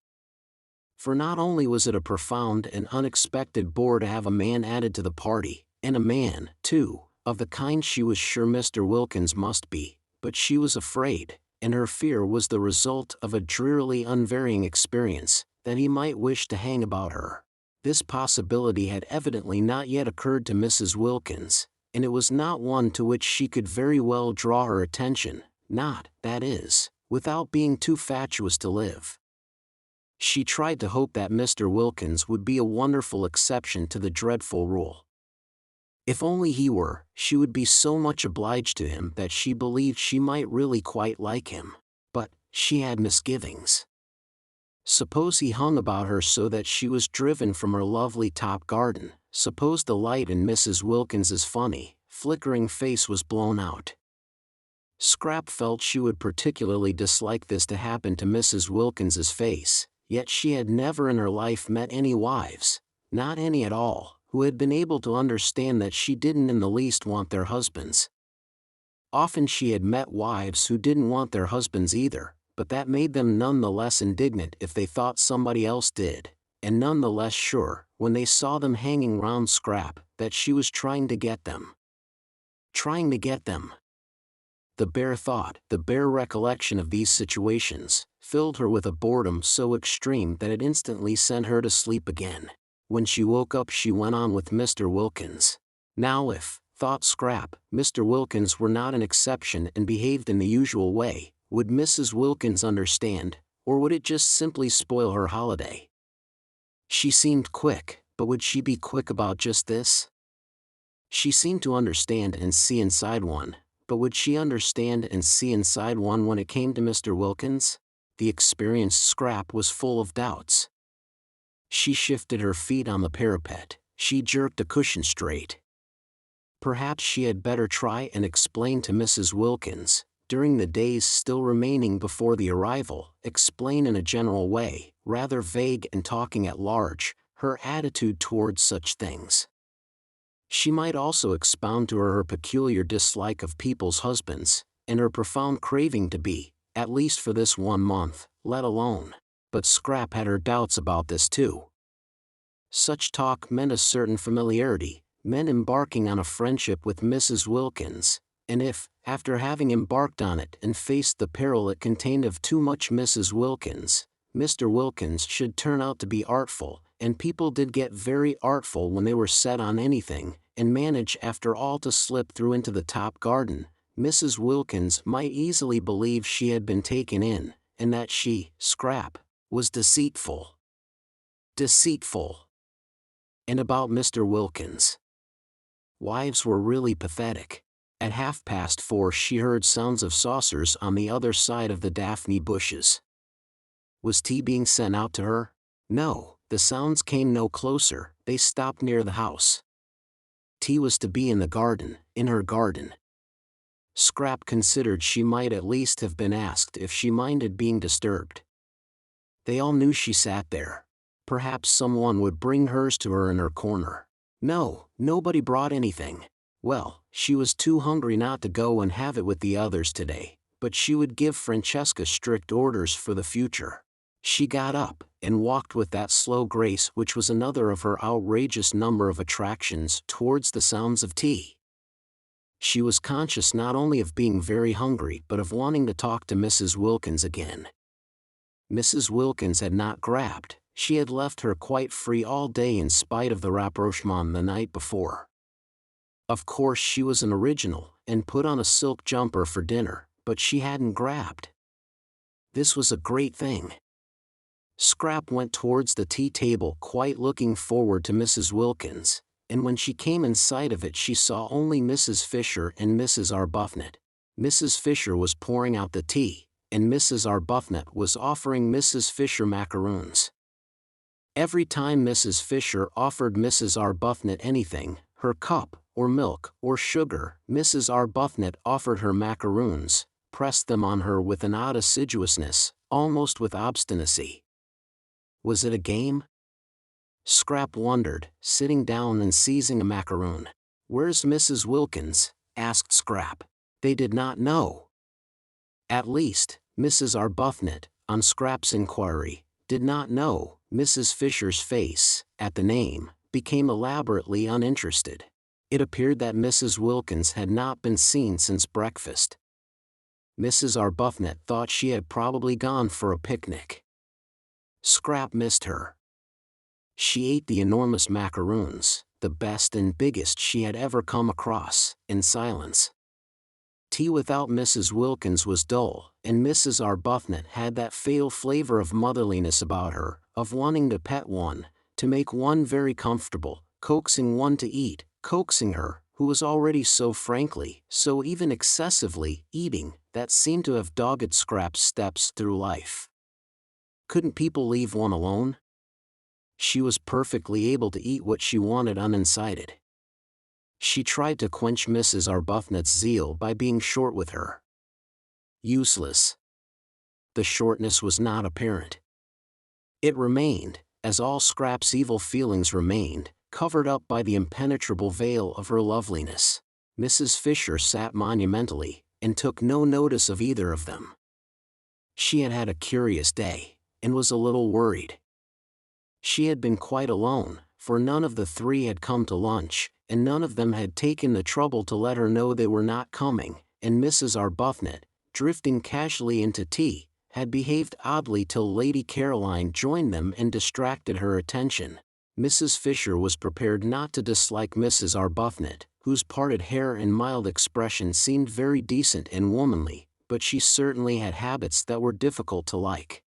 For not only was it a profound and unexpected bore to have a man added to the party, and a man, too, of the kind she was sure Mr. Wilkins must be, but she was afraid, and her fear was the result of a drearily unvarying experience, that he might wish to hang about her. This possibility had evidently not yet occurred to Mrs. Wilkins, and it was not one to which she could very well draw her attention, not, that is, without being too fatuous to live. She tried to hope that Mr. Wilkins would be a wonderful exception to the dreadful rule. If only he were, she would be so much obliged to him that she believed she might really quite like him. But, she had misgivings. Suppose he hung about her so that she was driven from her lovely top garden, suppose the light in Mrs. Wilkins's funny, flickering face was blown out. Scrap felt she would particularly dislike this to happen to Mrs. Wilkins's face, yet she had never in her life met any wives, not any at all, who had been able to understand that she didn't in the least want their husbands. Often she had met wives who didn't want their husbands either, but that made them none the less indignant if they thought somebody else did, and none the less sure, when they saw them hanging round Scrap, that she was trying to get them. Trying to get them. The bare thought, the bare recollection of these situations, filled her with a boredom so extreme that it instantly sent her to sleep again. When she woke up she went on with Mr. Wilkins. Now if, thought Scrap, Mr. Wilkins were not an exception and behaved in the usual way, would Mrs. Wilkins understand, or would it just simply spoil her holiday? She seemed quick, but would she be quick about just this? She seemed to understand and see inside one, but would she understand and see inside one when it came to Mr. Wilkins? The experienced Scrap was full of doubts. She shifted her feet on the parapet, she jerked a cushion straight. Perhaps she had better try and explain to Mrs. Wilkins, during the days still remaining before the arrival, explain in a general way, rather vague and talking at large, her attitude towards such things. She might also expound to her peculiar dislike of people's husbands, and her profound craving to be, at least for this 1 month, let alone. But Scrap had her doubts about this too. Such talk meant a certain familiarity, meant embarking on a friendship with Mrs. Wilkins, and if, after having embarked on it and faced the peril it contained of too much Mrs. Wilkins, Mr. Wilkins should turn out to be artful, and people did get very artful when they were set on anything, and manage after all to slip through into the top garden, Mrs. Wilkins might easily believe she had been taken in, and that she, Scrap, was deceitful. Deceitful. And about Mr. Wilkins. Wives were really pathetic. At 4:30 she heard sounds of saucers on the other side of the daphne bushes. Was tea being sent out to her? No, the sounds came no closer, they stopped near the house. Tea was to be in the garden, in her garden. Scrap considered she might at least have been asked if she minded being disturbed. They all knew she sat there. Perhaps someone would bring hers to her in her corner. No, nobody brought anything. Well, she was too hungry not to go and have it with the others today, but she would give Francesca strict orders for the future. She got up, and walked with that slow grace which was another of her outrageous number of attractions towards the sounds of tea. She was conscious not only of being very hungry but of wanting to talk to Mrs. Wilkins again. Mrs. Wilkins had not grabbed, she had left her quite free all day in spite of the rapprochement the night before. Of course she was an original, and put on a silk jumper for dinner, but she hadn't grabbed. This was a great thing. Scrap went towards the tea table quite looking forward to Mrs. Wilkins, and when she came in sight of it she saw only Mrs. Fisher and Mrs. Arbuthnot. Mrs. Fisher was pouring out the tea, and Mrs. Arbuthnot was offering Mrs. Fisher macaroons. Every time Mrs. Fisher offered Mrs. Arbuthnot anything, her cup, or milk, or sugar, Mrs. Arbuthnot offered her macaroons, pressed them on her with an odd assiduousness, almost with obstinacy. Was it a game? Scrap wondered, sitting down and seizing a macaroon. "Where's Mrs. Wilkins?" asked Scrap. They did not know. At least, Mrs. Arbuthnot, on Scrap's inquiry, did not know. Mrs. Fisher's face, at the name, became elaborately uninterested. It appeared that Mrs. Wilkins had not been seen since breakfast. Mrs. Arbuthnot thought she had probably gone for a picnic. Scrap missed her. She ate the enormous macaroons, the best and biggest she had ever come across, in silence. Tea without Mrs. Wilkins was dull, and Mrs. Arbuthnot had that fatal flavor of motherliness about her, of wanting to pet one, to make one very comfortable, coaxing one to eat, coaxing her, who was already so frankly, so even excessively, eating, that seemed to have dogged Scrap's steps through life. Couldn't people leave one alone? She was perfectly able to eat what she wanted unincited. She tried to quench Mrs. Arbuthnot's zeal by being short with her. Useless. The shortness was not apparent. It remained, as all Scrap's evil feelings remained, covered up by the impenetrable veil of her loveliness. Mrs. Fisher sat monumentally, and took no notice of either of them. She had had a curious day, and was a little worried. She had been quite alone, for none of the three had come to lunch, and none of them had taken the trouble to let her know they were not coming, and Mrs. Arbuthnot, drifting casually into tea, had behaved oddly till Lady Caroline joined them and distracted her attention. Mrs. Fisher was prepared not to dislike Mrs. Arbuthnot, whose parted hair and mild expression seemed very decent and womanly, but she certainly had habits that were difficult to like.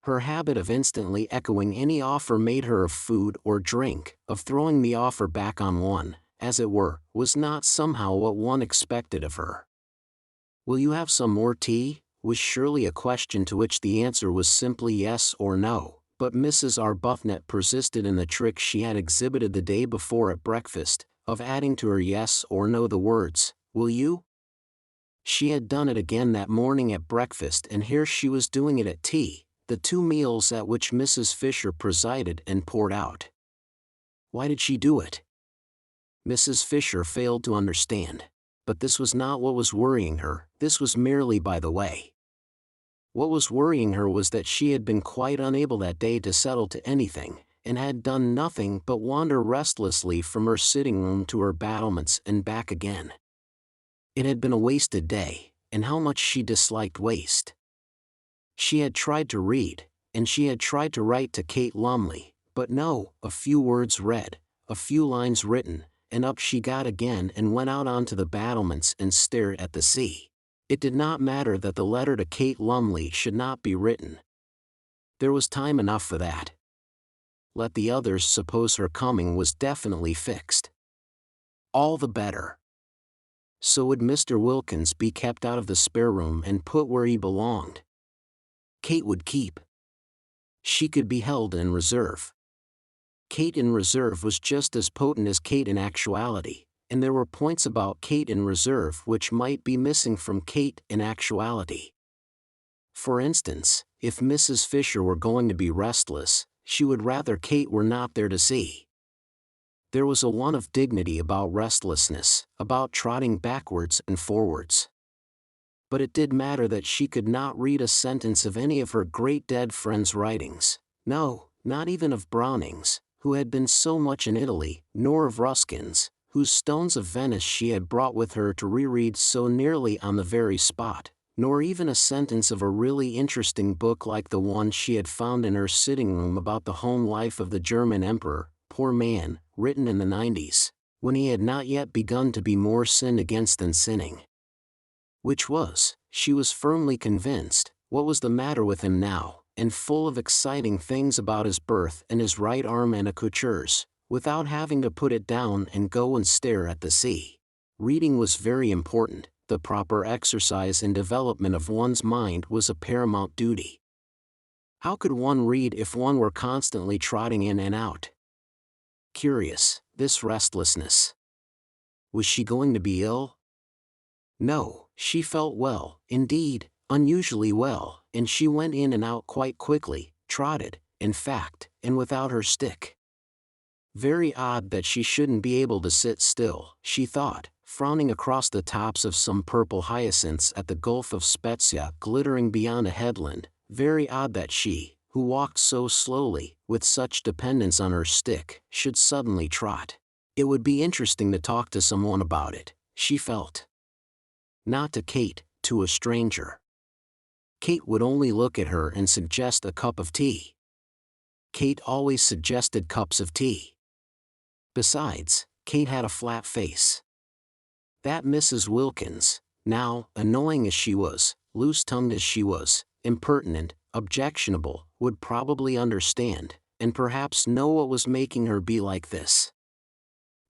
Her habit of instantly echoing any offer made her of food or drink, of throwing the offer back on one, as it were, was not somehow what one expected of her. "Will you have some more tea?" was surely a question to which the answer was simply yes or no, but Mrs. Arbuthnot persisted in the trick she had exhibited the day before at breakfast, of adding to her yes or no the words, "Will you?" She had done it again that morning at breakfast, and here she was doing it at tea, the two meals at which Mrs. Fisher presided and poured out. Why did she do it? Mrs. Fisher failed to understand. But this was not what was worrying her, this was merely by the way. What was worrying her was that she had been quite unable that day to settle to anything, and had done nothing but wander restlessly from her sitting room to her battlements and back again. It had been a wasted day, and how much she disliked waste. She had tried to read, and she had tried to write to Kate Lumley, but no, a few words read, a few lines written, and up she got again and went out onto the battlements and stared at the sea. It did not matter that the letter to Kate Lumley should not be written. There was time enough for that. Let the others suppose her coming was definitely fixed. All the better. So would Mr. Wilkins be kept out of the spare room and put where he belonged. Kate would keep. She could be held in reserve. Kate in reserve was just as potent as Kate in actuality, and there were points about Kate in reserve which might be missing from Kate in actuality. For instance, if Mrs. Fisher were going to be restless, she would rather Kate were not there to see. There was a want of dignity about restlessness, about trotting backwards and forwards. But it did matter that she could not read a sentence of any of her great dead friends' writings, no, not even of Browning's, who had been so much in Italy, nor of Ruskin's, whose Stones of Venice she had brought with her to reread so nearly on the very spot, nor even a sentence of a really interesting book like the one she had found in her sitting room about the home life of the German emperor, poor man, written in the 90s, when he had not yet begun to be more sinned against than sinning. Which was, she was firmly convinced, what was the matter with him now, and full of exciting things about his birth and his right arm and a couture's, without having to put it down and go and stare at the sea. Reading was very important, the proper exercise and development of one's mind was a paramount duty. How could one read if one were constantly trotting in and out? Curious, this restlessness. Was she going to be ill? No, she felt well, indeed, unusually well, and she went in and out quite quickly, trotted, in fact, and without her stick. Very odd that she shouldn't be able to sit still, she thought, frowning across the tops of some purple hyacinths at the Gulf of Spezia glittering beyond a headland, very odd that she, who walked so slowly, with such dependence on her stick, should suddenly trot. It would be interesting to talk to someone about it, she felt. Not to Kate, to a stranger. Kate would only look at her and suggest a cup of tea. Kate always suggested cups of tea. Besides, Kate had a flat face. That Mrs. Wilkins, now, annoying as she was, loose-tongued as she was, impertinent, objectionable, would probably understand, and perhaps know what was making her be like this.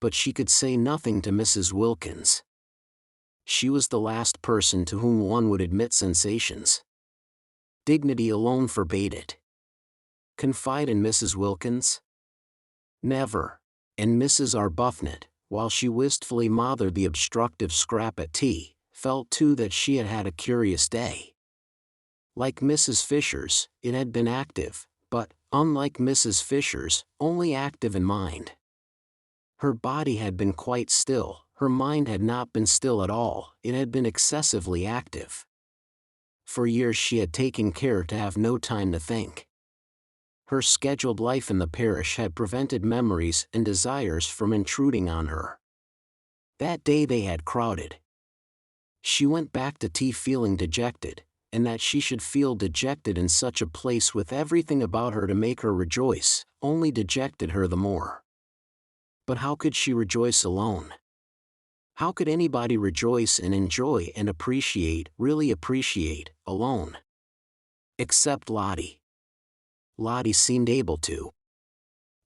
But she could say nothing to Mrs. Wilkins. She was the last person to whom one would admit sensations. Dignity alone forbade it. Confide in Mrs. Wilkins? Never. And Mrs. Arbuthnot, while she wistfully mothered the obstructive scrap at tea, felt too that she had had a curious day. Like Mrs. Fisher's, it had been active, but, unlike Mrs. Fisher's, only active in mind. Her body had been quite still, her mind had not been still at all, it had been excessively active. For years she had taken care to have no time to think. Her scheduled life in the parish had prevented memories and desires from intruding on her. That day they had crowded. She went back to tea feeling dejected, and that she should feel dejected in such a place with everything about her to make her rejoice, only dejected her the more. But how could she rejoice alone? How could anybody rejoice and enjoy and appreciate, really appreciate, alone? Except Lottie. Lottie seemed able to.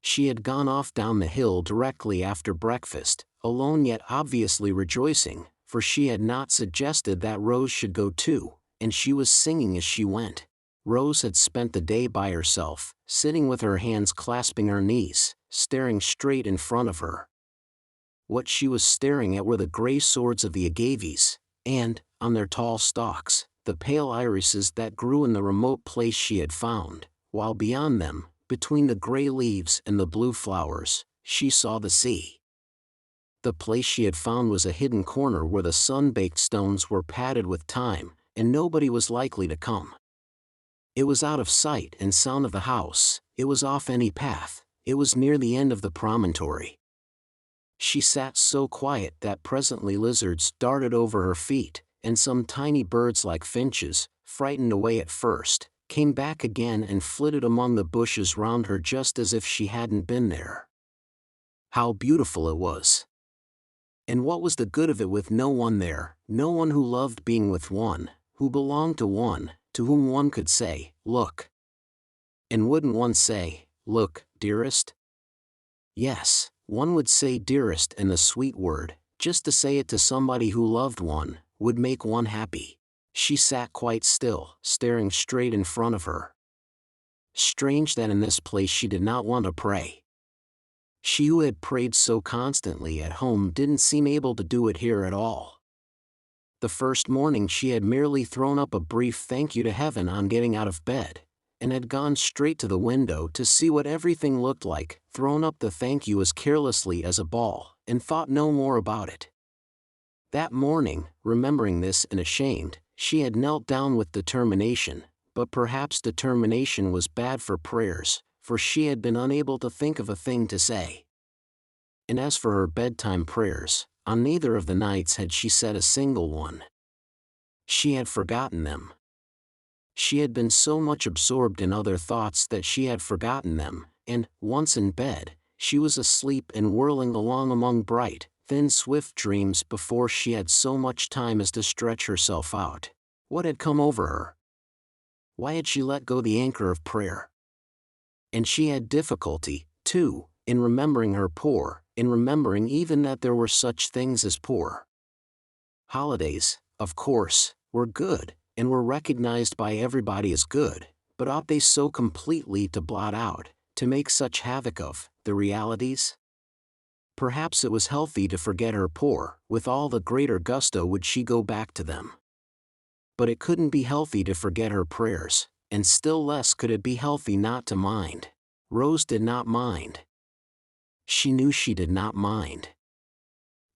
She had gone off down the hill directly after breakfast, alone yet obviously rejoicing, for she had not suggested that Rose should go too, and she was singing as she went. Rose had spent the day by herself, sitting with her hands clasping her knees, staring straight in front of her. What she was staring at were the gray swords of the agaves, and, on their tall stalks, the pale irises that grew in the remote place she had found, while beyond them, between the gray leaves and the blue flowers, she saw the sea. The place she had found was a hidden corner where the sun-baked stones were padded with thyme, and nobody was likely to come. It was out of sight and sound of the house, it was off any path, it was near the end of the promontory. She sat so quiet that presently lizards darted over her feet, and some tiny birds like finches, frightened away at first, came back again and flitted among the bushes round her just as if she hadn't been there. How beautiful it was! And what was the good of it with no one there, no one who loved being with one, who belonged to one, to whom one could say, "Look"? And wouldn't one say, "Look, dearest"? Yes, one would say dearest, and the sweet word, just to say it to somebody who loved one, would make one happy. She sat quite still, staring straight in front of her. Strange that in this place she did not want to pray. She who had prayed so constantly at home didn't seem able to do it here at all. The first morning she had merely thrown up a brief thank you to heaven on getting out of bed, and had gone straight to the window to see what everything looked like, thrown up the thank you as carelessly as a ball, and thought no more about it. That morning, remembering this and ashamed, she had knelt down with determination, but perhaps determination was bad for prayers, for she had been unable to think of a thing to say. And as for her bedtime prayers, on neither of the nights had she said a single one. She had forgotten them. She had been so much absorbed in other thoughts that she had forgotten them, and, once in bed, she was asleep and whirling along among bright, thin swift dreams before she had so much time as to stretch herself out. What had come over her? Why had she let go the anchor of prayer? And she had difficulty, too, in remembering her poor, in remembering even that there were such things as poor. Holidays, of course, were good, and were recognized by everybody as good, but ought they so completely to blot out, to make such havoc of, the realities? Perhaps it was healthy to forget her poor, with all the greater gusto would she go back to them. But it couldn't be healthy to forget her prayers, and still less could it be healthy not to mind. Rose did not mind. She knew she did not mind.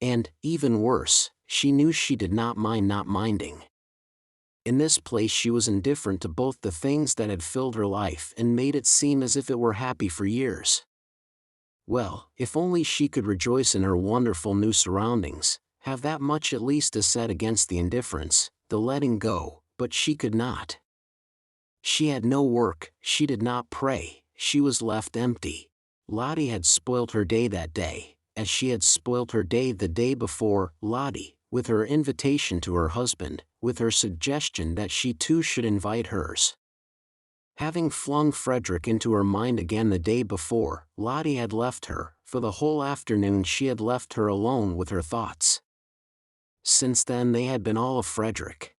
And, even worse, she knew she did not mind not minding. In this place she was indifferent to both the things that had filled her life and made it seem as if it were happy for years. Well, if only she could rejoice in her wonderful new surroundings, have that much at least to set against the indifference, the letting go, but she could not. She had no work, she did not pray, she was left empty. Lottie had spoilt her day that day, as she had spoilt her day the day before. Lottie, with her invitation to her husband, with her suggestion that she too should invite hers. Having flung Frederick into her mind again the day before, Lottie had left her. For the whole afternoon she had left her alone with her thoughts. Since then they had been all of Frederick.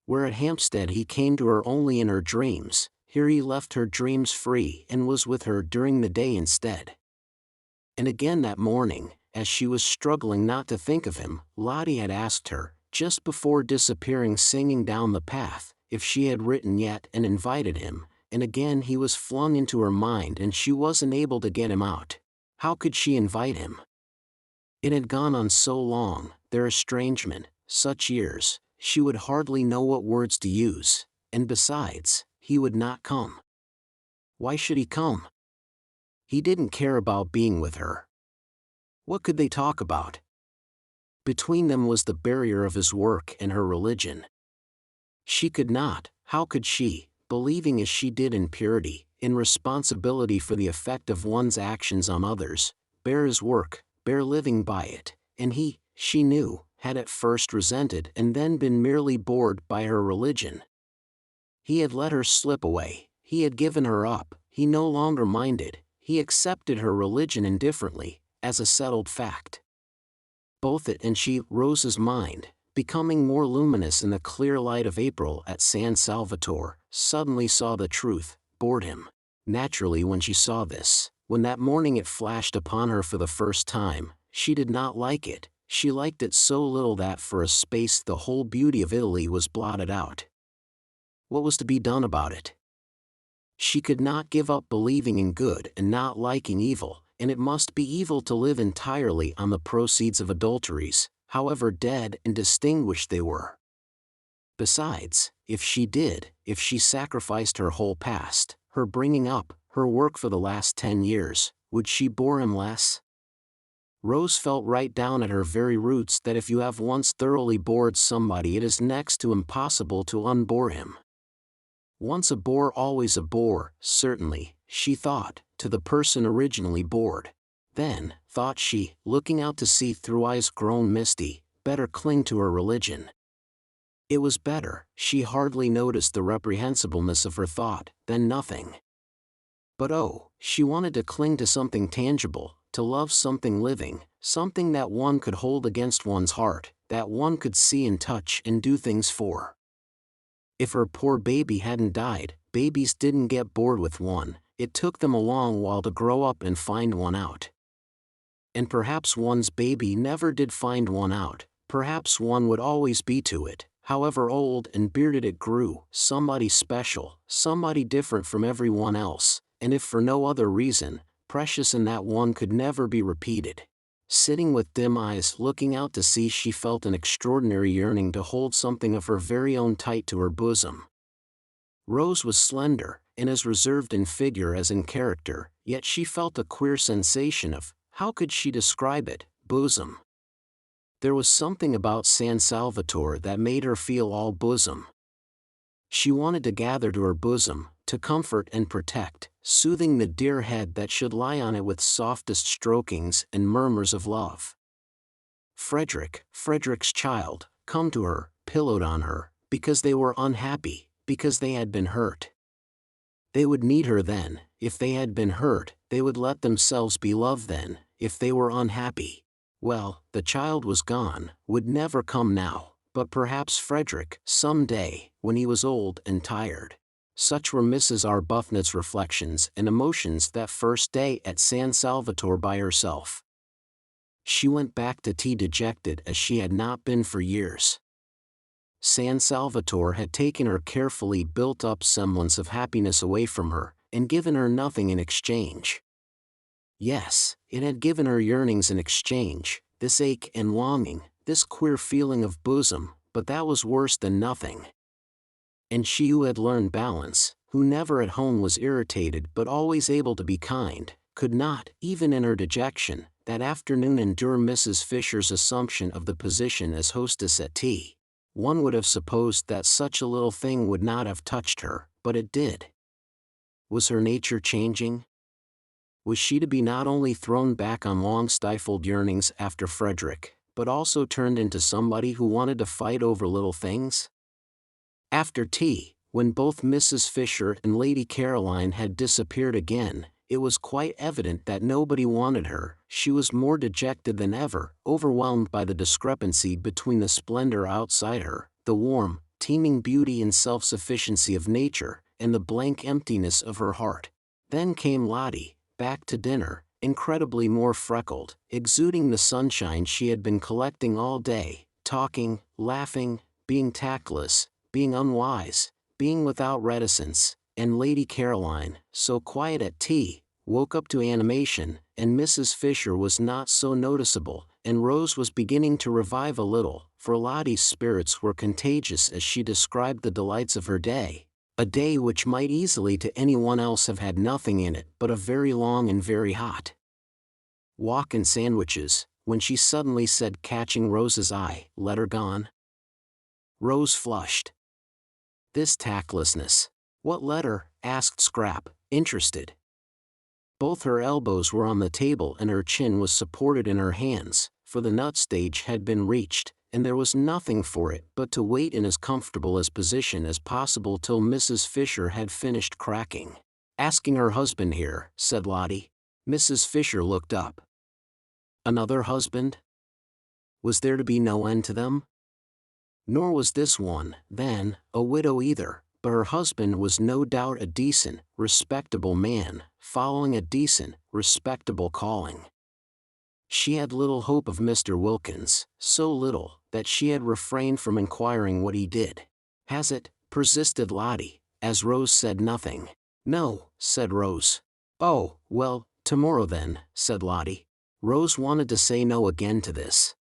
Where at Hampstead he came to her only in her dreams, here he left her dreams free and was with her during the day instead. And again that morning, as she was struggling not to think of him, Lottie had asked her, just before disappearing singing down the path, if she had written yet and invited him, and again he was flung into her mind and she wasn't able to get him out. How could she invite him? It had gone on so long, their estrangement, such years, she would hardly know what words to use, and besides, he would not come. Why should he come? He didn't care about being with her. What could they talk about? Between them was the barrier of his work and her religion. She could not, how could she, believing as she did in purity, in responsibility for the effect of one's actions on others, bear his work, bear living by it, and he, she knew, had at first resented and then been merely bored by her religion. He had let her slip away, he had given her up, he no longer minded, he accepted her religion indifferently, as a settled fact. Both it and she, Rose's mind, becoming more luminous in the clear light of April at San Salvatore, suddenly saw the truth, bored him. Naturally when she saw this, when that morning it flashed upon her for the first time, she did not like it, she liked it so little that for a space the whole beauty of Italy was blotted out. What was to be done about it? She could not give up believing in good and not liking evil, and it must be evil to live entirely on the proceeds of adulteries, however dead and distinguished they were. Besides, if she sacrificed her whole past, her bringing up, her work for the last 10 years, would she bore him less? Rose felt right down at her very roots that if you have once thoroughly bored somebody, it is next to impossible to unbore him. Once a bore, always a bore, certainly, she thought, to the person originally bored. Then, thought she, looking out to sea through eyes grown misty, better cling to her religion. It was better, she hardly noticed the reprehensibleness of her thought, than nothing. But oh, she wanted to cling to something tangible, to love something living, something that one could hold against one's heart, that one could see and touch and do things for. If her poor baby hadn't died, babies didn't get bored with one, it took them a long while to grow up and find one out. And perhaps one's baby never did find one out, perhaps one would always be to it, however old and bearded it grew, somebody special, somebody different from everyone else, and if for no other reason, precious in that one could never be repeated. Sitting with dim eyes looking out to sea, she felt an extraordinary yearning to hold something of her very own tight to her bosom. Rose was slender, and as reserved in figure as in character, yet she felt a queer sensation of, how could she describe it, bosom? There was something about San Salvatore that made her feel all bosom. She wanted to gather to her bosom, to comfort and protect, soothing the dear head that should lie on it with softest strokings and murmurs of love. Frederick's child, come to her, pillowed on her, because they were unhappy, because they had been hurt. They would need her then, if they had been hurt, they would let themselves be loved then, if they were unhappy. Well, the child was gone, would never come now, but perhaps Frederick, some day, when he was old and tired. Such were Mrs. Arbuthnot's reflections and emotions that first day at San Salvatore by herself. She went back to tea dejected as she had not been for years. San Salvatore had taken her carefully built-up semblance of happiness away from her, and given her nothing in exchange. Yes, it had given her yearnings in exchange, this ache and longing, this queer feeling of bosom, but that was worse than nothing. And she who had learned balance, who never at home was irritated but always able to be kind, could not, even in her dejection, that afternoon endure Mrs. Fisher's assumption of the position as hostess at tea. One would have supposed that such a little thing would not have touched her, but it did. Was her nature changing? Was she to be not only thrown back on long-stifled yearnings after Frederick, but also turned into somebody who wanted to fight over little things? After tea, when both Mrs. Fisher and Lady Caroline had disappeared again, it was quite evident that nobody wanted her. She was more dejected than ever, overwhelmed by the discrepancy between the splendor outside her, the warm, teeming beauty and self-sufficiency of nature, and the blank emptiness of her heart. Then came Lottie, back to dinner, incredibly more freckled, exuding the sunshine she had been collecting all day, talking, laughing, being tactless, being unwise, being without reticence, and Lady Caroline, so quiet at tea, woke up to animation, and Mrs. Fisher was not so noticeable, and Rose was beginning to revive a little, for Lottie's spirits were contagious as she described the delights of her day, a day which might easily to anyone else have had nothing in it but a very long and very hot walk and sandwiches, when she suddenly said, catching Rose's eye, "Letter gone?" Rose flushed. This tactlessness. "What letter?" asked Scrap, interested. Both her elbows were on the table and her chin was supported in her hands, for the nut stage had been reached, and there was nothing for it but to wait in as comfortable a position as possible till Mrs. Fisher had finished cracking. "Asking her husband here," said Lottie. Mrs. Fisher looked up. Another husband? Was there to be no end to them? Nor was this one, then, a widow either, but her husband was no doubt a decent, respectable man, following a decent, respectable calling. She had little hope of Mr. Wilkins, so little, that she had refrained from inquiring what he did. "Has it?" persisted Lottie, as Rose said nothing. "No," said Rose. "Oh, well, "Tomorrow then," said Lottie. Rose wanted to say no again to this.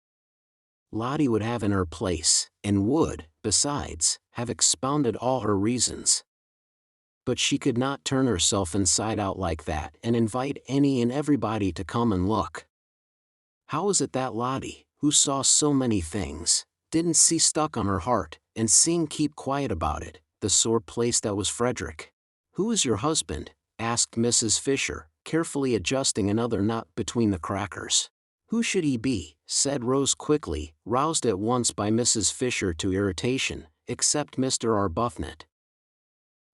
Lottie would have in her place, and would, besides, have expounded all her reasons. But she could not turn herself inside out like that and invite any and everybody to come and look. How was it that Lottie, who saw so many things, didn't see stuck on her heart, and seeing keep quiet about it, the sore place that was Frederick? "Who is your husband?" asked Mrs. Fisher, carefully adjusting another nut between the crackers. "Who should he be?" said Rose quickly, roused at once by Mrs. Fisher to irritation, "except Mr. Arbuthnot."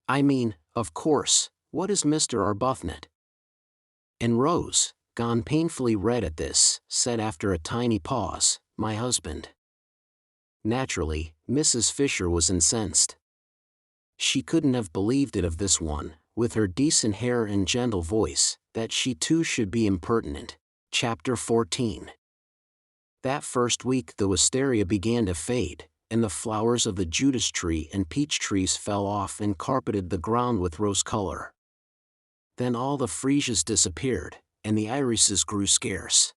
"I mean, of course, what is Mr. Arbuthnot?" And Rose, gone painfully red at this, said after a tiny pause, "My husband." Naturally, Mrs. Fisher was incensed. She couldn't have believed it of this one, with her decent hair and gentle voice, that she too should be impertinent. Chapter 14. That first week the wisteria began to fade, and the flowers of the Judas tree and peach trees fell off and carpeted the ground with rose color. Then all the freesias disappeared, and the irises grew scarce.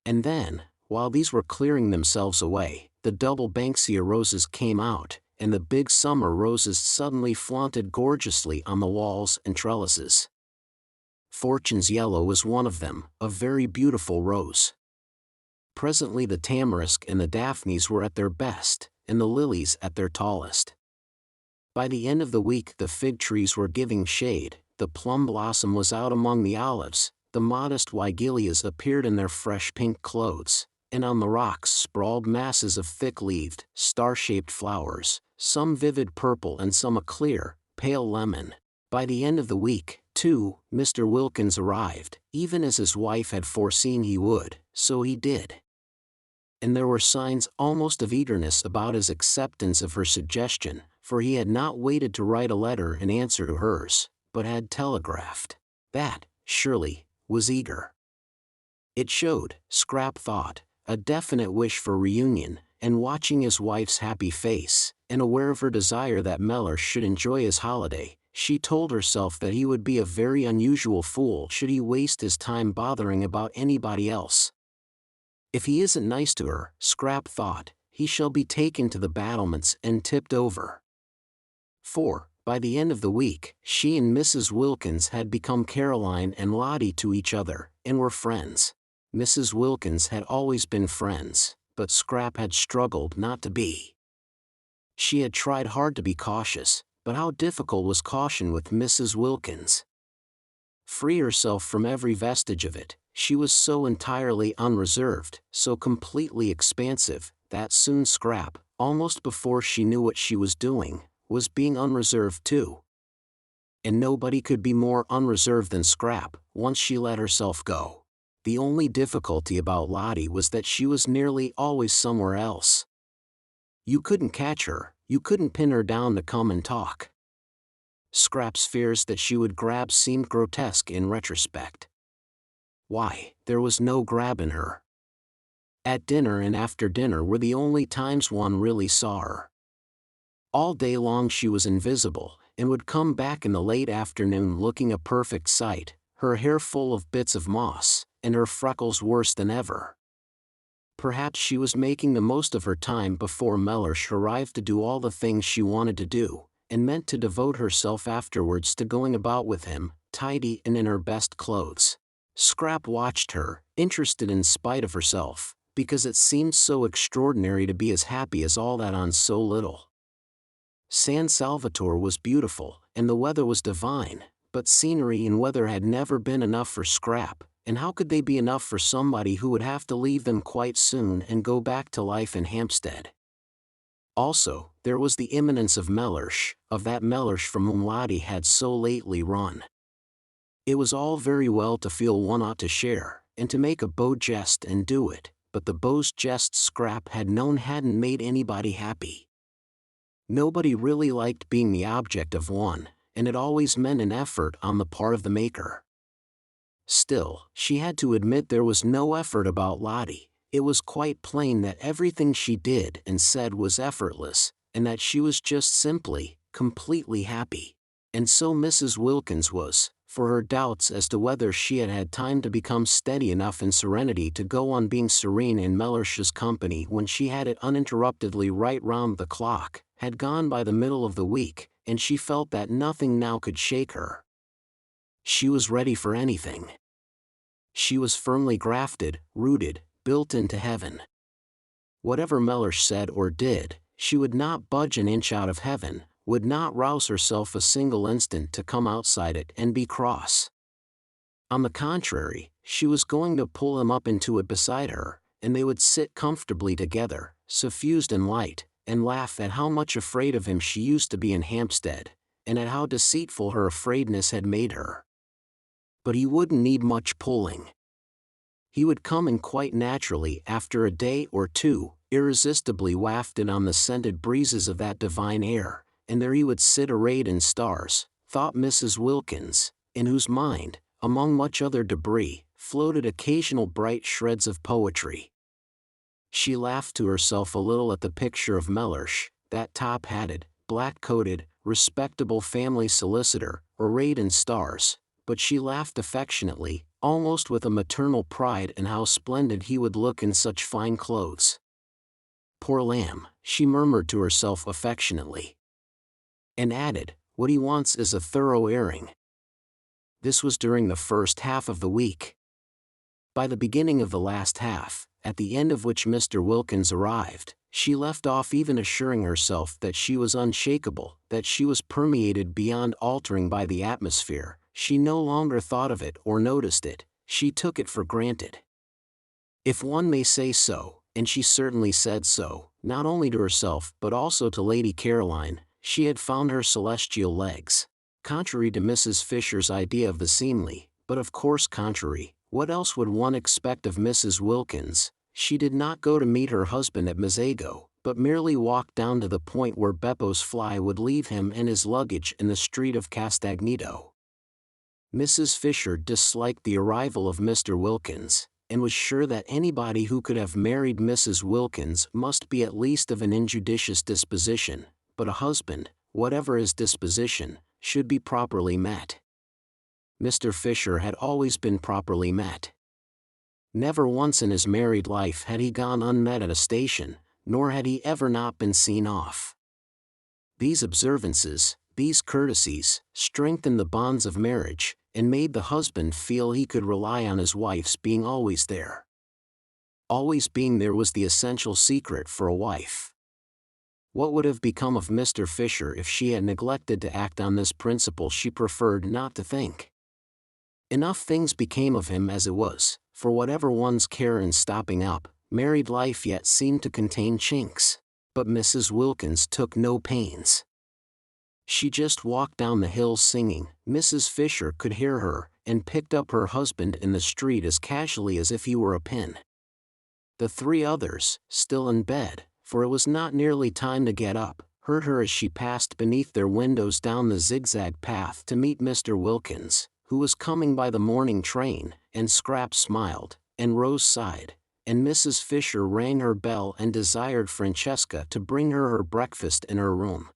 And then, while these were clearing themselves away, the double banksia roses came out, and the big summer roses suddenly flaunted gorgeously on the walls and trellises. Fortune's yellow was one of them, a very beautiful rose. Presently the tamarisk and the daphnes were at their best, and the lilies at their tallest. By the end of the week the fig trees were giving shade, the plum blossom was out among the olives, the modest weigelias appeared in their fresh pink clothes, and on the rocks sprawled masses of thick-leaved, star-shaped flowers, some vivid purple and some a clear, pale lemon. By the end of the week, too, Mr. Wilkins arrived, even as his wife had foreseen he would, so he did. And there were signs almost of eagerness about his acceptance of her suggestion, for he had not waited to write a letter in answer to hers, but had telegraphed. That, surely, was eager. It showed, Scrap thought, a definite wish for reunion, and watching his wife's happy face, and aware of her desire that Mellish should enjoy his holiday, she told herself that he would be a very unusual fool should he waste his time bothering about anybody else. If he isn't nice to her, Scrap thought, he shall be taken to the battlements and tipped over. For, by the end of the week, she and Mrs. Wilkins had become Caroline and Lottie to each other, and were friends. Mrs. Wilkins had always been friends, but Scrap had struggled not to be. She had tried hard to be cautious, but how difficult was caution with Mrs. Wilkins? Free herself from every vestige of it, she was so entirely unreserved, so completely expansive, that soon Scrap, almost before she knew what she was doing, was being unreserved too. And nobody could be more unreserved than Scrap, once she let herself go. The only difficulty about Lottie was that she was nearly always somewhere else. You couldn't catch her, you couldn't pin her down to come and talk. Scrap's fears that she would grab seemed grotesque in retrospect. Why, there was no grab in her. At dinner and after dinner were the only times one really saw her. All day long she was invisible, and would come back in the late afternoon looking a perfect sight, her hair full of bits of moss, and her freckles worse than ever. Perhaps she was making the most of her time before Mellish arrived to do all the things she wanted to do, and meant to devote herself afterwards to going about with him, tidy and in her best clothes. Scrap watched her, interested in spite of herself, because it seemed so extraordinary to be as happy as all that on so little. San Salvatore was beautiful, and the weather was divine, but scenery and weather had never been enough for Scrap, and how could they be enough for somebody who would have to leave them quite soon and go back to life in Hampstead? Also, there was the imminence of Mellish, of that Mellish from whom Lottie had so lately run. It was all very well to feel one ought to share, and to make a beau jest and do it, but the beau jests Scrap had known hadn't made anybody happy. Nobody really liked being the object of one, and it always meant an effort on the part of the maker. Still, she had to admit there was no effort about Lottie. It was quite plain that everything she did and said was effortless, and that she was just simply, completely happy. And so Mrs. Wilkins was, for her doubts as to whether she had had time to become steady enough in serenity to go on being serene in Mellish's company when she had it uninterruptedly right round the clock, had gone by the middle of the week, and she felt that nothing now could shake her. She was ready for anything. She was firmly grafted, rooted, built into heaven. Whatever Mellish said or did, she would not budge an inch out of heaven, would not rouse herself a single instant to come outside it and be cross. On the contrary, she was going to pull him up into it beside her, and they would sit comfortably together, suffused and light, and laugh at how much afraid of him she used to be in Hampstead, and at how deceitful her afraidness had made her. But he wouldn't need much pulling. He would come in quite naturally after a day or two, irresistibly wafted on the scented breezes of that divine air, and there he would sit arrayed in stars, thought Mrs. Wilkins, in whose mind, among much other debris, floated occasional bright shreds of poetry. She laughed to herself a little at the picture of Mellish, that top-hatted, black-coated, respectable family solicitor, arrayed in stars, but she laughed affectionately, almost with a maternal pride in how splendid he would look in such fine clothes. Poor lamb, she murmured to herself affectionately. And added, what he wants is a thorough airing. This was during the first half of the week. By the beginning of the last half, at the end of which Mr. Wilkins arrived, she left off even assuring herself that she was unshakable, that she was permeated beyond altering by the atmosphere. She no longer thought of it or noticed it, she took it for granted. If one may say so, and she certainly said so, not only to herself but also to Lady Caroline, she had found her celestial legs. Contrary to Mrs. Fisher's idea of the seemly, but of course contrary, what else would one expect of Mrs. Wilkins? She did not go to meet her husband at Mazago, but merely walked down to the point where Beppo's fly would leave him and his luggage in the street of Castagneto. Mrs. Fisher disliked the arrival of Mr. Wilkins, and was sure that anybody who could have married Mrs. Wilkins must be at least of an injudicious disposition, but a husband, whatever his disposition, should be properly met. Mr. Fisher had always been properly met. Never once in his married life had he gone unmet at a station, nor had he ever not been seen off. These observances, these courtesies, strengthened the bonds of marriage, and made the husband feel he could rely on his wife's being always there. Always being there was the essential secret for a wife. What would have become of Mr. Fisher if she had neglected to act on this principle? She preferred not to think. Enough things became of him as it was, for whatever one's care in stopping up, married life yet seemed to contain chinks. But Mrs. Wilkins took no pains. She just walked down the hill singing. Mrs. Fisher could hear her, and picked up her husband in the street as casually as if he were a pin. The three others, still in bed, for it was not nearly time to get up, heard her as she passed beneath their windows down the zigzag path to meet Mr. Wilkins, who was coming by the morning train, and Scrap smiled, and Rose sighed, and Mrs. Fisher rang her bell and desired Francesca to bring her breakfast in her room.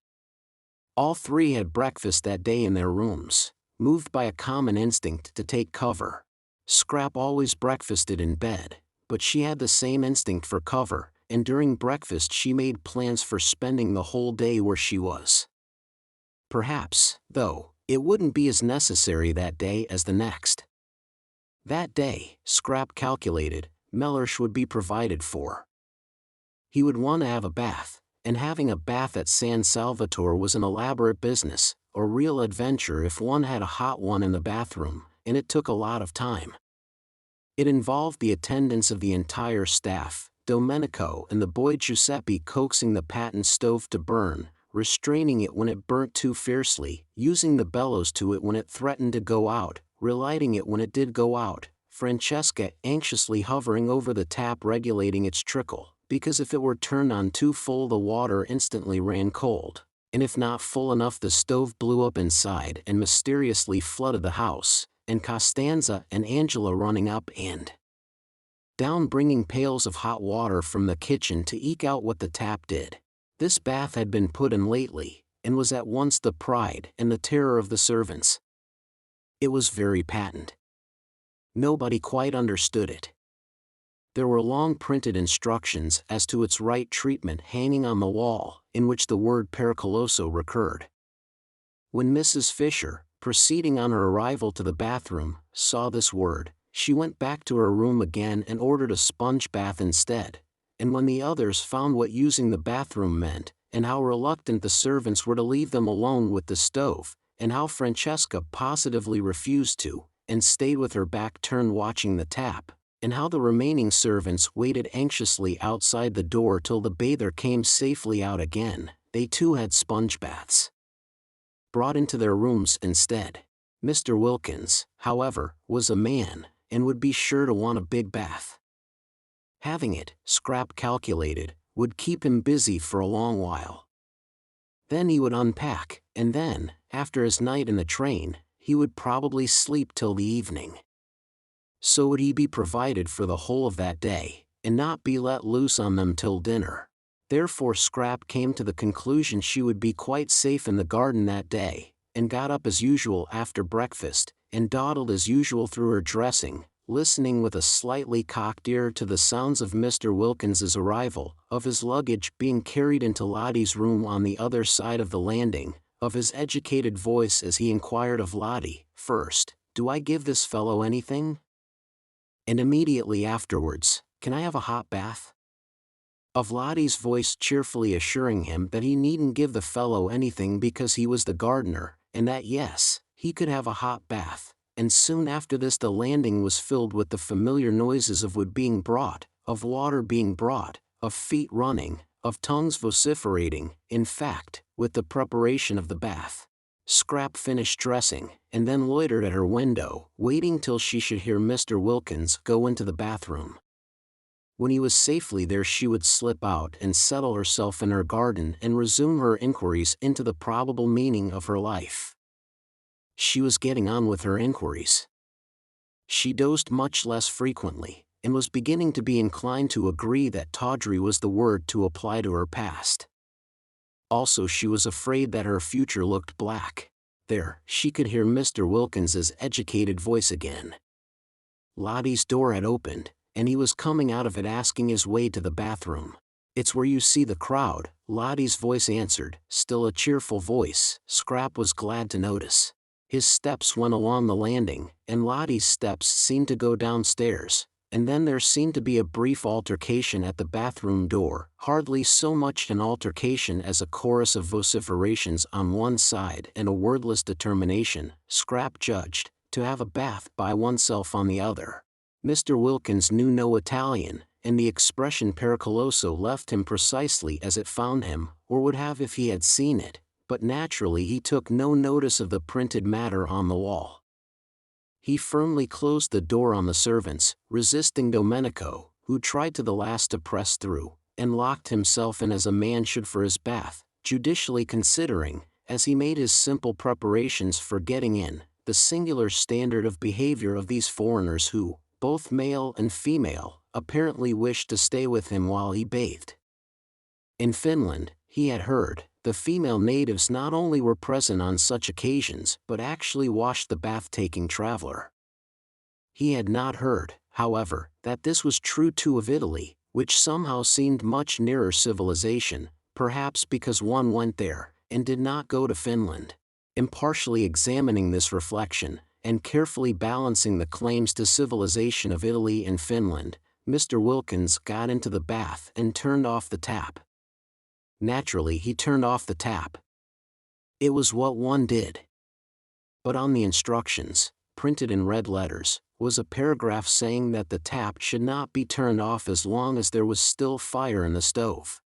All three had breakfast that day in their rooms, moved by a common instinct to take cover. Scrap always breakfasted in bed, but she had the same instinct for cover, and during breakfast she made plans for spending the whole day where she was. Perhaps, though, it wouldn't be as necessary that day as the next. That day, Scrap calculated, Mellish would be provided for. He would want to have a bath, and having a bath at San Salvatore was an elaborate business, a real adventure if one had a hot one in the bathroom, and it took a lot of time. It involved the attendance of the entire staff, Domenico and the boy Giuseppe coaxing the patent stove to burn, restraining it when it burnt too fiercely, using the bellows to it when it threatened to go out, relighting it when it did go out, Francesca anxiously hovering over the tap regulating its trickle, because if it were turned on too full the water instantly ran cold, and if not full enough the stove blew up inside and mysteriously flooded the house, and Costanza and Angela running up and down bringing pails of hot water from the kitchen to eke out what the tap did. This bath had been put in lately, and was at once the pride and the terror of the servants. It was very patent. Nobody quite understood it. There were long printed instructions as to its right treatment hanging on the wall, in which the word pericoloso recurred. When Mrs. Fisher, proceeding on her arrival to the bathroom, saw this word, she went back to her room again and ordered a sponge bath instead, and when the others found what using the bathroom meant, and how reluctant the servants were to leave them alone with the stove, and how Francesca positively refused to, and stayed with her back turned watching the tap, and how the remaining servants waited anxiously outside the door till the bather came safely out again, they too had sponge baths brought into their rooms instead. Mr. Wilkins, however, was a man, and would be sure to want a big bath. Having it, Scrap calculated, would keep him busy for a long while. Then he would unpack, and then, after his night in the train, he would probably sleep till the evening. So would he be provided for the whole of that day, and not be let loose on them till dinner. Therefore Scrap came to the conclusion she would be quite safe in the garden that day, and got up as usual after breakfast, and dawdled as usual through her dressing, listening with a slightly cocked ear to the sounds of Mr. Wilkins's arrival, of his luggage being carried into Lottie's room on the other side of the landing, of his educated voice as he inquired of Lottie, first, "Do I give this fellow anything?" and immediately afterwards, "Can I have a hot bath?" Of Lottie's voice cheerfully assuring him that he needn't give the fellow anything because he was the gardener, and that yes, he could have a hot bath, and soon after this the landing was filled with the familiar noises of wood being brought, of water being brought, of feet running, of tongues vociferating, in fact, with the preparation of the bath. Scrap finished dressing, and then loitered at her window, waiting till she should hear Mr. Wilkins go into the bathroom. When he was safely there she would slip out and settle herself in her garden and resume her inquiries into the probable meaning of her life. She was getting on with her inquiries. She dozed much less frequently, and was beginning to be inclined to agree that tawdry was the word to apply to her past. Also she was afraid that her future looked black. There, she could hear Mr. Wilkins's educated voice again. Lottie's door had opened, and he was coming out of it asking his way to the bathroom. "It's where you see the crowd," Lottie's voice answered, still a cheerful voice, Scrap was glad to notice. His steps went along the landing, and Lottie's steps seemed to go downstairs, and then there seemed to be a brief altercation at the bathroom door, hardly so much an altercation as a chorus of vociferations on one side and a wordless determination, Scrap judged, to have a bath by oneself on the other. Mr. Wilkins knew no Italian, and the expression pericoloso left him precisely as it found him, or would have if he had seen it, but naturally he took no notice of the printed matter on the wall. He firmly closed the door on the servants, resisting Domenico, who tried to the last to press through, and locked himself in as a man should for his bath, judicially considering, as he made his simple preparations for getting in, the singular standard of behavior of these foreigners who, both male and female, apparently wished to stay with him while he bathed. In Finland, he had heard, the female natives not only were present on such occasions but actually washed the bath-taking traveler. He had not heard, however, that this was true too of Italy, which somehow seemed much nearer civilization, perhaps because one went there, and did not go to Finland. Impartially examining this reflection, and carefully balancing the claims to civilization of Italy and Finland, Mr. Wilkins got into the bath and turned off the tap. Naturally he turned off the tap. It was what one did. But on the instructions, printed in red letters, was a paragraph saying that the tap should not be turned off as long as there was still fire in the stove.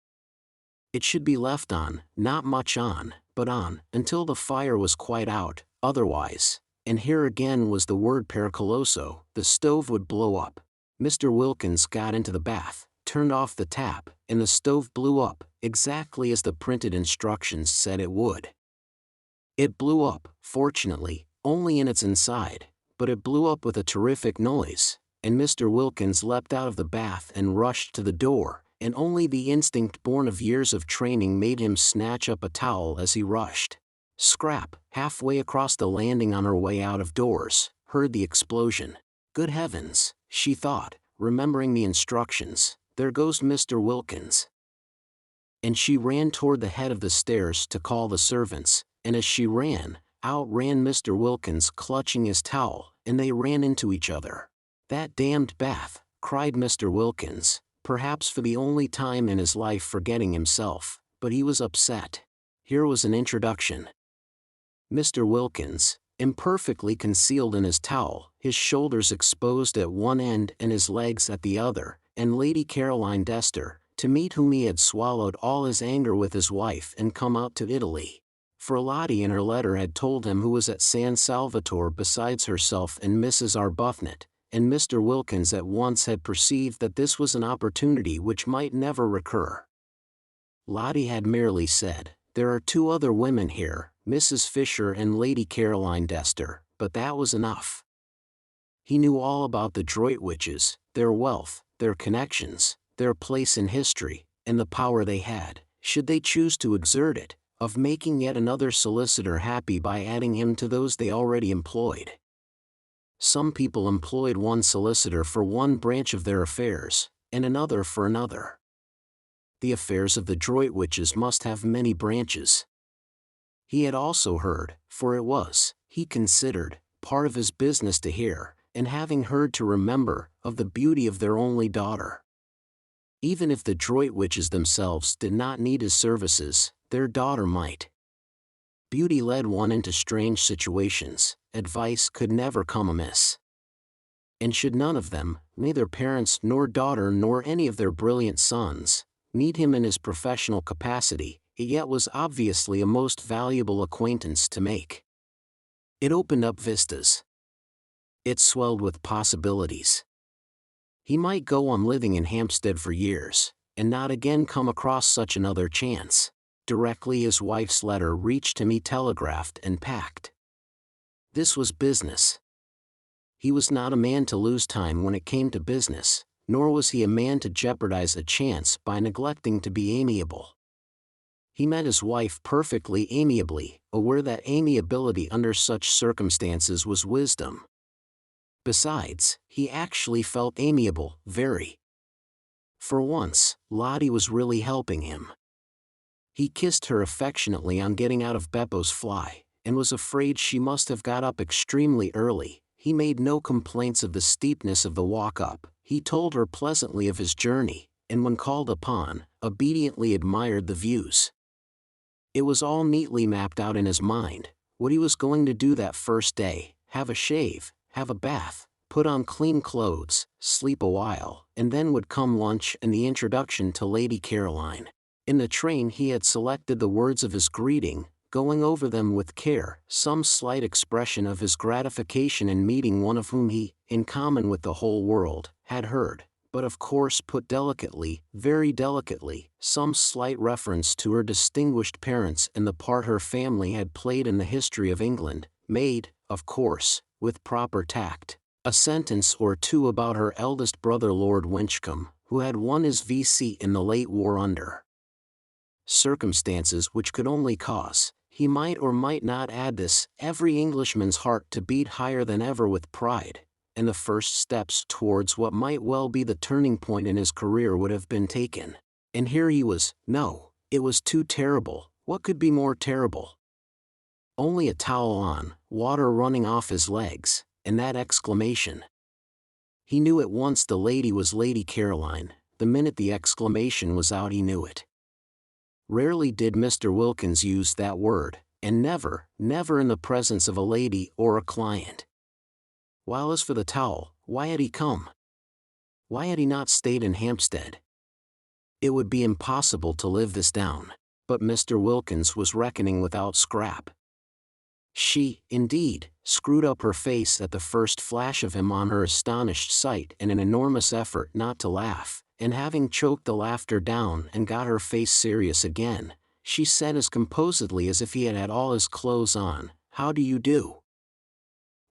It should be left on, not much on, but on, until the fire was quite out, otherwise, and here again was the word pericoloso, the stove would blow up. Mr. Wilkins got into the bath, turned off the tap, and the stove blew up, exactly as the printed instructions said it would. It blew up, fortunately, only in its inside, but it blew up with a terrific noise, and Mr. Wilkins leapt out of the bath and rushed to the door, and only the instinct born of years of training made him snatch up a towel as he rushed. Scrap, halfway across the landing on her way out of doors, heard the explosion. Good heavens, she thought, remembering the instructions, there goes Mr. Wilkins. And she ran toward the head of the stairs to call the servants, and as she ran, out ran Mr. Wilkins clutching his towel, and they ran into each other. That damned bath, cried Mr. Wilkins, perhaps for the only time in his life forgetting himself, but he was upset. Here was an introduction. Mr. Wilkins, imperfectly concealed in his towel, his shoulders exposed at one end and his legs at the other, and Lady Caroline Dester, to meet whom he had swallowed all his anger with his wife and come out to Italy. For Lottie in her letter had told him who was at San Salvatore besides herself and Mrs. Arbuthnot, and Mr. Wilkins at once had perceived that this was an opportunity which might never recur. Lottie had merely said, "There are 2 other women here, Mrs. Fisher and Lady Caroline Dester," but that was enough. He knew all about the Droitwiches, their wealth, their connections, their place in history, and the power they had, should they choose to exert it, of making yet another solicitor happy by adding him to those they already employed. Some people employed one solicitor for one branch of their affairs, and another for another. The affairs of the Droitwiches must have many branches. He had also heard, for it was, he considered, part of his business to hear, and having heard to remember, of the beauty of their only daughter. Even if the Droitwiches themselves did not need his services, their daughter might. Beauty led one into strange situations, advice could never come amiss. And should none of them, neither parents nor daughter nor any of their brilliant sons, need him in his professional capacity, it yet was obviously a most valuable acquaintance to make. It opened up vistas. It swelled with possibilities. He might go on living in Hampstead for years, and not again come across such another chance. Directly his wife's letter reached him he telegraphed and packed. This was business. He was not a man to lose time when it came to business, nor was he a man to jeopardize a chance by neglecting to be amiable. He met his wife perfectly amiably, aware that amiability under such circumstances was wisdom. Besides, he actually felt amiable, very. For once, Lottie was really helping him. He kissed her affectionately on getting out of Beppo's fly, and was afraid she must have got up extremely early. He made no complaints of the steepness of the walk up. He told her pleasantly of his journey, and when called upon, obediently admired the views. It was all neatly mapped out in his mind, what he was going to do that first day: have a shave, have a bath, put on clean clothes, sleep a while, and then would come lunch and the introduction to Lady Caroline. In the train he had selected the words of his greeting, going over them with care, some slight expression of his gratification in meeting one of whom he, in common with the whole world, had heard, but of course put delicately, very delicately, some slight reference to her distinguished parents and the part her family had played in the history of England, made, of course, with proper tact, a sentence or 2 about her eldest brother Lord Winchcombe, who had won his V.C. in the late war under circumstances which could only cause, he might or might not add this, every Englishman's heart to beat higher than ever with pride, and the first steps towards what might well be the turning point in his career would have been taken. And here he was. No, it was too terrible. What could be more terrible? Only a towel on, water running off his legs, and that exclamation. He knew at once the lady was Lady Caroline. The minute the exclamation was out he knew it. Rarely did Mr. Wilkins use that word, and never, never in the presence of a lady or a client. While as for the towel, why had he come? Why had he not stayed in Hampstead? It would be impossible to live this down, but Mr. Wilkins was reckoning without Scrap. She, indeed, screwed up her face at the first flash of him on her astonished sight in an enormous effort not to laugh, and having choked the laughter down and got her face serious again, she said as composedly as if he had had all his clothes on, "How do you do?"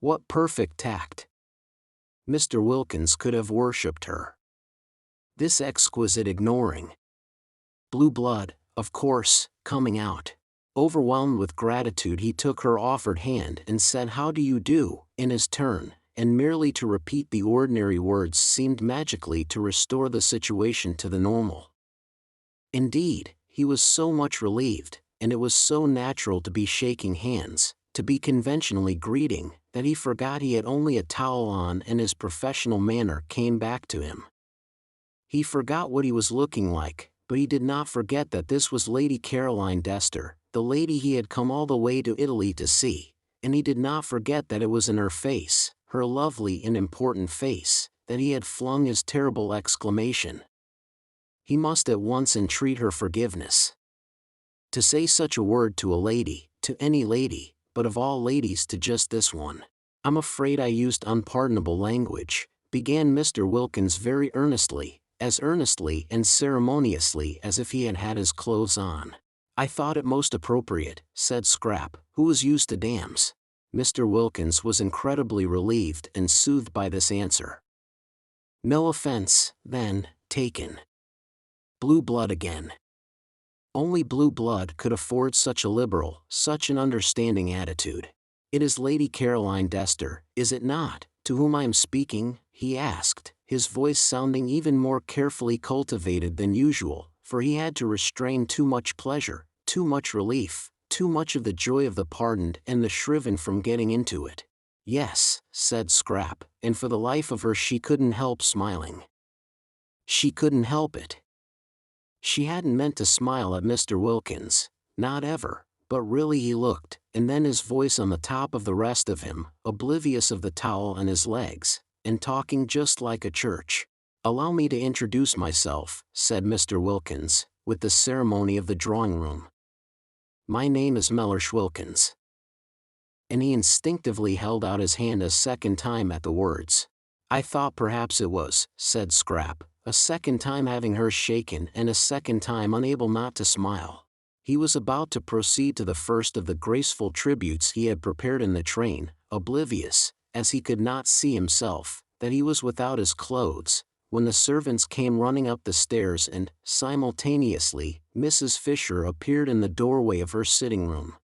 What perfect tact! Mr. Wilkins could have worshipped her. This exquisite ignoring. Blue blood, of course, coming out. Overwhelmed with gratitude, he took her offered hand and said, "How do you do," in his turn, and merely to repeat the ordinary words seemed magically to restore the situation to the normal. Indeed, he was so much relieved, and it was so natural to be shaking hands, to be conventionally greeting, that he forgot he had only a towel on, and his professional manner came back to him. He forgot what he was looking like, but he did not forget that this was Lady Caroline Dester, the lady he had come all the way to Italy to see, and he did not forget that it was in her face, her lovely and important face, that he had flung his terrible exclamation. He must at once entreat her forgiveness. To say such a word to a lady, to any lady, but of all ladies to just this one. "I'm afraid I used unpardonable language," began Mr. Wilkins very earnestly, as earnestly and ceremoniously as if he had had his clothes on. "I thought it most appropriate," said Scrap, who was used to dams. Mr. Wilkins was incredibly relieved and soothed by this answer. No offense, then, taken. Blue blood again. Only blue blood could afford such a liberal, such an understanding attitude. "It is Lady Caroline Dester, is it not, to whom I am speaking?" he asked, his voice sounding even more carefully cultivated than usual, for he had to restrain too much pleasure, too much relief, too much of the joy of the pardoned and the shriven from getting into it. "Yes," said Scrap, and for the life of her she couldn't help smiling. She couldn't help it. She hadn't meant to smile at Mr. Wilkins, not ever, but really he looked, and then his voice on the top of the rest of him, oblivious of the towel and his legs, and talking just like a church. "Allow me to introduce myself," said Mr. Wilkins, with the ceremony of the drawing-room. "My name is Mellersh Wilkins." And he instinctively held out his hand a second time at the words. "I thought perhaps it was," said Scrap, a second time having hers shaken and a second time unable not to smile. He was about to proceed to the first of the graceful tributes he had prepared in the train, oblivious, as he could not see himself, that he was without his clothes, when the servants came running up the stairs and, simultaneously, Mrs. Fisher appeared in the doorway of her sitting-room.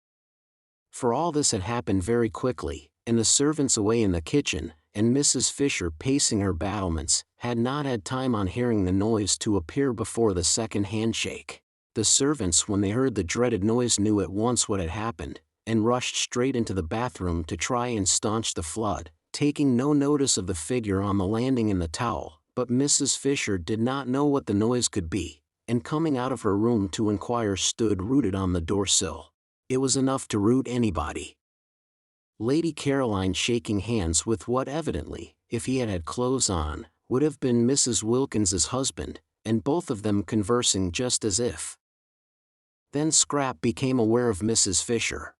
For all this had happened very quickly, and the servants away in the kitchen, and Mrs. Fisher pacing her battlements, had not had time on hearing the noise to appear before the second handshake. The servants, when they heard the dreaded noise, knew at once what had happened, and rushed straight into the bathroom to try and staunch the flood, taking no notice of the figure on the landing in the towel. But Mrs. Fisher did not know what the noise could be, and coming out of her room to inquire stood rooted on the door-sill. It was enough to root anybody. Lady Caroline shaking hands with what evidently, if he had had clothes on, would have been Mrs. Wilkins's husband, and both of them conversing just as if. Then Scrap became aware of Mrs. Fisher.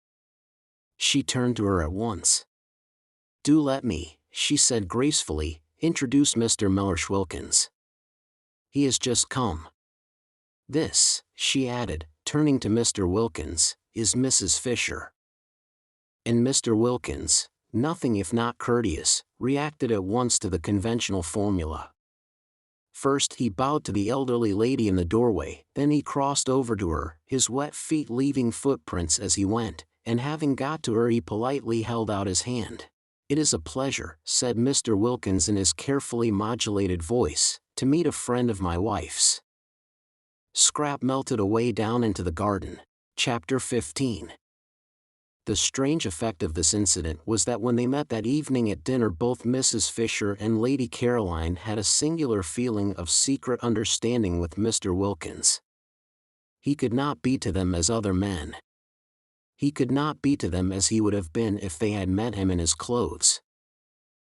She turned to her at once. "Do let me," she said gracefully, "introduce Mr. Mellersh Wilkins. He has just come. This," she added, turning to Mr. Wilkins, "is Mrs. Fisher." And Mr. Wilkins, nothing if not courteous, reacted at once to the conventional formula. First he bowed to the elderly lady in the doorway, then he crossed over to her, his wet feet leaving footprints as he went, and having got to her he politely held out his hand. "It is a pleasure," said Mr. Wilkins in his carefully modulated voice, "to meet a friend of my wife's." Scrap melted away down into the garden. Chapter 15. The strange effect of this incident was that when they met that evening at dinner both Mrs. Fisher and Lady Caroline had a singular feeling of secret understanding with Mr. Wilkins. He could not be to them as other men. He could not be to them as he would have been if they had met him in his clothes.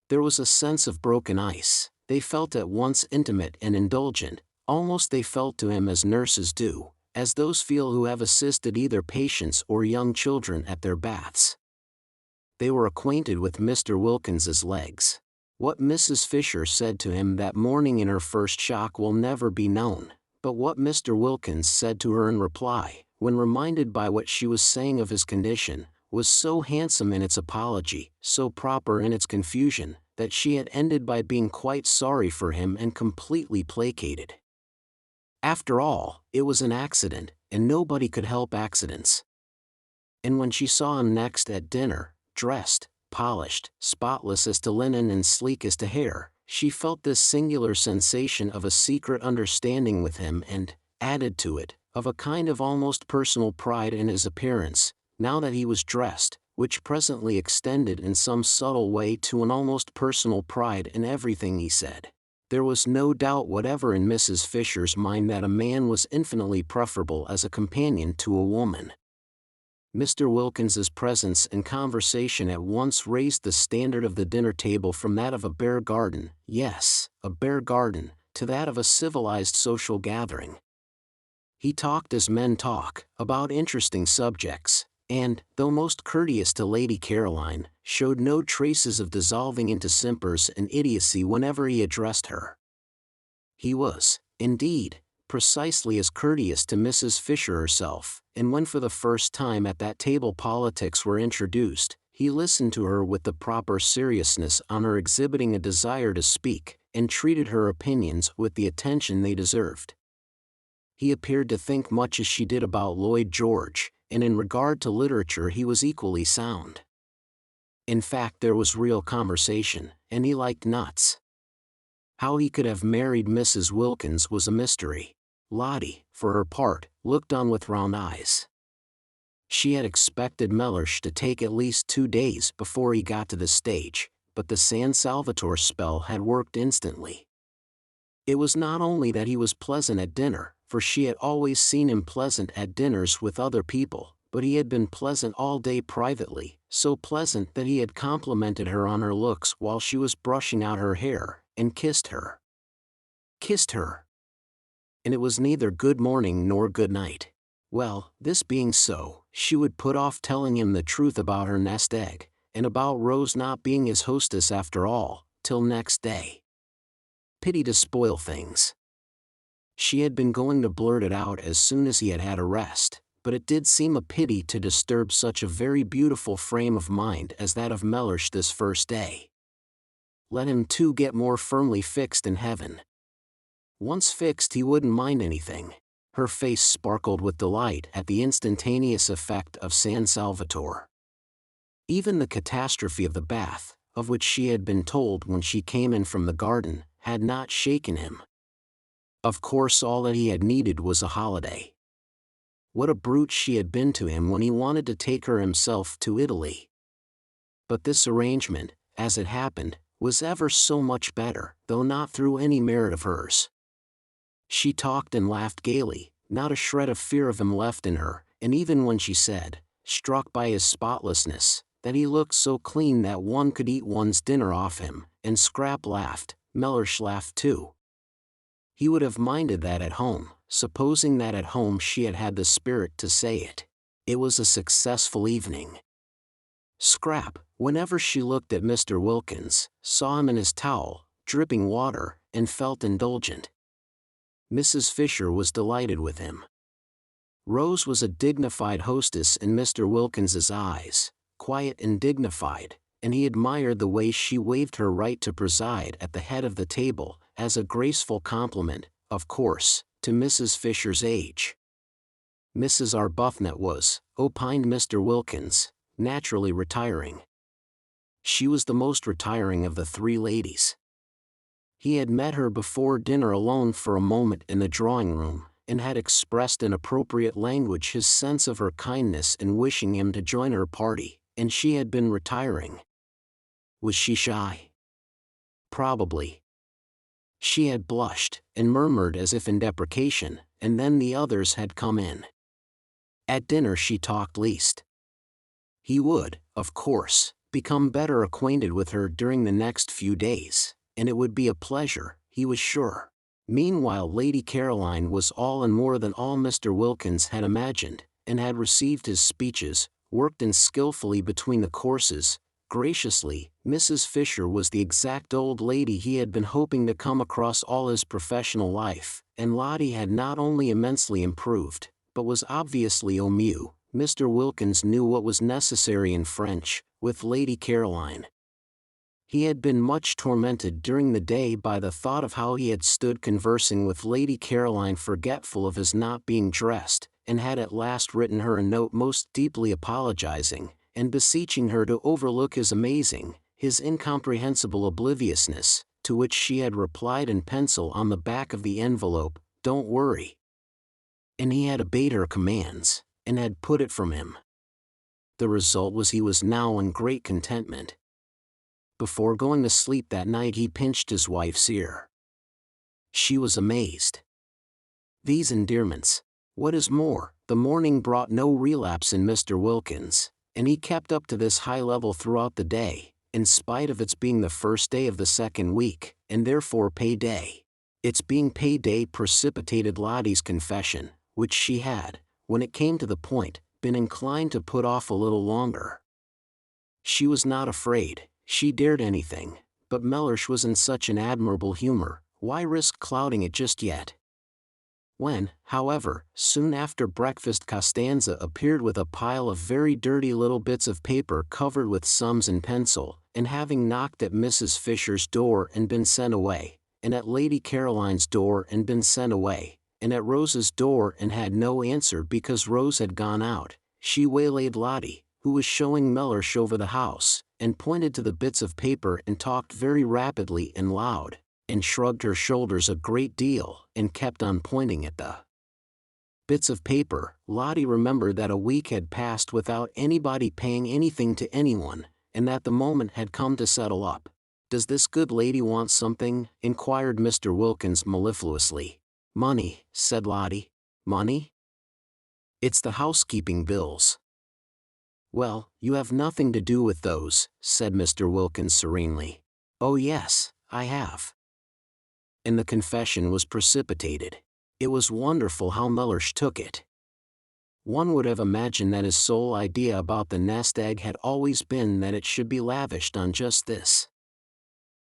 There was a sense of broken ice. They felt at once intimate and indulgent, almost they felt to him as nurses do, as those feel who have assisted either patients or young children at their baths. They were acquainted with Mr. Wilkins's legs. What Mrs. Fisher said to him that morning in her first shock will never be known, but what Mr. Wilkins said to her in reply, when reminded by what she was saying of his condition, was so handsome in its apology, so proper in its confusion, that she had ended by being quite sorry for him and completely placated. After all, it was an accident, and nobody could help accidents. And when she saw him next at dinner, dressed, polished, spotless as to linen and sleek as to hair, she felt this singular sensation of a secret understanding with him and, added to it, of a kind of almost personal pride in his appearance, now that he was dressed, which presently extended in some subtle way to an almost personal pride in everything he said. There was no doubt whatever in Mrs. Fisher's mind that a man was infinitely preferable as a companion to a woman. Mr. Wilkins's presence and conversation at once raised the standard of the dinner table from that of a bare garden, yes, a bare garden, to that of a civilized social gathering. He talked as men talk, about interesting subjects, and, though most courteous to Lady Caroline, showed no traces of dissolving into simpers and idiocy whenever he addressed her. He was, indeed, precisely as courteous to Mrs. Fisher herself, and when for the first time at that table politics were introduced, he listened to her with the proper seriousness on her exhibiting a desire to speak, and treated her opinions with the attention they deserved. He appeared to think much as she did about Lloyd George, and in regard to literature he was equally sound. In fact, there was real conversation, and he liked nuts. How he could have married Mrs. Wilkins was a mystery. Lottie, for her part, looked on with round eyes. She had expected Mellersh to take at least 2 days before he got to the stage, but the San Salvatore spell had worked instantly. It was not only that he was pleasant at dinner, for she had always seen him pleasant at dinners with other people, but he had been pleasant all day privately, so pleasant that he had complimented her on her looks while she was brushing out her hair, and kissed her. Kissed her! And it was neither good morning nor good night. Well, this being so, she would put off telling him the truth about her nest egg, and about Rose not being his hostess after all, till next day. Pity to spoil things. She had been going to blurt it out as soon as he had had a rest, but it did seem a pity to disturb such a very beautiful frame of mind as that of Mellersh this first day. Let him too get more firmly fixed in heaven. Once fixed he wouldn't mind anything. Her face sparkled with delight at the instantaneous effect of San Salvatore. Even the catastrophe of the bath, of which she had been told when she came in from the garden, had not shaken him. Of course all that he had needed was a holiday. What a brute she had been to him when he wanted to take her himself to Italy. But this arrangement, as it happened, was ever so much better, though not through any merit of hers. She talked and laughed gaily, not a shred of fear of him left in her, and even when she said, struck by his spotlessness, that he looked so clean that one could eat one's dinner off him, and Scrap laughed, Mellersh laughed too. He would have minded that at home, supposing that at home she had had the spirit to say it. It was a successful evening. Scrap, whenever she looked at Mr. Wilkins, saw him in his towel, dripping water, and felt indulgent. Mrs. Fisher was delighted with him. Rose was a dignified hostess in Mr. Wilkins's eyes, quiet and dignified, and he admired the way she waived her right to preside at the head of the table, as a graceful compliment, of course, to Mrs. Fisher's age. Mrs. Arbuthnot was, opined Mr. Wilkins, naturally retiring. She was the most retiring of the 3 ladies. He had met her before dinner alone for a moment in the drawing-room, and had expressed in appropriate language his sense of her kindness in wishing him to join her party, and she had been retiring. Was she shy? Probably. She had blushed, and murmured as if in deprecation, and then the others had come in. At dinner she talked least. He would, of course, become better acquainted with her during the next few days, and it would be a pleasure, he was sure. Meanwhile Lady Caroline was all and more than all Mr. Wilkins had imagined, and had received his speeches, worked in skillfully between the courses, graciously. Mrs. Fisher was the exact old lady he had been hoping to come across all his professional life, and Lottie had not only immensely improved, but was obviously au mieux. Mr. Wilkins knew what was necessary in French, with Lady Caroline. He had been much tormented during the day by the thought of how he had stood conversing with Lady Caroline forgetful of his not being dressed, and had at last written her a note most deeply apologizing, and beseeching her to overlook his amazing, his incomprehensible obliviousness, to which she had replied in pencil on the back of the envelope, "Don't worry." And he had obeyed her commands, and had put it from him. The result was he was now in great contentment. Before going to sleep that night he pinched his wife's ear. She was amazed. These endearments. What is more, the morning brought no relapse in Mr. Wilkins, and he kept up to this high level throughout the day, in spite of its being the first day of the second week, and therefore pay day. Its being pay day precipitated Lottie's confession, which she had, when it came to the point, been inclined to put off a little longer. She was not afraid, she dared anything, but Mellersh was in such an admirable humor, why risk clouding it just yet? When, however, soon after breakfast Costanza appeared with a pile of very dirty little bits of paper covered with sums in pencil, and having knocked at Mrs. Fisher's door and been sent away, and at Lady Caroline's door and been sent away, and at Rose's door and had no answer because Rose had gone out, she waylaid Lottie, who was showing Mellersh over the house, and pointed to the bits of paper and talked very rapidly and loud, and shrugged her shoulders a great deal, and kept on pointing at the bits of paper. Lottie remembered that a week had passed without anybody paying anything to anyone, and that the moment had come to settle up. "Does this good lady want something?" inquired Mr. Wilkins mellifluously. "Money," said Lottie. "Money?" "It's the housekeeping bills." "Well, you have nothing to do with those," said Mr. Wilkins serenely. "Oh yes, I have." And the confession was precipitated. It was wonderful how Mellersh took it. One would have imagined that his sole idea about the nest egg had always been that it should be lavished on just this.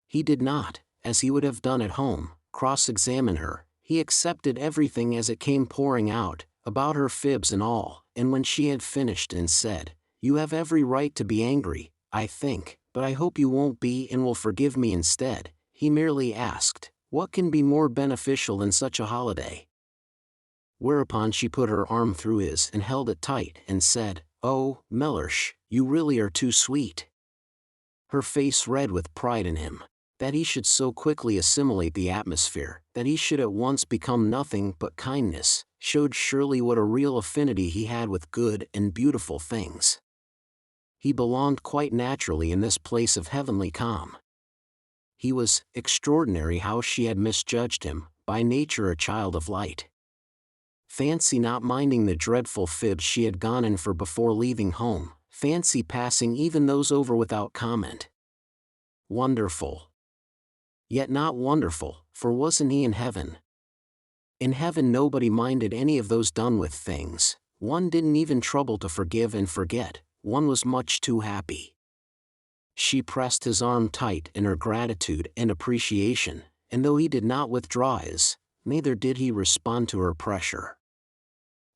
He did not, as he would have done at home, cross-examine her. He accepted everything as it came pouring out, about her fibs and all, and when she had finished and said, "You have every right to be angry, I think, but I hope you won't be and will forgive me instead," he merely asked, "What can be more beneficial than such a holiday?" Whereupon she put her arm through his and held it tight and said, "Oh, Mellersh, you really are too sweet." Her face red with pride in him. That he should so quickly assimilate the atmosphere, that he should at once become nothing but kindness, showed surely what a real affinity he had with good and beautiful things. He belonged quite naturally in this place of heavenly calm. He was extraordinary how she had misjudged him, by nature a child of light. Fancy not minding the dreadful fibs she had gone in for before leaving home, fancy passing even those over without comment. Wonderful. Yet not wonderful, for wasn't he in heaven? In heaven nobody minded any of those done with things, one didn't even trouble to forgive and forget, one was much too happy. She pressed his arm tight in her gratitude and appreciation, and though he did not withdraw his, neither did he respond to her pressure.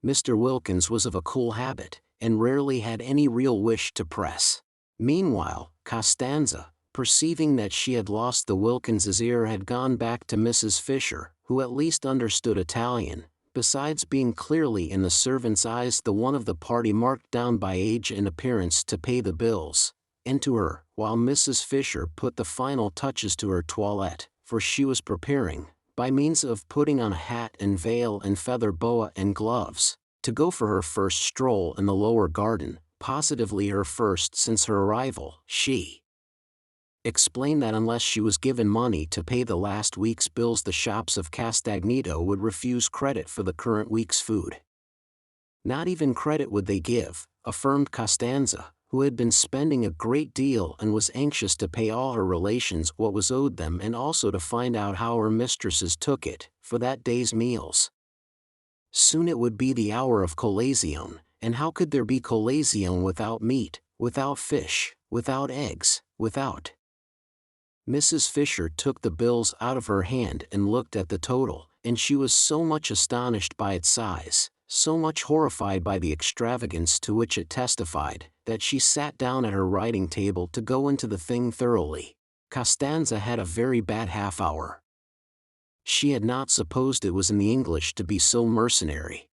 Mr. Wilkins was of a cool habit, and rarely had any real wish to press. Meanwhile, Costanza, perceiving that she had lost the Wilkinses' ear, had gone back to Mrs. Fisher, who at least understood Italian, besides being clearly in the servants' eyes the one of the party marked down by age and appearance to pay the bills, and to her, while Mrs. Fisher put the final touches to her toilette, for she was preparing, by means of putting on a hat and veil and feather boa and gloves, to go for her first stroll in the lower garden, positively her first since her arrival. She explained that unless she was given money to pay the last week's bills the shops of Castagneto would refuse credit for the current week's food. Not even credit would they give, affirmed Costanza, who had been spending a great deal and was anxious to pay all her relations what was owed them and also to find out how her mistresses took it, for that day's meals. Soon it would be the hour of colazione, and how could there be colazione without meat, without fish, without eggs, without... Mrs. Fisher took the bills out of her hand and looked at the total, and she was so much astonished by its size, so much horrified by the extravagance to which it testified, that she sat down at her writing table to go into the thing thoroughly. Costanza had a very bad half-hour. She had not supposed it was in the English to be so mercenary.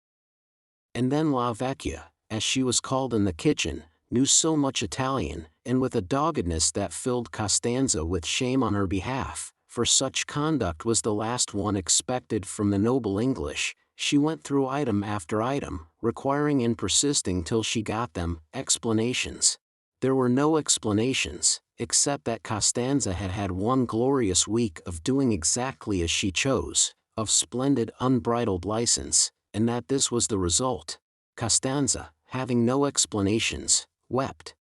And then La Vecchia, as she was called in the kitchen, knew so much Italian, and with a doggedness that filled Costanza with shame on her behalf, for such conduct was the last one expected from the noble English. She went through item after item, requiring and persisting till she got them, explanations. There were no explanations, except that Costanza had had one glorious week of doing exactly as she chose, of splendid unbridled license, and that this was the result. Costanza, having no explanations, wept.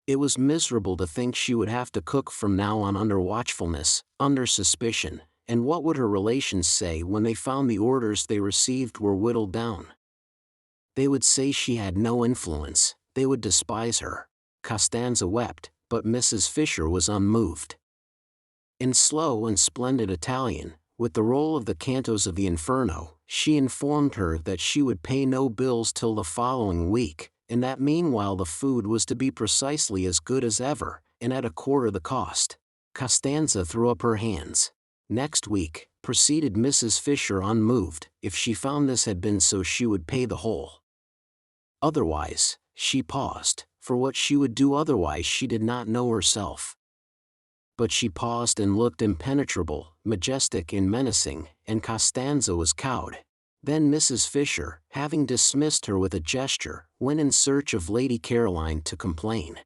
It was miserable to think she would have to cook from now on under watchfulness, under suspicion, and what would her relations say when they found the orders they received were whittled down? They would say she had no influence, they would despise her. Costanza wept, but Mrs. Fisher was unmoved. In slow and splendid Italian, with the roll of the cantos of the Inferno, she informed her that she would pay no bills till the following week, and that meanwhile the food was to be precisely as good as ever, and at a quarter the cost. Costanza threw up her hands. Next week, proceeded Mrs. Fisher unmoved, if she found this had been so she would pay the whole. Otherwise, she paused, for what she would do otherwise she did not know herself. But she paused and looked impenetrable, majestic and menacing, and Costanza was cowed. Then Mrs. Fisher, having dismissed her with a gesture, went in search of Lady Caroline to complain.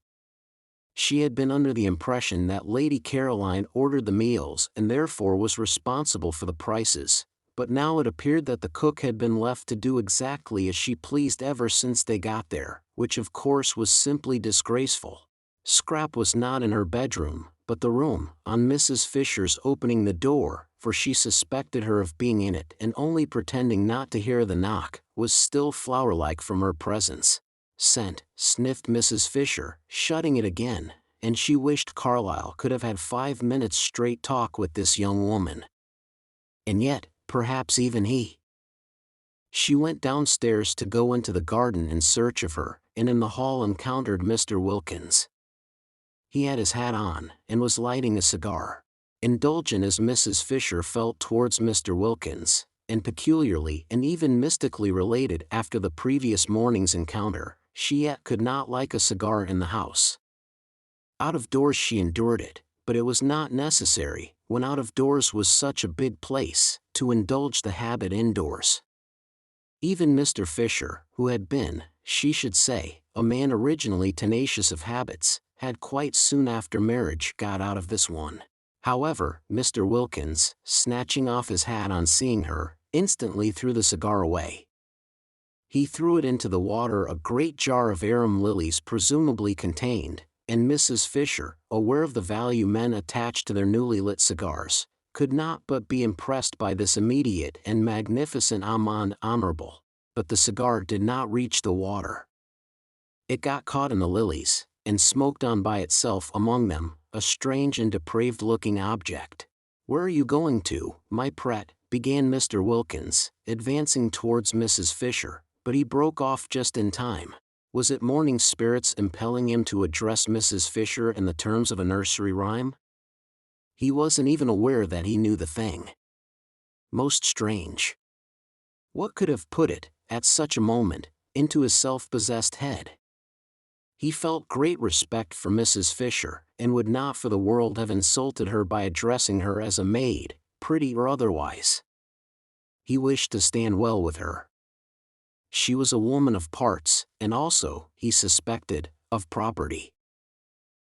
She had been under the impression that Lady Caroline ordered the meals and therefore was responsible for the prices, but now it appeared that the cook had been left to do exactly as she pleased ever since they got there, which of course was simply disgraceful. Scrap was not in her bedroom, but the room, on Mrs. Fisher's opening the door, for she suspected her of being in it and only pretending not to hear the knock, was still flower-like from her presence. Scent, sniffed Mrs. Fisher, shutting it again, and she wished Carlyle could have had 5 minutes' straight talk with this young woman. And yet, perhaps even he. She went downstairs to go into the garden in search of her, and in the hall encountered Mr. Wilkins. He had his hat on, and was lighting a cigar. Indulgent as Mrs. Fisher felt towards Mr. Wilkins, and peculiarly and even mystically related after the previous morning's encounter, she yet could not like a cigar in the house. Out of doors she endured it, but it was not necessary, when out of doors was such a big place, to indulge the habit indoors. Even Mr. Fisher, who had been, she should say, a man originally tenacious of habits, had quite soon after marriage got out of this one. However, Mr. Wilkins, snatching off his hat on seeing her, instantly threw the cigar away. He threw it into the water a great jar of arum lilies presumably contained, and Mrs. Fisher, aware of the value men attached to their newly lit cigars, could not but be impressed by this immediate and magnificent amende honorable. But the cigar did not reach the water. It got caught in the lilies, and smoked on by itself among them, a strange and depraved-looking object. "Where are you going to, my pet?" began Mr. Wilkins, advancing towards Mrs. Fisher, but he broke off just in time. Was it morning spirits impelling him to address Mrs. Fisher in the terms of a nursery rhyme? He wasn't even aware that he knew the thing. Most strange. What could have put it, at such a moment, into his self-possessed head? He felt great respect for Mrs. Fisher, and would not for the world have insulted her by addressing her as a maid, pretty or otherwise. He wished to stand well with her. She was a woman of parts, and also, he suspected, of property.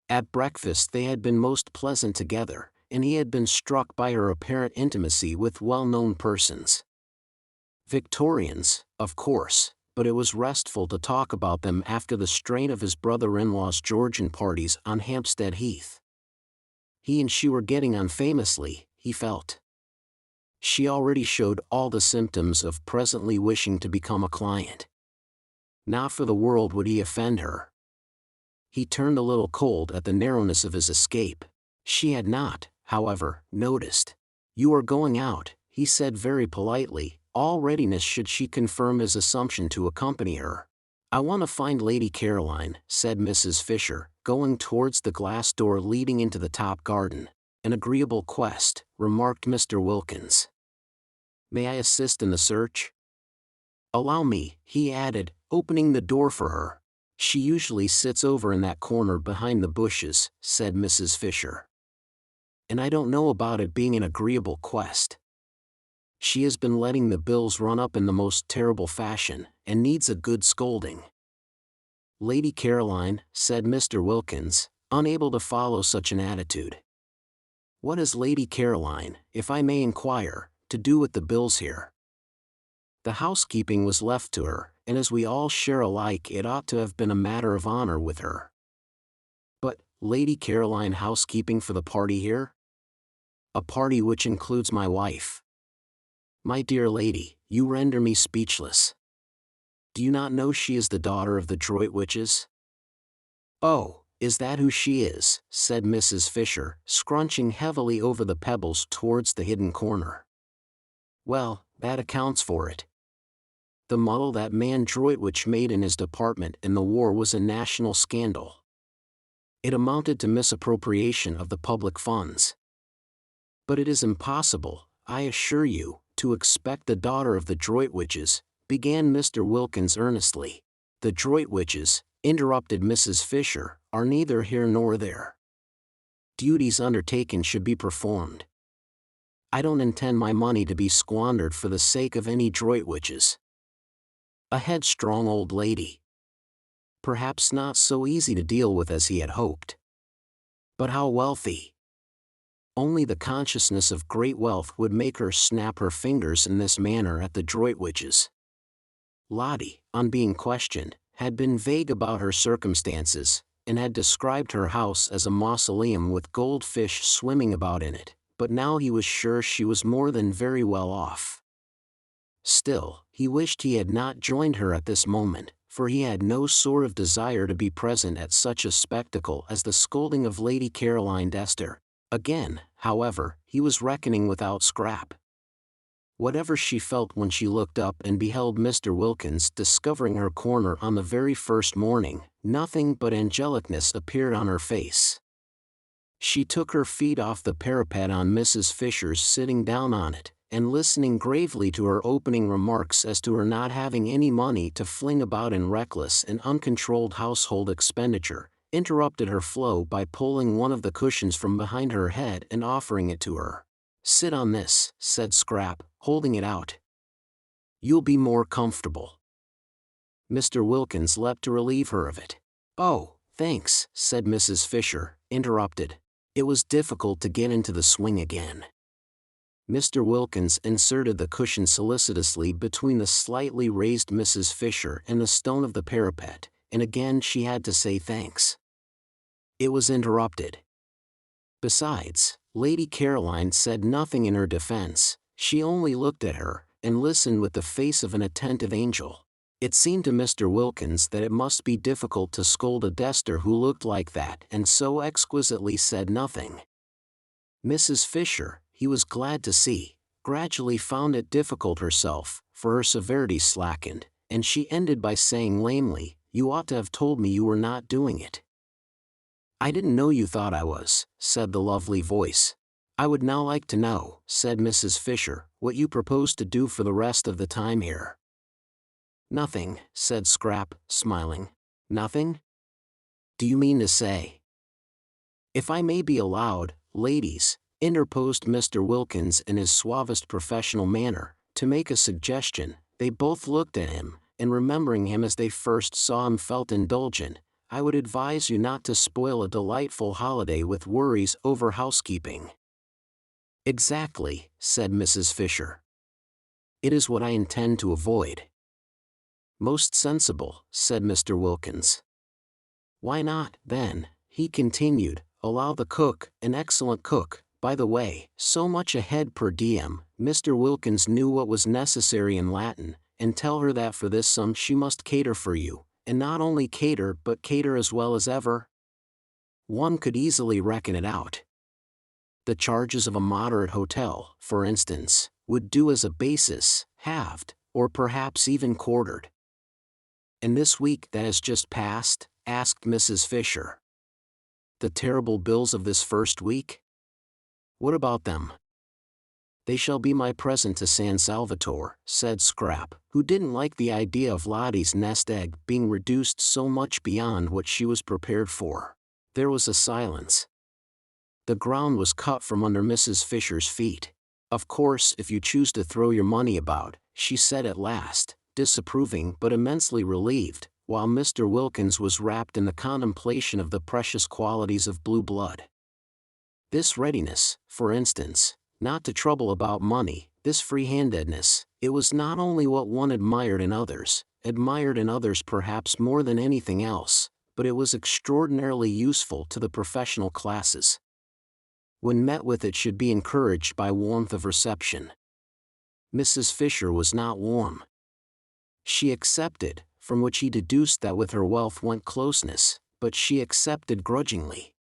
At breakfast they had been most pleasant together, and he had been struck by her apparent intimacy with well-known persons. Victorians, of course, but it was restful to talk about them after the strain of his brother-in-law's Georgian parties on Hampstead Heath. He and she were getting on famously, he felt. She already showed all the symptoms of presently wishing to become a client. Not for the world would he offend her. He turned a little cold at the narrowness of his escape. She had not, however, noticed. "You are going out," he said very politely, all readiness should she confirm his assumption to accompany her. "I want to find Lady Caroline," said Mrs. Fisher, going towards the glass door leading into the top garden. An agreeable quest, remarked Mr. Wilkins. May I assist in the search? Allow me, he added, opening the door for her. She usually sits over in that corner behind the bushes, said Mrs. Fisher. And I don't know about it being an agreeable quest. She has been letting the bills run up in the most terrible fashion, and needs a good scolding. Lady Caroline, said Mr. Wilkins, unable to follow such an attitude. What has Lady Caroline, if I may inquire, to do with the bills here? The housekeeping was left to her, and as we all share alike, it ought to have been a matter of honor with her. But, Lady Caroline housekeeping for the party here? A party which includes my wife. My dear lady, you render me speechless. Do you not know she is the daughter of the Droitwiches? Oh, is that who she is? Said Mrs. Fisher, scrunching heavily over the pebbles towards the hidden corner. Well, that accounts for it. The muddle that man Droitwich made in his department in the war was a national scandal. It amounted to misappropriation of the public funds. But it is impossible, I assure you, to expect the daughter of the Droitwiches, began Mr. Wilkins earnestly. The Droitwiches, interrupted Mrs. Fisher, are neither here nor there. Duties undertaken should be performed. I don't intend my money to be squandered for the sake of any Droitwiches. A headstrong old lady. Perhaps not so easy to deal with as he had hoped. But how wealthy? Only the consciousness of great wealth would make her snap her fingers in this manner at the Droitwiches. Lottie, on being questioned, had been vague about her circumstances, and had described her house as a mausoleum with goldfish swimming about in it, but now he was sure she was more than very well off. Still, he wished he had not joined her at this moment, for he had no sort of desire to be present at such a spectacle as the scolding of Lady Caroline Dester. Again, however, he was reckoning without Scrap. Whatever she felt when she looked up and beheld Mr. Wilkins discovering her corner on the very first morning, nothing but angelicness appeared on her face. She took her feet off the parapet on Mrs. Fisher's sitting down on it, and listening gravely to her opening remarks as to her not having any money to fling about in reckless and uncontrolled household expenditure, interrupted her flow by pulling one of the cushions from behind her head and offering it to her. Sit on this, said Scrap, holding it out. You'll be more comfortable. Mr. Wilkins leapt to relieve her of it. Oh, thanks, said Mrs. Fisher, interrupted. It was difficult to get into the swing again. Mr. Wilkins inserted the cushion solicitously between the slightly raised Mrs. Fisher and the stone of the parapet, and again she had to say thanks. It was interrupted. Besides, Lady Caroline said nothing in her defense. She only looked at her, and listened with the face of an attentive angel. It seemed to Mr. Wilkins that it must be difficult to scold a Dester who looked like that and so exquisitely said nothing. Mrs. Fisher, he was glad to see, gradually found it difficult herself, for her severity slackened, and she ended by saying lamely, You ought to have told me you were not doing it. I didn't know you thought I was, said the lovely voice. I would now like to know, said Mrs. Fisher, what you propose to do for the rest of the time here. Nothing, said Scrap, smiling. Nothing? Do you mean to say? If I may be allowed, ladies, interposed Mr. Wilkins in his suavest professional manner, to make a suggestion. They both looked at him, and remembering him as they first saw him felt indulgent. I would advise you not to spoil a delightful holiday with worries over housekeeping. Exactly, said Mrs. Fisher. It is what I intend to avoid. Most sensible, said Mr. Wilkins. Why not, then, he continued, allow the cook, an excellent cook, by the way, so much a head per diem, Mr. Wilkins knew what was necessary in Latin, and tell her that for this sum she must cater for you, and not only cater but cater as well as ever? One could easily reckon it out. The charges of a moderate hotel, for instance, would do as a basis, halved, or perhaps even quartered. And this week that has just passed? Asked Mrs. Fisher. The terrible bills of this first week? What about them? They shall be my present to San Salvatore, said Scrap, who didn't like the idea of Lottie's nest egg being reduced so much beyond what she was prepared for. There was a silence. The ground was cut from under Mrs. Fisher's feet. Of course, if you choose to throw your money about, she said at last, disapproving but immensely relieved, while Mr. Wilkins was wrapped in the contemplation of the precious qualities of blue blood. This readiness, for instance, not to trouble about money, this free-handedness, it was not only what one admired in others perhaps more than anything else, but it was extraordinarily useful to the professional classes. When met with, it should be encouraged by warmth of reception. Mrs. Fisher was not warm. She accepted, from which he deduced that with her wealth went closeness, but she accepted grudgingly.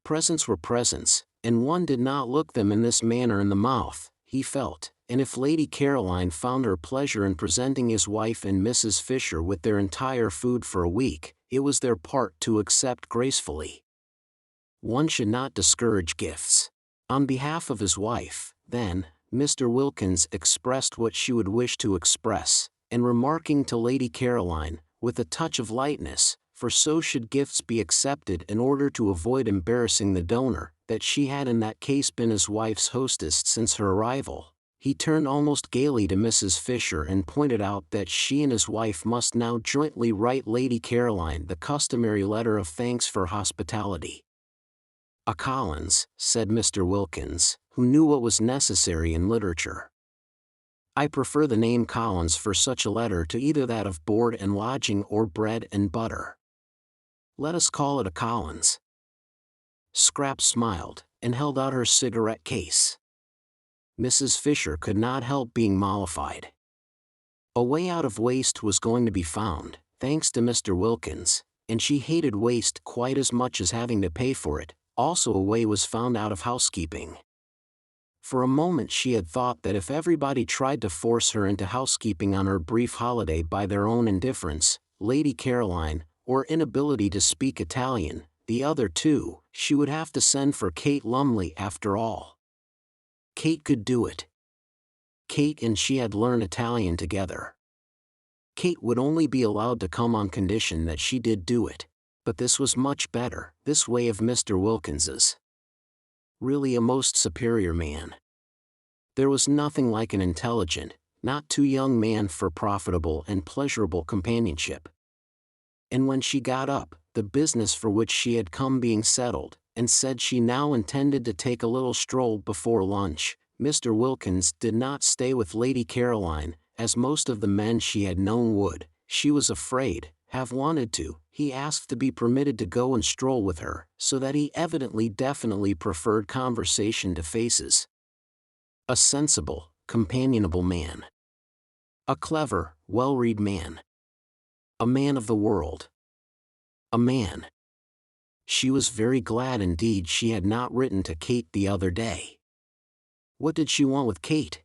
Presents were presents, and one did not look them in this manner in the mouth, he felt, and if Lady Caroline found her pleasure in presenting his wife and Mrs. Fisher with their entire food for a week, it was their part to accept gracefully. One should not discourage gifts. On behalf of his wife, then, Mr. Wilkins expressed what she would wish to express, and remarking to Lady Caroline, with a touch of lightness, for so should gifts be accepted in order to avoid embarrassing the donor, that she had in that case been his wife's hostess since her arrival, he turned almost gaily to Mrs. Fisher and pointed out that she and his wife must now jointly write Lady Caroline the customary letter of thanks for hospitality. "A Collins," said Mr. Wilkins, who knew what was necessary in literature. "I prefer the name Collins for such a letter to either that of board and lodging or bread and butter. Let us call it a Collins." Scrap smiled, and held out her cigarette case. Mrs. Fisher could not help being mollified. A way out of waste was going to be found, thanks to Mr. Wilkins, and she hated waste quite as much as having to pay for it. Also a way was found out of housekeeping. For a moment she had thought that if everybody tried to force her into housekeeping on her brief holiday by their own indifference, Lady Caroline, or inability to speak Italian, the other two, she would have to send for Kate Lumley after all. Kate could do it. Kate and she had learned Italian together. Kate would only be allowed to come on condition that she did do it. But this was much better, this way of Mr. Wilkins's. Really a most superior man. There was nothing like an intelligent, not too young man for profitable and pleasurable companionship. And when she got up, the business for which she had come being settled, and said she now intended to take a little stroll before lunch, Mr. Wilkins did not stay with Lady Caroline, as most of the men she had known would. She was afraid, have wanted to. He asked to be permitted to go and stroll with her, so that he evidently definitely preferred conversation to faces. A sensible, companionable man. A clever, well-read man. A man of the world. A man. She was very glad indeed she had not written to Kate the other day. What did she want with Kate?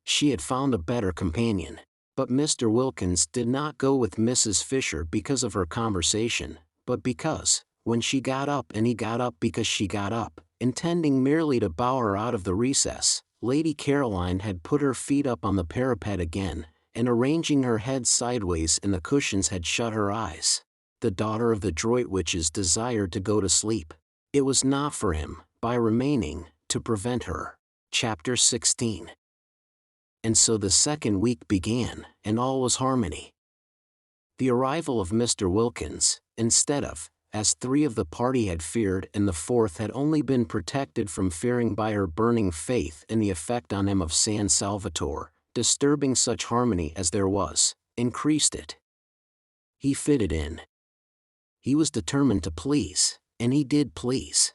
She had found a better companion. But Mr. Wilkins did not go with Mrs. Fisher because of her conversation, but because, when she got up and he got up because she got up, intending merely to bow her out of the recess, Lady Caroline had put her feet up on the parapet again, and arranging her head sideways in the cushions had shut her eyes. The daughter of the Droitwiches desired to go to sleep. It was not for him, by remaining, to prevent her. Chapter 16. And so the second week began, and all was harmony. The arrival of Mr. Wilkins, instead of, as three of the party had feared and the fourth had only been protected from fearing by her burning faith in the effect on him of San Salvatore, disturbing such harmony as there was, increased it. He fitted in. He was determined to please, and he did please.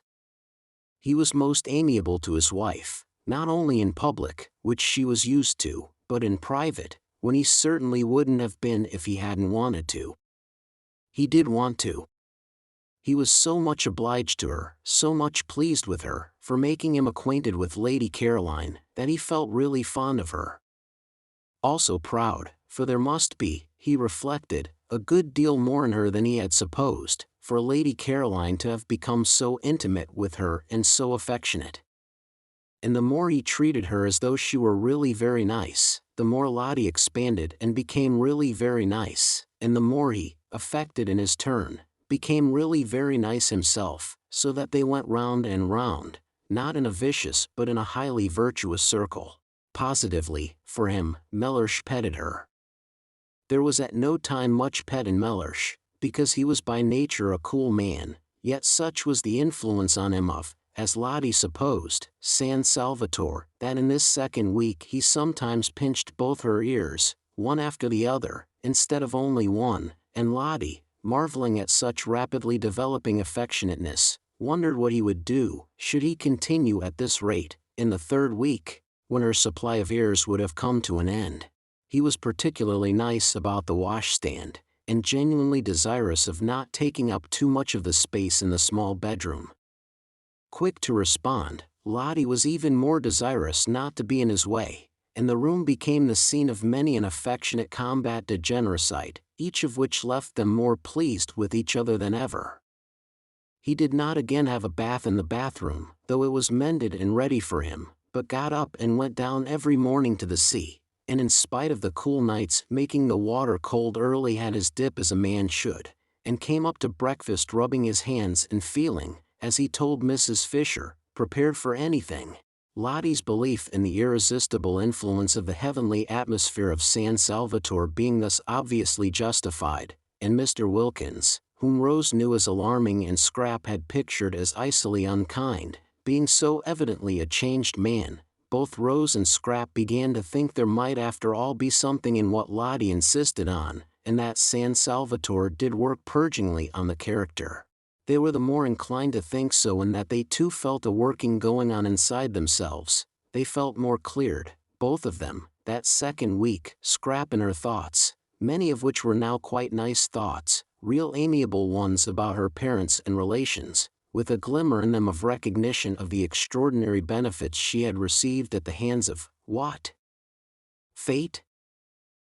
He was most amiable to his wife, not only in public, which she was used to, but in private, when he certainly wouldn't have been if he hadn't wanted to. He did want to. He was so much obliged to her, so much pleased with her, for making him acquainted with Lady Caroline, that he felt really fond of her. Also proud, for there must be, he reflected, a good deal more in her than he had supposed, for Lady Caroline to have become so intimate with her and so affectionate. And the more he treated her as though she were really very nice, the more Lottie expanded and became really very nice, and the more he, affected in his turn, became really very nice himself, so that they went round and round, not in a vicious but in a highly virtuous circle. Positively, for him, Mellersh petted her. There was at no time much pet in Mellersh, because he was by nature a cool man, yet such was the influence on him of, as Lottie supposed, San Salvatore, that in this second week he sometimes pinched both her ears, one after the other, instead of only one, and Lottie, marveling at such rapidly developing affectionateness, wondered what he would do, should he continue at this rate, in the third week, when her supply of ears would have come to an end. He was particularly nice about the washstand, and genuinely desirous of not taking up too much of the space in the small bedroom. Quick to respond, Lottie was even more desirous not to be in his way, and the room became the scene of many an affectionate combat degenericide, each of which left them more pleased with each other than ever. He did not again have a bath in the bathroom, though it was mended and ready for him, but got up and went down every morning to the sea, and in spite of the cool nights making the water cold early had his dip as a man should, and came up to breakfast rubbing his hands and feeling, as he told Mrs. Fisher, prepared for anything. Lottie's belief in the irresistible influence of the heavenly atmosphere of San Salvatore being thus obviously justified, and Mr. Wilkins, whom Rose knew as alarming and Scrap had pictured as icily unkind, being so evidently a changed man, both Rose and Scrap began to think there might after all be something in what Lottie insisted on, and that San Salvatore did work purgingly on the character. They were the more inclined to think so in that they too felt a working going on inside themselves. They felt more cleared, both of them, that second week, Scrap in her thoughts, many of which were now quite nice thoughts, real amiable ones about her parents and relations, with a glimmer in them of recognition of the extraordinary benefits she had received at the hands of, what? Fate?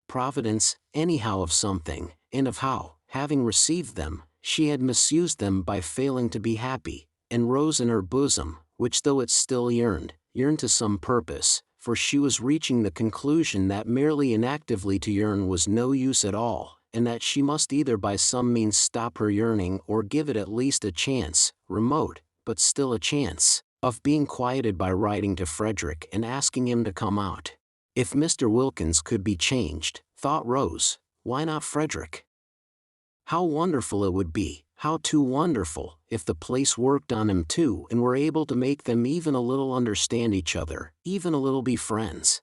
Providence, anyhow of something, and of how, having received them, she had misused them by failing to be happy, and Rose in her bosom, which though it still yearned to some purpose, for she was reaching the conclusion that merely inactively to yearn was no use at all, and that she must either by some means stop her yearning or give it at least a chance, remote, but still a chance, of being quieted by writing to Frederick and asking him to come out. If Mr. Wilkins could be changed, thought Rose, why not Frederick? How wonderful it would be, how too wonderful, if the place worked on him too and were able to make them even a little understand each other, even a little be friends.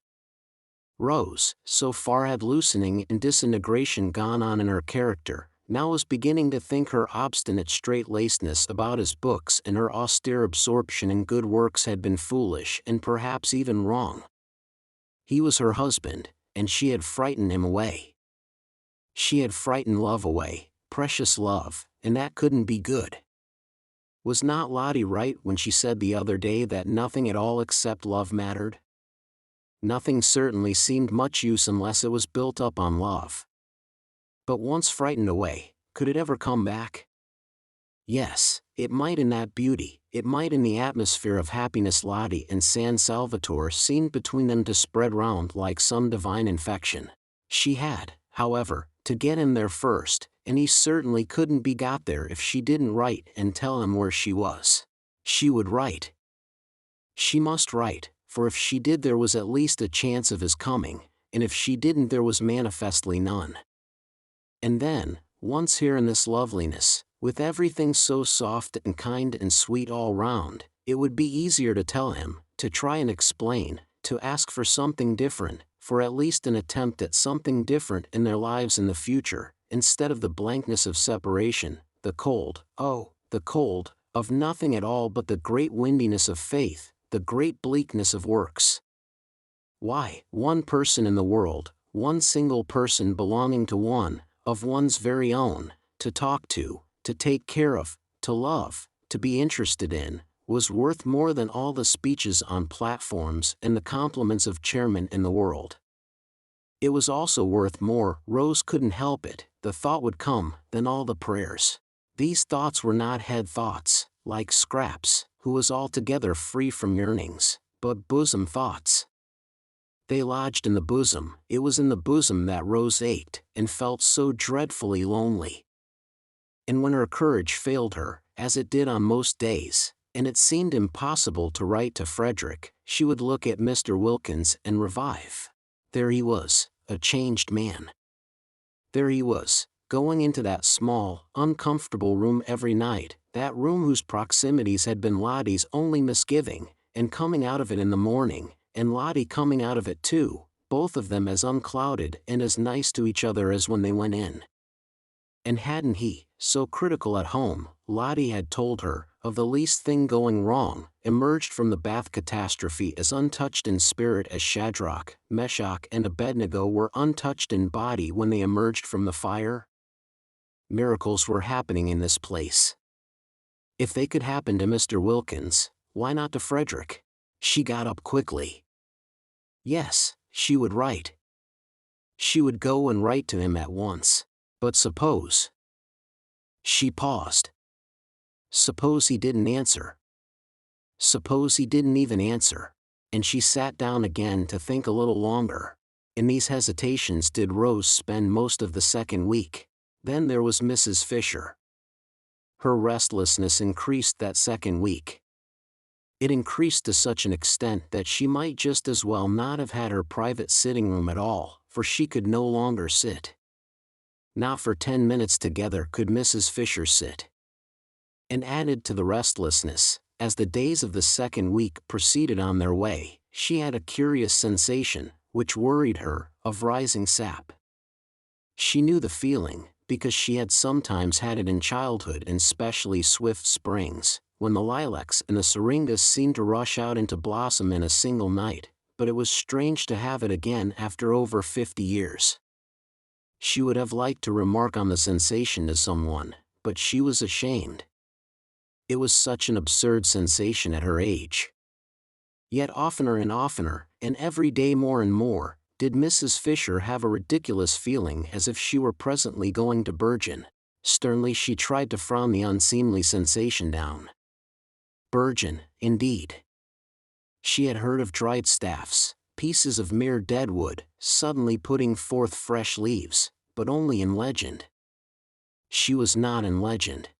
Rose, so far had loosening and disintegration gone on in her character, now was beginning to think her obstinate straight-lacedness about his books and her austere absorption in good works had been foolish and perhaps even wrong. He was her husband, and she had frightened him away. She had frightened love away, precious love, and that couldn't be good. Was not Lottie right when she said the other day that nothing at all except love mattered? Nothing certainly seemed much use unless it was built up on love. But once frightened away, could it ever come back? Yes, it might in that beauty, it might in the atmosphere of happiness Lottie and San Salvatore seemed between them to spread round like some divine infection. She had, however, to get him there first, and he certainly couldn't be got there if she didn't write and tell him where she was. She would write. She must write, for if she did there was at least a chance of his coming, and if she didn't there was manifestly none. And then, once here in this loveliness, with everything so soft and kind and sweet all round, it would be easier to tell him, to try and explain, to ask for something different, for at least an attempt at something different in their lives in the future, instead of the blankness of separation, the cold, oh, the cold, of nothing at all but the great windiness of faith, the great bleakness of works. Why, one person in the world, one single person belonging to one, of one's very own, to talk to take care of, to love, to be interested in, was worth more than all the speeches on platforms and the compliments of chairmen in the world. It was also worth more, Rose couldn't help it, the thought would come, than all the prayers. These thoughts were not head thoughts, like Scraps, who was altogether free from yearnings, but bosom thoughts. They lodged in the bosom. It was in the bosom that Rose ached, and felt so dreadfully lonely. And when her courage failed her, as it did on most days, and it seemed impossible to write to Frederick, she would look at Mr. Wilkins and revive. There he was, a changed man. There he was, going into that small, uncomfortable room every night, that room whose proximities had been Lottie's only misgiving, and coming out of it in the morning, and Lottie coming out of it too, both of them as unclouded and as nice to each other as when they went in. And hadn't he, so critical at home, Lottie had told her, of the least thing going wrong, emerged from the bath catastrophe as untouched in spirit as Shadrach, Meshach and Abednego were untouched in body when they emerged from the fire? Miracles were happening in this place. If they could happen to Mr. Wilkins, why not to Frederick? She got up quickly. Yes, she would write. She would go and write to him at once. But suppose... She paused. Suppose he didn't answer. Suppose he didn't even answer. And she sat down again to think a little longer. In these hesitations did Rose spend most of the second week. Then there was Mrs. Fisher. Her restlessness increased that second week. It increased to such an extent that she might just as well not have had her private sitting room at all, for she could no longer sit. Not for 10 minutes together could Mrs. Fisher sit. And added to the restlessness, as the days of the second week proceeded on their way, she had a curious sensation, which worried her, of rising sap. She knew the feeling, because she had sometimes had it in childhood in specially swift springs, when the lilacs and the syringas seemed to rush out into blossom in a single night, but it was strange to have it again after over 50 years. She would have liked to remark on the sensation to someone, but she was ashamed. It was such an absurd sensation at her age. Yet oftener and oftener, and every day more and more, did Mrs. Fisher have a ridiculous feeling as if she were presently going to burgeon. Sternly she tried to frown the unseemly sensation down. Burgeon, indeed. She had heard of dried staffs, pieces of mere dead wood, suddenly putting forth fresh leaves, but only in legend. She was not in legend.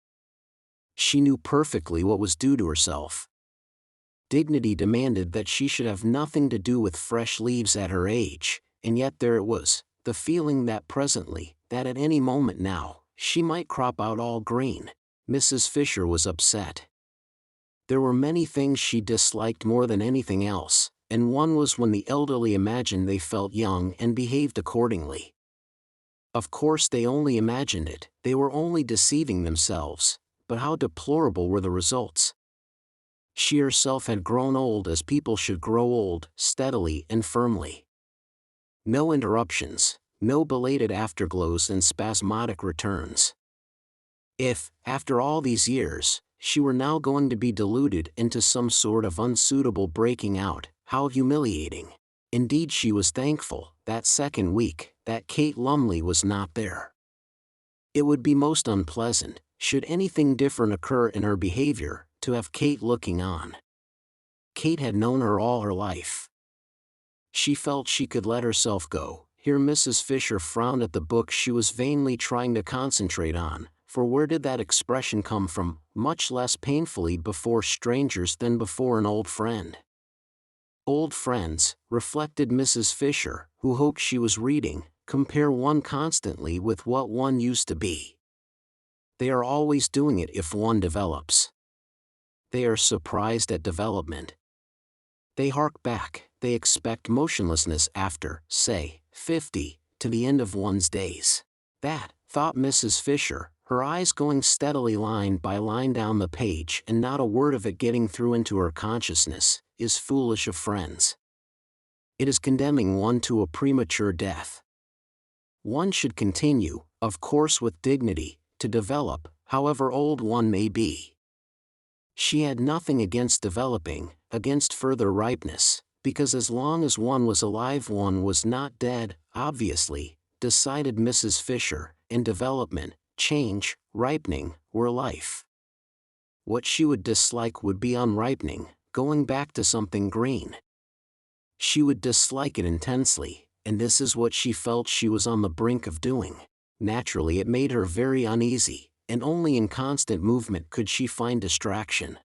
She knew perfectly what was due to herself. Dignity demanded that she should have nothing to do with fresh leaves at her age, and yet there it was, the feeling that presently, that at any moment now, she might crop out all green. Mrs. Fisher was upset. There were many things she disliked more than anything else, and one was when the elderly imagined they felt young and behaved accordingly. Of course they only imagined it, they were only deceiving themselves, but how deplorable were the results. She herself had grown old as people should grow old, steadily and firmly. No interruptions, no belated afterglows and spasmodic returns. If, after all these years, she were now going to be deluded into some sort of unsuitable breaking out, how humiliating. Indeed she was thankful, that second week, that Kate Lumley was not there. It would be most unpleasant, should anything different occur in her behavior, to have Kate looking on. Kate had known her all her life. She felt she could let herself go. Here Mrs. Fisher frowned at the book she was vainly trying to concentrate on, for where did that expression come from, much less painfully before strangers than before an old friend? Old friends, reflected Mrs. Fisher, who hoped she was reading, compare one constantly with what one used to be. They are always doing it if one develops. They are surprised at development. They hark back, they expect motionlessness after, say, 50, to the end of one's days. That, thought Mrs. Fisher, her eyes going steadily line by line down the page and not a word of it getting through into her consciousness, is foolish of friends. It is condemning one to a premature death. One should continue, of course with dignity, to develop, however old one may be. She had nothing against developing, against further ripeness, because as long as one was alive one was not dead, obviously, decided Mrs. Fisher, and development, change, ripening, were life. What she would dislike would be unripening, going back to something green. She would dislike it intensely, and this is what she felt she was on the brink of doing. Naturally, it made her very uneasy, and only in constant movement could she find distraction.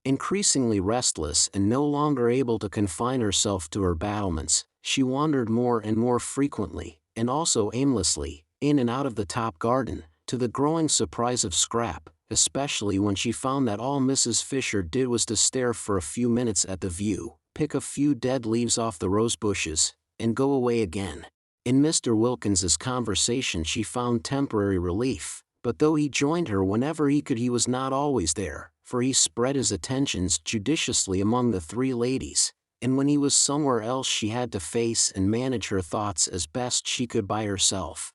Increasingly restless and no longer able to confine herself to her battlements, she wandered more and more frequently, and also aimlessly, in and out of the top garden, to the growing surprise of Scrap, especially when she found that all Mrs. Fisher did was to stare for a few minutes at the view, pick a few dead leaves off the rose bushes, and go away again. In Mr. Wilkins's conversation she found temporary relief, but though he joined her whenever he could, he was not always there, for he spread his attentions judiciously among the three ladies, and when he was somewhere else she had to face and manage her thoughts as best she could by herself.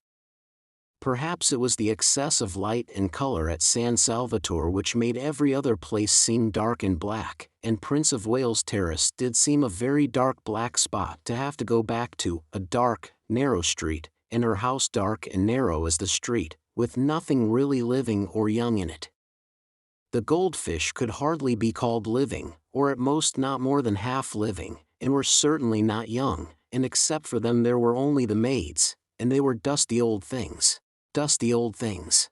Perhaps it was the excess of light and color at San Salvatore which made every other place seem dark and black, and Prince of Wales Terrace did seem a very dark black spot to have to go back to, a dark, narrow street, and her house dark and narrow as the street, with nothing really living or young in it. The goldfish could hardly be called living, or at most not more than half living, and were certainly not young, and except for them there were only the maids, and they were dusty old things. Dusty old things.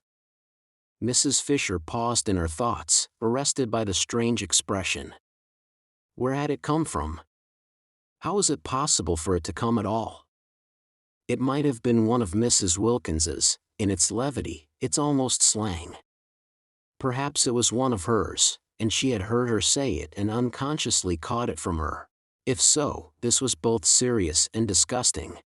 Mrs. Fisher paused in her thoughts, arrested by the strange expression. Where had it come from? How was it possible for it to come at all? It might have been one of Mrs. Wilkins's, in its levity, its almost slang. Perhaps it was one of hers, and she had heard her say it and unconsciously caught it from her. If so, this was both serious and disgusting.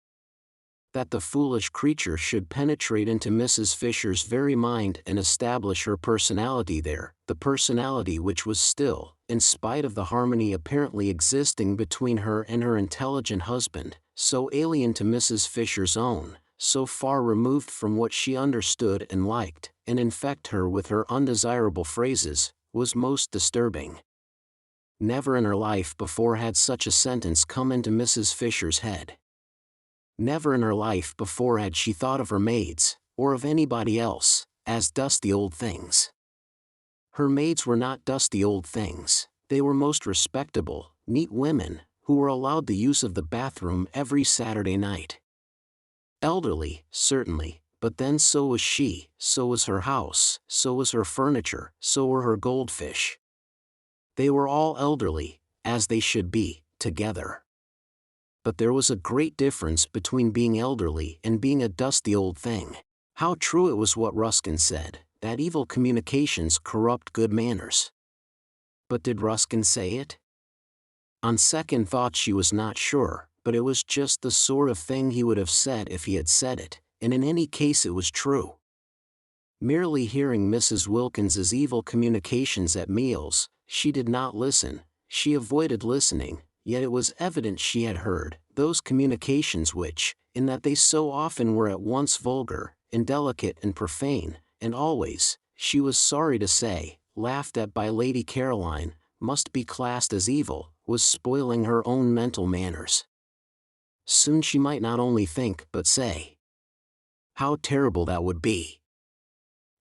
That the foolish creature should penetrate into Mrs. Fisher's very mind and establish her personality there, the personality which was still, in spite of the harmony apparently existing between her and her intelligent husband, so alien to Mrs. Fisher's own, so far removed from what she understood and liked, and infect her with her undesirable phrases, was most disturbing. Never in her life before had such a sentence come into Mrs. Fisher's head. Never in her life before had she thought of her maids, or of anybody else, as dusty old things. Her maids were not dusty old things, they were most respectable, neat women, who were allowed the use of the bathroom every Saturday night. Elderly, certainly, but then so was she, so was her house, so was her furniture, so were her goldfish. They were all elderly, as they should be, together. But there was a great difference between being elderly and being a dusty old thing. How true it was what Ruskin said, that evil communications corrupt good manners. But did Ruskin say it? On second thought she was not sure, but it was just the sort of thing he would have said if he had said it, and in any case it was true. Merely hearing Mrs. Wilkins's evil communications at meals, she did not listen, she avoided listening. Yet it was evident she had heard those communications which, in that they so often were at once vulgar, indelicate and profane, and always, she was sorry to say, laughed at by Lady Caroline, must be classed as evil, was spoiling her own mental manners. Soon she might not only think but say. How terrible that would be!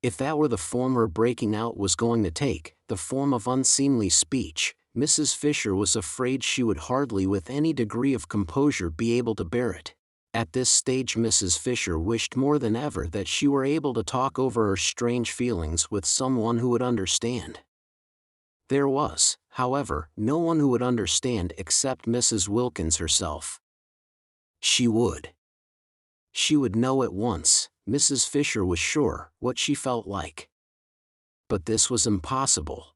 If that were the form her breaking out was going to take, the form of unseemly speech, Mrs. Fisher was afraid she would hardly with any degree of composure be able to bear it. At this stage Mrs. Fisher wished more than ever that she were able to talk over her strange feelings with someone who would understand. There was, however, no one who would understand except Mrs. Wilkins herself. She would know at once, Mrs. Fisher was sure, what she felt like. But this was impossible.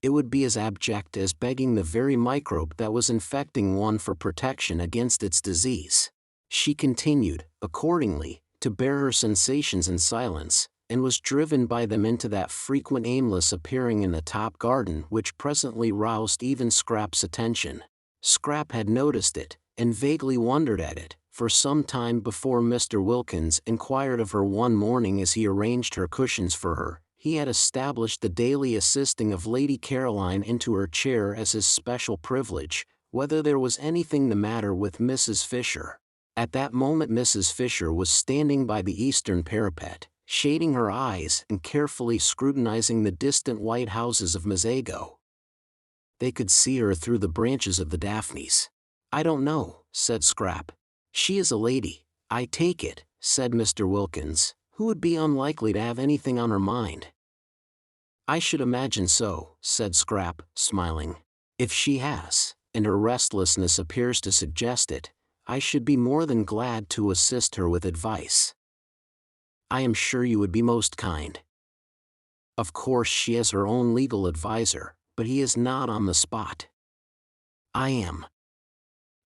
It would be as abject as begging the very microbe that was infecting one for protection against its disease. She continued, accordingly, to bear her sensations in silence, and was driven by them into that frequent aimless appearing in the top garden which presently roused even Scrap's attention. Scrap had noticed it, and vaguely wondered at it, for some time before Mr. Wilkins inquired of her one morning as he arranged her cushions for her. He had established the daily assisting of Lady Caroline into her chair as his special privilege, whether there was anything the matter with Mrs. Fisher. At that moment Mrs. Fisher was standing by the eastern parapet, shading her eyes and carefully scrutinizing the distant white houses of Mazago. They could see her through the branches of the daphnes. "I don't know," said Scrap. "She is a lady, I take it," said Mr. Wilkins, who would be unlikely to have anything on her mind. "I should imagine so," said Scrap, smiling. "If she has, and her restlessness appears to suggest it, I should be more than glad to assist her with advice." "I am sure you would be most kind." "Of course she has her own legal adviser, but he is not on the spot." "I am."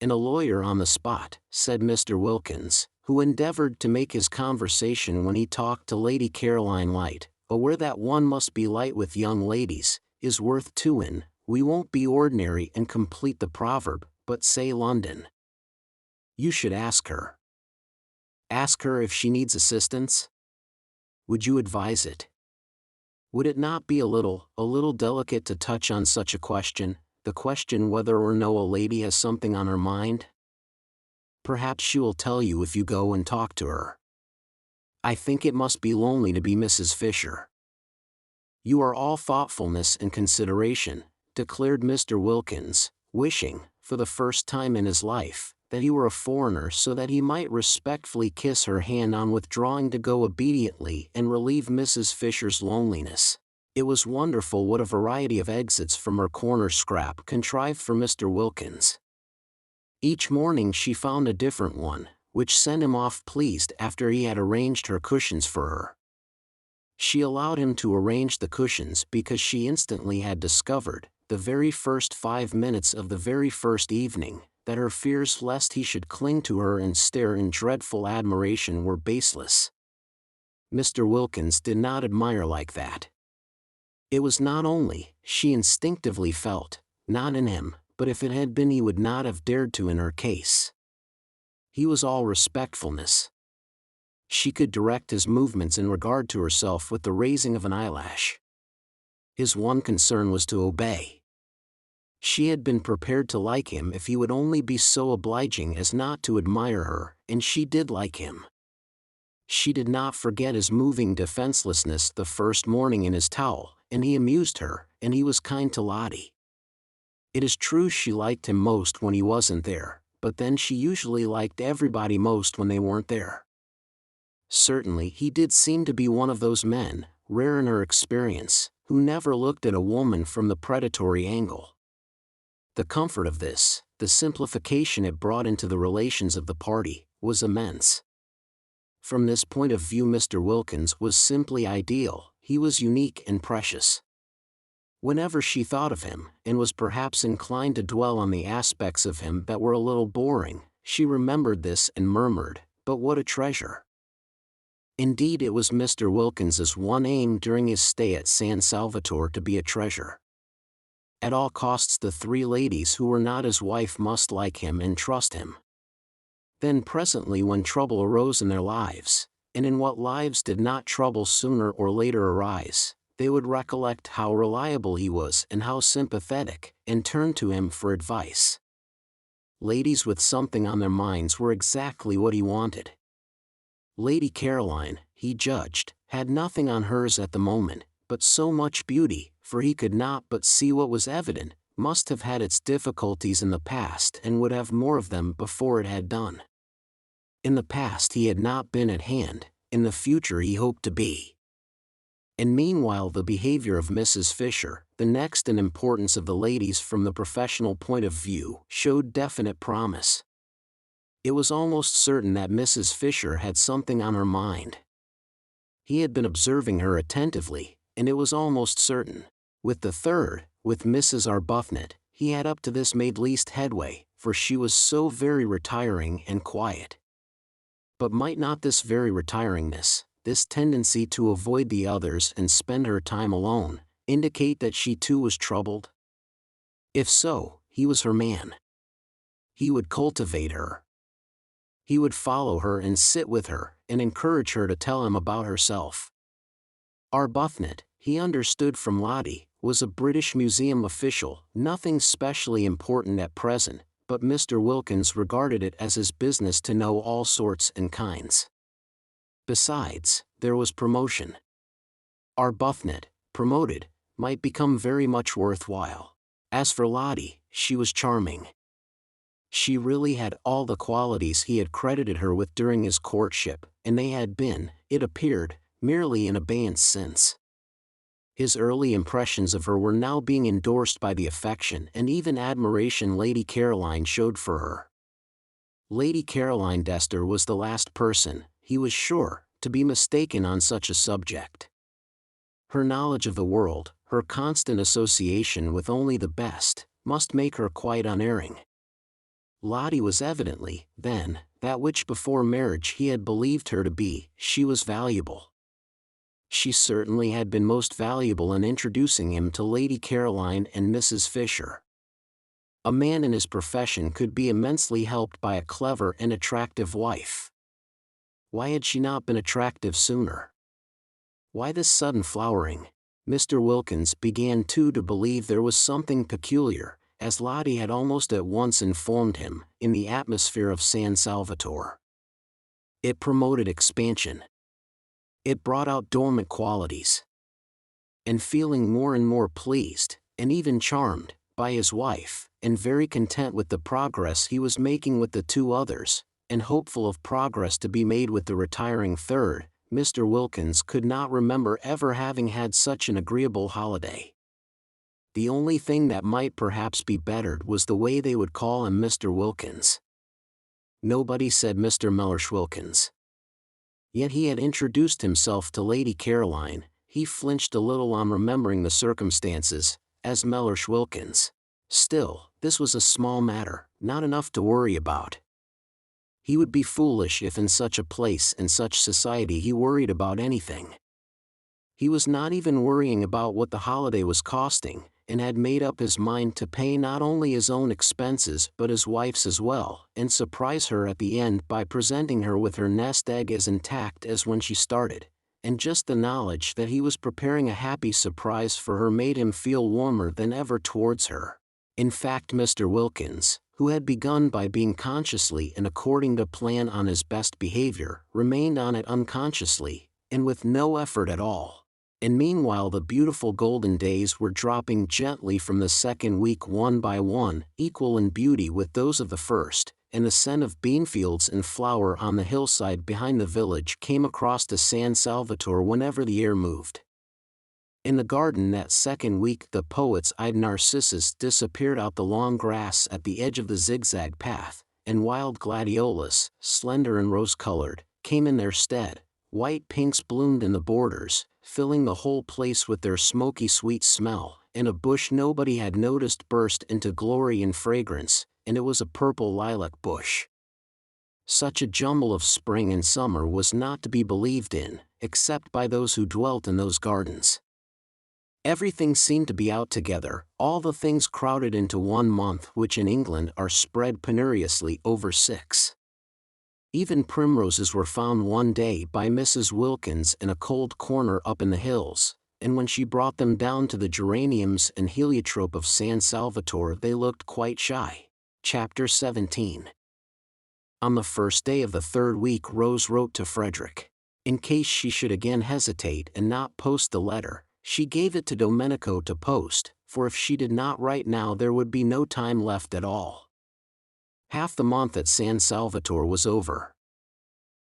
"And a lawyer on the spot," said Mr. Wilkins, who endeavored to make his conversation when he talked to Lady Caroline light, aware that one must be light with young ladies, is worth two in. We won't be ordinary and complete the proverb, but say London. You should ask her. Ask her if she needs assistance? Would you advise it? Would it not be a little delicate to touch on such a question, the question whether or no a lady has something on her mind? Perhaps she will tell you if you go and talk to her. I think it must be lonely to be Mrs. Fisher." "You are all thoughtfulness and consideration," declared Mr. Wilkins, wishing, for the first time in his life, that he were a foreigner so that he might respectfully kiss her hand on withdrawing to go obediently and relieve Mrs. Fisher's loneliness. It was wonderful what a variety of exits from her corner Scrap contrived for Mr. Wilkins. Each morning she found a different one, which sent him off pleased after he had arranged her cushions for her. She allowed him to arrange the cushions because she instantly had discovered, the very first 5 minutes of the very first evening, that her fears lest he should cling to her and stare in dreadful admiration were baseless. Mr. Wilkins did not admire like that. It was not only, she instinctively felt, not in him, but if it had been he would not have dared to in her case. He was all respectfulness. She could direct his movements in regard to herself with the raising of an eyelash. His one concern was to obey. She had been prepared to like him if he would only be so obliging as not to admire her, and she did like him. She did not forget his moving defenselessness the first morning in his towel, and he amused her, and he was kind to Lottie. It is true she liked him most when he wasn't there, but then she usually liked everybody most when they weren't there. Certainly he did seem to be one of those men, rare in her experience, who never looked at a woman from the predatory angle. The comfort of this, the simplification it brought into the relations of the party, was immense. From this point of view Mr. Wilkins was simply ideal, he was unique and precious. Whenever she thought of him, and was perhaps inclined to dwell on the aspects of him that were a little boring, she remembered this and murmured, "But what a treasure!" Indeed it was Mr. Wilkins's one aim during his stay at San Salvatore to be a treasure. At all costs the 3 ladies who were not his wife must like him and trust him. Then presently when trouble arose in their lives, and in what lives did not trouble sooner or later arise, they would recollect how reliable he was and how sympathetic, and turn to him for advice. Ladies with something on their minds were exactly what he wanted. Lady Caroline, he judged, had nothing on hers at the moment, but so much beauty, for he could not but see what was evident, must have had its difficulties in the past and would have more of them before it had done. In the past he had not been at hand, in the future he hoped to be. And meanwhile the behavior of Mrs. Fisher, the next in importance of the ladies from the professional point of view, showed definite promise. It was almost certain that Mrs. Fisher had something on her mind. He had been observing her attentively, and it was almost certain. With the third, with Mrs. Arbuthnot, he had up to this made least headway, for she was so very retiring and quiet. But might not this very retiringness, this tendency to avoid the others and spend her time alone, indicate that she too was troubled? If so, he was her man. He would cultivate her. He would follow her and sit with her, and encourage her to tell him about herself. Arbuthnot, he understood from Lottie, was a British Museum official, nothing specially important at present, but Mr. Wilkins regarded it as his business to know all sorts and kinds. Besides, there was promotion. Arbuthnot, promoted, might become very much worthwhile. As for Lottie, she was charming. She really had all the qualities he had credited her with during his courtship, and they had been, it appeared, merely in abeyance since. His early impressions of her were now being endorsed by the affection and even admiration Lady Caroline showed for her. Lady Caroline Dester was the last person, he was sure, to be mistaken on such a subject. Her knowledge of the world, her constant association with only the best, must make her quite unerring. Lottie was evidently, then, that which before marriage he had believed her to be. She was valuable. She certainly had been most valuable in introducing him to Lady Caroline and Mrs. Fisher. A man in his profession could be immensely helped by a clever and attractive wife. Why had she not been attractive sooner? Why this sudden flowering? Mr. Wilkins began too to believe there was something peculiar, as Lottie had almost at once informed him, in the atmosphere of San Salvatore. It promoted expansion. It brought out dormant qualities. And feeling more and more pleased, and even charmed, by his wife, and very content with the progress he was making with the two others, and hopeful of progress to be made with the retiring third, Mr. Wilkins could not remember ever having had such an agreeable holiday. The only thing that might perhaps be bettered was the way they would call him Mr. Wilkins. Nobody said Mr. Mellersh Wilkins. Yet he had introduced himself to Lady Caroline, he flinched a little on remembering the circumstances, as Mellersh Wilkins. Still, this was a small matter, not enough to worry about. He would be foolish if in such a place and such society he worried about anything. He was not even worrying about what the holiday was costing, and had made up his mind to pay not only his own expenses but his wife's as well, and surprise her at the end by presenting her with her nest egg as intact as when she started, and just the knowledge that he was preparing a happy surprise for her made him feel warmer than ever towards her. In fact, Mr. Wilkins, who had begun by being consciously and according to plan on his best behavior, remained on it unconsciously, and with no effort at all. And meanwhile the beautiful golden days were dropping gently from the second week one by one, equal in beauty with those of the first, and the scent of beanfields in flower on the hillside behind the village came across to San Salvatore whenever the air moved. In the garden that second week the poet's eyed narcissus disappeared out the long grass at the edge of the zigzag path, and wild gladiolus, slender and rose-colored, came in their stead. White pinks bloomed in the borders, filling the whole place with their smoky sweet smell, and a bush nobody had noticed burst into glory and fragrance, and it was a purple lilac bush. Such a jumble of spring and summer was not to be believed in, except by those who dwelt in those gardens. Everything seemed to be out together, all the things crowded into 1 month which in England are spread penuriously over 6. Even primroses were found one day by Mrs. Wilkins in a cold corner up in the hills, and when she brought them down to the geraniums and heliotrope of San Salvatore they looked quite shy. Chapter 17. On the first day of the third week Rose wrote to Frederick. In case she should again hesitate and not post the letter, she gave it to Domenico to post, for if she did not write now there would be no time left at all. Half the month at San Salvatore was over.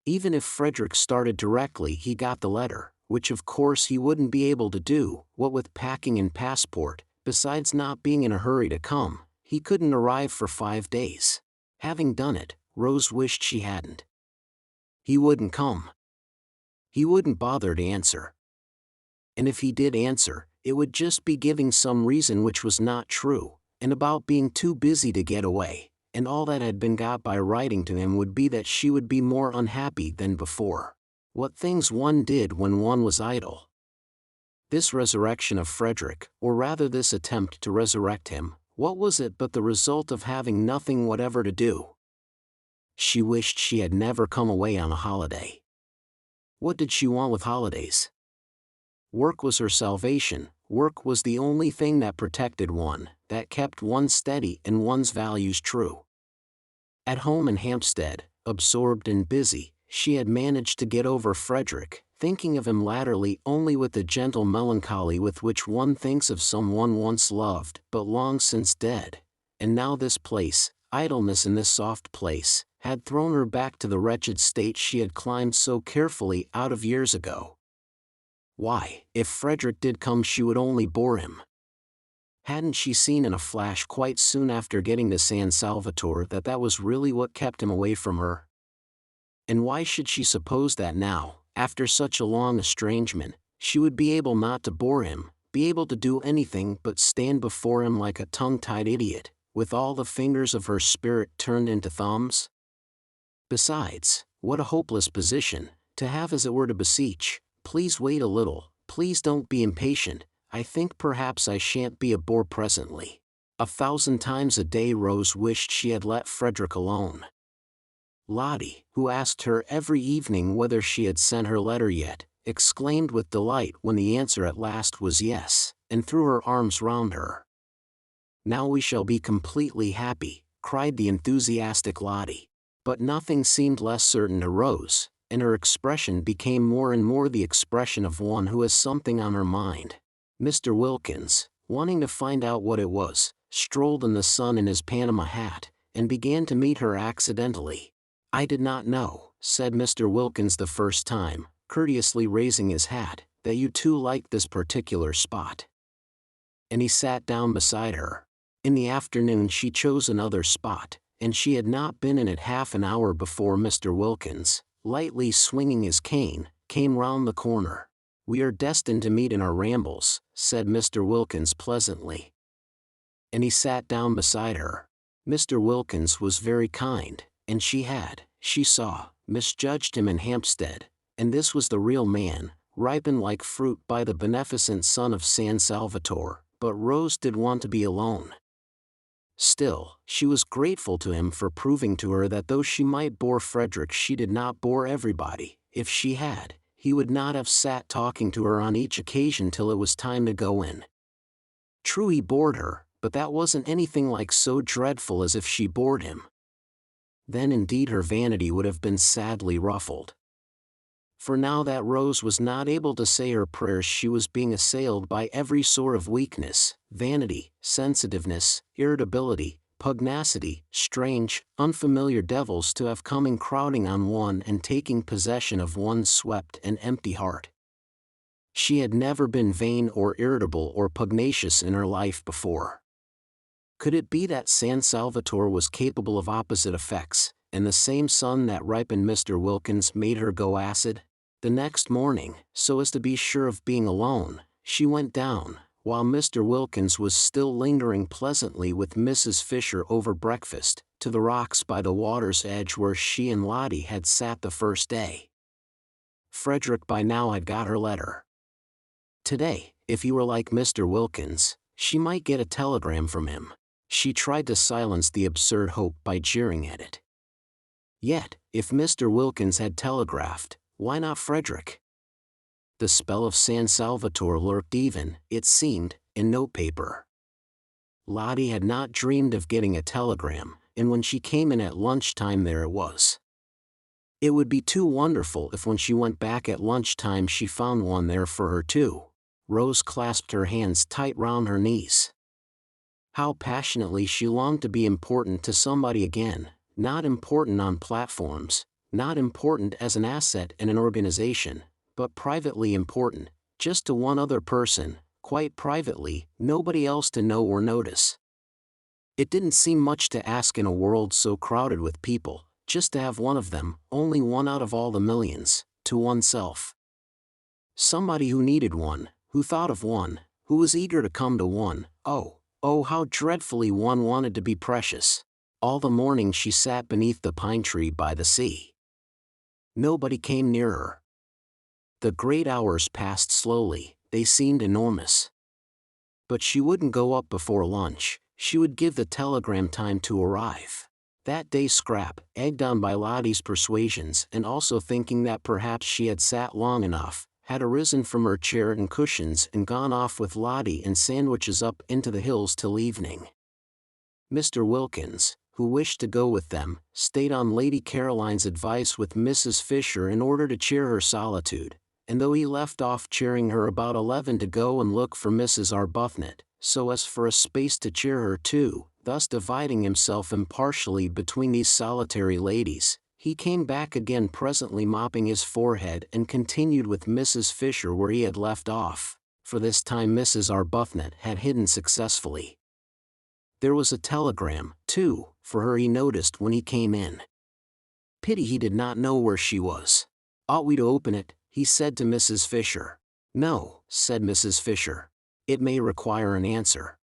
Even if Frederick started directly he got the letter, which of course he wouldn't be able to do, what with packing and passport, besides not being in a hurry to come, he couldn't arrive for 5 days. Having done it, Rose wished she hadn't. He wouldn't come. He wouldn't bother to answer. And if he did answer, it would just be giving some reason which was not true, and about being too busy to get away, and all that had been got by writing to him would be that she would be more unhappy than before. What things one did when one was idle. This resurrection of Frederick, or rather this attempt to resurrect him, what was it but the result of having nothing whatever to do? She wished she had never come away on a holiday. What did she want with holidays? Work was her salvation, work was the only thing that protected one, that kept one steady and one's values true. At home in Hampstead, absorbed and busy, she had managed to get over Frederick, thinking of him latterly only with the gentle melancholy with which one thinks of someone once loved but long since dead, and now this place, idleness in this soft place, had thrown her back to the wretched state she had climbed so carefully out of years ago. Why, if Frederick did come she would only bore him. Hadn't she seen in a flash quite soon after getting to San Salvatore that that was really what kept him away from her? And why should she suppose that now, after such a long estrangement, she would be able not to bore him, be able to do anything but stand before him like a tongue-tied idiot, with all the fingers of her spirit turned into thumbs? Besides, what a hopeless position, to have as it were to beseech, "Please wait a little, please don't be impatient, I think perhaps I shan't be a bore presently." 1,000 times a day Rose wished she had let Frederick alone. Lottie, who asked her every evening whether she had sent her letter yet, exclaimed with delight when the answer at last was yes, and threw her arms round her. "Now we shall be completely happy," cried the enthusiastic Lottie. But nothing seemed less certain to Rose, and her expression became more and more the expression of one who has something on her mind. Mr. Wilkins, wanting to find out what it was, strolled in the sun in his Panama hat, and began to meet her accidentally. "I did not know," said Mr. Wilkins the first time, courteously raising his hat, "that you two liked this particular spot." And he sat down beside her. In the afternoon she chose another spot, and she had not been in it half an hour before Mr. Wilkins, lightly swinging his cane, came round the corner. "We are destined to meet in our rambles," said Mr. Wilkins pleasantly. And he sat down beside her. Mr. Wilkins was very kind, and she had, she saw, misjudged him in Hampstead, and this was the real man, ripened like fruit by the beneficent sun of San Salvatore, but Rose did want to be alone. Still, she was grateful to him for proving to her that though she might bore Frederick she did not bore everybody. If she had, he would not have sat talking to her on each occasion till it was time to go in. True, he bored her, but that wasn't anything like so dreadful as if she bored him. Then indeed her vanity would have been sadly ruffled. For now that Rose was not able to say her prayers she was being assailed by every sort of weakness, vanity, sensitiveness, irritability, pugnacity, strange, unfamiliar devils to have come in crowding on one and taking possession of one's swept and empty heart. She had never been vain or irritable or pugnacious in her life before. Could it be that San Salvatore was capable of opposite effects, and the same sun that ripened Mr. Wilkins made her go acid? The next morning, so as to be sure of being alone, she went down, while Mr. Wilkins was still lingering pleasantly with Mrs. Fisher over breakfast, to the rocks by the water's edge where she and Lottie had sat the first day. Frederick by now had got her letter. Today, if he were like Mr. Wilkins, she might get a telegram from him. She tried to silence the absurd hope by jeering at it. Yet, if Mr. Wilkins had telegraphed, why not Frederick? The spell of San Salvatore lurked even, it seemed, in notepaper. Lottie had not dreamed of getting a telegram, and when she came in at lunchtime there it was. It would be too wonderful if when she went back at lunchtime she found one there for her too. Rose clasped her hands tight round her knees. How passionately she longed to be important to somebody again, not important on platforms, not important as an asset in an organization, but privately important, just to one other person, quite privately, nobody else to know or notice. It didn't seem much to ask in a world so crowded with people, just to have one of them, only one out of all the millions, to oneself. Somebody who needed one, who thought of one, who was eager to come to one. Oh, how dreadfully one wanted to be precious. All the morning she sat beneath the pine tree by the sea. Nobody came near her. The great hours passed slowly, they seemed enormous. But she wouldn't go up before lunch, she would give the telegram time to arrive. That day Scrap, egged on by Lottie's persuasions and also thinking that perhaps she had sat long enough, had arisen from her chair and cushions and gone off with Lottie and sandwiches up into the hills till evening. Mr. Wilkins, who wished to go with them, stayed on Lady Caroline's advice with Mrs. Fisher in order to cheer her solitude, and though he left off cheering her about 11 to go and look for Mrs. Arbuthnot, so as for a space to cheer her too, thus dividing himself impartially between these solitary ladies, he came back again presently mopping his forehead and continued with Mrs. Fisher where he had left off, for this time Mrs. Arbuthnot had hidden successfully. There was a telegram, too, for her he noticed when he came in. Pity he did not know where she was. Ought we to open it? He said to Mrs. Fisher. No, said Mrs. Fisher. It may require an answer.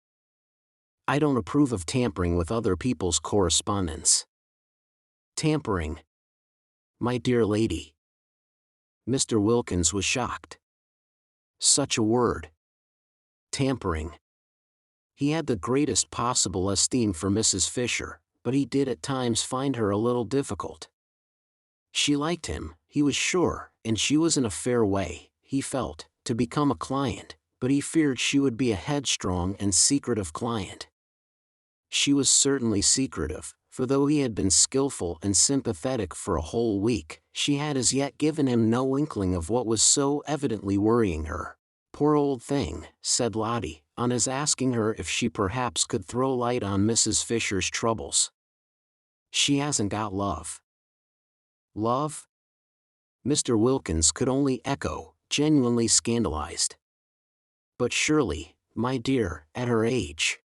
I don't approve of tampering with other people's correspondence. Tampering? My dear lady. Mr. Wilkins was shocked. Such a word. Tampering. He had the greatest possible esteem for Mrs. Fisher, but he did at times find her a little difficult. She liked him, he was sure, and she was in a fair way, he felt, to become a client, but he feared she would be a headstrong and secretive client. She was certainly secretive, for though he had been skillful and sympathetic for a whole week, she had as yet given him no inkling of what was so evidently worrying her. Poor old thing, said Lottie, on his asking her if she perhaps could throw light on Mrs. Fisher's troubles. She hasn't got love. Love? Mr. Wilkins could only echo, genuinely scandalized. But surely, my dear, at her age.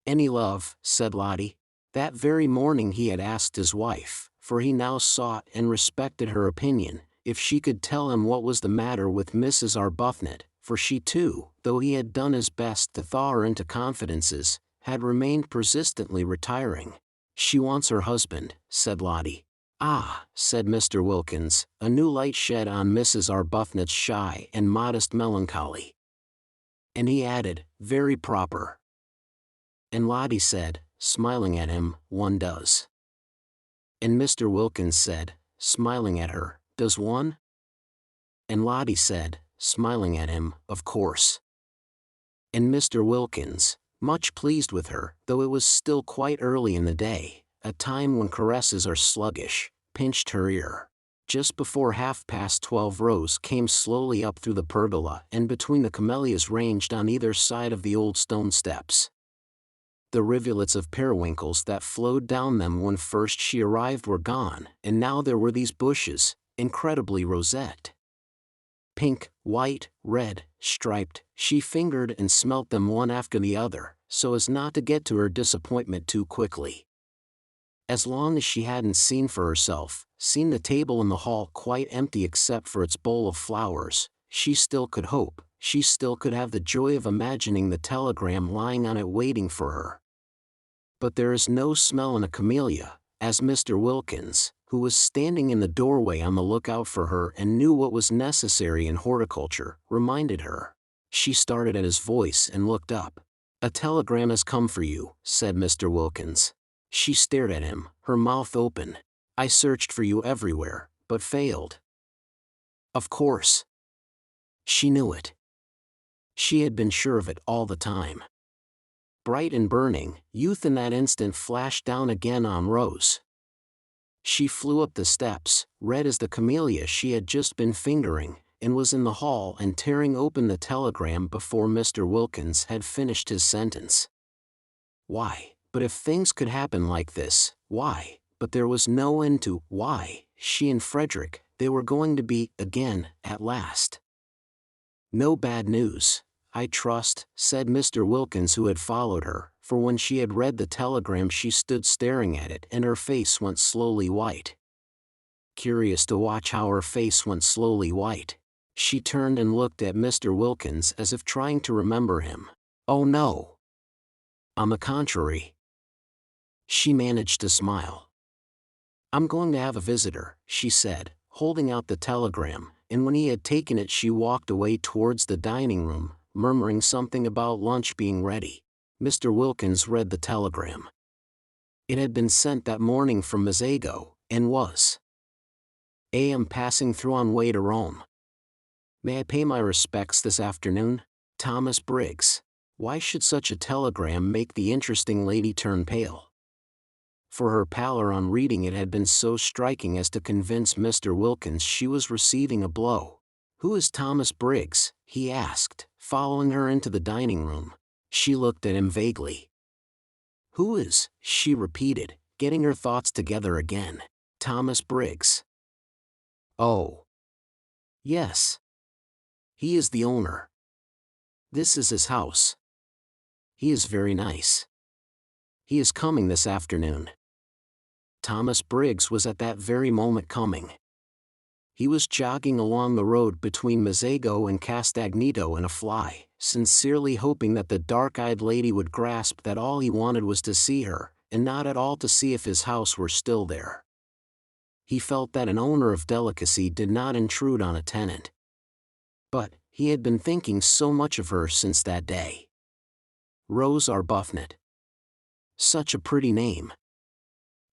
Any love, said Lottie. That very morning he had asked his wife, for he now sought and respected her opinion, if she could tell him what was the matter with Mrs. Arbuthnot, for she too, though he had done his best to thaw her into confidences, had remained persistently retiring. She wants her husband, said Lottie. Ah, said Mr. Wilkins, a new light shed on Mrs. Arbuthnot's shy and modest melancholy. And he added, very proper. And Lottie said, smiling at him, one does. And Mr. Wilkins said, smiling at her, does one? And Lottie said, smiling at him, of course. And Mr. Wilkins, much pleased with her, though it was still quite early in the day, a time when caresses are sluggish, pinched her ear. Just before 12:30 Rose came slowly up through the pergola and between the camellias ranged on either side of the old stone steps. The rivulets of periwinkles that flowed down them when first she arrived were gone, and now there were these bushes, incredibly roseate. Pink, white, red, striped, she fingered and smelt them one after the other, so as not to get to her disappointment too quickly. As long as she hadn't seen for herself, seen the table in the hall quite empty except for its bowl of flowers, she still could hope, she still could have the joy of imagining the telegram lying on it waiting for her. But there is no smell in a camellia, as Mr. Wilkins, who was standing in the doorway on the lookout for her and knew what was necessary in horticulture, reminded her. She started at his voice and looked up. A telegram has come for you, said Mr. Wilkins. She stared at him, her mouth open. I searched for you everywhere, but failed. Of course. She knew it. She had been sure of it all the time. Bright and burning, youth in that instant flashed down again on Rose. She flew up the steps, red as the camellia she had just been fingering, and was in the hall and tearing open the telegram before Mr. Wilkins had finished his sentence. Why, but if things could happen like this, why, but there was no end to why, she and Frederick, they were going to be, again, at last. No bad news, I trust, said Mr. Wilkins, who had followed her, for when she had read the telegram she stood staring at it and her face went slowly white. Curious to watch how her face went slowly white. She turned and looked at Mr. Wilkins as if trying to remember him. Oh no. On the contrary. She managed to smile. I'm going to have a visitor, she said, holding out the telegram, and when he had taken it she walked away towards the dining room, murmuring something about lunch being ready. Mr. Wilkins read the telegram. It had been sent that morning from Mazago, and was. am passing through on way to Rome. May I pay my respects this afternoon? Thomas Briggs. Why should such a telegram make the interesting lady turn pale? for her pallor on reading it had been so striking as to convince Mr. Wilkins she was receiving a blow. "Who is Thomas Briggs?" he asked, following her into the dining room. She looked at him vaguely. "Who is?" she repeated, getting her thoughts together again. "Thomas Briggs." "Oh. Yes. He is the owner. This is his house. He is very nice. He is coming this afternoon." Thomas Briggs was at that very moment coming. He was jogging along the road between Mezzago and Castagneto in a fly, sincerely hoping that the dark-eyed lady would grasp that all he wanted was to see her, and not at all to see if his house were still there. He felt that an owner of delicacy did not intrude on a tenant. But he had been thinking so much of her since that day. Rose Arbuthnot. Such a pretty name.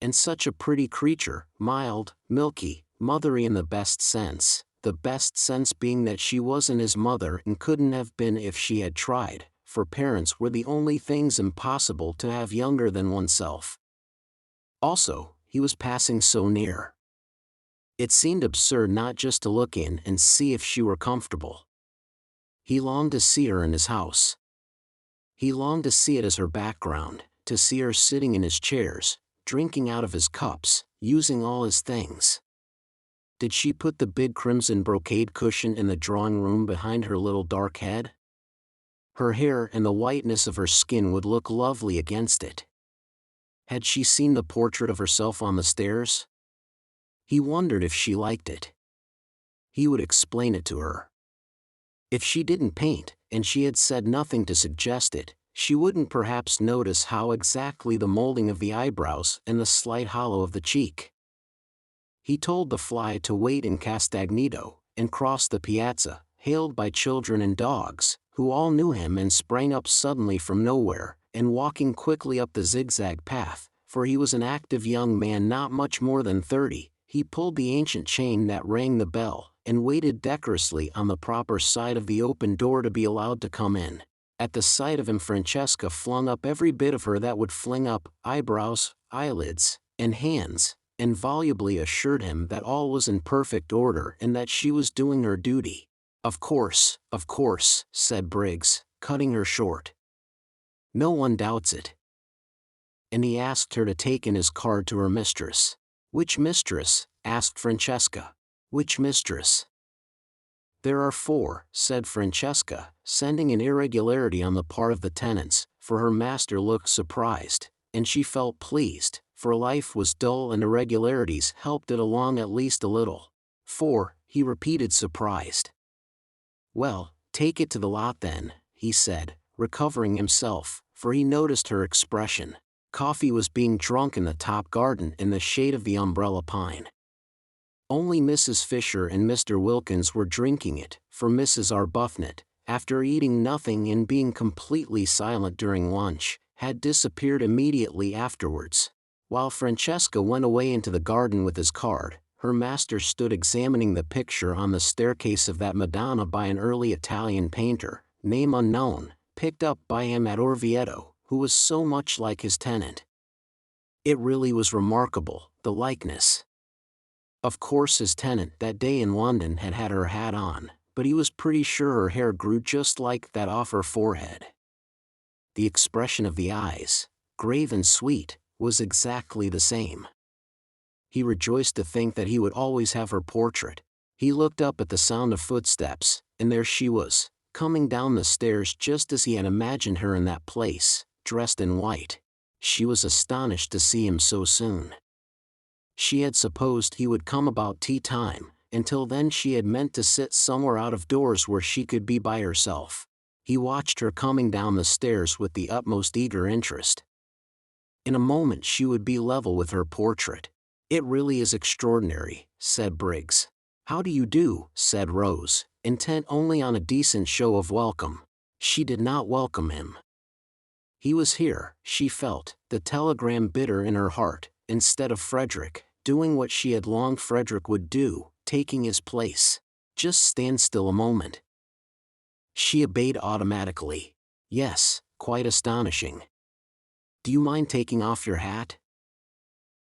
And such a pretty creature, mild, milky, mothery in the best sense being that she wasn't his mother and couldn't have been if she had tried, for parents were the only things impossible to have younger than oneself. Also, he was passing so near. It seemed absurd not just to look in and see if she were comfortable. He longed to see her in his house. He longed to see it as her background, to see her sitting in his chairs, drinking out of his cups, using all his things. Did she put the big crimson brocade cushion in the drawing room behind her little dark head? Her hair and the whiteness of her skin would look lovely against it. Had she seen the portrait of herself on the stairs? He wondered if she liked it. He would explain it to her. If she didn't paint, and she had said nothing to suggest it, she wouldn't perhaps notice how exactly the molding of the eyebrows and the slight hollow of the cheek. He told the fly to wait in Castagneto, and crossed the piazza, hailed by children and dogs, who all knew him and sprang up suddenly from nowhere, and walking quickly up the zigzag path, for he was an active young man not much more than 30, he pulled the ancient chain that rang the bell, and waited decorously on the proper side of the open door to be allowed to come in. At the sight of him Francesca flung up every bit of her that would fling up, eyebrows, eyelids, and hands, and volubly assured him that all was in perfect order and that she was doing her duty. Of course," said Briggs, cutting her short. "No one doubts it." And he asked her to take in his card to her mistress. "Which mistress?" asked Francesca. "Which mistress?" "There are 4, said Francesca, sending an irregularity on the part of the tenants, for her master looked surprised, and she felt pleased, for life was dull and irregularities helped it along at least a little. 4, he repeated surprised. "Well, take it to the lot then," he said, recovering himself, for he noticed her expression. Coffee was being drunk in the top garden in the shade of the umbrella pine. Only Mrs. Fisher and Mr. Wilkins were drinking it, for Mrs. Arbuthnot, after eating nothing and being completely silent during lunch, had disappeared immediately afterwards. While Francesca went away into the garden with his card, her master stood examining the picture on the staircase of that Madonna by an early Italian painter, name unknown, picked up by him at Orvieto, who was so much like his tenant. It really was remarkable, the likeness. Of course his tenant that day in London had had her hat on, but he was pretty sure her hair grew just like that off her forehead. The expression of the eyes, grave and sweet, was exactly the same. He rejoiced to think that he would always have her portrait. He looked up at the sound of footsteps, and there she was, coming down the stairs just as he had imagined her in that place, dressed in white. She was astonished to see him so soon. She had supposed he would come about tea time, until then she had meant to sit somewhere out of doors where she could be by herself. He watched her coming down the stairs with the utmost eager interest. In a moment she would be level with her portrait. "It really is extraordinary," said Briggs. "How do you do?" said Rose, intent only on a decent show of welcome. She did not welcome him. He was here, she felt, the telegram bitter in her heart, instead of Frederick, doing what she had longed Frederick would do, taking his place. "Just stand still a moment." She obeyed automatically. "Yes, quite astonishing. Do you mind taking off your hat?"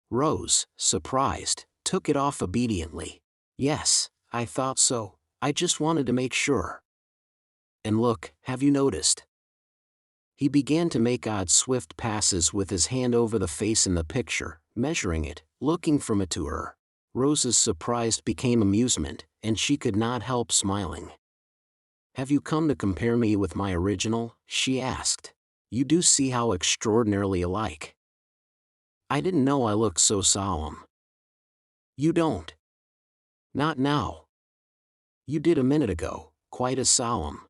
Rose, surprised, took it off obediently. Yes, I thought so, I just wanted to make sure. And look, have you noticed? He began to make odd swift passes with his hand over the face in the picture, measuring it, looking from it to her. Rose's surprise became amusement, and she could not help smiling. Have you come to compare me with my original? She asked. You do see how extraordinarily alike. I didn't know I looked so solemn. You don't. Not now. You did a minute ago, quite as solemn.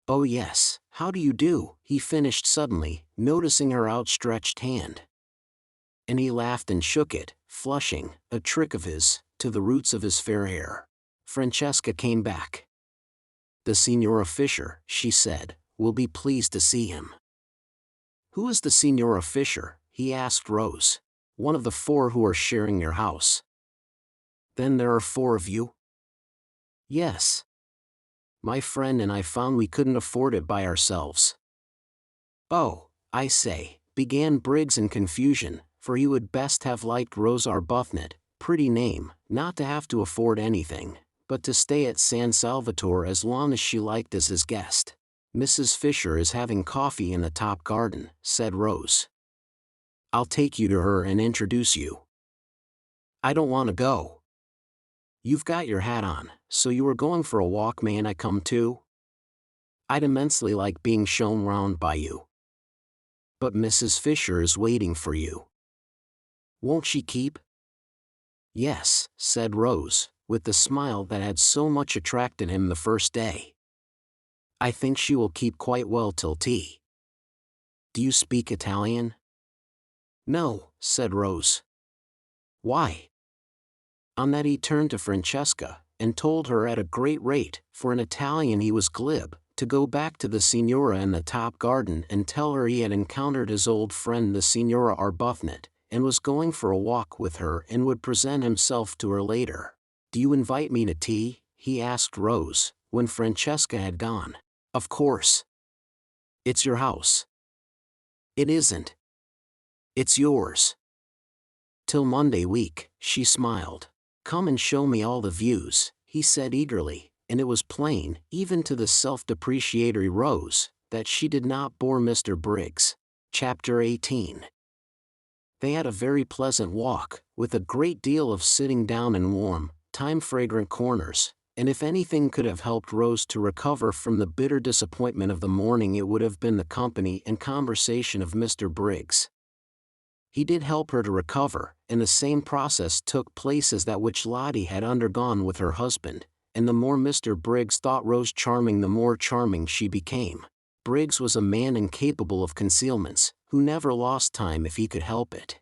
Oh yes, how do you do? He finished suddenly, noticing her outstretched hand. And he laughed and shook it, flushing, a trick of his, to the roots of his fair hair. Francesca came back. The Signora Fisher, she said, will be pleased to see him. Who is the Signora Fisher? He asked Rose. One of the 4 who are sharing your house. Then there are 4 of you? Yes. My friend and I found we couldn't afford it by ourselves. Oh, I say, began Briggs in confusion, for he would best have liked Rose Arbuthnot, pretty name, not to have to afford anything, but to stay at San Salvatore as long as she liked as his guest. Mrs. Fisher is having coffee in the top garden, said Rose. I'll take you to her and introduce you. I don't want to go. You've got your hat on, so you were going for a walk, mayn't I come too? I'd immensely like being shown round by you. But Mrs. Fisher is waiting for you. Won't she keep? Yes, said Rose, with the smile that had so much attracted him the first day. I think she will keep quite well till tea. Do you speak Italian? No, said Rose. Why? On that he turned to Francesca, and told her at a great rate, for an Italian he was glib, to go back to the Signora in the top garden and tell her he had encountered his old friend the Signora Arbuthnot, and was going for a walk with her and would present himself to her later. Do you invite me to tea? He asked Rose, when Francesca had gone. Of course. It's your house. It isn't. It's yours. Till Monday week, she smiled. Come and show me all the views, he said eagerly, and it was plain, even to the self-depreciatory Rose, that she did not bore Mr. Briggs. Chapter 18. They had a very pleasant walk, with a great deal of sitting down in warm, time-fragrant corners, and if anything could have helped Rose to recover from the bitter disappointment of the morning it would have been the company and conversation of Mr. Briggs. He did help her to recover, and the same process took place as that which Lottie had undergone with her husband, and the more Mr. Briggs thought Rose charming the more charming she became. Briggs was a man incapable of concealments, who never lost time if he could help it.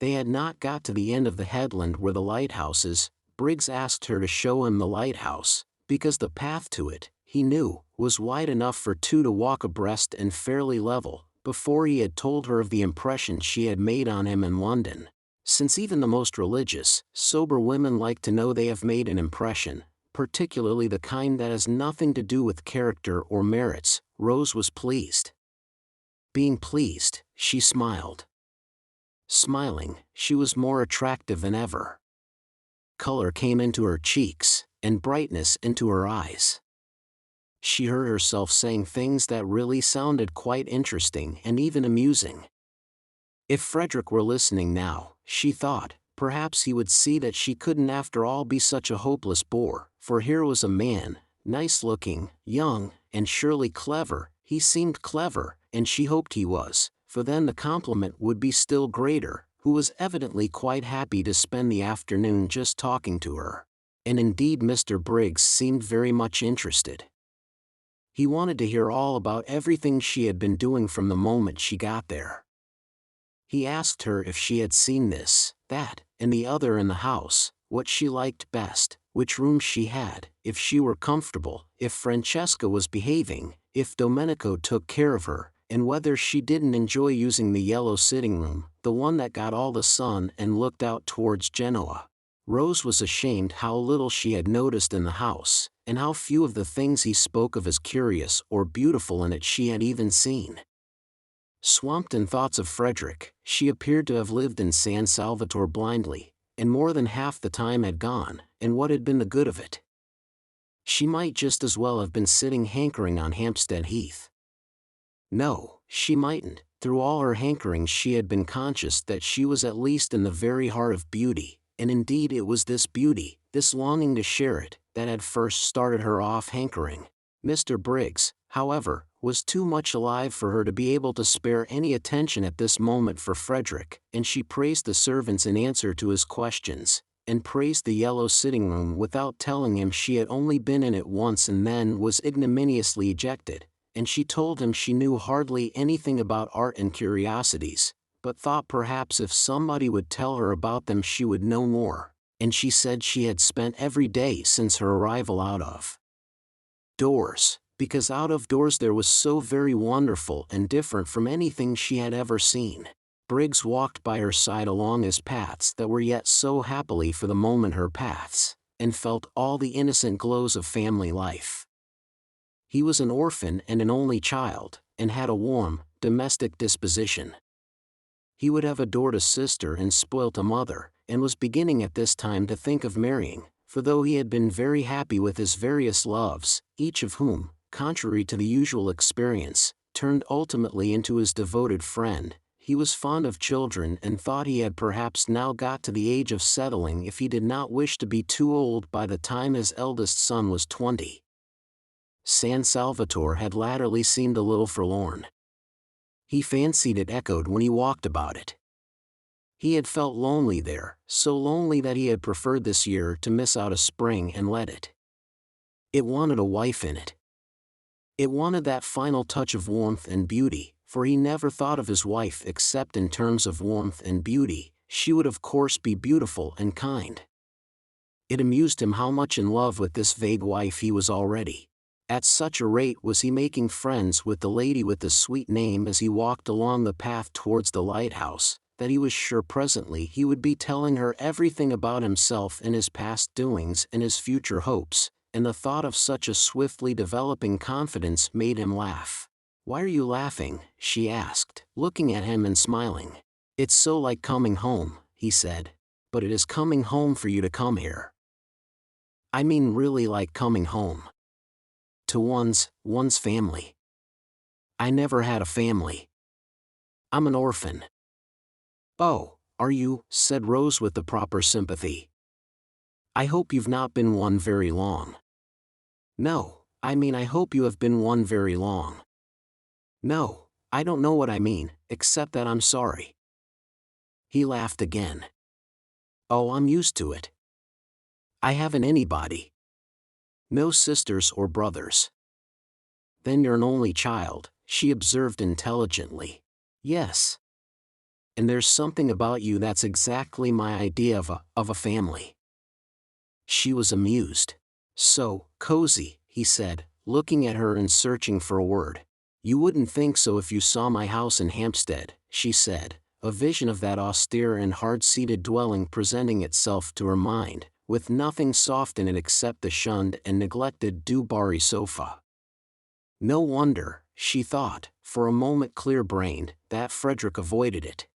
They had not got to the end of the headland where the lighthouse is. Briggs asked her to show him the lighthouse, because the path to it, he knew, was wide enough for 2 to walk abreast and fairly level, before he had told her of the impression she had made on him in London. Since even the most religious, sober women like to know they have made an impression, particularly the kind that has nothing to do with character or merits, Rose was pleased. Being pleased, she smiled. Smiling, she was more attractive than ever. Color came into her cheeks, and brightness into her eyes. She heard herself saying things that really sounded quite interesting and even amusing. If Frederick were listening now, she thought, perhaps he would see that she couldn't after all be such a hopeless bore, for here was a man, nice-looking, young, and surely clever. He seemed clever, and she hoped he was, for then the compliment would be still greater, who was evidently quite happy to spend the afternoon just talking to her. And indeed Mr. Briggs seemed very much interested. He wanted to hear all about everything she had been doing from the moment she got there. He asked her if she had seen this, that, and the other in the house, what she liked best, which room she had, if she were comfortable, if Francesca was behaving, if Domenico took care of her, and whether she didn't enjoy using the yellow sitting room, the one that got all the sun and looked out towards Genoa. Rose was ashamed how little she had noticed in the house, and how few of the things he spoke of as curious or beautiful in it she had even seen. Swamped in thoughts of Frederick, she appeared to have lived in San Salvatore blindly, and more than half the time had gone, and what had been the good of it? She might just as well have been sitting hankering on Hampstead Heath. No, she mightn't. Through all her hankerings she had been conscious that she was at least in the very heart of beauty, and indeed it was this beauty, this longing to share it, that had first started her off hankering. Mr. Briggs, however, was too much alive for her to be able to spare any attention at this moment for Frederick, and she praised the servants in answer to his questions, and praised the yellow sitting room without telling him she had only been in it once and then was ignominiously ejected, and she told him she knew hardly anything about art and curiosities, but thought perhaps if somebody would tell her about them she would know more, and she said she had spent every day since her arrival out of doors, because out of doors there was so very wonderful and different from anything she had ever seen. Briggs walked by her side along his paths that were yet so happily for the moment her paths, and felt all the innocent glows of family life. He was an orphan and an only child, and had a warm, domestic disposition. He would have adored a sister and spoilt a mother, and was beginning at this time to think of marrying, for though he had been very happy with his various loves, each of whom, contrary to the usual experience, turned ultimately into his devoted friend, he was fond of children and thought he had perhaps now got to the age of settling if he did not wish to be too old by the time his eldest son was 20. San Salvatore had latterly seemed a little forlorn. He fancied it echoed when he walked about it. He had felt lonely there, so lonely that he had preferred this year to miss out a spring and let it. It wanted a wife in it. It wanted that final touch of warmth and beauty, for he never thought of his wife except in terms of warmth and beauty. She would of course be beautiful and kind. It amused him how much in love with this vague wife he was already. At such a rate was he making friends with the lady with the sweet name as he walked along the path towards the lighthouse, that he was sure presently he would be telling her everything about himself and his past doings and his future hopes, and the thought of such a swiftly developing confidence made him laugh. "Why are you laughing?" she asked, looking at him and smiling. "It's so like coming home," he said. "But it is coming home for you to come here. I mean really like coming home. To one's family. I never had a family. I'm an orphan." "Oh, are you?" said Rose with the proper sympathy. "I hope you've not been one very long." "No, I mean I hope you have been one very long." "No, I don't know what I mean, except that I'm sorry." He laughed again. "Oh, I'm used to it. I haven't anybody. No sisters or brothers." "Then you're an only child," she observed intelligently. "Yes. And there's something about you that's exactly my idea of a family." She was amused. "So cozy," he said, looking at her and searching for a word. "You wouldn't think so if you saw my house in Hampstead," she said, a vision of that austere and hard-seated dwelling presenting itself to her mind, with nothing soft in it except the shunned and neglected Du-Barry sofa. No wonder, she thought, for a moment clear-brained, that Frederick avoided it.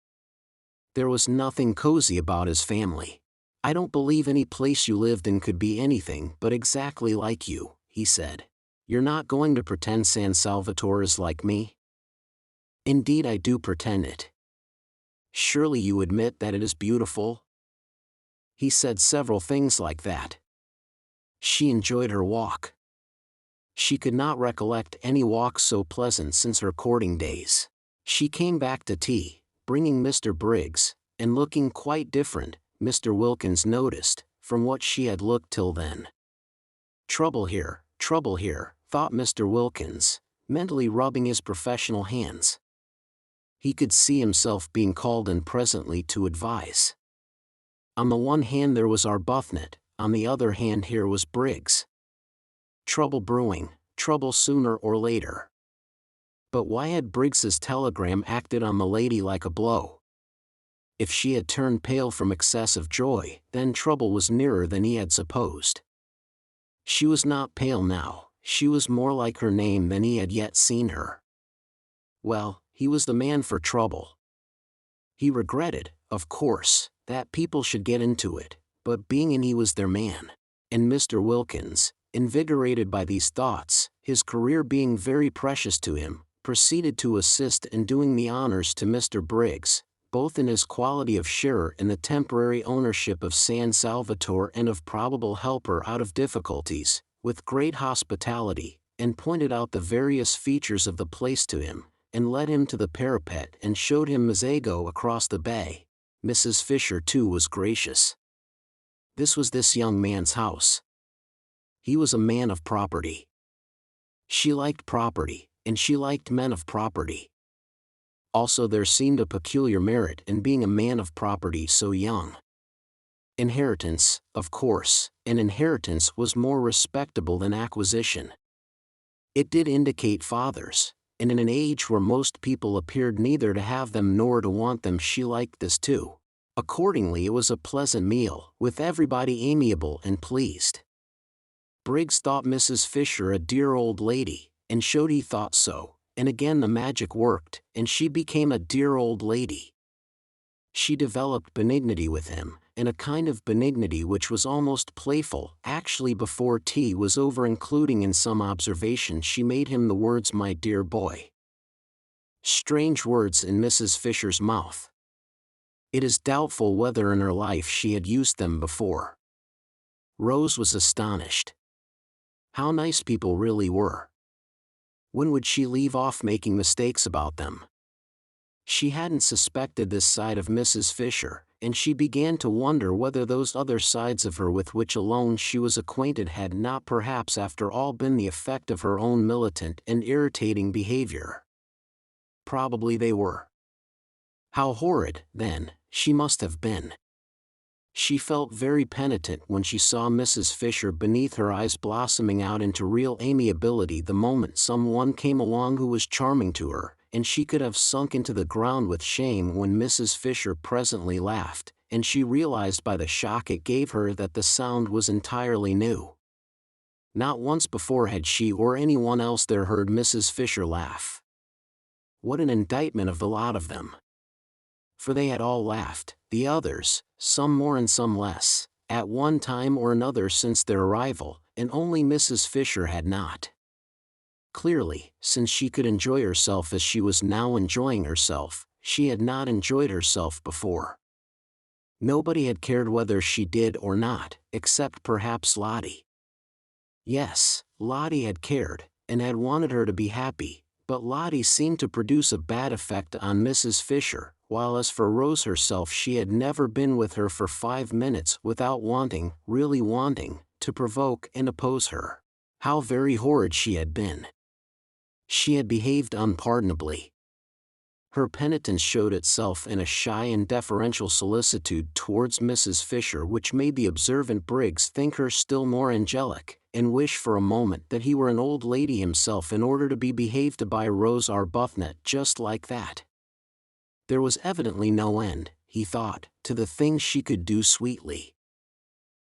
There was nothing cozy about his family. "I don't believe any place you lived in could be anything but exactly like you," he said. "You're not going to pretend San Salvatore is like me?" "Indeed I do pretend it." "Surely you admit that it is beautiful?" He said several things like that. She enjoyed her walk. She could not recollect any walk so pleasant since her courting days. She came back to tea, bringing Mr. Briggs, and looking quite different, Mr. Wilkins noticed, from what she had looked till then. Trouble here, thought Mr. Wilkins, mentally rubbing his professional hands. He could see himself being called in presently to advise. On the one hand there was Arbuthnot, on the other hand here was Briggs. Trouble brewing, trouble sooner or later. But why had Briggs's telegram acted on the lady like a blow? If she had turned pale from excess of joy, then trouble was nearer than he had supposed. She was not pale now, she was more like her name than he had yet seen her. "Well," he was the man for trouble. He regretted, of course, that people should get into it, but being in he was their man. And Mr. Wilkins, invigorated by these thoughts, his career being very precious to him, proceeded to assist in doing the honors to Mr. Briggs, both in his quality of sharer in the temporary ownership of San Salvatore and of probable helper out of difficulties, with great hospitality, and pointed out the various features of the place to him, and led him to the parapet and showed him Mazago across the bay. Mrs. Fisher too was gracious. This was this young man's house. He was a man of property. She liked property, and she liked men of property. Also there seemed a peculiar merit in being a man of property so young. Inheritance, of course, and inheritance was more respectable than acquisition. It did indicate fathers, and in an age where most people appeared neither to have them nor to want them she liked this too. Accordingly it was a pleasant meal, with everybody amiable and pleased. Briggs thought Mrs. Fisher a dear old lady, and showed he thought so, and again the magic worked, and she became a dear old lady. She developed benignity with him, and a kind of benignity which was almost playful, actually before tea was over, including in some observation she made him the words "my dear boy." Strange words in Mrs. Fisher's mouth. It is doubtful whether in her life she had used them before. Rose was astonished. How nice people really were. When would she leave off making mistakes about them? She hadn't suspected this side of Mrs. Fisher, and she began to wonder whether those other sides of her with which alone she was acquainted had not perhaps after all been the effect of her own militant and irritating behavior. Probably they were. How horrid, then, she must have been. She felt very penitent when she saw Mrs. Fisher beneath her eyes blossoming out into real amiability the moment someone came along who was charming to her, and she could have sunk into the ground with shame when Mrs. Fisher presently laughed, and she realized by the shock it gave her that the sound was entirely new. Not once before had she or anyone else there heard Mrs. Fisher laugh. What an indictment of the lot of them! For they had all laughed, the others, some more and some less, at one time or another since their arrival, and only Mrs. Fisher had not. Clearly, since she could enjoy herself as she was now enjoying herself, she had not enjoyed herself before. Nobody had cared whether she did or not, except perhaps Lottie. Yes, Lottie had cared, and had wanted her to be happy, but Lottie seemed to produce a bad effect on Mrs. Fisher, while as for Rose herself she had never been with her for 5 minutes without wanting, really wanting, to provoke and oppose her. How very horrid she had been! She had behaved unpardonably. Her penitence showed itself in a shy and deferential solicitude towards Mrs. Fisher which made the observant Briggs think her still more angelic, and wish for a moment that he were an old lady himself in order to be behaved to by Rose Arbuthnot just like that. There was evidently no end, he thought, to the things she could do sweetly.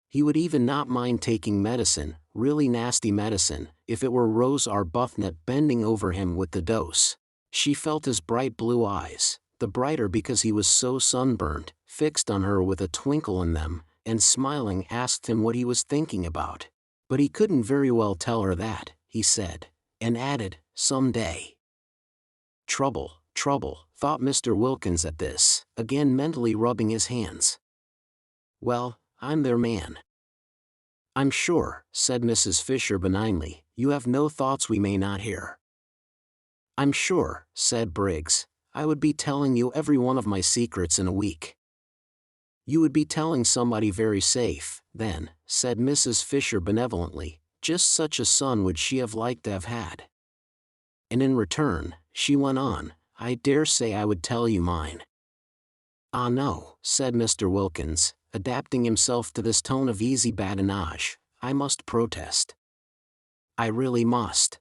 He would even not mind taking medicine, really nasty medicine, if it were Rose Arbuthnot bending over him with the dose. She felt his bright blue eyes, the brighter because he was so sunburned, fixed on her with a twinkle in them, and smiling asked him what he was thinking about. But he couldn't very well tell her that, he said, and added, "Some day." Trouble, thought Mr. Wilkins at this, again mentally rubbing his hands. Well, I'm their man. I'm sure, said Mrs. Fisher benignly, you have no thoughts we may not hear. I'm sure, said Briggs, I would be telling you every one of my secrets in a week. You would be telling somebody very safe, then, said Mrs. Fisher benevolently, just such a son would she have liked to have had. And in return, she went on, I dare say I would tell you mine. Ah no, said Mr. Wilkins, adapting himself to this tone of easy badinage, I must protest. I really must.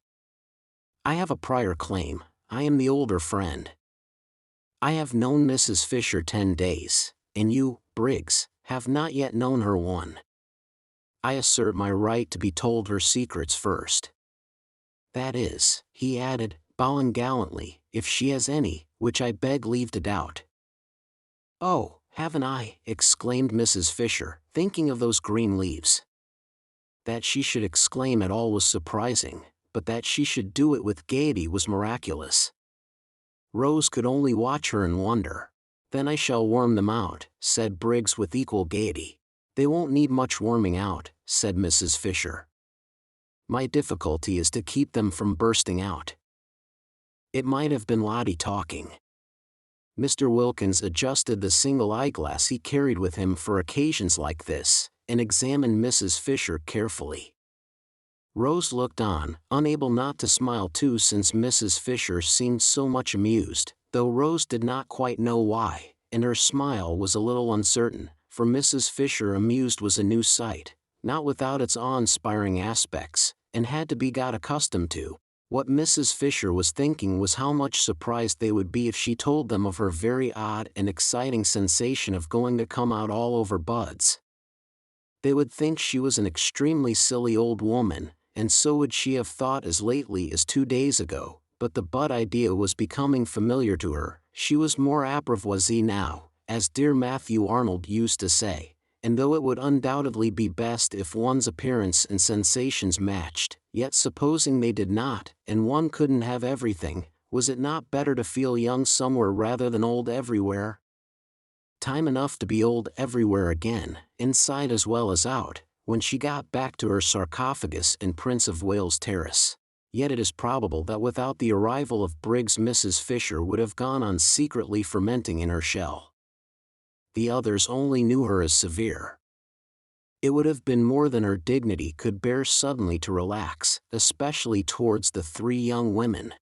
I have a prior claim, I am the older friend. I have known Mrs. Fisher 10 days, and you, Briggs, have not yet known her 1. I assert my right to be told her secrets first. That is, he added, bowing gallantly, if she has any, which I beg leave to doubt. Oh, haven't I? Exclaimed Mrs. Fisher, thinking of those green leaves. That she should exclaim at all was surprising, but that she should do it with gaiety was miraculous. Rose could only watch her and wonder. Then I shall warm them out, said Briggs with equal gaiety. They won't need much warming out, said Mrs. Fisher. My difficulty is to keep them from bursting out. It might have been Lottie talking. Mr. Wilkins adjusted the single eyeglass he carried with him for occasions like this, and examined Mrs. Fisher carefully. Rose looked on, unable not to smile too, since Mrs. Fisher seemed so much amused, though Rose did not quite know why, and her smile was a little uncertain, for Mrs. Fisher amused was a new sight, not without its awe-inspiring aspects, and had to be got accustomed to. What Mrs. Fisher was thinking was how much surprised they would be if she told them of her very odd and exciting sensation of going to come out all over buds. They would think she was an extremely silly old woman, and so would she have thought as lately as 2 days ago, but the bud idea was becoming familiar to her. She was more apprivoisée now, as dear Matthew Arnold used to say, and though it would undoubtedly be best if one's appearance and sensations matched, yet supposing they did not, and one couldn't have everything, was it not better to feel young somewhere rather than old everywhere? Time enough to be old everywhere again, inside as well as out, when she got back to her sarcophagus in Prince of Wales Terrace. Yet it is probable that without the arrival of Briggs Mrs. Fisher would have gone on secretly fermenting in her shell. The others only knew her as severe. It would have been more than her dignity could bear suddenly to relax, especially towards the 3 young women.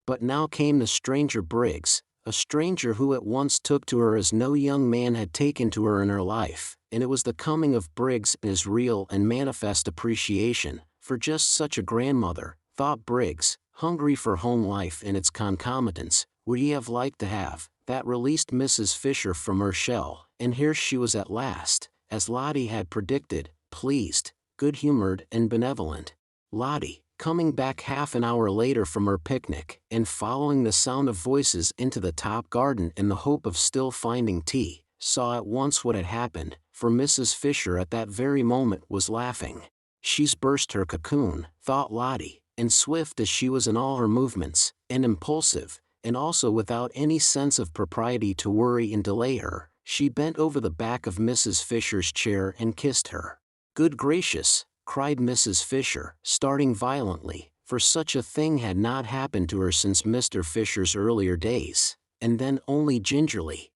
But now came the stranger Briggs, a stranger who at once took to her as no young man had taken to her in her life, and it was the coming of Briggs in his real and manifest appreciation, for just such a grandmother, thought Briggs, hungry for home life and its concomitants, would he have liked to have, that released Mrs. Fisher from her shell, and here she was at last, as Lottie had predicted, pleased, good-humored and benevolent. Lottie, coming back half an hour later from her picnic, and following the sound of voices into the top garden in the hope of still finding tea, saw at once what had happened, for Mrs. Fisher at that very moment was laughing. She's burst her cocoon, thought Lottie, and swift as she was in all her movements, and impulsive, and also without any sense of propriety to worry and delay her, she bent over the back of Mrs. Fisher's chair and kissed her. Good gracious, cried Mrs. Fisher, starting violently, for such a thing had not happened to her since Mr. Fisher's earlier days, and then only gingerly.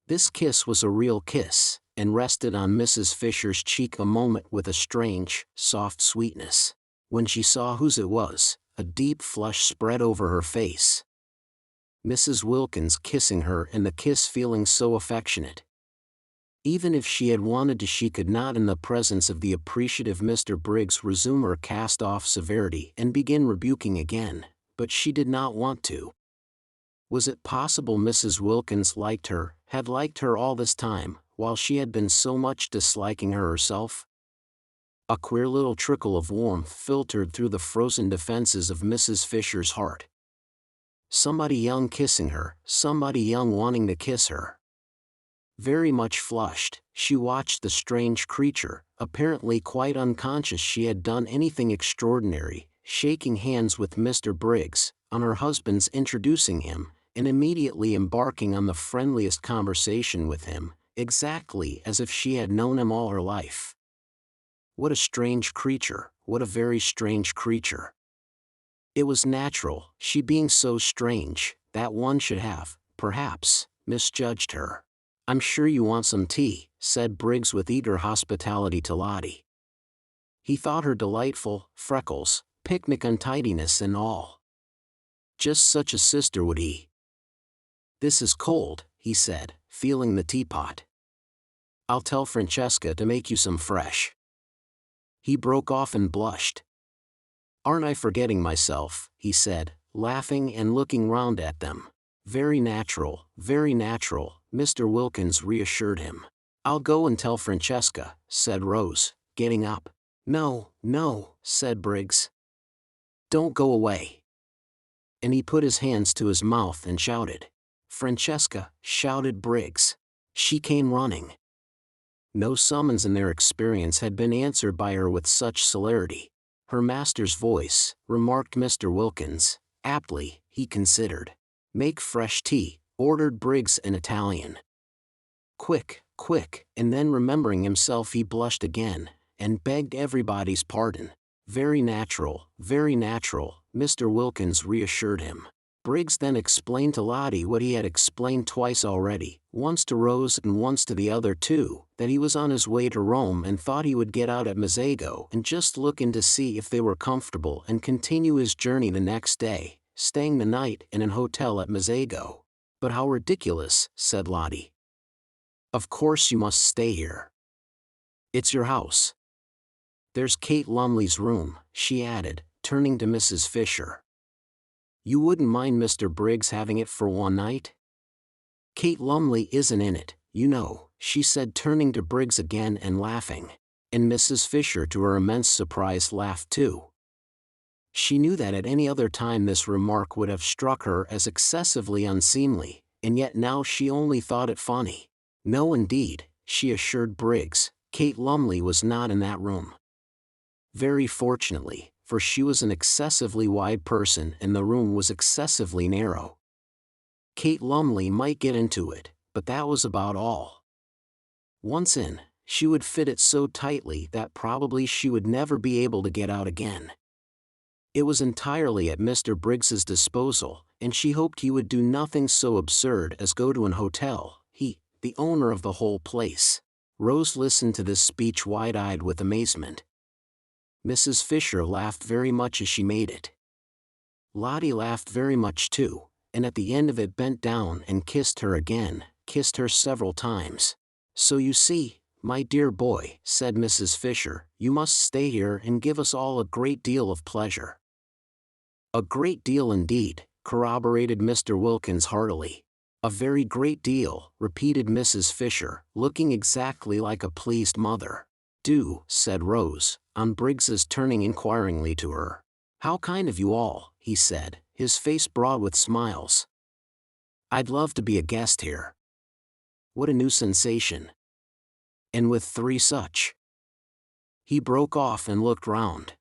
This kiss was a real kiss, and rested on Mrs. Fisher's cheek a moment with a strange, soft sweetness. When she saw whose it was, a deep flush spread over her face. Mrs. Wilkins kissing her and the kiss feeling so affectionate. Even if she had wanted to, she could not in the presence of the appreciative Mr. Briggs resume her cast-off severity and begin rebuking again, but she did not want to. Was it possible Mrs. Wilkins liked her, had liked her all this time, while she had been so much disliking her herself? A queer little trickle of warmth filtered through the frozen defenses of Mrs. Fisher's heart. Somebody young kissing her, somebody young wanting to kiss her. Very much flushed, she watched the strange creature, apparently quite unconscious she had done anything extraordinary, shaking hands with Mr. Briggs, on her husband's introducing him, and immediately embarking on the friendliest conversation with him, exactly as if she had known him all her life. What a strange creature, what a very strange creature. It was natural, she being so strange, that one should have, perhaps, misjudged her. I'm sure you want some tea, said Briggs with eager hospitality to Lottie. He thought her delightful, freckles, picnic untidiness and all. Just such a sister would he. This is cold, he said, feeling the teapot. I'll tell Francesca to make you some fresh. He broke off and blushed. Aren't I forgetting myself, he said, laughing and looking round at them. Very natural, Mr. Wilkins reassured him. I'll go and tell Francesca, said Rose, getting up. No, said Briggs. Don't go away. and he put his hands to his mouth and shouted. "Francesca," shouted Briggs. She came running. No summons in their experience had been answered by her with such celerity. "Her master's voice," remarked Mr. Wilkins. Aptly, he considered. "Make fresh tea," ordered Briggs in Italian. "Quick, quick," and then remembering himself he blushed again, and begged everybody's pardon. Very natural," Mr. Wilkins reassured him. Briggs then explained to Lottie what he had explained twice already, once to Rose and once to the other two, that he was on his way to Rome and thought he would get out at Mezzago and just look in to see if they were comfortable and continue his journey the next day, staying the night in an hotel at Mezzago. "But how ridiculous," said Lottie. "Of course you must stay here. It's your house. There's Kate Lumley's room," she added, turning to Mrs. Fisher. "You wouldn't mind Mr. Briggs having it for one night? Kate Lumley isn't in it, you know," she said, turning to Briggs again and laughing. And Mrs. Fisher, to her immense surprise, laughed too. She knew that at any other time this remark would have struck her as excessively unseemly, and yet now she only thought it funny. "No indeed," she assured Briggs, "Kate Lumley was not in that room. Very fortunately, for she was an excessively wide person and the room was excessively narrow. Kate Lumley might get into it, but that was about all. Once in, she would fit it so tightly that probably she would never be able to get out again. It was entirely at Mr. Briggs's disposal, and she hoped he would do nothing so absurd as go to an hotel, he, the owner of the whole place." Rose listened to this speech wide-eyed with amazement. Mrs. Fisher laughed very much as she made it. Lottie laughed very much too, and at the end of it bent down and kissed her again, kissed her several times. "So you see, my dear boy," said Mrs. Fisher, "you must stay here and give us all a great deal of pleasure." "A great deal indeed," corroborated Mr. Wilkins heartily. "A very great deal," repeated Mrs. Fisher, looking exactly like a pleased mother. "Do," said Rose, on Briggs's turning inquiringly to her. "How kind of you all," he said, his face broad with smiles. "I'd love to be a guest here. What a new sensation. And with three such—" He broke off and looked round.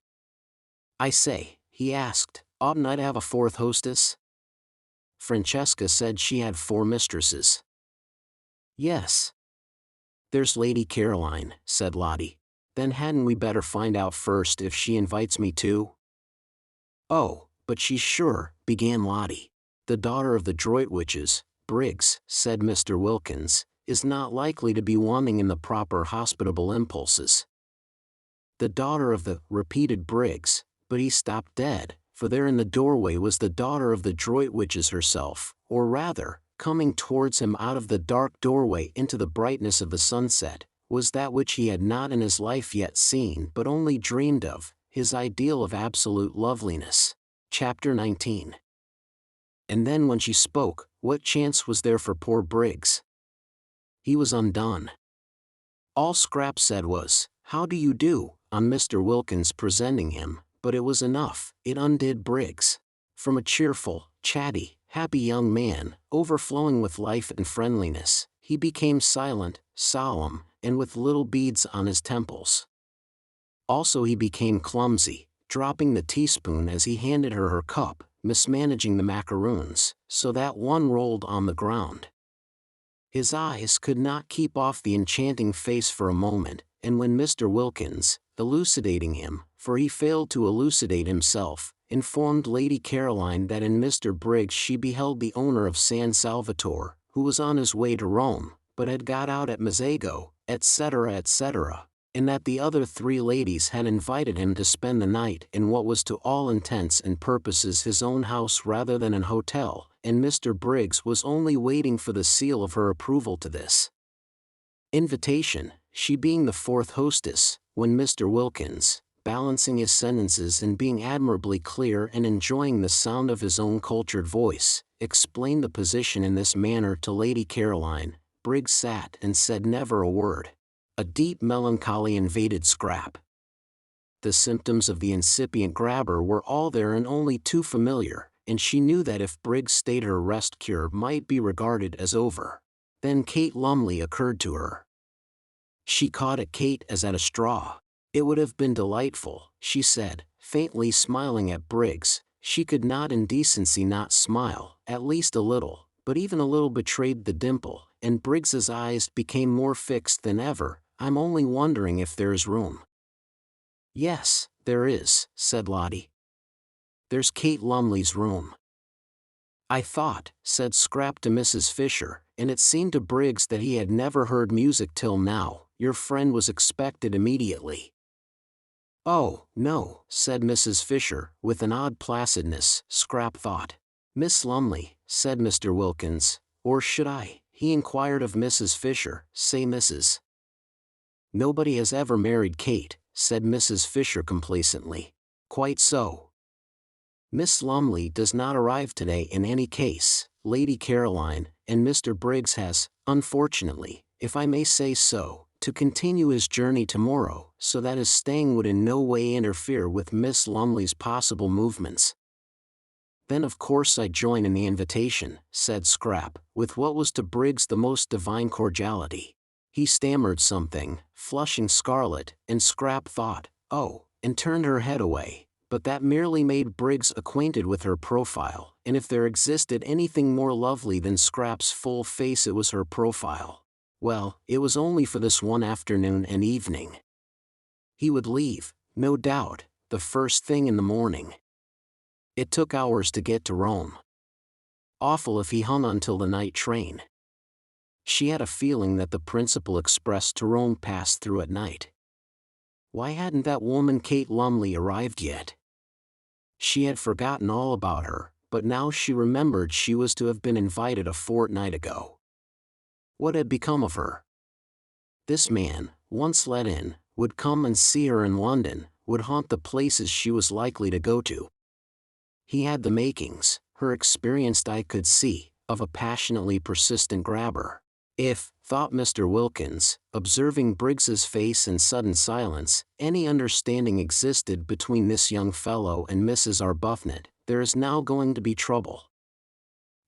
"I say," he asked, "oughtn't I to have a fourth hostess? Francesca said she had 4 mistresses." "Yes. There's Lady Caroline," said Lottie. "Then hadn't we better find out first if she invites me too?" "Oh, but she's sure," began Lottie. "The daughter of the Droitwiches, Briggs," said Mr. Wilkins, "is not likely to be wanting in the proper hospitable impulses." "The daughter of the," repeated Briggs, but he stopped dead, for there in the doorway was the daughter of the Droitwiches herself, or rather, coming towards him out of the dark doorway into the brightness of the sunset, was that which he had not in his life yet seen but only dreamed of, his ideal of absolute loveliness. Chapter 19. And then when she spoke, what chance was there for poor Briggs? He was undone. All Scrap said was, "How do you do?" on Mr. Wilkins presenting him, but it was enough, it undid Briggs. From a cheerful, chatty, happy young man, overflowing with life and friendliness, he became silent, solemn, and with little beads on his temples. Also he became clumsy, dropping the teaspoon as he handed her her cup, mismanaging the macaroons, so that one rolled on the ground. His eyes could not keep off the enchanting face for a moment, and when Mr. Wilkins, elucidating him, for he failed to elucidate himself, informed Lady Caroline that in Mr. Briggs she beheld the owner of San Salvatore, who was on his way to Rome, but had got out at Mezzago, etc., etc., and that the other 3 ladies had invited him to spend the night in what was to all intents and purposes his own house rather than an hotel, and Mr. Briggs was only waiting for the seal of her approval to this invitation, she being the 4th hostess, when Mr. Wilkins, balancing his sentences and being admirably clear and enjoying the sound of his own cultured voice, explained the position in this manner to Lady Caroline, Briggs sat and said never a word. A deep melancholy invaded Scrap. The symptoms of the incipient grabber were all there and only too familiar, and she knew that if Briggs stayed her rest cure might be regarded as over. Then Kate Lumley occurred to her. She caught at Kate as at a straw. It would have been delightful, she said, faintly smiling at Briggs. She could not in decency not smile, at least a little, but even a little betrayed the dimple, and Briggs's eyes became more fixed than ever. I'm only wondering if there's room. Yes, there is, said Lottie. There's Kate Lumley's room. I thought, said Scrap to Mrs. Fisher, and it seemed to Briggs that he had never heard music till now, your friend was expected immediately. Oh, no, said Mrs. Fisher, with an odd placidness, Scrap thought. Miss Lumley, said Mr. Wilkins, or should I, he inquired of Mrs. Fisher, say Mrs. Nobody has ever married Kate, said Mrs. Fisher complacently. Quite so. Miss Lumley does not arrive today in any case, Lady Caroline, and Mr. Briggs has, unfortunately, if I may say so, to continue his journey tomorrow, so that his staying would in no way interfere with Miss Lumley's possible movements. Then of course I join in the invitation, said Scrap, with what was to Briggs the most divine cordiality. He stammered something, flushing scarlet, and Scrap thought, oh, and turned her head away. But that merely made Briggs acquainted with her profile, and if there existed anything more lovely than Scrap's full face it was her profile. Well, it was only for this one afternoon and evening. He would leave, no doubt, the first thing in the morning. It took hours to get to Rome. Awful if he hung until the night train. She had a feeling that the principal express to Rome passed through at night. Why hadn't that woman Kate Lumley arrived yet? She had forgotten all about her, but now she remembered she was to have been invited a fortnight ago. What had become of her? This man, once let in, would come and see her in London, would haunt the places she was likely to go to. He had the makings, her experienced eye could see, of a passionately persistent grabber. If, thought Mr. Wilkins, observing Briggs's face and sudden silence, any understanding existed between this young fellow and Mrs. Arbuthnot, there is now going to be trouble.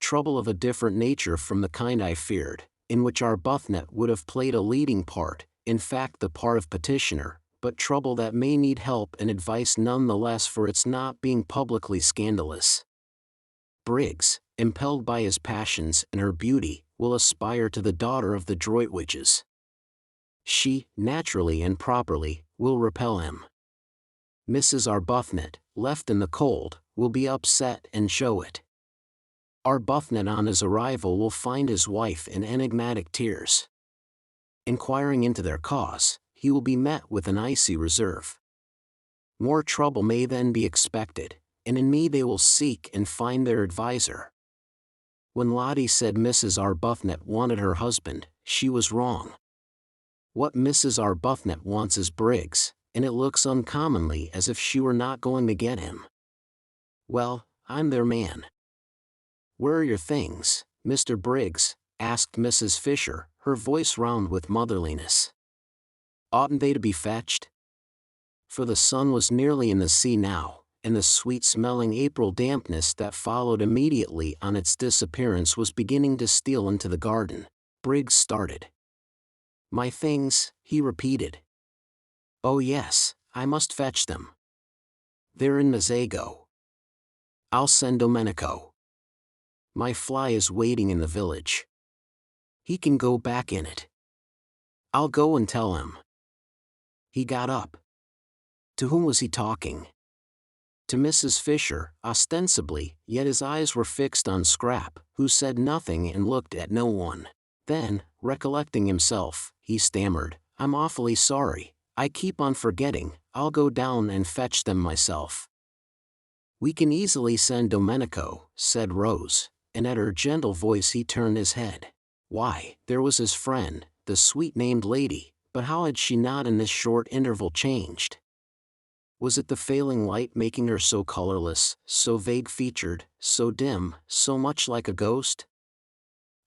Trouble of a different nature from the kind I feared, in which Arbuthnot would have played a leading part, in fact the part of petitioner, but trouble that may need help and advice none the less for its not being publicly scandalous. Briggs, impelled by his passions and her beauty, will aspire to the daughter of the Droitwiches. She, naturally and properly, will repel him. Mrs. Arbuthnot, left in the cold, will be upset and show it. Arbuthnot on his arrival will find his wife in enigmatic tears. Inquiring into their cause, he will be met with an icy reserve. More trouble may then be expected, and in me they will seek and find their adviser. When Lottie said Mrs. Arbuthnot wanted her husband, she was wrong. What Mrs. Arbuthnot wants is Briggs, and it looks uncommonly as if she were not going to get him. Well, I'm their man. Where are your things, Mr. Briggs? Asked Mrs. Fisher, her voice round with motherliness. Oughtn't they to be fetched? For the sun was nearly in the sea now, and the sweet-smelling April dampness that followed immediately on its disappearance was beginning to steal into the garden. Briggs started. My things, he repeated. Oh yes, I must fetch them. They're in Mazzago. I'll send Domenico. My fly is waiting in the village. He can go back in it. I'll go and tell him. He got up. To whom was he talking? To Mrs. Fisher, ostensibly, yet his eyes were fixed on Scrap, who said nothing and looked at no one. Then, recollecting himself, he stammered, I'm awfully sorry, I keep on forgetting, I'll go down and fetch them myself. We can easily send Domenico, said Rose, and at her gentle voice he turned his head. Why, there was his friend, the sweet-named lady, but how had she not in this short interval changed? Was it the failing light making her so colorless, so vague-featured, so dim, so much like a ghost?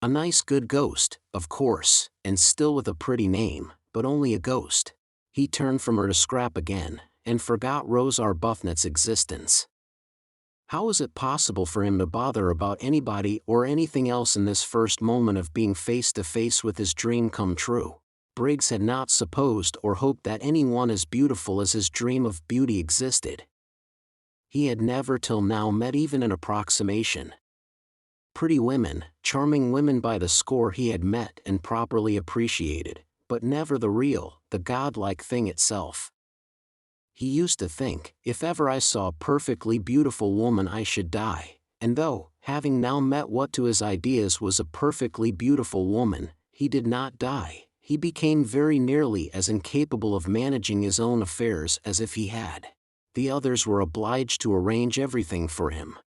A nice good ghost, of course, and still with a pretty name, but only a ghost. He turned from her to Scrap again, and forgot Rose Arbuthnot's existence. How was it possible for him to bother about anybody or anything else in this first moment of being face to face with his dream come true? Briggs had not supposed or hoped that anyone as beautiful as his dream of beauty existed. He had never till now met even an approximation. Pretty women, charming women by the score he had met and properly appreciated, but never the real, the godlike thing itself. He used to think, if ever I saw a perfectly beautiful woman I should die, and though, having now met what to his ideas was a perfectly beautiful woman, he did not die, he became very nearly as incapable of managing his own affairs as if he had. The others were obliged to arrange everything for him.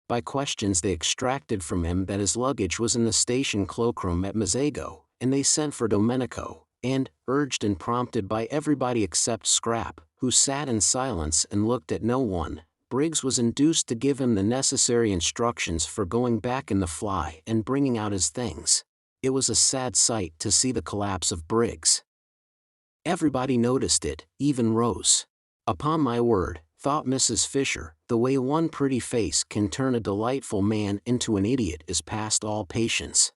By questions they extracted from him that his luggage was in the station cloakroom at Mezzago, and they sent for Domenico, and, urged and prompted by everybody except Scrap, who sat in silence and looked at no one, Briggs was induced to give him the necessary instructions for going back in the fly and bringing out his things. It was a sad sight to see the collapse of Briggs. Everybody noticed it, even Rose. Upon my word, thought Mrs. Fisher, the way one pretty face can turn a delightful man into an idiot is past all patience.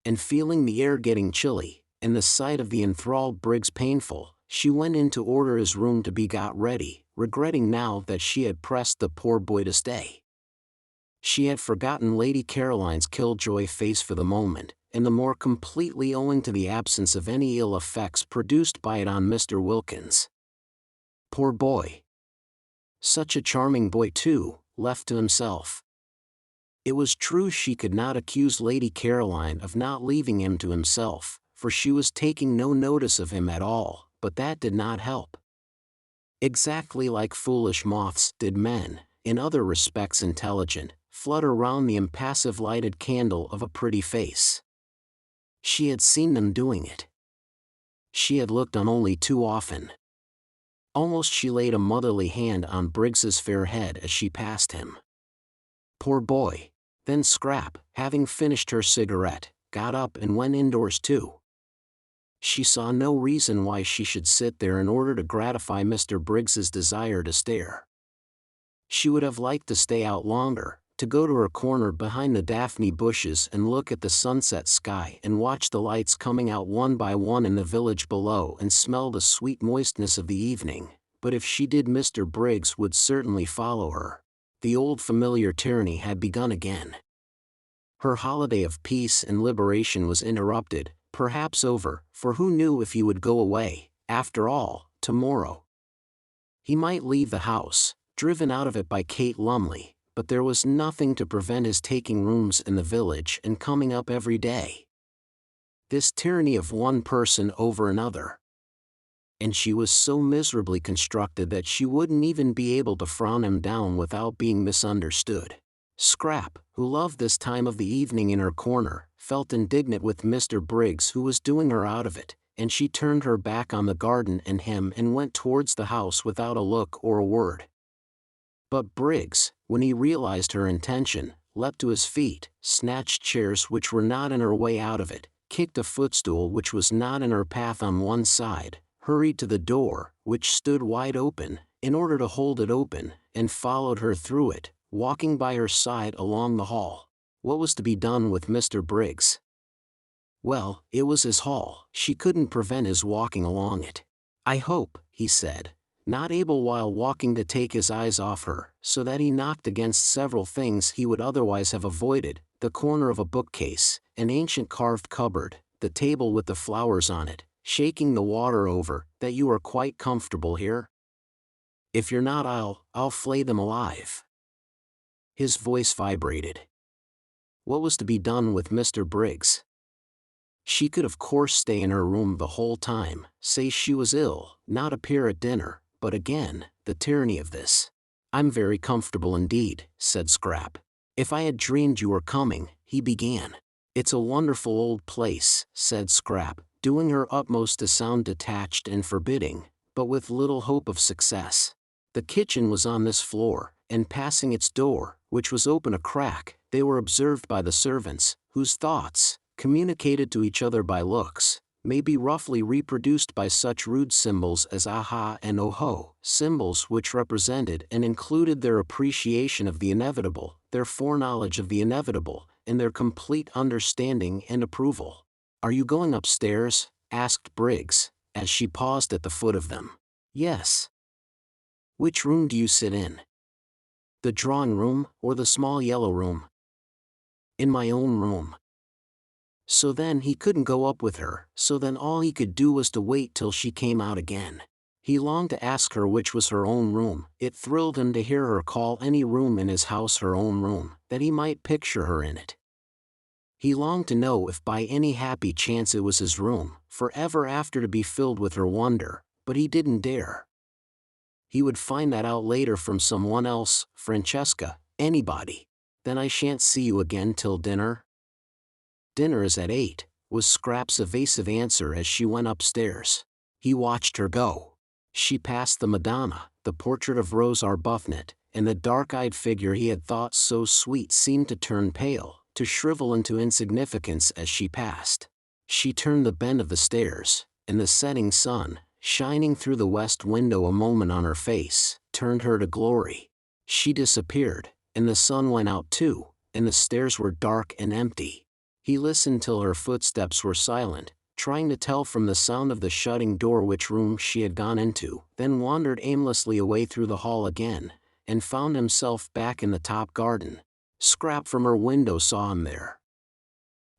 And feeling the air getting chilly, and the sight of the enthralled Briggs painful, she went in to order his room to be got ready, regretting now that she had pressed the poor boy to stay. She had forgotten Lady Caroline's killjoy face for the moment, and the more completely owing to the absence of any ill effects produced by it on Mr. Wilkins. Poor boy. Such a charming boy too, left to himself. It was true she could not accuse Lady Caroline of not leaving him to himself, for she was taking no notice of him at all, but that did not help. Exactly like foolish moths did men, in other respects intelligent, flutter round the impassive lighted candle of a pretty face. She had seen them doing it. She had looked on only too often. Almost she laid a motherly hand on Briggs's fair head as she passed him. Poor boy. Then Scrap, having finished her cigarette, got up and went indoors too. She saw no reason why she should sit there in order to gratify Mr. Briggs's desire to stare. She would have liked to stay out longer, to go to her corner behind the daphne bushes and look at the sunset sky and watch the lights coming out one by one in the village below and smell the sweet moistness of the evening, but if she did Mr. Briggs would certainly follow her. The old familiar tyranny had begun again. Her holiday of peace and liberation was interrupted, perhaps over, for who knew if he would go away, after all, tomorrow. He might leave the house, driven out of it by Kate Lumley, but there was nothing to prevent his taking rooms in the village and coming up every day. This tyranny of one person over another. And she was so miserably constructed that she wouldn't even be able to frown him down without being misunderstood. Scrap, who loved this time of the evening in her corner, felt indignant with Mr. Briggs who was doing her out of it, and she turned her back on the garden and him and went towards the house without a look or a word. But Briggs, when he realized her intention, leapt to his feet, snatched chairs which were not in her way out of it, kicked a footstool which was not in her path on one side, hurried to the door, which stood wide open, in order to hold it open, and followed her through it, walking by her side along the hall. What was to be done with Mr. Briggs? Well, it was his hall, she couldn't prevent his walking along it. I hope, he said, not able while walking to take his eyes off her, so that he knocked against several things he would otherwise have avoided, the corner of a bookcase, an ancient carved cupboard, the table with the flowers on it, shaking the water over, that you are quite comfortable here? If you're not I'll flay them alive. His voice vibrated. What was to be done with Mr. Briggs? She could of course stay in her room the whole time, say she was ill, not appear at dinner, but again, the tyranny of this. I'm very comfortable indeed, said Scrap. If I had dreamed you were coming, he began. It's a wonderful old place, said Scrap, doing her utmost to sound detached and forbidding, but with little hope of success. The kitchen was on this floor, and passing its door, which was open a crack, they were observed by the servants, whose thoughts, communicated to each other by looks, may be roughly reproduced by such rude symbols as aha and oho, symbols which represented and included their appreciation of the inevitable, their foreknowledge of the inevitable, and their complete understanding and approval. "Are you going upstairs?" asked Briggs, as she paused at the foot of them. "Yes." "Which room do you sit in? The drawing room, or the small yellow room?" "In my own room." So then he couldn't go up with her, so then all he could do was to wait till she came out again. He longed to ask her which was her own room. It thrilled him to hear her call any room in his house her own room, that he might picture her in it. He longed to know if by any happy chance it was his room, forever after to be filled with her wonder, but he didn't dare. He would find that out later from someone else, Francesca, anybody. "Then I shan't see you again till dinner?" "Dinner is at 8, was Scrap's evasive answer as she went upstairs. He watched her go. She passed the Madonna, the portrait of Rose Arbuthnot, and the dark-eyed figure he had thought so sweet seemed to turn pale, to shrivel into insignificance as she passed. She turned the bend of the stairs, and the setting sun, shining through the west window a moment on her face, turned her to glory. She disappeared, and the sun went out too, and the stairs were dark and empty. He listened till her footsteps were silent, trying to tell from the sound of the shutting door which room she had gone into, then wandered aimlessly away through the hall again, and found himself back in the top garden. Scrap from her window saw him there.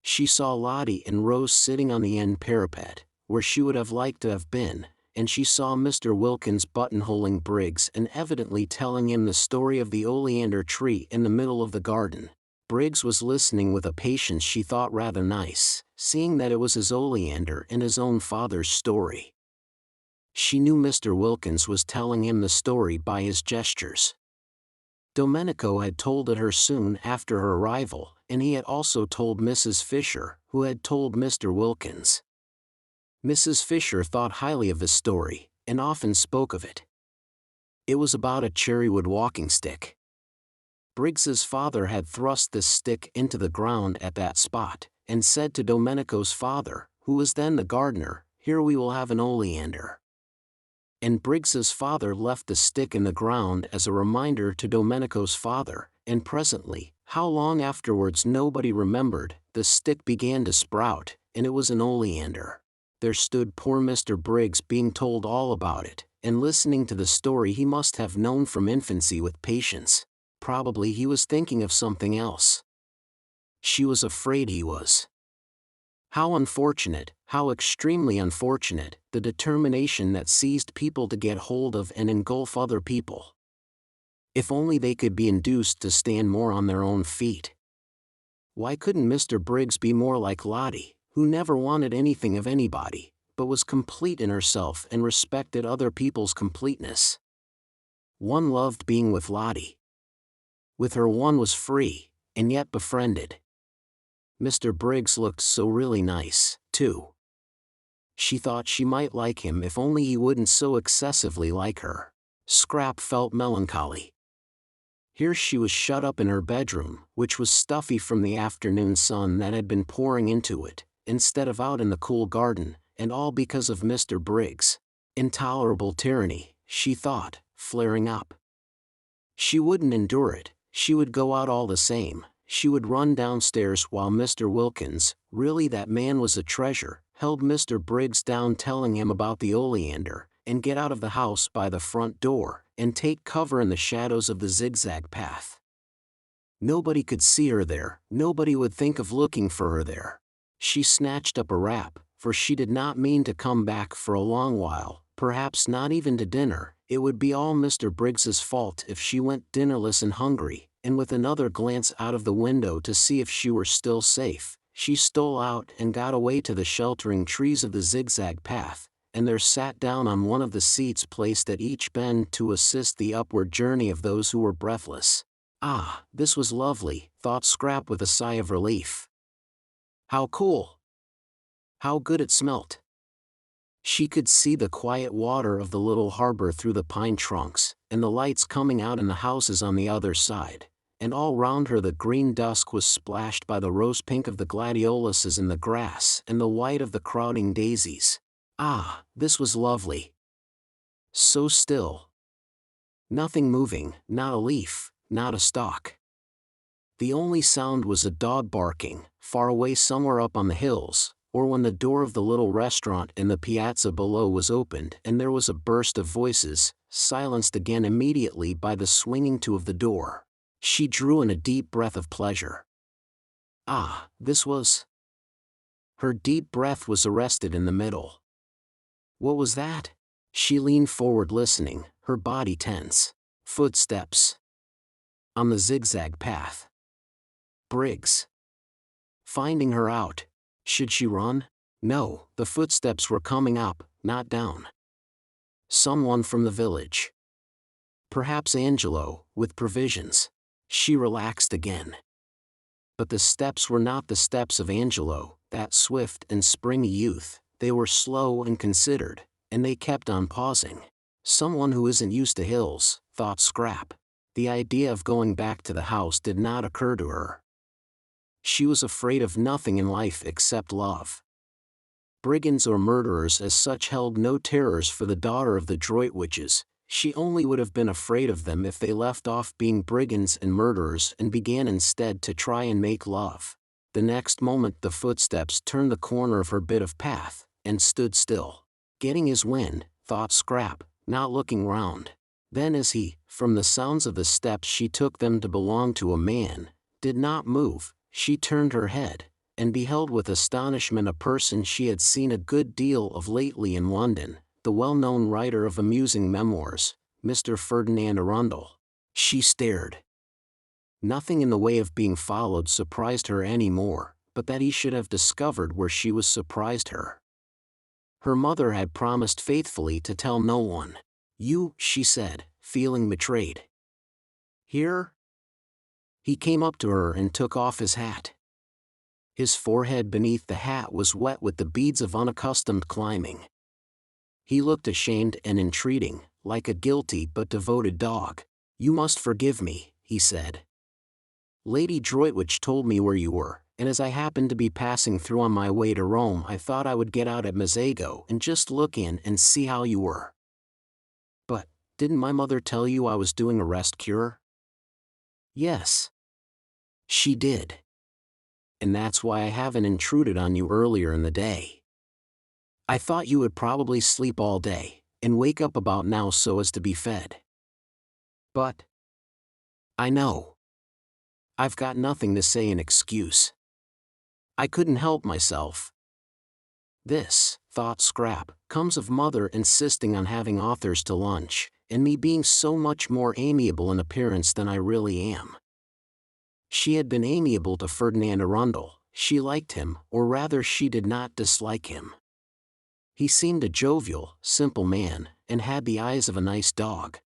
She saw Lottie and Rose sitting on the end parapet, where she would have liked to have been, and she saw Mr. Wilkins buttonholing Briggs and evidently telling him the story of the oleander tree in the middle of the garden. Briggs was listening with a patience she thought rather nice, seeing that it was his oleander and his own father's story. She knew Mr. Wilkins was telling him the story by his gestures. Domenico had told it her soon after her arrival, and he had also told Mrs. Fisher, who had told Mr. Wilkins. Mrs. Fisher thought highly of the story, and often spoke of it. It was about a cherrywood walking stick. Briggs's father had thrust this stick into the ground at that spot, and said to Domenico's father, who was then the gardener, "Here we will have an oleander." And Briggs's father left the stick in the ground as a reminder to Domenico's father, and presently, how long afterwards nobody remembered, the stick began to sprout, and it was an oleander. There stood poor Mr. Briggs being told all about it, and listening to the story he must have known from infancy with patience. Probably he was thinking of something else. She was afraid he was. How unfortunate, how extremely unfortunate, the determination that seized people to get hold of and engulf other people. If only they could be induced to stand more on their own feet. Why couldn't Mr. Briggs be more like Lottie, who never wanted anything of anybody, but was complete in herself and respected other people's completeness? One loved being with Lottie. With her one was free, and yet befriended. Mr. Briggs looked so really nice, too. She thought she might like him if only he wouldn't so excessively like her. Scrap felt melancholy. Here she was shut up in her bedroom, which was stuffy from the afternoon sun that had been pouring into it, instead of out in the cool garden, and all because of Mr. Briggs. Intolerable tyranny, she thought, flaring up. She wouldn't endure it. She would go out all the same. She would run downstairs while Mr. Wilkins, really that man was a treasure, held Mr. Briggs down telling him about the oleander, and get out of the house by the front door, and take cover in the shadows of the zigzag path. Nobody could see her there, nobody would think of looking for her there. She snatched up a wrap, for she did not mean to come back for a long while, perhaps not even to dinner. It would be all Mr. Briggs's fault if she went dinnerless and hungry, and with another glance out of the window to see if she were still safe, she stole out and got away to the sheltering trees of the zigzag path, and there sat down on one of the seats placed at each bend to assist the upward journey of those who were breathless. Ah, this was lovely, thought Scrap with a sigh of relief. How cool! How good it smelt! She could see the quiet water of the little harbor through the pine trunks, and the lights coming out in the houses on the other side, and all round her the green dusk was splashed by the rose-pink of the gladioluses in the grass and the white of the crowding daisies. Ah, this was lovely. So still. Nothing moving, not a leaf, not a stalk. The only sound was a dog barking, far away somewhere up on the hills, or when the door of the little restaurant in the piazza below was opened and there was a burst of voices, silenced again immediately by the swinging to of the door. She drew in a deep breath of pleasure. Ah, this was... Her deep breath was arrested in the middle. What was that? She leaned forward listening, her body tense. Footsteps. On the zigzag path. Briggs. Finding her out. Should she run? No, the footsteps were coming up, not down. Someone from the village. Perhaps Angelo, with provisions. She relaxed again. But the steps were not the steps of Angelo, that swift and springy youth. They were slow and considered, and they kept on pausing. Someone who isn't used to hills, thought Scrap. The idea of going back to the house did not occur to her. She was afraid of nothing in life except love. Brigands or murderers as such held no terrors for the daughter of the Droitwiches. She only would have been afraid of them if they left off being brigands and murderers and began instead to try and make love. The next moment the footsteps turned the corner of her bit of path, and stood still. Getting his wind, thought Scrap, not looking round. Then as he, from the sounds of the steps she took them to belong to a man, did not move, she turned her head, and beheld with astonishment a person she had seen a good deal of lately in London, the well-known writer of amusing memoirs, Mr. Ferdinand Arundel. She stared. Nothing in the way of being followed surprised her any more, but that he should have discovered where she was surprised her. Her mother had promised faithfully to tell no one. You, she said, feeling betrayed. Here? He came up to her and took off his hat. His forehead beneath the hat was wet with the beads of unaccustomed climbing. He looked ashamed and entreating, like a guilty but devoted dog. You must forgive me, he said. Lady Droitwich told me where you were, and as I happened to be passing through on my way to Rome I thought I would get out at Mazzago and just look in and see how you were. But, didn't my mother tell you I was doing a rest cure? Yes. She did. And that's why I haven't intruded on you earlier in the day. I thought you would probably sleep all day, and wake up about now so as to be fed. But... I know. I've got nothing to say in excuse. I couldn't help myself. This, thought Scrap, comes of mother insisting on having authors to lunch, and me being so much more amiable in appearance than I really am. She had been amiable to Ferdinand Arundel. She liked him, or rather she did not dislike him. He seemed a jovial, simple man, and had the eyes of a nice dog.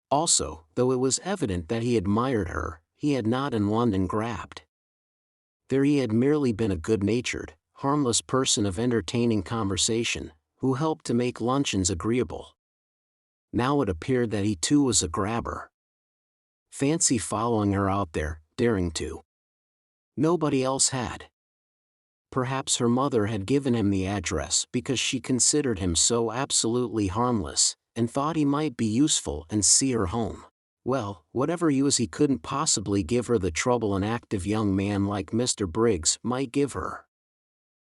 Also, though it was evident that he admired her, he had not in London grabbed. There he had merely been a good-natured, harmless person of entertaining conversation, who helped to make luncheons agreeable. Now it appeared that he too was a grabber. Fancy following her out there, daring to. Nobody else had. Perhaps her mother had given him the address because she considered him so absolutely harmless, and thought he might be useful and see her home. Well, whatever use he couldn't possibly give her the trouble an active young man like Mr. Briggs might give her.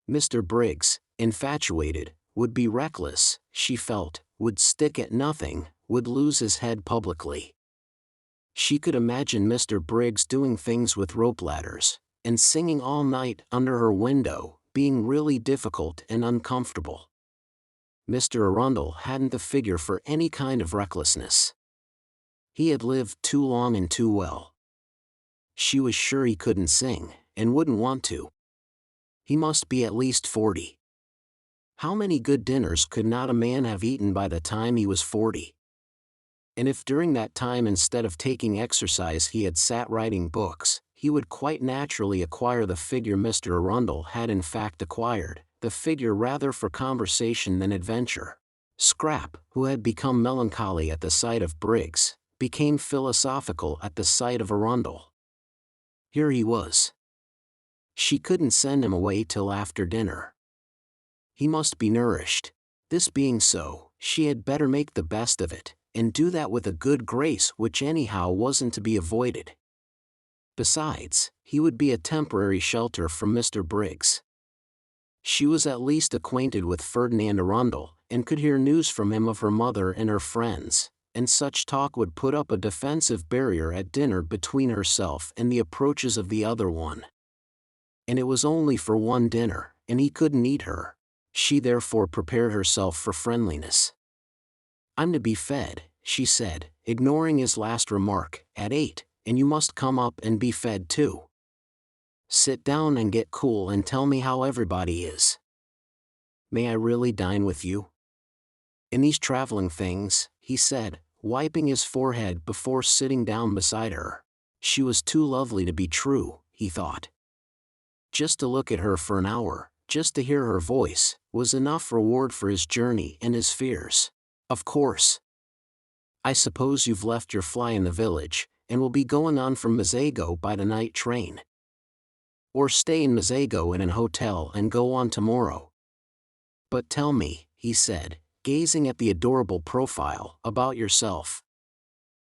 Mr. Briggs, infatuated, would be reckless, she felt, would stick at nothing, would lose his head publicly. She could imagine Mr. Briggs doing things with rope ladders, and singing all night under her window, being really difficult and uncomfortable. Mr. Arundel hadn't the figure for any kind of recklessness. He had lived too long and too well. She was sure he couldn't sing, and wouldn't want to. He must be at least 40. How many good dinners could not a man have eaten by the time he was 40? And if during that time instead of taking exercise he had sat writing books, he would quite naturally acquire the figure Mr. Arundel had in fact acquired, the figure rather for conversation than adventure. Scrap, who had become melancholy at the sight of Briggs, became philosophical at the sight of Arundel. Here he was. She couldn't send him away till after dinner. He must be nourished. This being so, she had better make the best of it, and do that with a good grace which anyhow wasn't to be avoided. Besides, he would be a temporary shelter from Mr. Briggs. She was at least acquainted with Ferdinand Arundel, and could hear news from him of her mother and her friends, and such talk would put up a defensive barrier at dinner between herself and the approaches of the other one. And it was only for one dinner, and he couldn't eat her. She therefore prepared herself for friendliness. "I'm to be fed," she said, ignoring his last remark, "at 8, and you must come up and be fed too. Sit down and get cool and tell me how everybody is." "May I really dine with you?" "In these traveling things," he said, wiping his forehead before sitting down beside her. She was too lovely to be true, he thought. Just to look at her for an hour, just to hear her voice, was enough reward for his journey and his fears. "Of course. I suppose you've left your fly in the village, and will be going on from Mazago by the night train. Or stay in Mazago in an hotel and go on tomorrow. But tell me," he said, gazing at the adorable profile, "about yourself.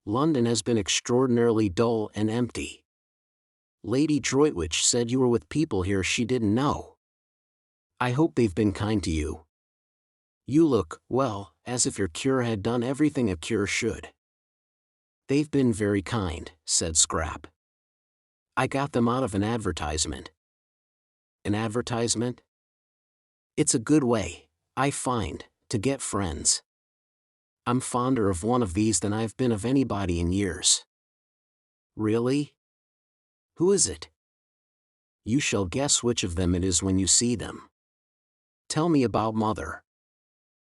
London has been extraordinarily dull and empty. Lady Droitwich said you were with people here she didn't know. I hope they've been kind to you. You look, well, as if your cure had done everything a cure should." "They've been very kind," said Scrap. "I got them out of an advertisement." "An advertisement?" "It's a good way, I find, to get friends. I'm fonder of one of these than I've been of anybody in years." "Really? Who is it?" "You shall guess which of them it is when you see them. Tell me about Mother.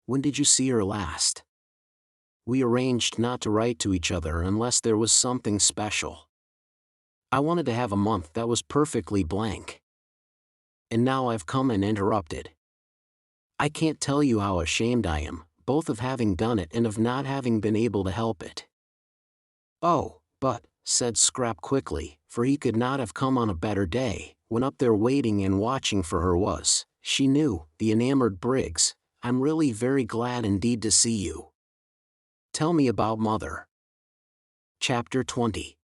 When did you see her last?" "We arranged not to write to each other unless there was something special. I wanted to have a month that was perfectly blank. And now I've come and interrupted. I can't tell you how ashamed I am, both of having done it and of not having been able to help it." "Oh, but," said Scrap quickly, for he could not have come on a better day, when up there waiting and watching for her was, she knew, the enamored Briggs, "I'm really very glad indeed to see you. Tell me about Mother." Chapter 20.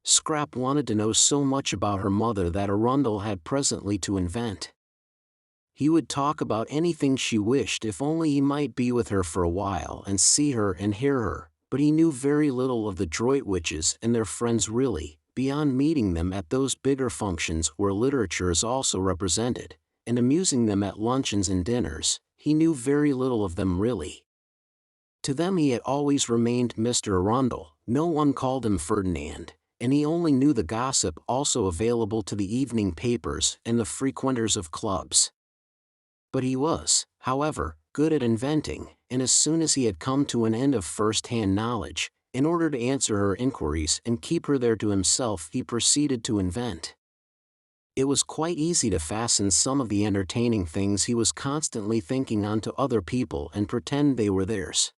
Scrap wanted to know so much about her mother that Arundel had presently to invent. He would talk about anything she wished if only he might be with her for a while and see her and hear her, but he knew very little of the Droitwiches and their friends really, beyond meeting them at those bigger functions where literature is also represented, and amusing them at luncheons and dinners. He knew very little of them really. To them he had always remained Mr. Arundel, no one called him Ferdinand, and he only knew the gossip also available to the evening papers and the frequenters of clubs. But he was, however, good at inventing, and as soon as he had come to an end of first-hand knowledge, in order to answer her inquiries and keep her there to himself, he proceeded to invent. It was quite easy to fasten some of the entertaining things he was constantly thinking on to other people and pretend they were theirs.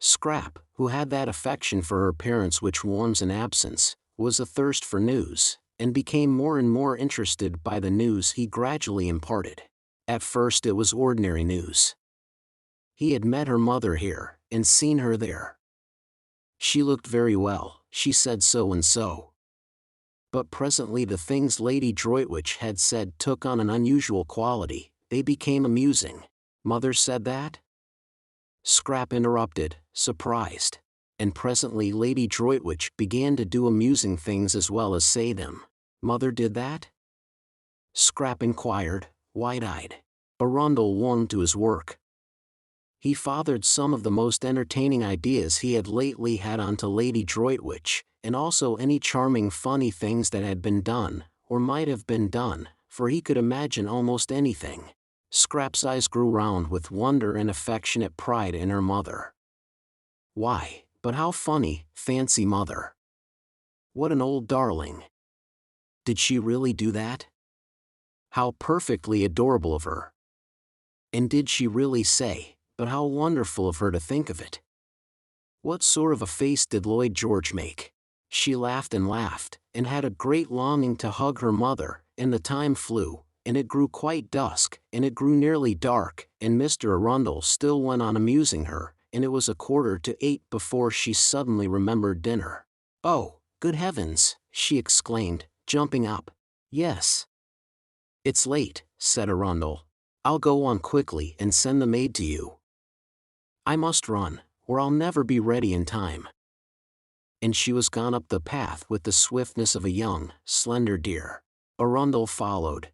Scrap, who had that affection for her parents which warms in absence, was athirst for news, and became more and more interested by the news he gradually imparted. At first it was ordinary news. He had met her mother here, and seen her there. She looked very well, she said so and so. But presently the things Lady Droitwich had said took on an unusual quality, they became amusing. "Mother said that?" Scrap interrupted, surprised. And presently Lady Droitwich began to do amusing things as well as say them. "Mother did that?" Scrap inquired, wide-eyed. Arundel warmed to his work. He fathered some of the most entertaining ideas he had lately had onto Lady Droitwich, and also any charming funny things that had been done, or might have been done, for he could imagine almost anything. Scrap's eyes grew round with wonder and affectionate pride in her mother. "Why, but how funny, fancy Mother! What an old darling! Did she really do that? How perfectly adorable of her! And did she really say, but how wonderful of her to think of it! What sort of a face did Lloyd George make? She laughed, and had a great longing to hug her mother, and the time flew, and it grew quite dusk, and it grew nearly dark, and Mr. Arundel still went on amusing her, and it was 7:45 before she suddenly remembered dinner. "Oh, good heavens!" she exclaimed, jumping up. "Yes. It's late," said Arundel. "I'll go on quickly and send the maid to you. I must run, or I'll never be ready in time." And she was gone up the path with the swiftness of a young, slender deer. Arundel followed.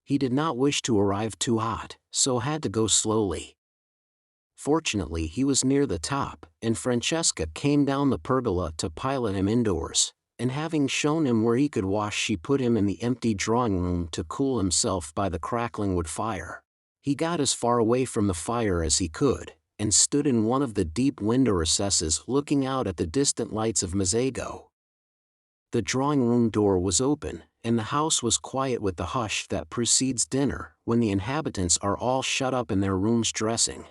He did not wish to arrive too hot, so had to go slowly. Fortunately he was near the top, and Francesca came down the pergola to pilot him indoors, and having shown him where he could wash, she put him in the empty drawing-room to cool himself by the crackling wood fire. He got as far away from the fire as he could, and stood in one of the deep window recesses looking out at the distant lights of Mezzago. The drawing-room door was open, and the house was quiet with the hush that precedes dinner, when the inhabitants are all shut up in their rooms dressing.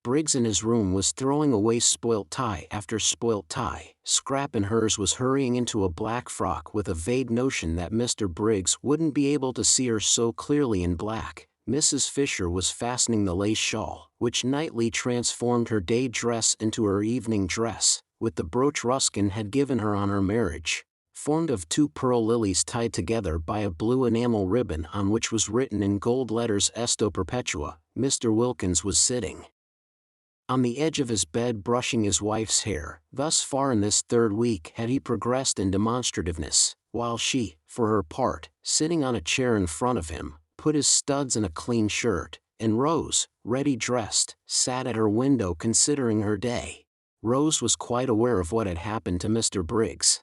Briggs in his room was throwing away spoilt tie after spoilt tie. Scrap in hers was hurrying into a black frock with a vague notion that Mr. Briggs wouldn't be able to see her so clearly in black. Mrs. Fisher was fastening the lace shawl, which nightly transformed her day dress into her evening dress, with the brooch Ruskin had given her on her marriage, formed of 2 pearl lilies tied together by a blue enamel ribbon on which was written in gold letters Esto Perpetua. Mr. Wilkins was sitting on the edge of his bed brushing his wife's hair. Thus far in this 3rd week had he progressed in demonstrativeness, while she, for her part, sitting on a chair in front of him, put his studs in a clean shirt, and Rose, ready dressed, sat at her window considering her day. Rose was quite aware of what had happened to Mr. Briggs.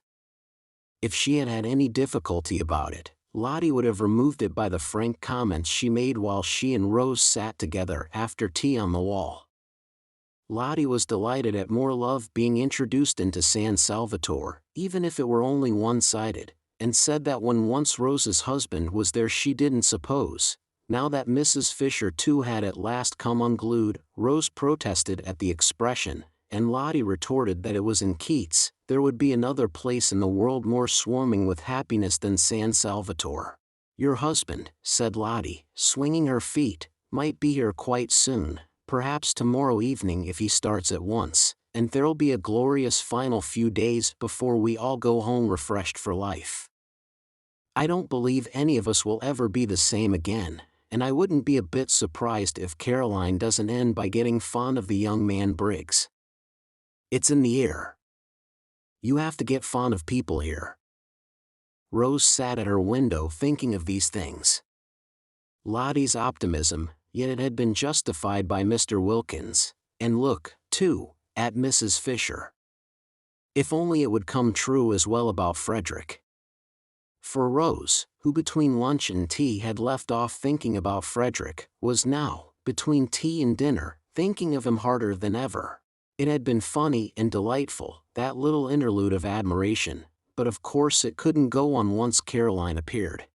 If she had had any difficulty about it, Lottie would have removed it by the frank comments she made while she and Rose sat together after tea on the wall. Lottie was delighted at more love being introduced into San Salvatore, even if it were only one-sided, and said that when once Rose's husband was there she didn't suppose. Now that Mrs. Fisher too had at last come unglued, Rose protested at the expression, and Lottie retorted that it was in Keats. There would be another place in the world more swarming with happiness than San Salvatore. "Your husband," said Lottie, swinging her feet, "might be here quite soon, perhaps tomorrow evening if he starts at once, and there'll be a glorious final few days before we all go home refreshed for life. I don't believe any of us will ever be the same again, and I wouldn't be a bit surprised if Caroline doesn't end by getting fond of the young man Briggs. It's in the air. You have to get fond of people here." Rose sat at her window thinking of these things. Lottie's optimism, yet it had been justified by Mr. Wilkins, and look, too, at Mrs. Fisher. If only it would come true as well about Frederick. For Rose, who between lunch and tea had left off thinking about Frederick, was now, between tea and dinner, thinking of him harder than ever. It had been funny and delightful, that little interlude of admiration, but of course it couldn't go on once Caroline appeared.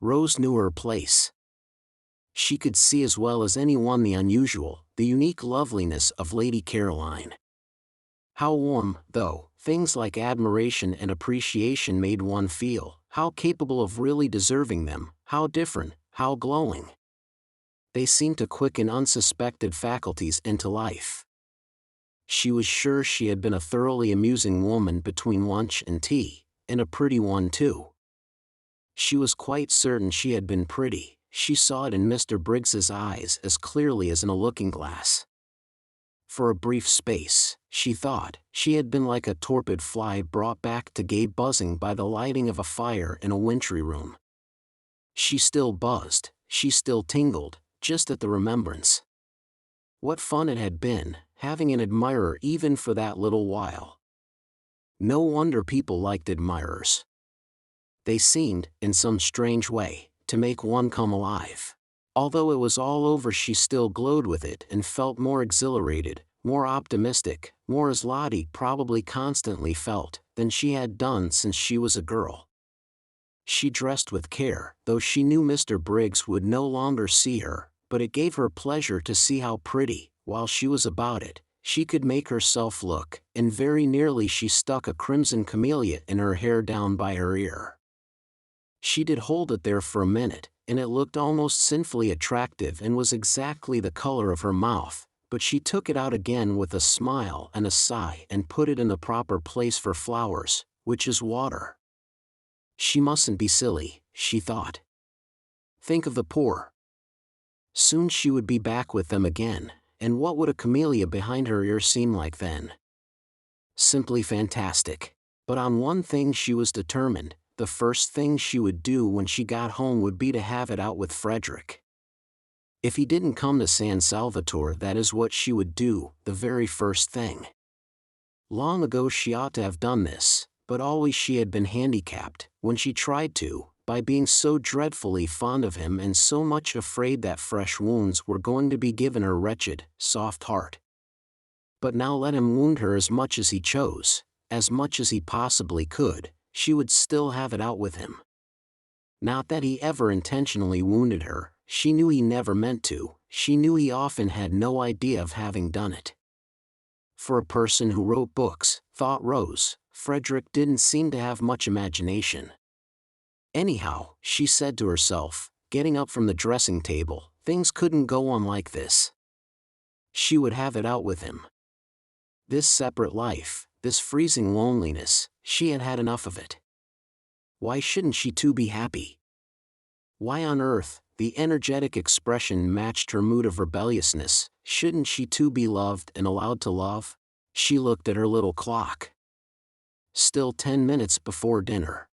Rose knew her place. She could see as well as anyone the unusual, the unique loveliness of Lady Caroline. How warm, though, things like admiration and appreciation made one feel, how capable of really deserving them, how different, how glowing. They seemed to quicken unsuspected faculties into life. She was sure she had been a thoroughly amusing woman between lunch and tea, and a pretty one too. She was quite certain she had been pretty. She saw it in Mr. Briggs's eyes as clearly as in a looking-glass. For a brief space, she thought, she had been like a torpid fly brought back to gay buzzing by the lighting of a fire in a wintry room. She still buzzed, she still tingled, just at the remembrance. What fun it had been, having an admirer even for that little while. No wonder people liked admirers. They seemed, in some strange way, to make one come alive. Although it was all over she still glowed with it and felt more exhilarated, more optimistic, more as Lottie probably constantly felt, than she had done since she was a girl. She dressed with care, though she knew Mr. Briggs would no longer see her, but it gave her pleasure to see how pretty, while she was about it, she could make herself look, and very nearly she stuck a crimson camellia in her hair down by her ear. She did hold it there for a minute, and it looked almost sinfully attractive and was exactly the color of her mouth, but she took it out again with a smile and a sigh and put it in the proper place for flowers, which is water. She mustn't be silly, she thought. Think of the poor. Soon she would be back with them again, and what would a camellia behind her ear seem like then? Simply fantastic. But on one thing she was determined: the first thing she would do when she got home would be to have it out with Frederick. If he didn't come to San Salvatore, that is what she would do, the very first thing. Long ago she ought to have done this, but always she had been handicapped, when she tried to, by being so dreadfully fond of him and so much afraid that fresh wounds were going to be given her wretched, soft heart. But now let him wound her as much as he chose, as much as he possibly could, she would still have it out with him. Not that he ever intentionally wounded her, she knew he never meant to, she knew he often had no idea of having done it. For a person who wrote books, thought Rose, Frederick didn't seem to have much imagination. Anyhow, she said to herself, getting up from the dressing table, things couldn't go on like this. She would have it out with him. This separate life, this freezing loneliness, she had had enough of it. Why shouldn't she too be happy? Why on earth, the energetic expression matched her mood of rebelliousness, shouldn't she too be loved and allowed to love? She looked at her little clock. Still 10 minutes before dinner.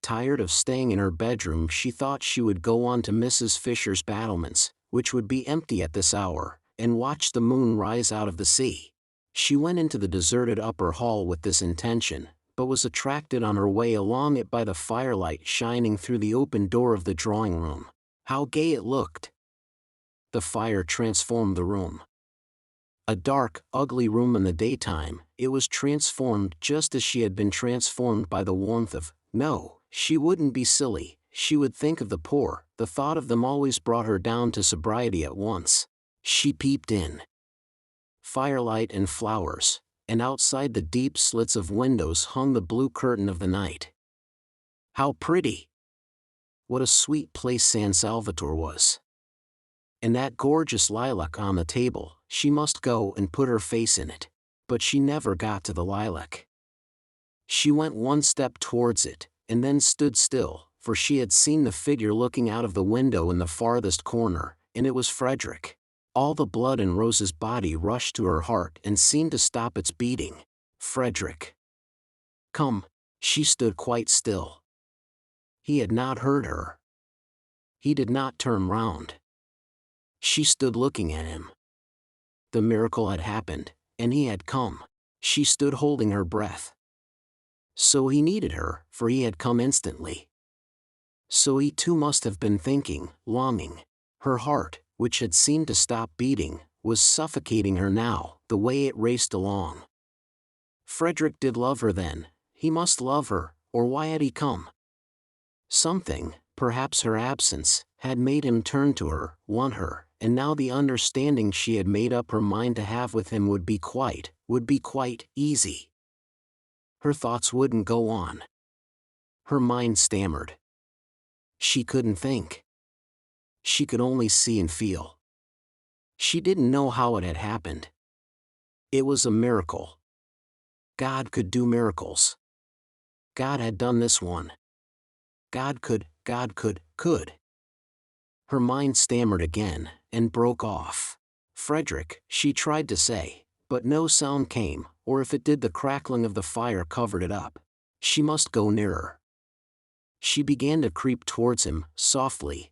Tired of staying in her bedroom, she thought she would go on to Mrs. Fisher's battlements, which would be empty at this hour, and watch the moon rise out of the sea. She went into the deserted upper hall with this intention, but was attracted on her way along it by the firelight shining through the open door of the drawing room. How gay it looked! The fire transformed the room. A dark, ugly room in the daytime, it was transformed just as she had been transformed by the warmth of— no, she wouldn't be silly, she would think of the poor, the thought of them always brought her down to sobriety at once. She peeped in. Firelight and flowers, and outside the deep slits of windows hung the blue curtain of the night. How pretty! What a sweet place San Salvatore was. And that gorgeous lilac on the table, she must go and put her face in it. But she never got to the lilac. She went one step towards it, and then stood still, for she had seen the figure looking out of the window in the farthest corner, and it was Frederick. All the blood in Rose's body rushed to her heart and seemed to stop its beating. Frederick! Come! She stood quite still. He had not heard her. He did not turn round. She stood looking at him. The miracle had happened, and he had come. She stood holding her breath. So he needed her, for he had come instantly. So he too must have been thinking, longing. Her heart, which had seemed to stop beating, was suffocating her now, the way it raced along. Frederick did love her then, he must love her, or why had he come? Something, perhaps her absence, had made him turn to her, want her, and now the understanding she had made up her mind to have with him would be quite easy. Her thoughts wouldn't go on. Her mind stammered. She couldn't think. She could only see and feel. She didn't know how it had happened. It was a miracle. God could do miracles. God had done this one. God could. Her mind stammered again, and broke off. Frederick, she tried to say, but no sound came, or if it did, the crackling of the fire covered it up. She must go nearer. She began to creep towards him, softly.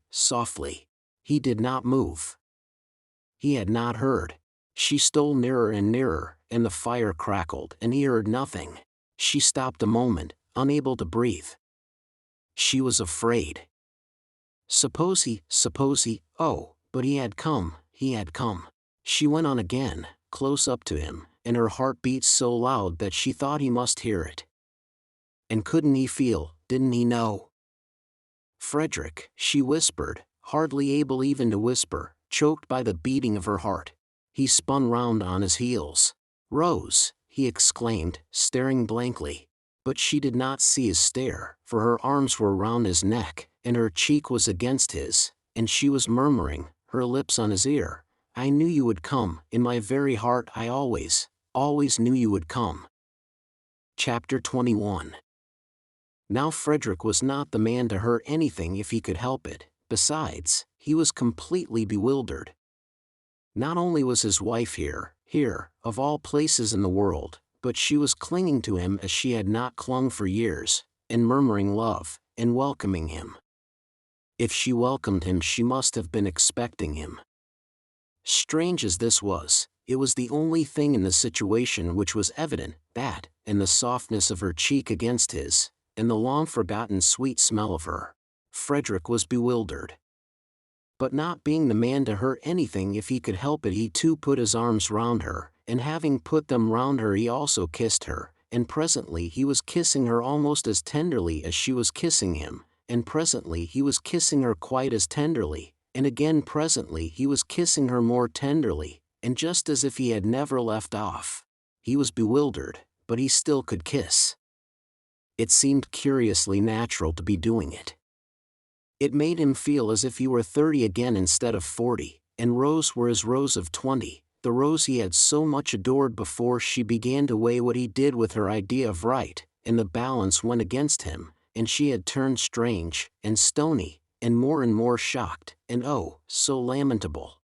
He did not move. He had not heard. She stole nearer and nearer, and the fire crackled, and he heard nothing. She stopped a moment, unable to breathe. She was afraid. Suppose he, oh, but he had come. She went on again, close up to him, and her heart beat so loud that she thought he must hear it. And couldn't he feel, didn't he know? Frederick, she whispered, hardly able even to whisper, choked by the beating of her heart. He spun round on his heels. "Rose!" he exclaimed, staring blankly. But she did not see his stare, for her arms were round his neck, and her cheek was against his, and she was murmuring, her lips on his ear, "I knew you would come, in my very heart I always knew you would come." Chapter 21. Now Frederick was not the man to hurt anything if he could help it. Besides, he was completely bewildered. Not only was his wife here, of all places in the world, but she was clinging to him as she had not clung for years, and murmuring love, and welcoming him. If she welcomed him, she must have been expecting him. Strange as this was, it was the only thing in the situation which was evident, that, in the softness of her cheek against his, and the long-forgotten sweet smell of her, Frederick was bewildered. But not being the man to hurt anything if he could help it, he too put his arms round her, and having put them round her he also kissed her, and presently he was kissing her almost as tenderly as she was kissing him, and presently he was kissing her quite as tenderly, and again presently he was kissing her more tenderly, and just as if he had never left off. He was bewildered, but he still could kiss. It seemed curiously natural to be doing it. It made him feel as if he were 30 again instead of 40, and Rose were his Rose of 20, the Rose he had so much adored before she began to weigh what he did with her idea of right, and the balance went against him, and she had turned strange, and stony, and more shocked, and oh, so lamentable.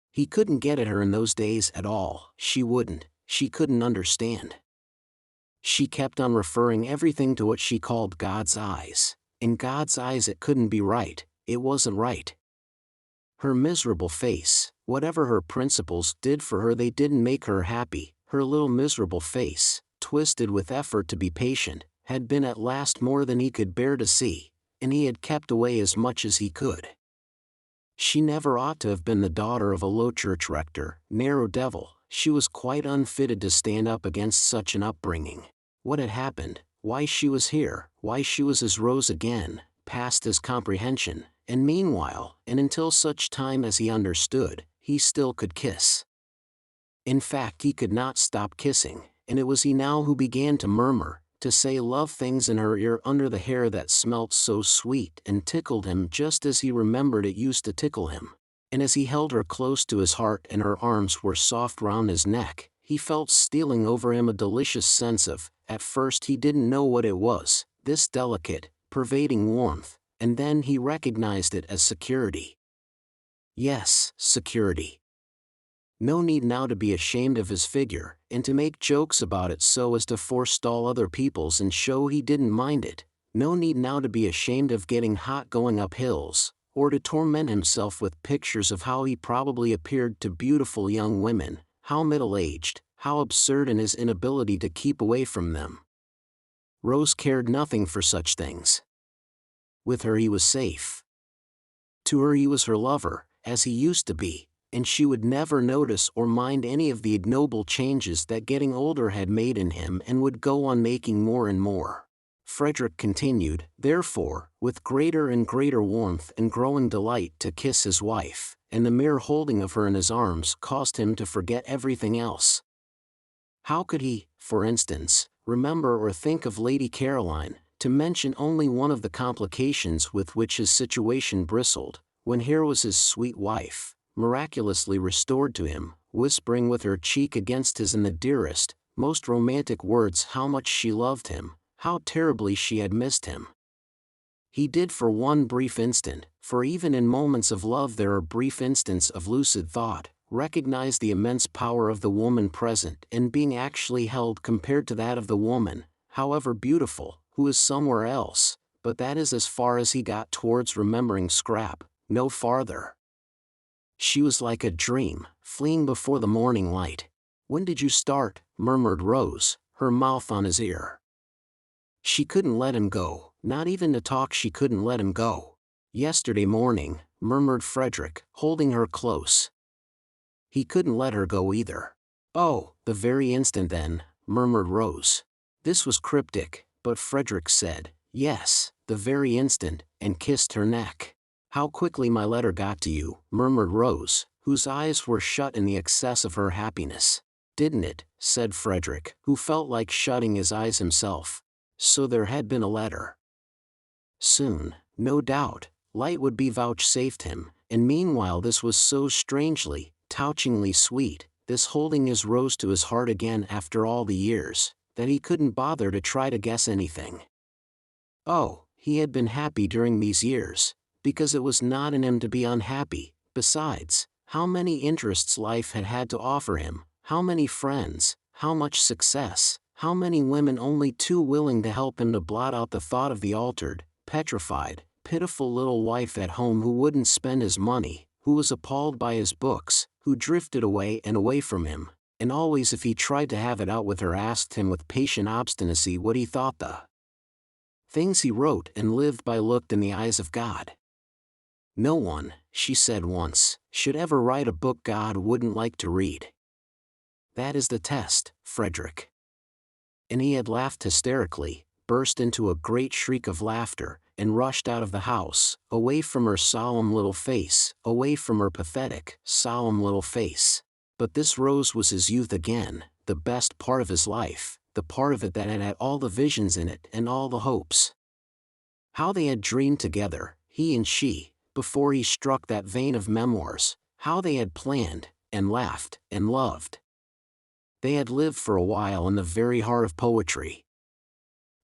He couldn't get at her in those days at all, she couldn't understand. She kept on referring everything to what she called God's eyes. In God's eyes it couldn't be right, it wasn't right. Her miserable face, whatever her principles did for her, they didn't make her happy. Her little miserable face, twisted with effort to be patient, had been at last more than he could bear to see, and he had kept away as much as he could. She never ought to have been the daughter of a low church rector, narrow devil. She was quite unfitted to stand up against such an upbringing. What had happened, why she was here, why she was his Rose again, past his comprehension, and meanwhile, and until such time as he understood, he still could kiss. In fact, he could not stop kissing, and it was he now who began to murmur, to say love things in her ear under the hair that smelt so sweet and tickled him just as he remembered it used to tickle him. And as he held her close to his heart and her arms were soft round his neck, he felt stealing over him a delicious sense of, at first he didn't know what it was, this delicate, pervading warmth, and then he recognized it as security. Yes, security. No need now to be ashamed of his figure, and to make jokes about it so as to forestall other people's and show he didn't mind it. No need now to be ashamed of getting hot going up hills, or to torment himself with pictures of how he probably appeared to beautiful young women, how middle-aged, how absurd in his inability to keep away from them. Rose cared nothing for such things. With her he was safe. To her he was her lover, as he used to be, and she would never notice or mind any of the ignoble changes that getting older had made in him and would go on making more and more. Frederick continued, therefore, with greater and greater warmth and growing delight to kiss his wife, and the mere holding of her in his arms caused him to forget everything else. How could he, for instance, remember or think of Lady Caroline, to mention only one of the complications with which his situation bristled, when here was his sweet wife, miraculously restored to him, whispering with her cheek against his in the dearest, most romantic words how much she loved him, how terribly she had missed him. He did for one brief instant, for even in moments of love there are brief instants of lucid thought, recognize the immense power of the woman present and being actually held compared to that of the woman, however beautiful, who is somewhere else, but that is as far as he got towards remembering Scrap, no farther. She was like a dream, fleeing before the morning light. When did you start? Murmured Rose, her mouth on his ear. She couldn't let him go, not even to talk she couldn't let him go. Yesterday morning, murmured Frederick, holding her close. He couldn't let her go either. Oh, the very instant then, murmured Rose. This was cryptic, but Frederick said, yes, the very instant, and kissed her neck. How quickly my letter got to you, murmured Rose, whose eyes were shut in the excess of her happiness. "Didn't it?" said Frederick, who felt like shutting his eyes himself. So there had been a letter. Soon, no doubt, light would be vouchsafed him, and meanwhile this was so strangely, touchingly sweet, this holding his Rose to his heart again after all the years, that he couldn't bother to try to guess anything. Oh, he had been happy during these years, because it was not in him to be unhappy. Besides, how many interests life had had to offer him, how many friends, how much success, how many women only too willing to help him to blot out the thought of the altered, petrified, pitiful little wife at home who wouldn't spend his money, who was appalled by his books, who drifted away and away from him, and always if he tried to have it out with her asked him with patient obstinacy what he thought the things he wrote and lived by looked in the eyes of God. "No one," she said once, "should ever write a book God wouldn't like to read. That is the test, Frederick." And he had laughed hysterically, burst into a great shriek of laughter, and rushed out of the house, away from her solemn little face, away from her pathetic, solemn little face. But this Rose was his youth again, the best part of his life, the part of it that had all the visions in it and all the hopes. How they had dreamed together, he and she, before he struck that vein of memoirs, how they had planned, and laughed, and loved. They had lived for a while in the very heart of poetry.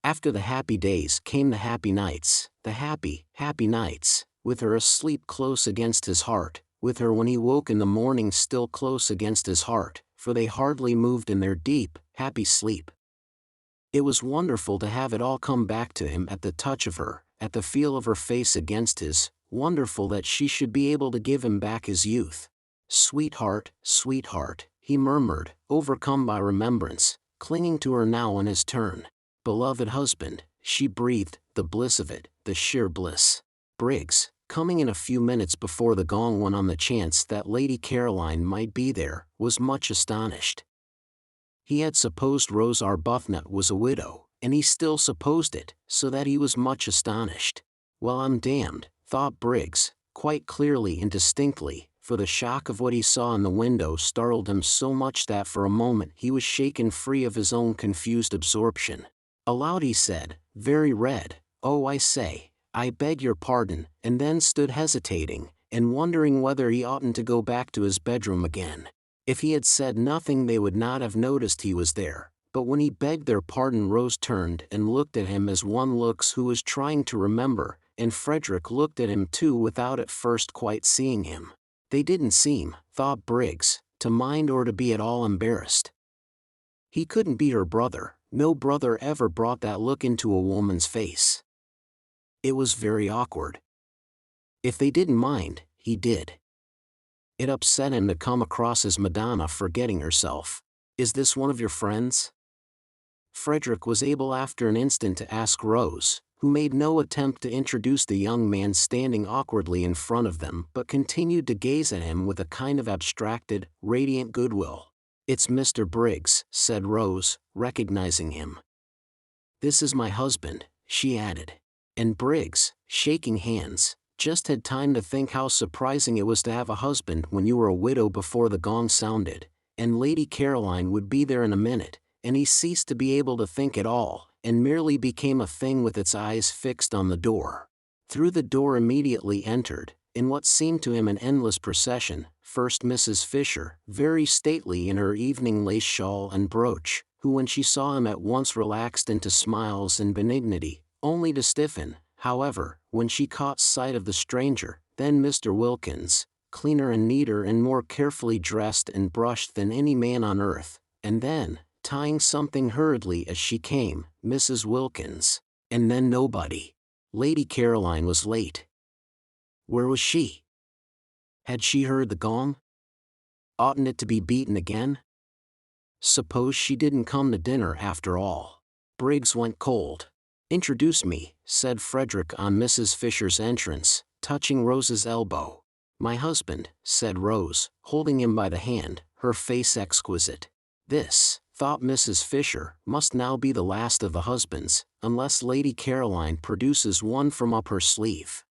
After the happy days came the happy nights, the happy, happy nights, with her asleep close against his heart, with her when he woke in the morning still close against his heart, for they hardly moved in their deep, happy sleep. It was wonderful to have it all come back to him at the touch of her, at the feel of her face against his, wonderful that she should be able to give him back his youth. "Sweetheart, sweetheart," he murmured, overcome by remembrance, clinging to her now in his turn. "Beloved husband," she breathed, the bliss of it, the sheer bliss. Briggs, coming in a few minutes before the gong went on the chance that Lady Caroline might be there, was much astonished. He had supposed Rose Arbuthnot was a widow, and he still supposed it, so that he was much astonished. "Well, I'm damned," thought Briggs, quite clearly and distinctly, for the shock of what he saw in the window startled him so much that for a moment he was shaken free of his own confused absorption. Aloud he said, very red, "Oh, I say, I beg your pardon," and then stood hesitating, and wondering whether he oughtn't to go back to his bedroom again. If he had said nothing they would not have noticed he was there, but when he begged their pardon Rose turned and looked at him as one looks who is trying to remember, and Frederick looked at him too without at first quite seeing him. They didn't seem, thought Briggs, to mind or to be at all embarrassed. He couldn't be her brother, no brother ever brought that look into a woman's face. It was very awkward. If they didn't mind, he did. It upset him to come across as Madonna forgetting herself. "Is this one of your friends?" Frederick was able after an instant to ask Rose, who made no attempt to introduce the young man standing awkwardly in front of them but continued to gaze at him with a kind of abstracted, radiant goodwill. "It's Mr. Briggs," said Rose, recognizing him. "This is my husband," she added. And Briggs, shaking hands, just had time to think how surprising it was to have a husband when you were a widow before the gong sounded, and Lady Caroline would be there in a minute, and he ceased to be able to think at all, and merely became a thing with its eyes fixed on the door. Through the door immediately entered, in what seemed to him an endless procession, first Mrs. Fisher, very stately in her evening lace shawl and brooch, who when she saw him at once relaxed into smiles and benignity, only to stiffen, however, when she caught sight of the stranger, then Mr. Wilkins, cleaner and neater and more carefully dressed and brushed than any man on earth, and then, tying something hurriedly as she came, Mrs. Wilkins, and then nobody. Lady Caroline was late. Where was she? Had she heard the gong? Oughtn't it to be beaten again? Suppose she didn't come to dinner after all. Briggs went cold. "Introduce me," said Frederick on Mrs. Fisher's entrance, touching Rose's elbow. "My husband," said Rose, holding him by the hand, her face exquisite. This, thought Mrs. Fisher, must now be the last of the husbands, unless Lady Caroline produces one from up her sleeve.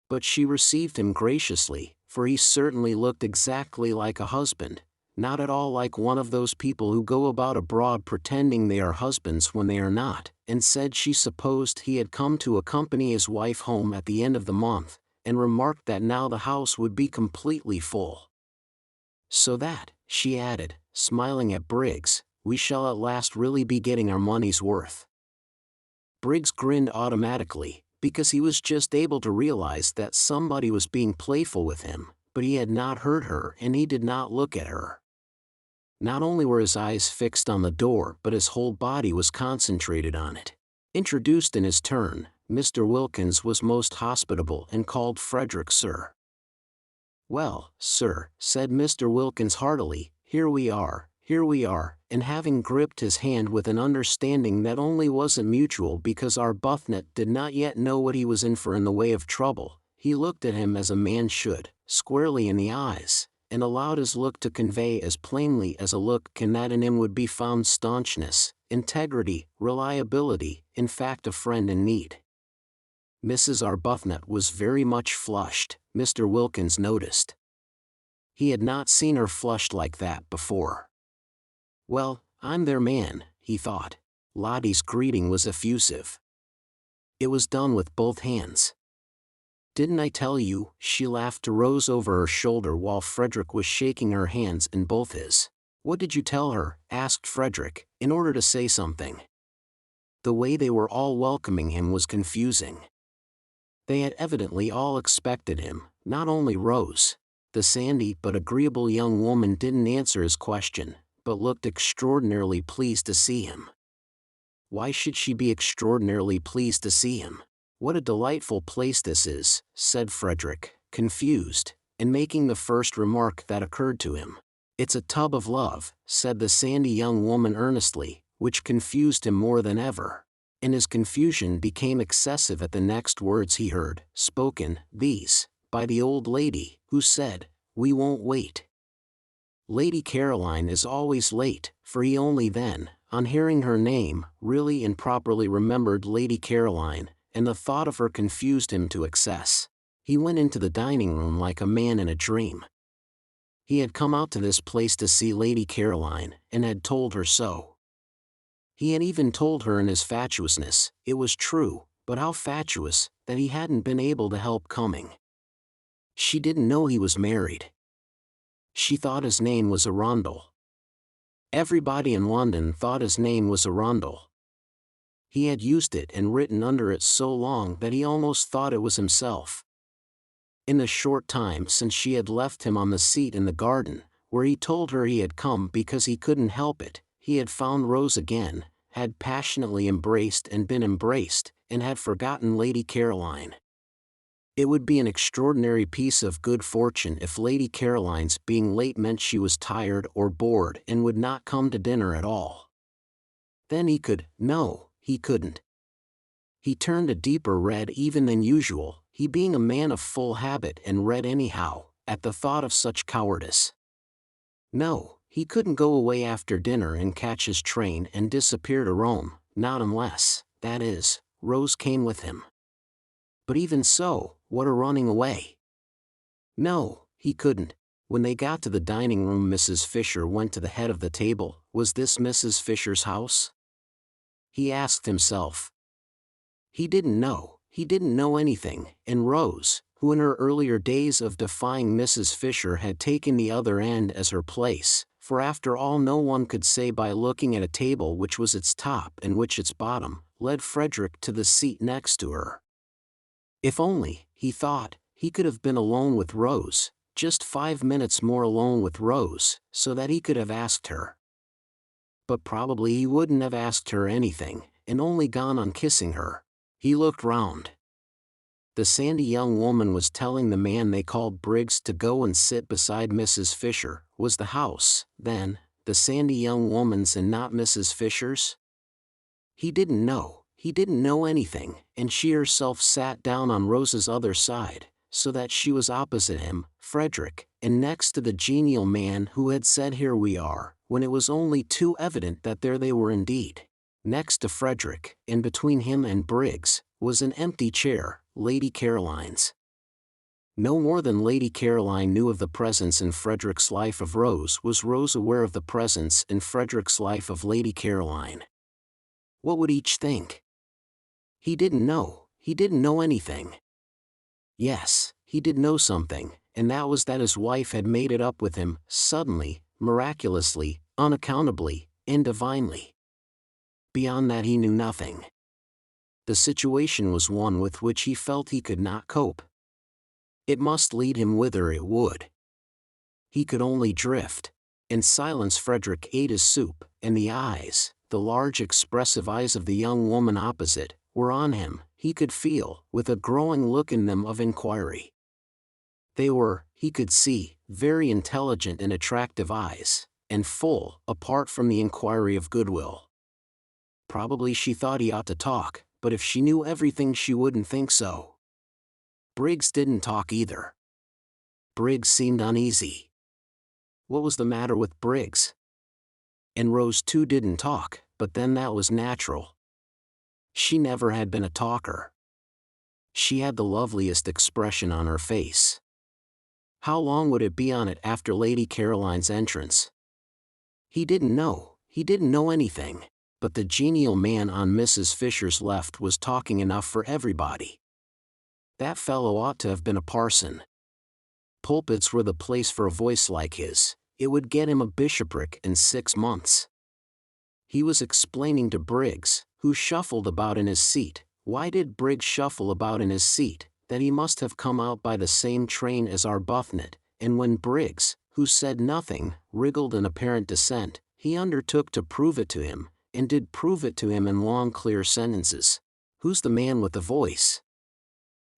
But she received him graciously, for he certainly looked exactly like a husband, not at all like one of those people who go about abroad pretending they are husbands when they are not, and said she supposed he had come to accompany his wife home at the end of the month, and remarked that now the house would be completely full. So that, she added, smiling at Briggs, we shall at last really be getting our money's worth. Briggs grinned automatically, because he was just able to realize that somebody was being playful with him, but he had not heard her and he did not look at her. Not only were his eyes fixed on the door, but his whole body was concentrated on it. Introduced in his turn, Mr. Wilkins was most hospitable and called Frederick sir. Well, sir, said Mr. Wilkins heartily, here we are, and having gripped his hand with an understanding that only wasn't mutual because Arbuthnot did not yet know what he was in for in the way of trouble, he looked at him as a man should, squarely in the eyes, and allowed his look to convey as plainly as a look can that in him would be found staunchness, integrity, reliability, in fact a friend in need. Mrs. Arbuthnot was very much flushed, Mr. Wilkins noticed. He had not seen her flushed like that before. Well, I'm their man, he thought. Lottie's greeting was effusive. It was done with both hands. Didn't I tell you, she laughed to Rose over her shoulder while Frederick was shaking her hands in both his. What did you tell her? Asked Frederick, in order to say something. The way they were all welcoming him was confusing. They had evidently all expected him, not only Rose. The sandy but agreeable young woman didn't answer his question, but looked extraordinarily pleased to see him. Why should she be extraordinarily pleased to see him? What a delightful place this is, said Frederick, confused, and making the first remark that occurred to him. It's a tub of love, said the sandy young woman earnestly, which confused him more than ever. And his confusion became excessive at the next words he heard, spoken, these, by the old lady, who said, we won't wait. Lady Caroline is always late, for he only then, on hearing her name, really and properly remembered Lady Caroline, and the thought of her confused him to excess. He went into the dining room like a man in a dream. He had come out to this place to see Lady Caroline, and had told her so. He had even told her in his fatuousness, it was true, but how fatuous, that he hadn't been able to help coming. She didn't know he was married. She thought his name was Arundel. Everybody in London thought his name was Arundel. He had used it and written under it so long that he almost thought it was himself. In the short time since she had left him on the seat in the garden, where he told her he had come because he couldn't help it, he had found Rose again, had passionately embraced and been embraced, and had forgotten Lady Caroline. It would be an extraordinary piece of good fortune if Lady Caroline's being late meant she was tired or bored and would not come to dinner at all. Then he could, no, he couldn't. He turned a deeper red even than usual, he being a man of full habit and red anyhow, at the thought of such cowardice. No, he couldn't go away after dinner and catch his train and disappear to Rome, not unless, that is, Rose came with him. But even so, what a running away! No, he couldn't. When they got to the dining room, Mrs. Fisher went to the head of the table. Was this Mrs. Fisher's house? He asked himself. He didn't know anything, and Rose, who in her earlier days of defying Mrs. Fisher had taken the other end as her place, for after all no one could say by looking at a table which was its top and which its bottom, led Frederick to the seat next to her. If only, he thought, he could have been alone with Rose, just 5 minutes more alone with Rose, so that he could have asked her. But probably he wouldn't have asked her anything, and only gone on kissing her. He looked round. The sandy young woman was telling the man they called Briggs to go and sit beside Mrs. Fisher. Was the house, then, the sandy young woman's and not Mrs. Fisher's? He didn't know anything, and she herself sat down on Rose's other side, so that she was opposite him, Frederick, and next to the genial man who had said here we are, when it was only too evident that there they were indeed. Next to Frederick, and between him and Briggs, was an empty chair, Lady Caroline's. No more than Lady Caroline knew of the presence in Frederick's life of Rose was Rose aware of the presence in Frederick's life of Lady Caroline. What would each think? He didn't know. He didn't know anything. Yes, he did know something, and that was that his wife had made it up with him, suddenly, miraculously, unaccountably, and divinely. Beyond that he knew nothing. The situation was one with which he felt he could not cope. It must lead him whither it would. He could only drift. In silence Frederick ate his soup, and the eyes, the large expressive eyes of the young woman opposite, were on him, he could feel, with a growing look in them of inquiry. They were, he could see, very intelligent and attractive eyes, and full, apart from the inquiry of goodwill. Probably she thought he ought to talk, but if she knew everything she wouldn't think so. Briggs didn't talk either. Briggs seemed uneasy. What was the matter with Briggs? And Rose too didn't talk, but then that was natural. She never had been a talker. She had the loveliest expression on her face. How long would it be on it after Lady Caroline's entrance? He didn't know. He didn't know anything, but the genial man on Mrs. Fisher's left was talking enough for everybody. That fellow ought to have been a parson. Pulpits were the place for a voice like his. It would get him a bishopric in 6 months. He was explaining to Briggs, who shuffled about in his seat. Why did Briggs shuffle about in his seat? That he must have come out by the same train as Arbuthnot, and when Briggs, who said nothing, wriggled in apparent dissent, he undertook to prove it to him, and did prove it to him in long clear sentences. Who's the man with the voice?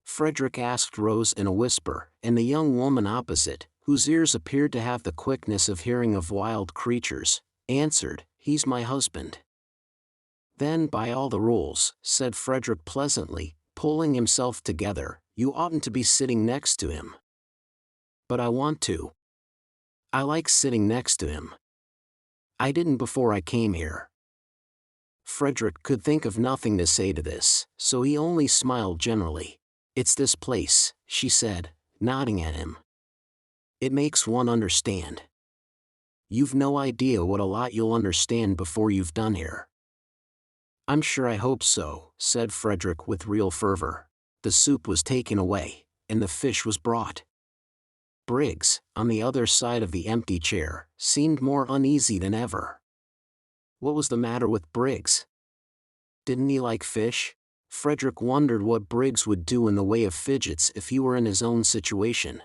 Frederick asked Rose in a whisper, and the young woman opposite, whose ears appeared to have the quickness of hearing of wild creatures, answered, "He's my husband." "Then by all the rules," said Frederick pleasantly, pulling himself together, "you oughtn't to be sitting next to him." "But I want to. I like sitting next to him. I didn't before I came here." Frederick could think of nothing to say to this, so he only smiled generally. "It's this place," she said, nodding at him. "It makes one understand. You've no idea what a lot you'll understand before you've done here." "I'm sure I hope so," said Frederick with real fervor. The soup was taken away, and the fish was brought. Briggs, on the other side of the empty chair, seemed more uneasy than ever. What was the matter with Briggs? Didn't he like fish? Frederick wondered what Briggs would do in the way of fidgets if he were in his own situation.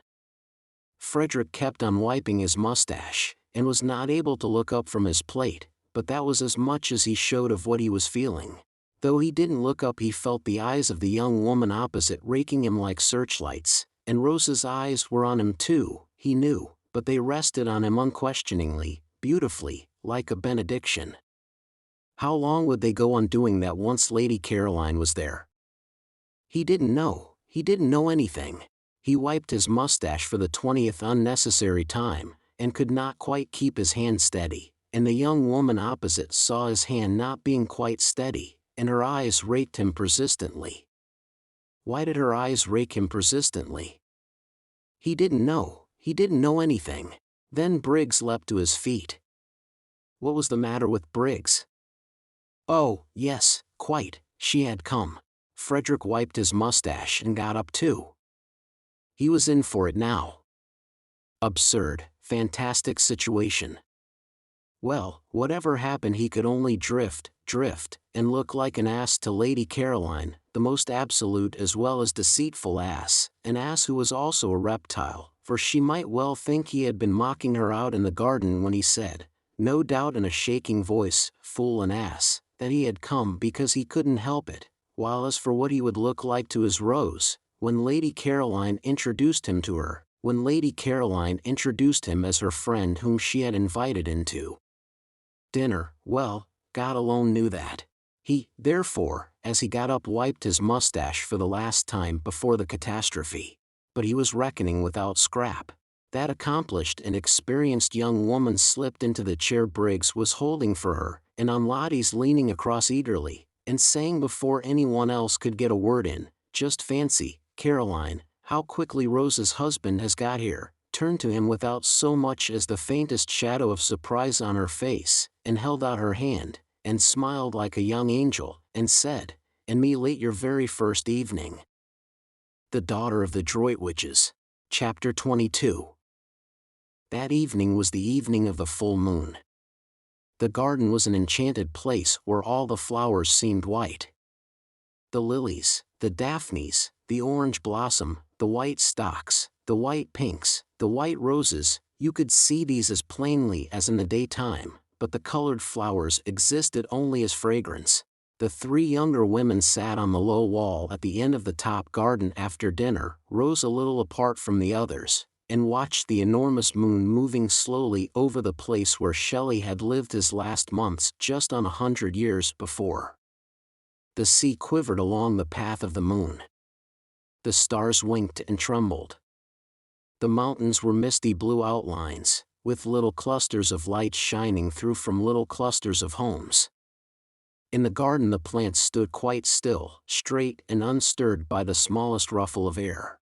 Frederick kept on wiping his mustache, and was not able to look up from his plate, but that was as much as he showed of what he was feeling. Though he didn't look up, he felt the eyes of the young woman opposite raking him like searchlights, and Rose's eyes were on him too, he knew, but they rested on him unquestioningly, beautifully, like a benediction. How long would they go on doing that once Lady Caroline was there? He didn't know. He didn't know anything. He wiped his mustache for the 20th unnecessary time, and could not quite keep his hand steady, and the young woman opposite saw his hand not being quite steady, and her eyes raked him persistently. Why did her eyes rake him persistently? He didn't know. He didn't know anything. Then Briggs leapt to his feet. What was the matter with Briggs? Oh, yes, quite, she had come. Frederick wiped his mustache and got up too. He was in for it now. Absurd, fantastic situation. Well, whatever happened he could only drift, and look like an ass to Lady Caroline, the most absolute as well as deceitful ass, an ass who was also a reptile, for she might well think he had been mocking her out in the garden when he said, no doubt in a shaking voice, "Fool and ass," that he had come because he couldn't help it, while as for what he would look like to his Rose, when Lady Caroline introduced him to her, when Lady Caroline introduced him as her friend whom she had invited into dinner, well, God alone knew that. He, therefore, as he got up wiped his mustache for the last time before the catastrophe. But he was reckoning without Scrap. That accomplished and experienced young woman slipped into the chair Briggs was holding for her, and on Lottie's leaning across eagerly, and saying before anyone else could get a word in, "Just fancy, Caroline, how quickly Rose's husband has got here," turned to him without so much as the faintest shadow of surprise on her face, and held out her hand, and smiled like a young angel, and said, "And me late your very first evening." The Daughter of the Droitwiches. Chapter 22. That evening was the evening of the full moon. The garden was an enchanted place where all the flowers seemed white. The lilies, the daphnes, the orange blossom, the white stocks, the white pinks, the white roses, you could see these as plainly as in the daytime, but the colored flowers existed only as fragrance. The three younger women sat on the low wall at the end of the top garden after dinner, Rose a little apart from the others, and watched the enormous moon moving slowly over the place where Shelley had lived his last months just on 100 years before. The sea quivered along the path of the moon. The stars winked and trembled. The mountains were misty blue outlines, with little clusters of light shining through from little clusters of homes. In the garden the plants stood quite still, straight and unstirred by the smallest ruffle of air.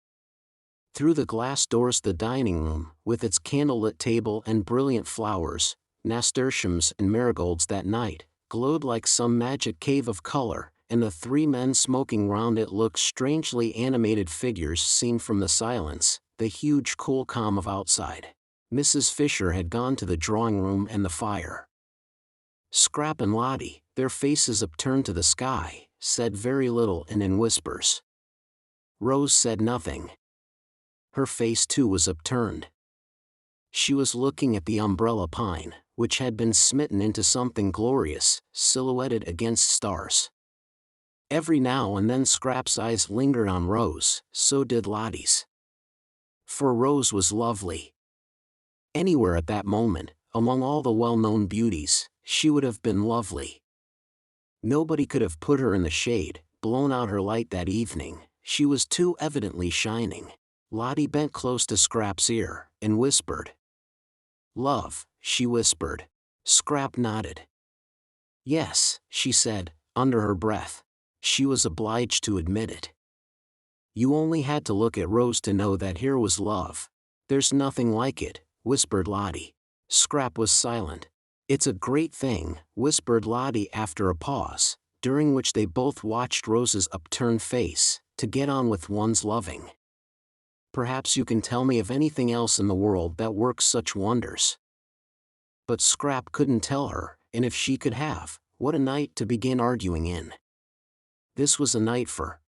Through the glass doors the dining room, with its candlelit table and brilliant flowers, nasturtiums and marigolds that night, glowed like some magic cave of color, and the three men smoking round it looked strangely animated figures seen from the silence, the huge cool calm of outside. Mrs. Fisher had gone to the drawing-room and the fire. Scrap and Lottie, their faces upturned to the sky, said very little and in whispers. Rose said nothing. Her face too was upturned. She was looking at the umbrella pine, which had been smitten into something glorious, silhouetted against stars. Every now and then Scrap's eyes lingered on Rose, so did Lottie's. For Rose was lovely. Anywhere at that moment, among all the well-known beauties, she would have been lovely. Nobody could have put her in the shade, blown out her light that evening, she was too evidently shining. Lottie bent close to Scrap's ear, and whispered. "Love," she whispered. Scrap nodded. "Yes," she said, under her breath. She was obliged to admit it. You only had to look at Rose to know that here was love. "There's nothing like it," whispered Lottie. Scrap was silent. "It's a great thing," whispered Lottie after a pause, during which they both watched Rose's upturned face, "to get on with one's loving. Perhaps you can tell me of anything else in the world that works such wonders." But Scrap couldn't tell her, and if she could have, what a night to begin arguing in. This was a night for.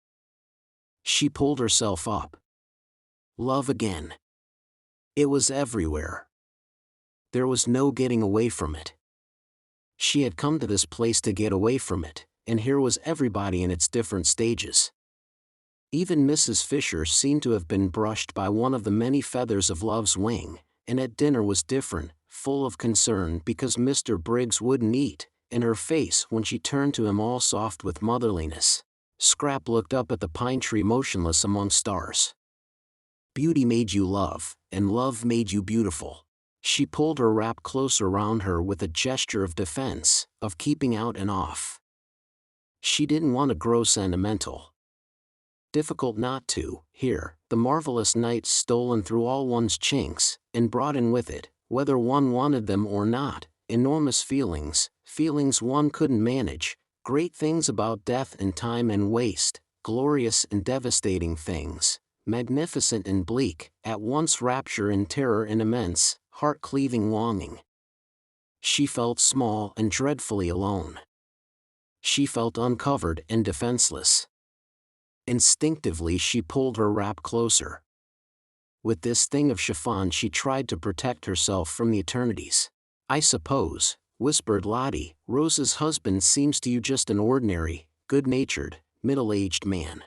She pulled herself up. Love again. It was everywhere. There was no getting away from it. She had come to this place to get away from it, and here was everybody in its different stages. Even Mrs. Fisher seemed to have been brushed by one of the many feathers of love's wing, and at dinner was different, full of concern because Mr. Briggs wouldn't eat, and her face when she turned to him all soft with motherliness. Scrap looked up at the pine tree motionless among stars. Beauty made you love, and love made you beautiful. She pulled her wrap closer round her with a gesture of defense, of keeping out and off. She didn't want to grow sentimental. Difficult not to. Here, the marvelous night stolen through all one's chinks, and brought in with it, whether one wanted them or not, enormous feelings, feelings one couldn't manage, great things about death and time and waste, glorious and devastating things, magnificent and bleak, at once rapture and terror and immense, heart-cleaving longing. She felt small and dreadfully alone. She felt uncovered and defenseless. Instinctively she pulled her wrap closer. With this thing of chiffon she tried to protect herself from the eternities. "I suppose," whispered Lottie, "Rose's husband seems to you just an ordinary, good-natured, middle-aged man."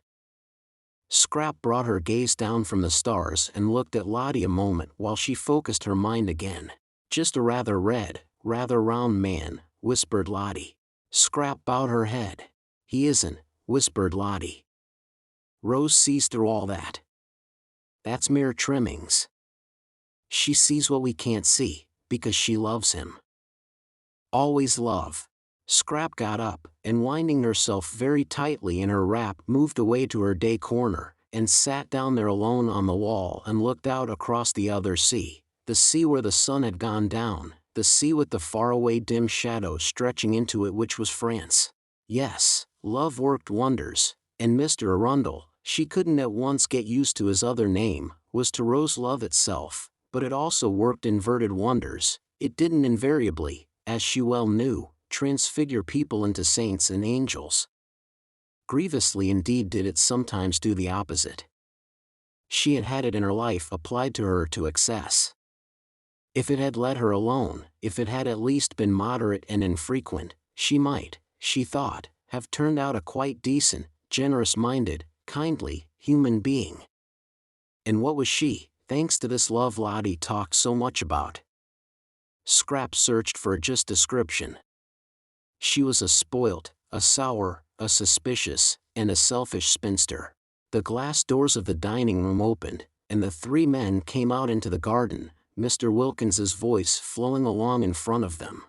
Scrap brought her gaze down from the stars and looked at Lottie a moment while she focused her mind again. "Just a rather red, rather round man," whispered Lottie. Scrap bowed her head. "He isn't," whispered Lottie. "Rose sees through all that. That's mere trimmings. She sees what we can't see, because she loves him. Always love." Scrap got up, and winding herself very tightly in her wrap moved away to her day corner, and sat down there alone on the wall and looked out across the other sea, the sea where the sun had gone down, the sea with the faraway dim shadows stretching into it, which was France. Yes, love worked wonders, and Mr. Arundel, she couldn't at once get used to his other name, was to Rose love itself, but it also worked inverted wonders. It didn't invariably, as she well knew, transfigure people into saints and angels. Grievously indeed did it sometimes do the opposite. She had had it in her life applied to her to excess. If it had let her alone, if it had at least been moderate and infrequent, she might, she thought, have turned out a quite decent, generous-minded, kindly, human being. And what was she, thanks to this love Lottie talked so much about? Scrap searched for a just description. She was a spoilt, a sour, a suspicious, and a selfish spinster. The glass doors of the dining room opened, and the three men came out into the garden, Mr. Wilkins's voice flowing along in front of them.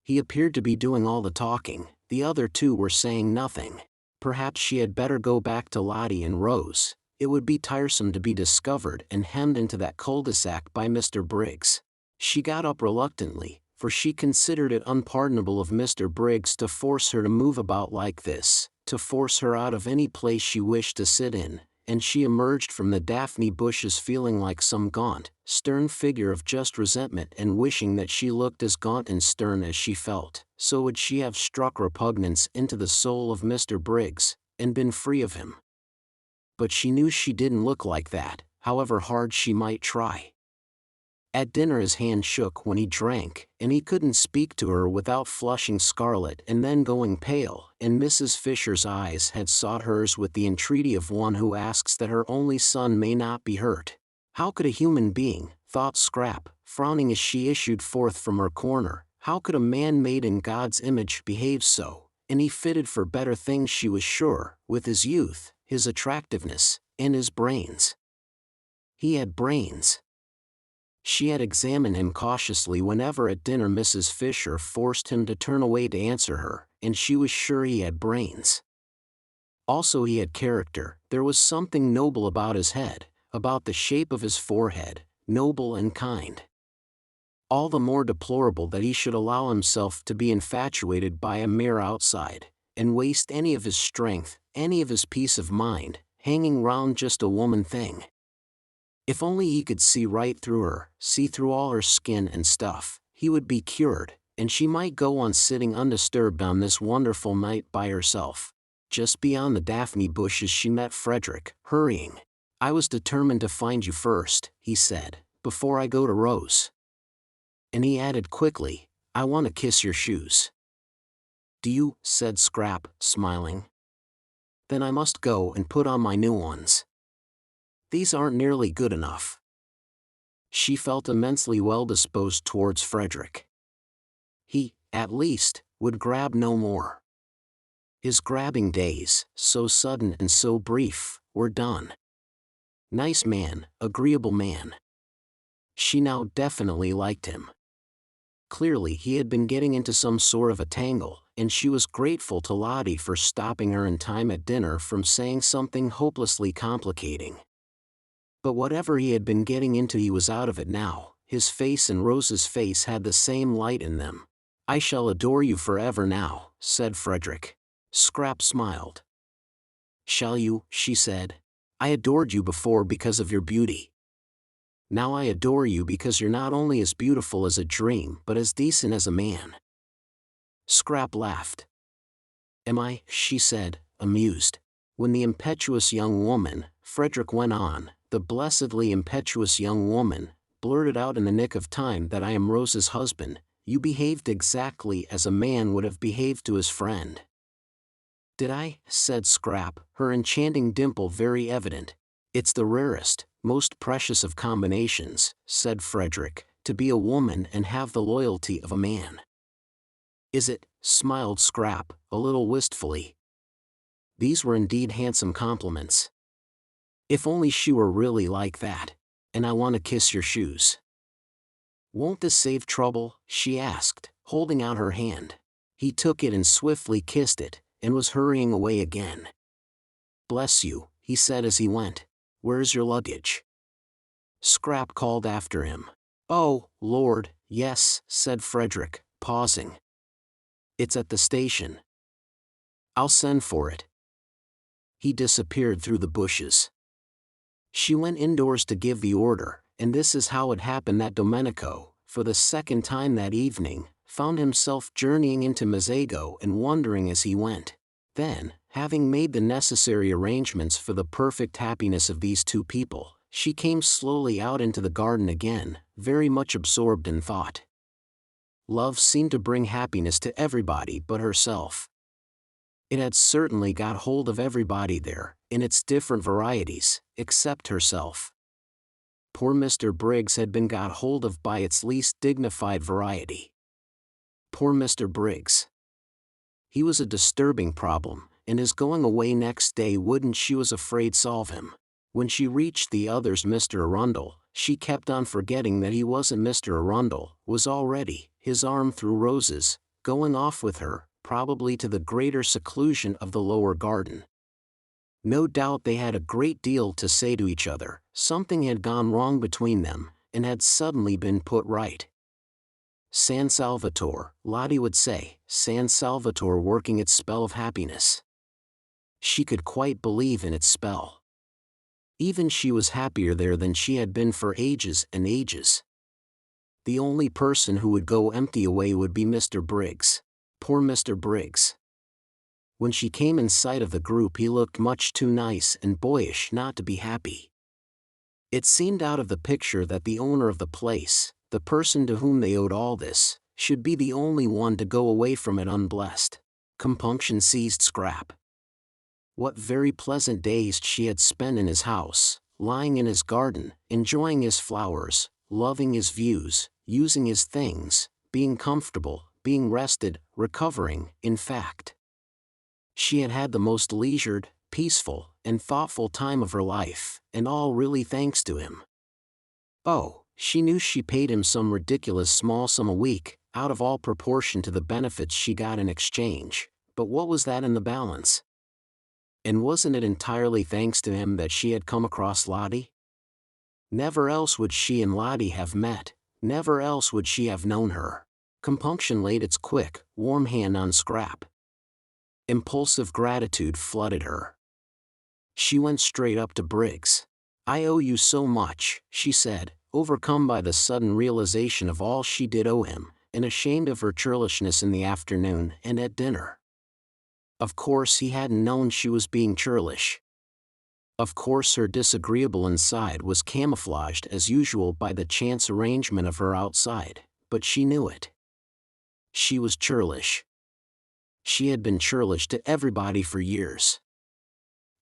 He appeared to be doing all the talking, the other two were saying nothing. Perhaps she had better go back to Lottie and Rose. It would be tiresome to be discovered and hemmed into that cul-de-sac by Mr. Briggs. She got up reluctantly, for she considered it unpardonable of Mr. Briggs to force her to move about like this, to force her out of any place she wished to sit in, and she emerged from the daphne bushes feeling like some gaunt, stern figure of just resentment and wishing that she looked as gaunt and stern as she felt. So would she have struck repugnance into the soul of Mr. Briggs, and been free of him. But she knew she didn't look like that, however hard she might try. At dinner his hand shook when he drank, and he couldn't speak to her without flushing scarlet and then going pale, and Mrs. Fisher's eyes had sought hers with the entreaty of one who asks that her only son may not be hurt. How could a human being, thought Scrap, frowning as she issued forth from her corner, how could a man made in God's image behave so? And he fitted for better things, she was sure, with his youth, his attractiveness, and his brains. He had brains. She had examined him cautiously whenever at dinner Mrs. Fisher forced him to turn away to answer her, and she was sure he had brains. Also he had character. There was something noble about his head, about the shape of his forehead, noble and kind. All the more deplorable that he should allow himself to be infatuated by a mere outside, and waste any of his strength, any of his peace of mind, hanging round just a woman thing. If only he could see right through her, see through all her skin and stuff, he would be cured, and she might go on sitting undisturbed on this wonderful night by herself. Just beyond the daphne bushes she met Frederick, hurrying. "I was determined to find you first," he said, "before I go to Rose." And he added quickly, "I want to kiss your shoes." "Do you?" said Scrap, smiling. "Then I must go and put on my new ones. These aren't nearly good enough." She felt immensely well disposed towards Frederick. He, at least, would grab no more. His grabbing days, so sudden and so brief, were done. Nice man, agreeable man. She now definitely liked him. Clearly he had been getting into some sort of a tangle, and she was grateful to Lottie for stopping her in time at dinner from saying something hopelessly complicating. But whatever he had been getting into, he was out of it now. His face and Rose's face had the same light in them. "I shall adore you forever now," said Frederick. Scrap smiled. "Shall you?" she said. "I adored you before because of your beauty. Now I adore you because you're not only as beautiful as a dream but as decent as a man." Scrap laughed. "Am I?" she said, amused. When the impetuous young woman, Frederick went on, the blessedly impetuous young woman, blurted out in the nick of time that I am Rose's husband, you behaved exactly as a man would have behaved to his friend. "Did I?" said Scrap, her enchanting dimple very evident. "It's the rarest, most precious of combinations," said Frederick, "to be a woman and have the loyalty of a man." "Is it?" smiled Scrap, a little wistfully. These were indeed handsome compliments. If only she were really like that. "And I want to kiss your shoes." "Won't this save trouble?" she asked, holding out her hand. He took it and swiftly kissed it, and was hurrying away again. "Bless you," he said as he went. "Where's your luggage?" Scrap called after him. "Oh, Lord, yes," said Frederick, pausing. "It's at the station. I'll send for it." He disappeared through the bushes. She went indoors to give the order, and this is how it happened that Domenico, for the second time that evening, found himself journeying into Mezzago and wondering as he went. Then, having made the necessary arrangements for the perfect happiness of these two people, she came slowly out into the garden again, very much absorbed in thought. Love seemed to bring happiness to everybody but herself. It had certainly got hold of everybody there, in its different varieties, except herself. Poor Mr. Briggs had been got hold of by its least dignified variety. Poor Mr. Briggs. He was a disturbing problem, and his going away next day wouldn't, she was afraid, solve him. When she reached the others, Mr. Arundel, she kept on forgetting that he wasn't Mr. Arundel, was already, his arm through roses, going off with her, probably to the greater seclusion of the lower garden. No doubt they had a great deal to say to each other, something had gone wrong between them, and had suddenly been put right. San Salvatore, Lottie would say, San Salvatore working its spell of happiness. She could quite believe in its spell. Even she was happier there than she had been for ages and ages. The only person who would go empty away would be Mr. Briggs. Poor Mr. Briggs. When she came in sight of the group, he looked much too nice and boyish not to be happy. It seemed out of the picture that the owner of the place, the person to whom they owed all this, should be the only one to go away from it unblessed. Compunction seized Scrap. What very pleasant days she had spent in his house, lying in his garden, enjoying his flowers, loving his views, using his things, being comfortable, being rested, recovering, in fact. She had had the most leisured, peaceful, and thoughtful time of her life, and all really thanks to him. Oh, she knew she paid him some ridiculous small sum a week, out of all proportion to the benefits she got in exchange, but what was that in the balance? And wasn't it entirely thanks to him that she had come across Lottie? Never else would she and Lottie have met, never else would she have known her. Compunction laid its quick, warm hand on Scrap. Impulsive gratitude flooded her. She went straight up to Briggs. "I owe you so much," she said, overcome by the sudden realization of all she did owe him, and ashamed of her churlishness in the afternoon and at dinner. Of course he hadn't known she was being churlish. Of course her disagreeable inside was camouflaged as usual by the chance arrangement of her outside, but she knew it. She was churlish. She had been churlish to everybody for years.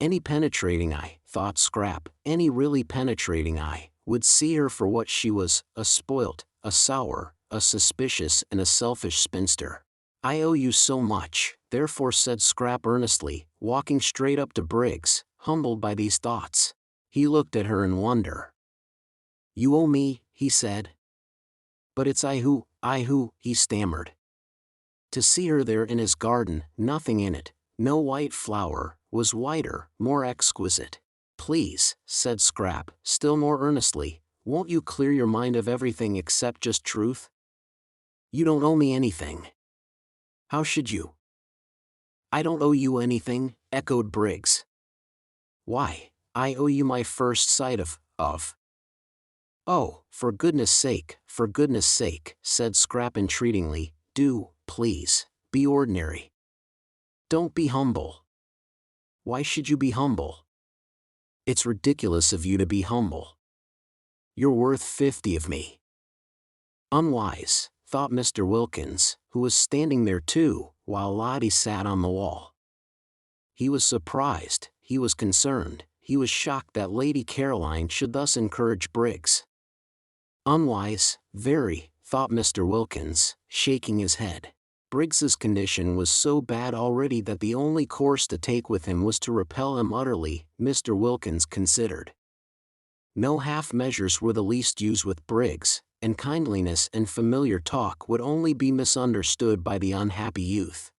Any penetrating eye, thought Scrap, any really penetrating eye, would see her for what she was, a spoilt, a sour, a suspicious and a selfish spinster. "I owe you so much," therefore said Scrap earnestly, walking straight up to Briggs, humbled by these thoughts. He looked at her in wonder. "You owe me," he said. "But it's I who," he stammered. To see her there in his garden, nothing in it, no white flower, was whiter, more exquisite. "Please," said Scrap, still more earnestly, "won't you clear your mind of everything except just truth? You don't owe me anything." "How should you?" "I don't owe you anything," echoed Briggs. "Why, I owe you my first sight of. "Oh, for goodness sake," said Scrap entreatingly, "do, please, be ordinary. Don't be humble." "Why should you be humble?" "It's ridiculous of you to be humble. You're worth 50 of me." Unwise, thought Mr. Wilkins, who was standing there too, while Lottie sat on the wall. He was surprised, he was concerned, he was shocked that Lady Caroline should thus encourage Briggs. Unwise, very, thought Mr. Wilkins, shaking his head. Briggs's condition was so bad already that the only course to take with him was to repel him utterly, Mr. Wilkins considered. No half measures were the least used with Briggs, and kindliness and familiar talk would only be misunderstood by the unhappy youth.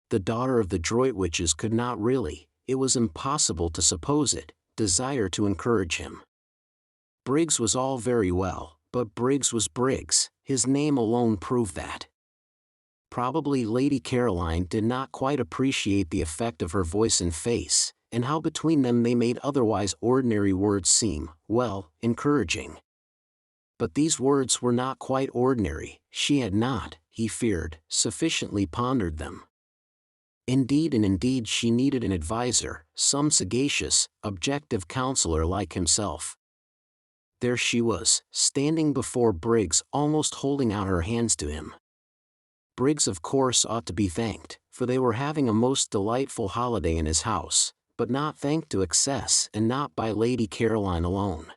The daughter of the Droitwiches could not really, it was impossible to suppose it, desire to encourage him. Briggs was all very well, but Briggs was Briggs, his name alone proved that. Probably Lady Caroline did not quite appreciate the effect of her voice and face, and how between them they made otherwise ordinary words seem, well, encouraging. But these words were not quite ordinary, she had not, he feared, sufficiently pondered them. Indeed she needed an adviser, some sagacious, objective counselor like himself. There she was, standing before Briggs, almost holding out her hands to him. Briggs of course ought to be thanked, for they were having a most delightful holiday in his house, but not thanked to excess and not by Lady Caroline alone.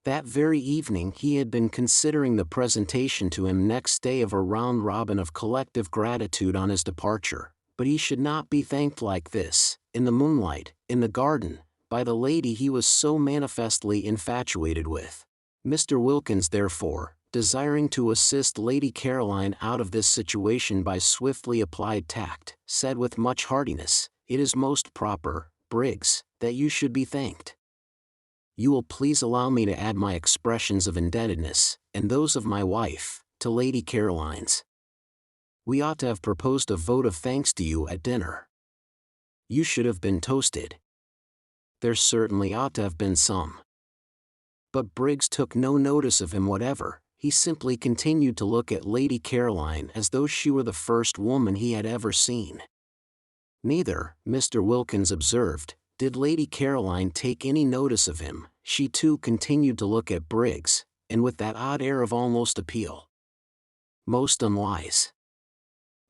That very evening he had been considering the presentation to him next day of a round robin of collective gratitude on his departure, but he should not be thanked like this, in the moonlight, in the garden, by the lady he was so manifestly infatuated with. Mr. Wilkins therefore, desiring to assist Lady Caroline out of this situation by swiftly applied tact, said with much heartiness, "It is most proper, Briggs, that you should be thanked. You will please allow me to add my expressions of indebtedness, and those of my wife, to Lady Caroline's. We ought to have proposed a vote of thanks to you at dinner. You should have been toasted. There certainly ought to have been some." But Briggs took no notice of him whatever, he simply continued to look at Lady Caroline as though she were the first woman he had ever seen. Neither, Mr. Wilkins observed, did Lady Caroline take any notice of him, she too continued to look at Briggs, and with that odd air of almost appeal. Most unwise.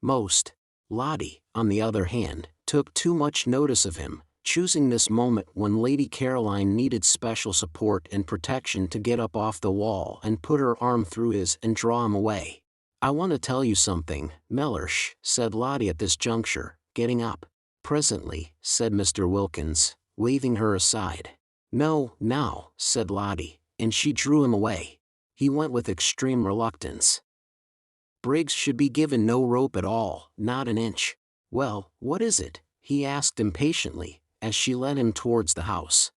Most. Lottie, on the other hand, took too much notice of him, choosing this moment when Lady Caroline needed special support and protection to get up off the wall and put her arm through his and draw him away. "I want to tell you something, Mellersh," said Lottie at this juncture, getting up. "Presently," said Mr. Wilkins, waving her aside. "No, now," said Lottie, and she drew him away. He went with extreme reluctance. Briggs should be given no rope at all, not an inch. "Well, what is it?" he asked impatiently, as she led him towards the house.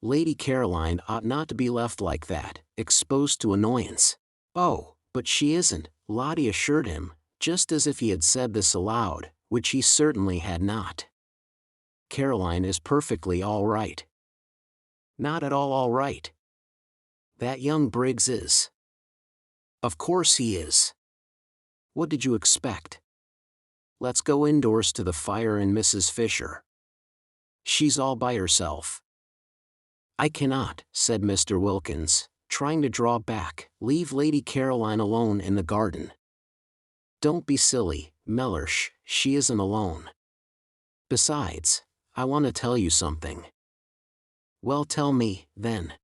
"Lady Caroline ought not to be left like that, exposed to annoyance." "Oh, but she isn't," Lottie assured him, just as if he had said this aloud, which he certainly had not. "Caroline is perfectly all right." "Not at all right. That young Briggs is." "Of course he is. What did you expect? Let's go indoors to the fire and Mrs. Fisher. She's all by herself." "I cannot," said Mr. Wilkins, trying to draw back. "Leave Lady Caroline alone in the garden." "Don't be silly, Mellersh, she isn't alone. Besides, I want to tell you something." "Well, tell me, then."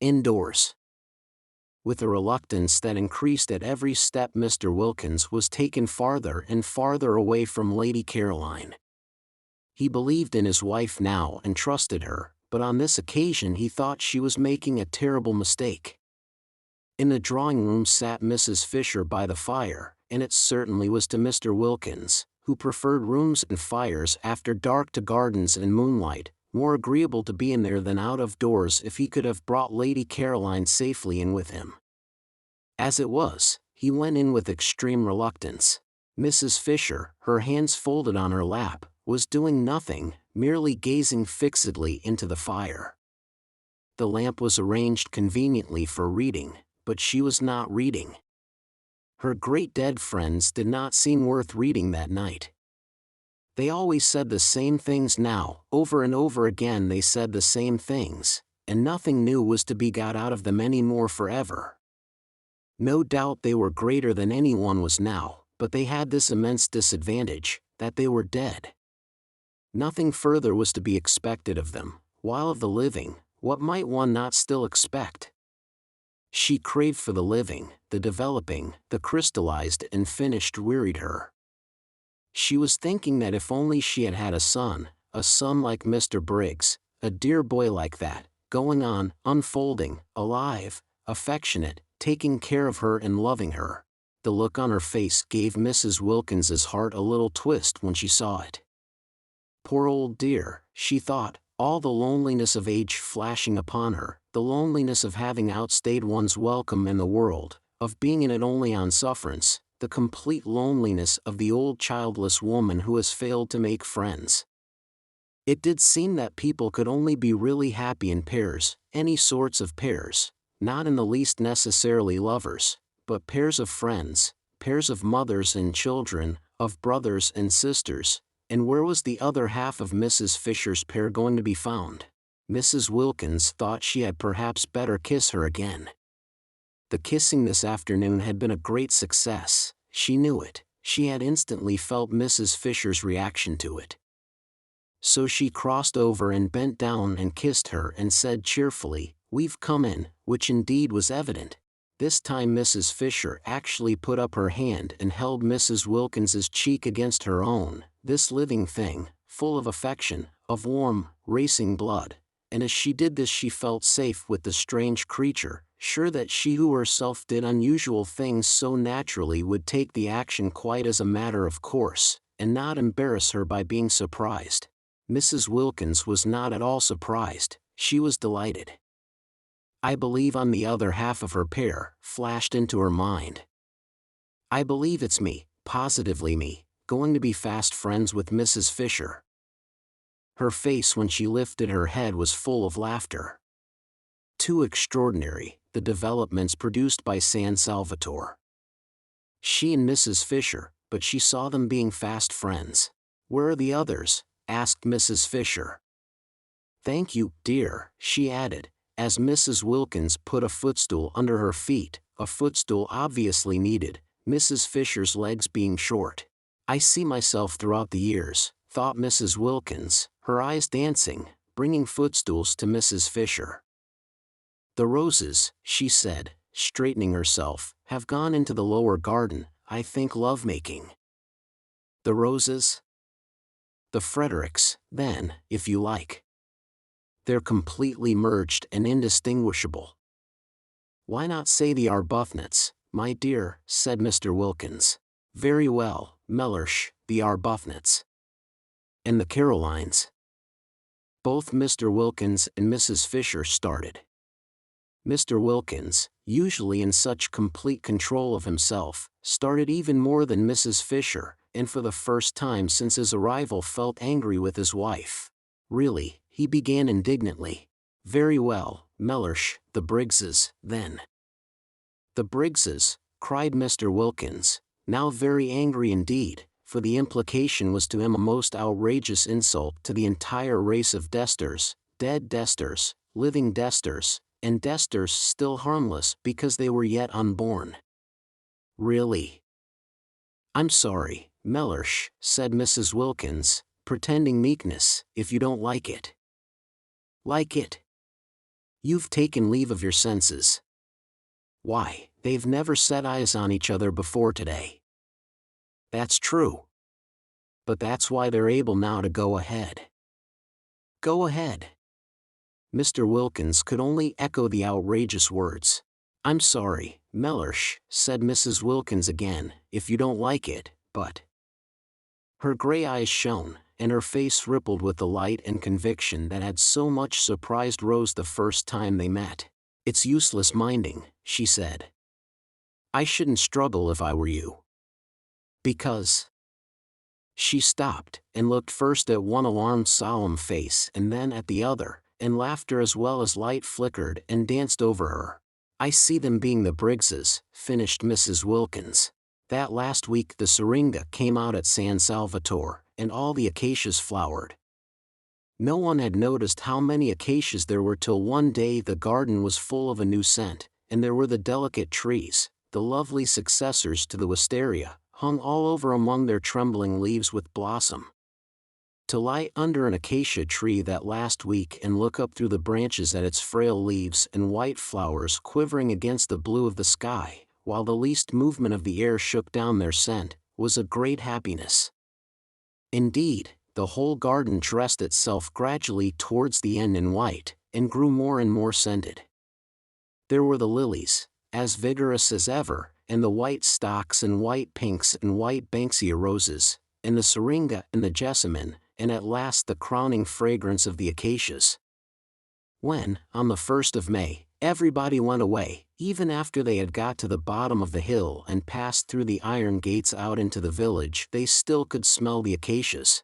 "Indoors." With a reluctance that increased at every step, Mr. Wilkins was taken farther and farther away from Lady Caroline. He believed in his wife now and trusted her, but on this occasion he thought she was making a terrible mistake. In the drawing-room sat Mrs. Fisher by the fire, and it certainly was to Mr. Wilkins, who preferred rooms and fires after dark to gardens and moonlight, more agreeable to be in there than out of doors if he could have brought Lady Caroline safely in with him. As it was, he went in with extreme reluctance. Mrs. Fisher, her hands folded on her lap, was doing nothing, merely gazing fixedly into the fire. The lamp was arranged conveniently for reading, but she was not reading. Her great dead friends did not seem worth reading that night. They always said the same things now, over and over again they said the same things, and nothing new was to be got out of them any more forever. No doubt they were greater than anyone was now, but they had this immense disadvantage, that they were dead. Nothing further was to be expected of them, while of the living, what might one not still expect? She craved for the living, the developing, the crystallized and finished wearied her. She was thinking that if only she had had a son like Mr. Briggs, a dear boy like that, going on, unfolding, alive, affectionate, taking care of her and loving her. The look on her face gave Mrs. Wilkins's heart a little twist when she saw it. Poor old dear, she thought, all the loneliness of age flashing upon her, the loneliness of having outstayed one's welcome in the world, of being in it only on sufferance, the complete loneliness of the old childless woman who has failed to make friends. It did seem that people could only be really happy in pairs, any sorts of pairs, not in the least necessarily lovers, but pairs of friends, pairs of mothers and children, of brothers and sisters. And where was the other half of Mrs. Fisher's pair going to be found? Mrs. Wilkins thought she had perhaps better kiss her again. The kissing this afternoon had been a great success, she knew it, she had instantly felt Mrs. Fisher's reaction to it. So she crossed over and bent down and kissed her and said cheerfully, "We've come in," which indeed was evident. This time Mrs. Fisher actually put up her hand and held Mrs. Wilkins's cheek against her own, this living thing, full of affection, of warm, racing blood, and as she did this she felt safe with the strange creature, sure that she who herself did unusual things so naturally would take the action quite as a matter of course, and not embarrass her by being surprised. Mrs. Wilkins was not at all surprised, she was delighted. "I believe I'm the other half of her pair," flashed into her mind. "I believe it's me, positively me, going to be fast friends with Mrs. Fisher." Her face when she lifted her head was full of laughter. Too extraordinary, the developments produced by San Salvatore. She and Mrs. Fisher, but she saw them being fast friends. "Where are the others?" asked Mrs. Fisher. "Thank you, dear," she added, as Mrs. Wilkins put a footstool under her feet, a footstool obviously needed, Mrs. Fisher's legs being short. "I see myself throughout the years," thought Mrs. Wilkins, her eyes dancing, bringing footstools to Mrs. Fisher. "The roses," she said, straightening herself, "have gone into the lower garden, I think, love-making." "The roses?" "The Fredericks, then, if you like. They're completely merged and indistinguishable." "Why not say the Arbuthnot's, my dear?" said Mr. Wilkins. "Very well, Mellersh, the Arbuthnot's." "And the Carolines?" Both Mr. Wilkins and Mrs. Fisher started. Mr. Wilkins, usually in such complete control of himself, started even more than Mrs. Fisher, and for the first time since his arrival felt angry with his wife. "Really," he began indignantly. "Very well, Mellersh, the Briggses, then." "The Briggses," cried Mr. Wilkins, now very angry indeed, for the implication was to him a most outrageous insult to the entire race of Desters, dead Desters, living Desters, and Desters still harmless because they were yet unborn. "Really?" "I'm sorry, Mellersh," said Mrs. Wilkins, pretending meekness, "if you don't like it." "Like it? You've taken leave of your senses. Why, they've never set eyes on each other before today." "That's true. But that's why they're able now to go ahead." "Go ahead?" Mr. Wilkins could only echo the outrageous words. "I'm sorry, Mellersh," said Mrs. Wilkins again, "if you don't like it, but—" Her gray eyes shone, and her face rippled with the light and conviction that had so much surprised Rose the first time they met. "It's useless minding," she said. "I shouldn't struggle if I were you. Because—" She stopped, and looked first at one alarmed solemn face and then at the other, and laughter as well as light flickered and danced over her. "I see them being the Briggses," finished Mrs. Wilkins. "That last week the syringa came out at San Salvatore, and all the acacias flowered. No one had noticed how many acacias there were till one day the garden was full of a new scent, and there were the delicate trees, the lovely successors to the wisteria, hung all over among their trembling leaves with blossom. To lie under an acacia tree that last week and look up through the branches at its frail leaves and white flowers quivering against the blue of the sky, while the least movement of the air shook down their scent, was a great happiness. Indeed, the whole garden dressed itself gradually towards the end in white, and grew more and more scented. There were the lilies, as vigorous as ever, and the white stocks and white pinks and white banksia roses, and the syringa and the jessamine, and at last the crowning fragrance of the acacias. When, on the 1st of May, everybody went away, even after they had got to the bottom of the hill and passed through the iron gates out into the village, they still could smell the acacias.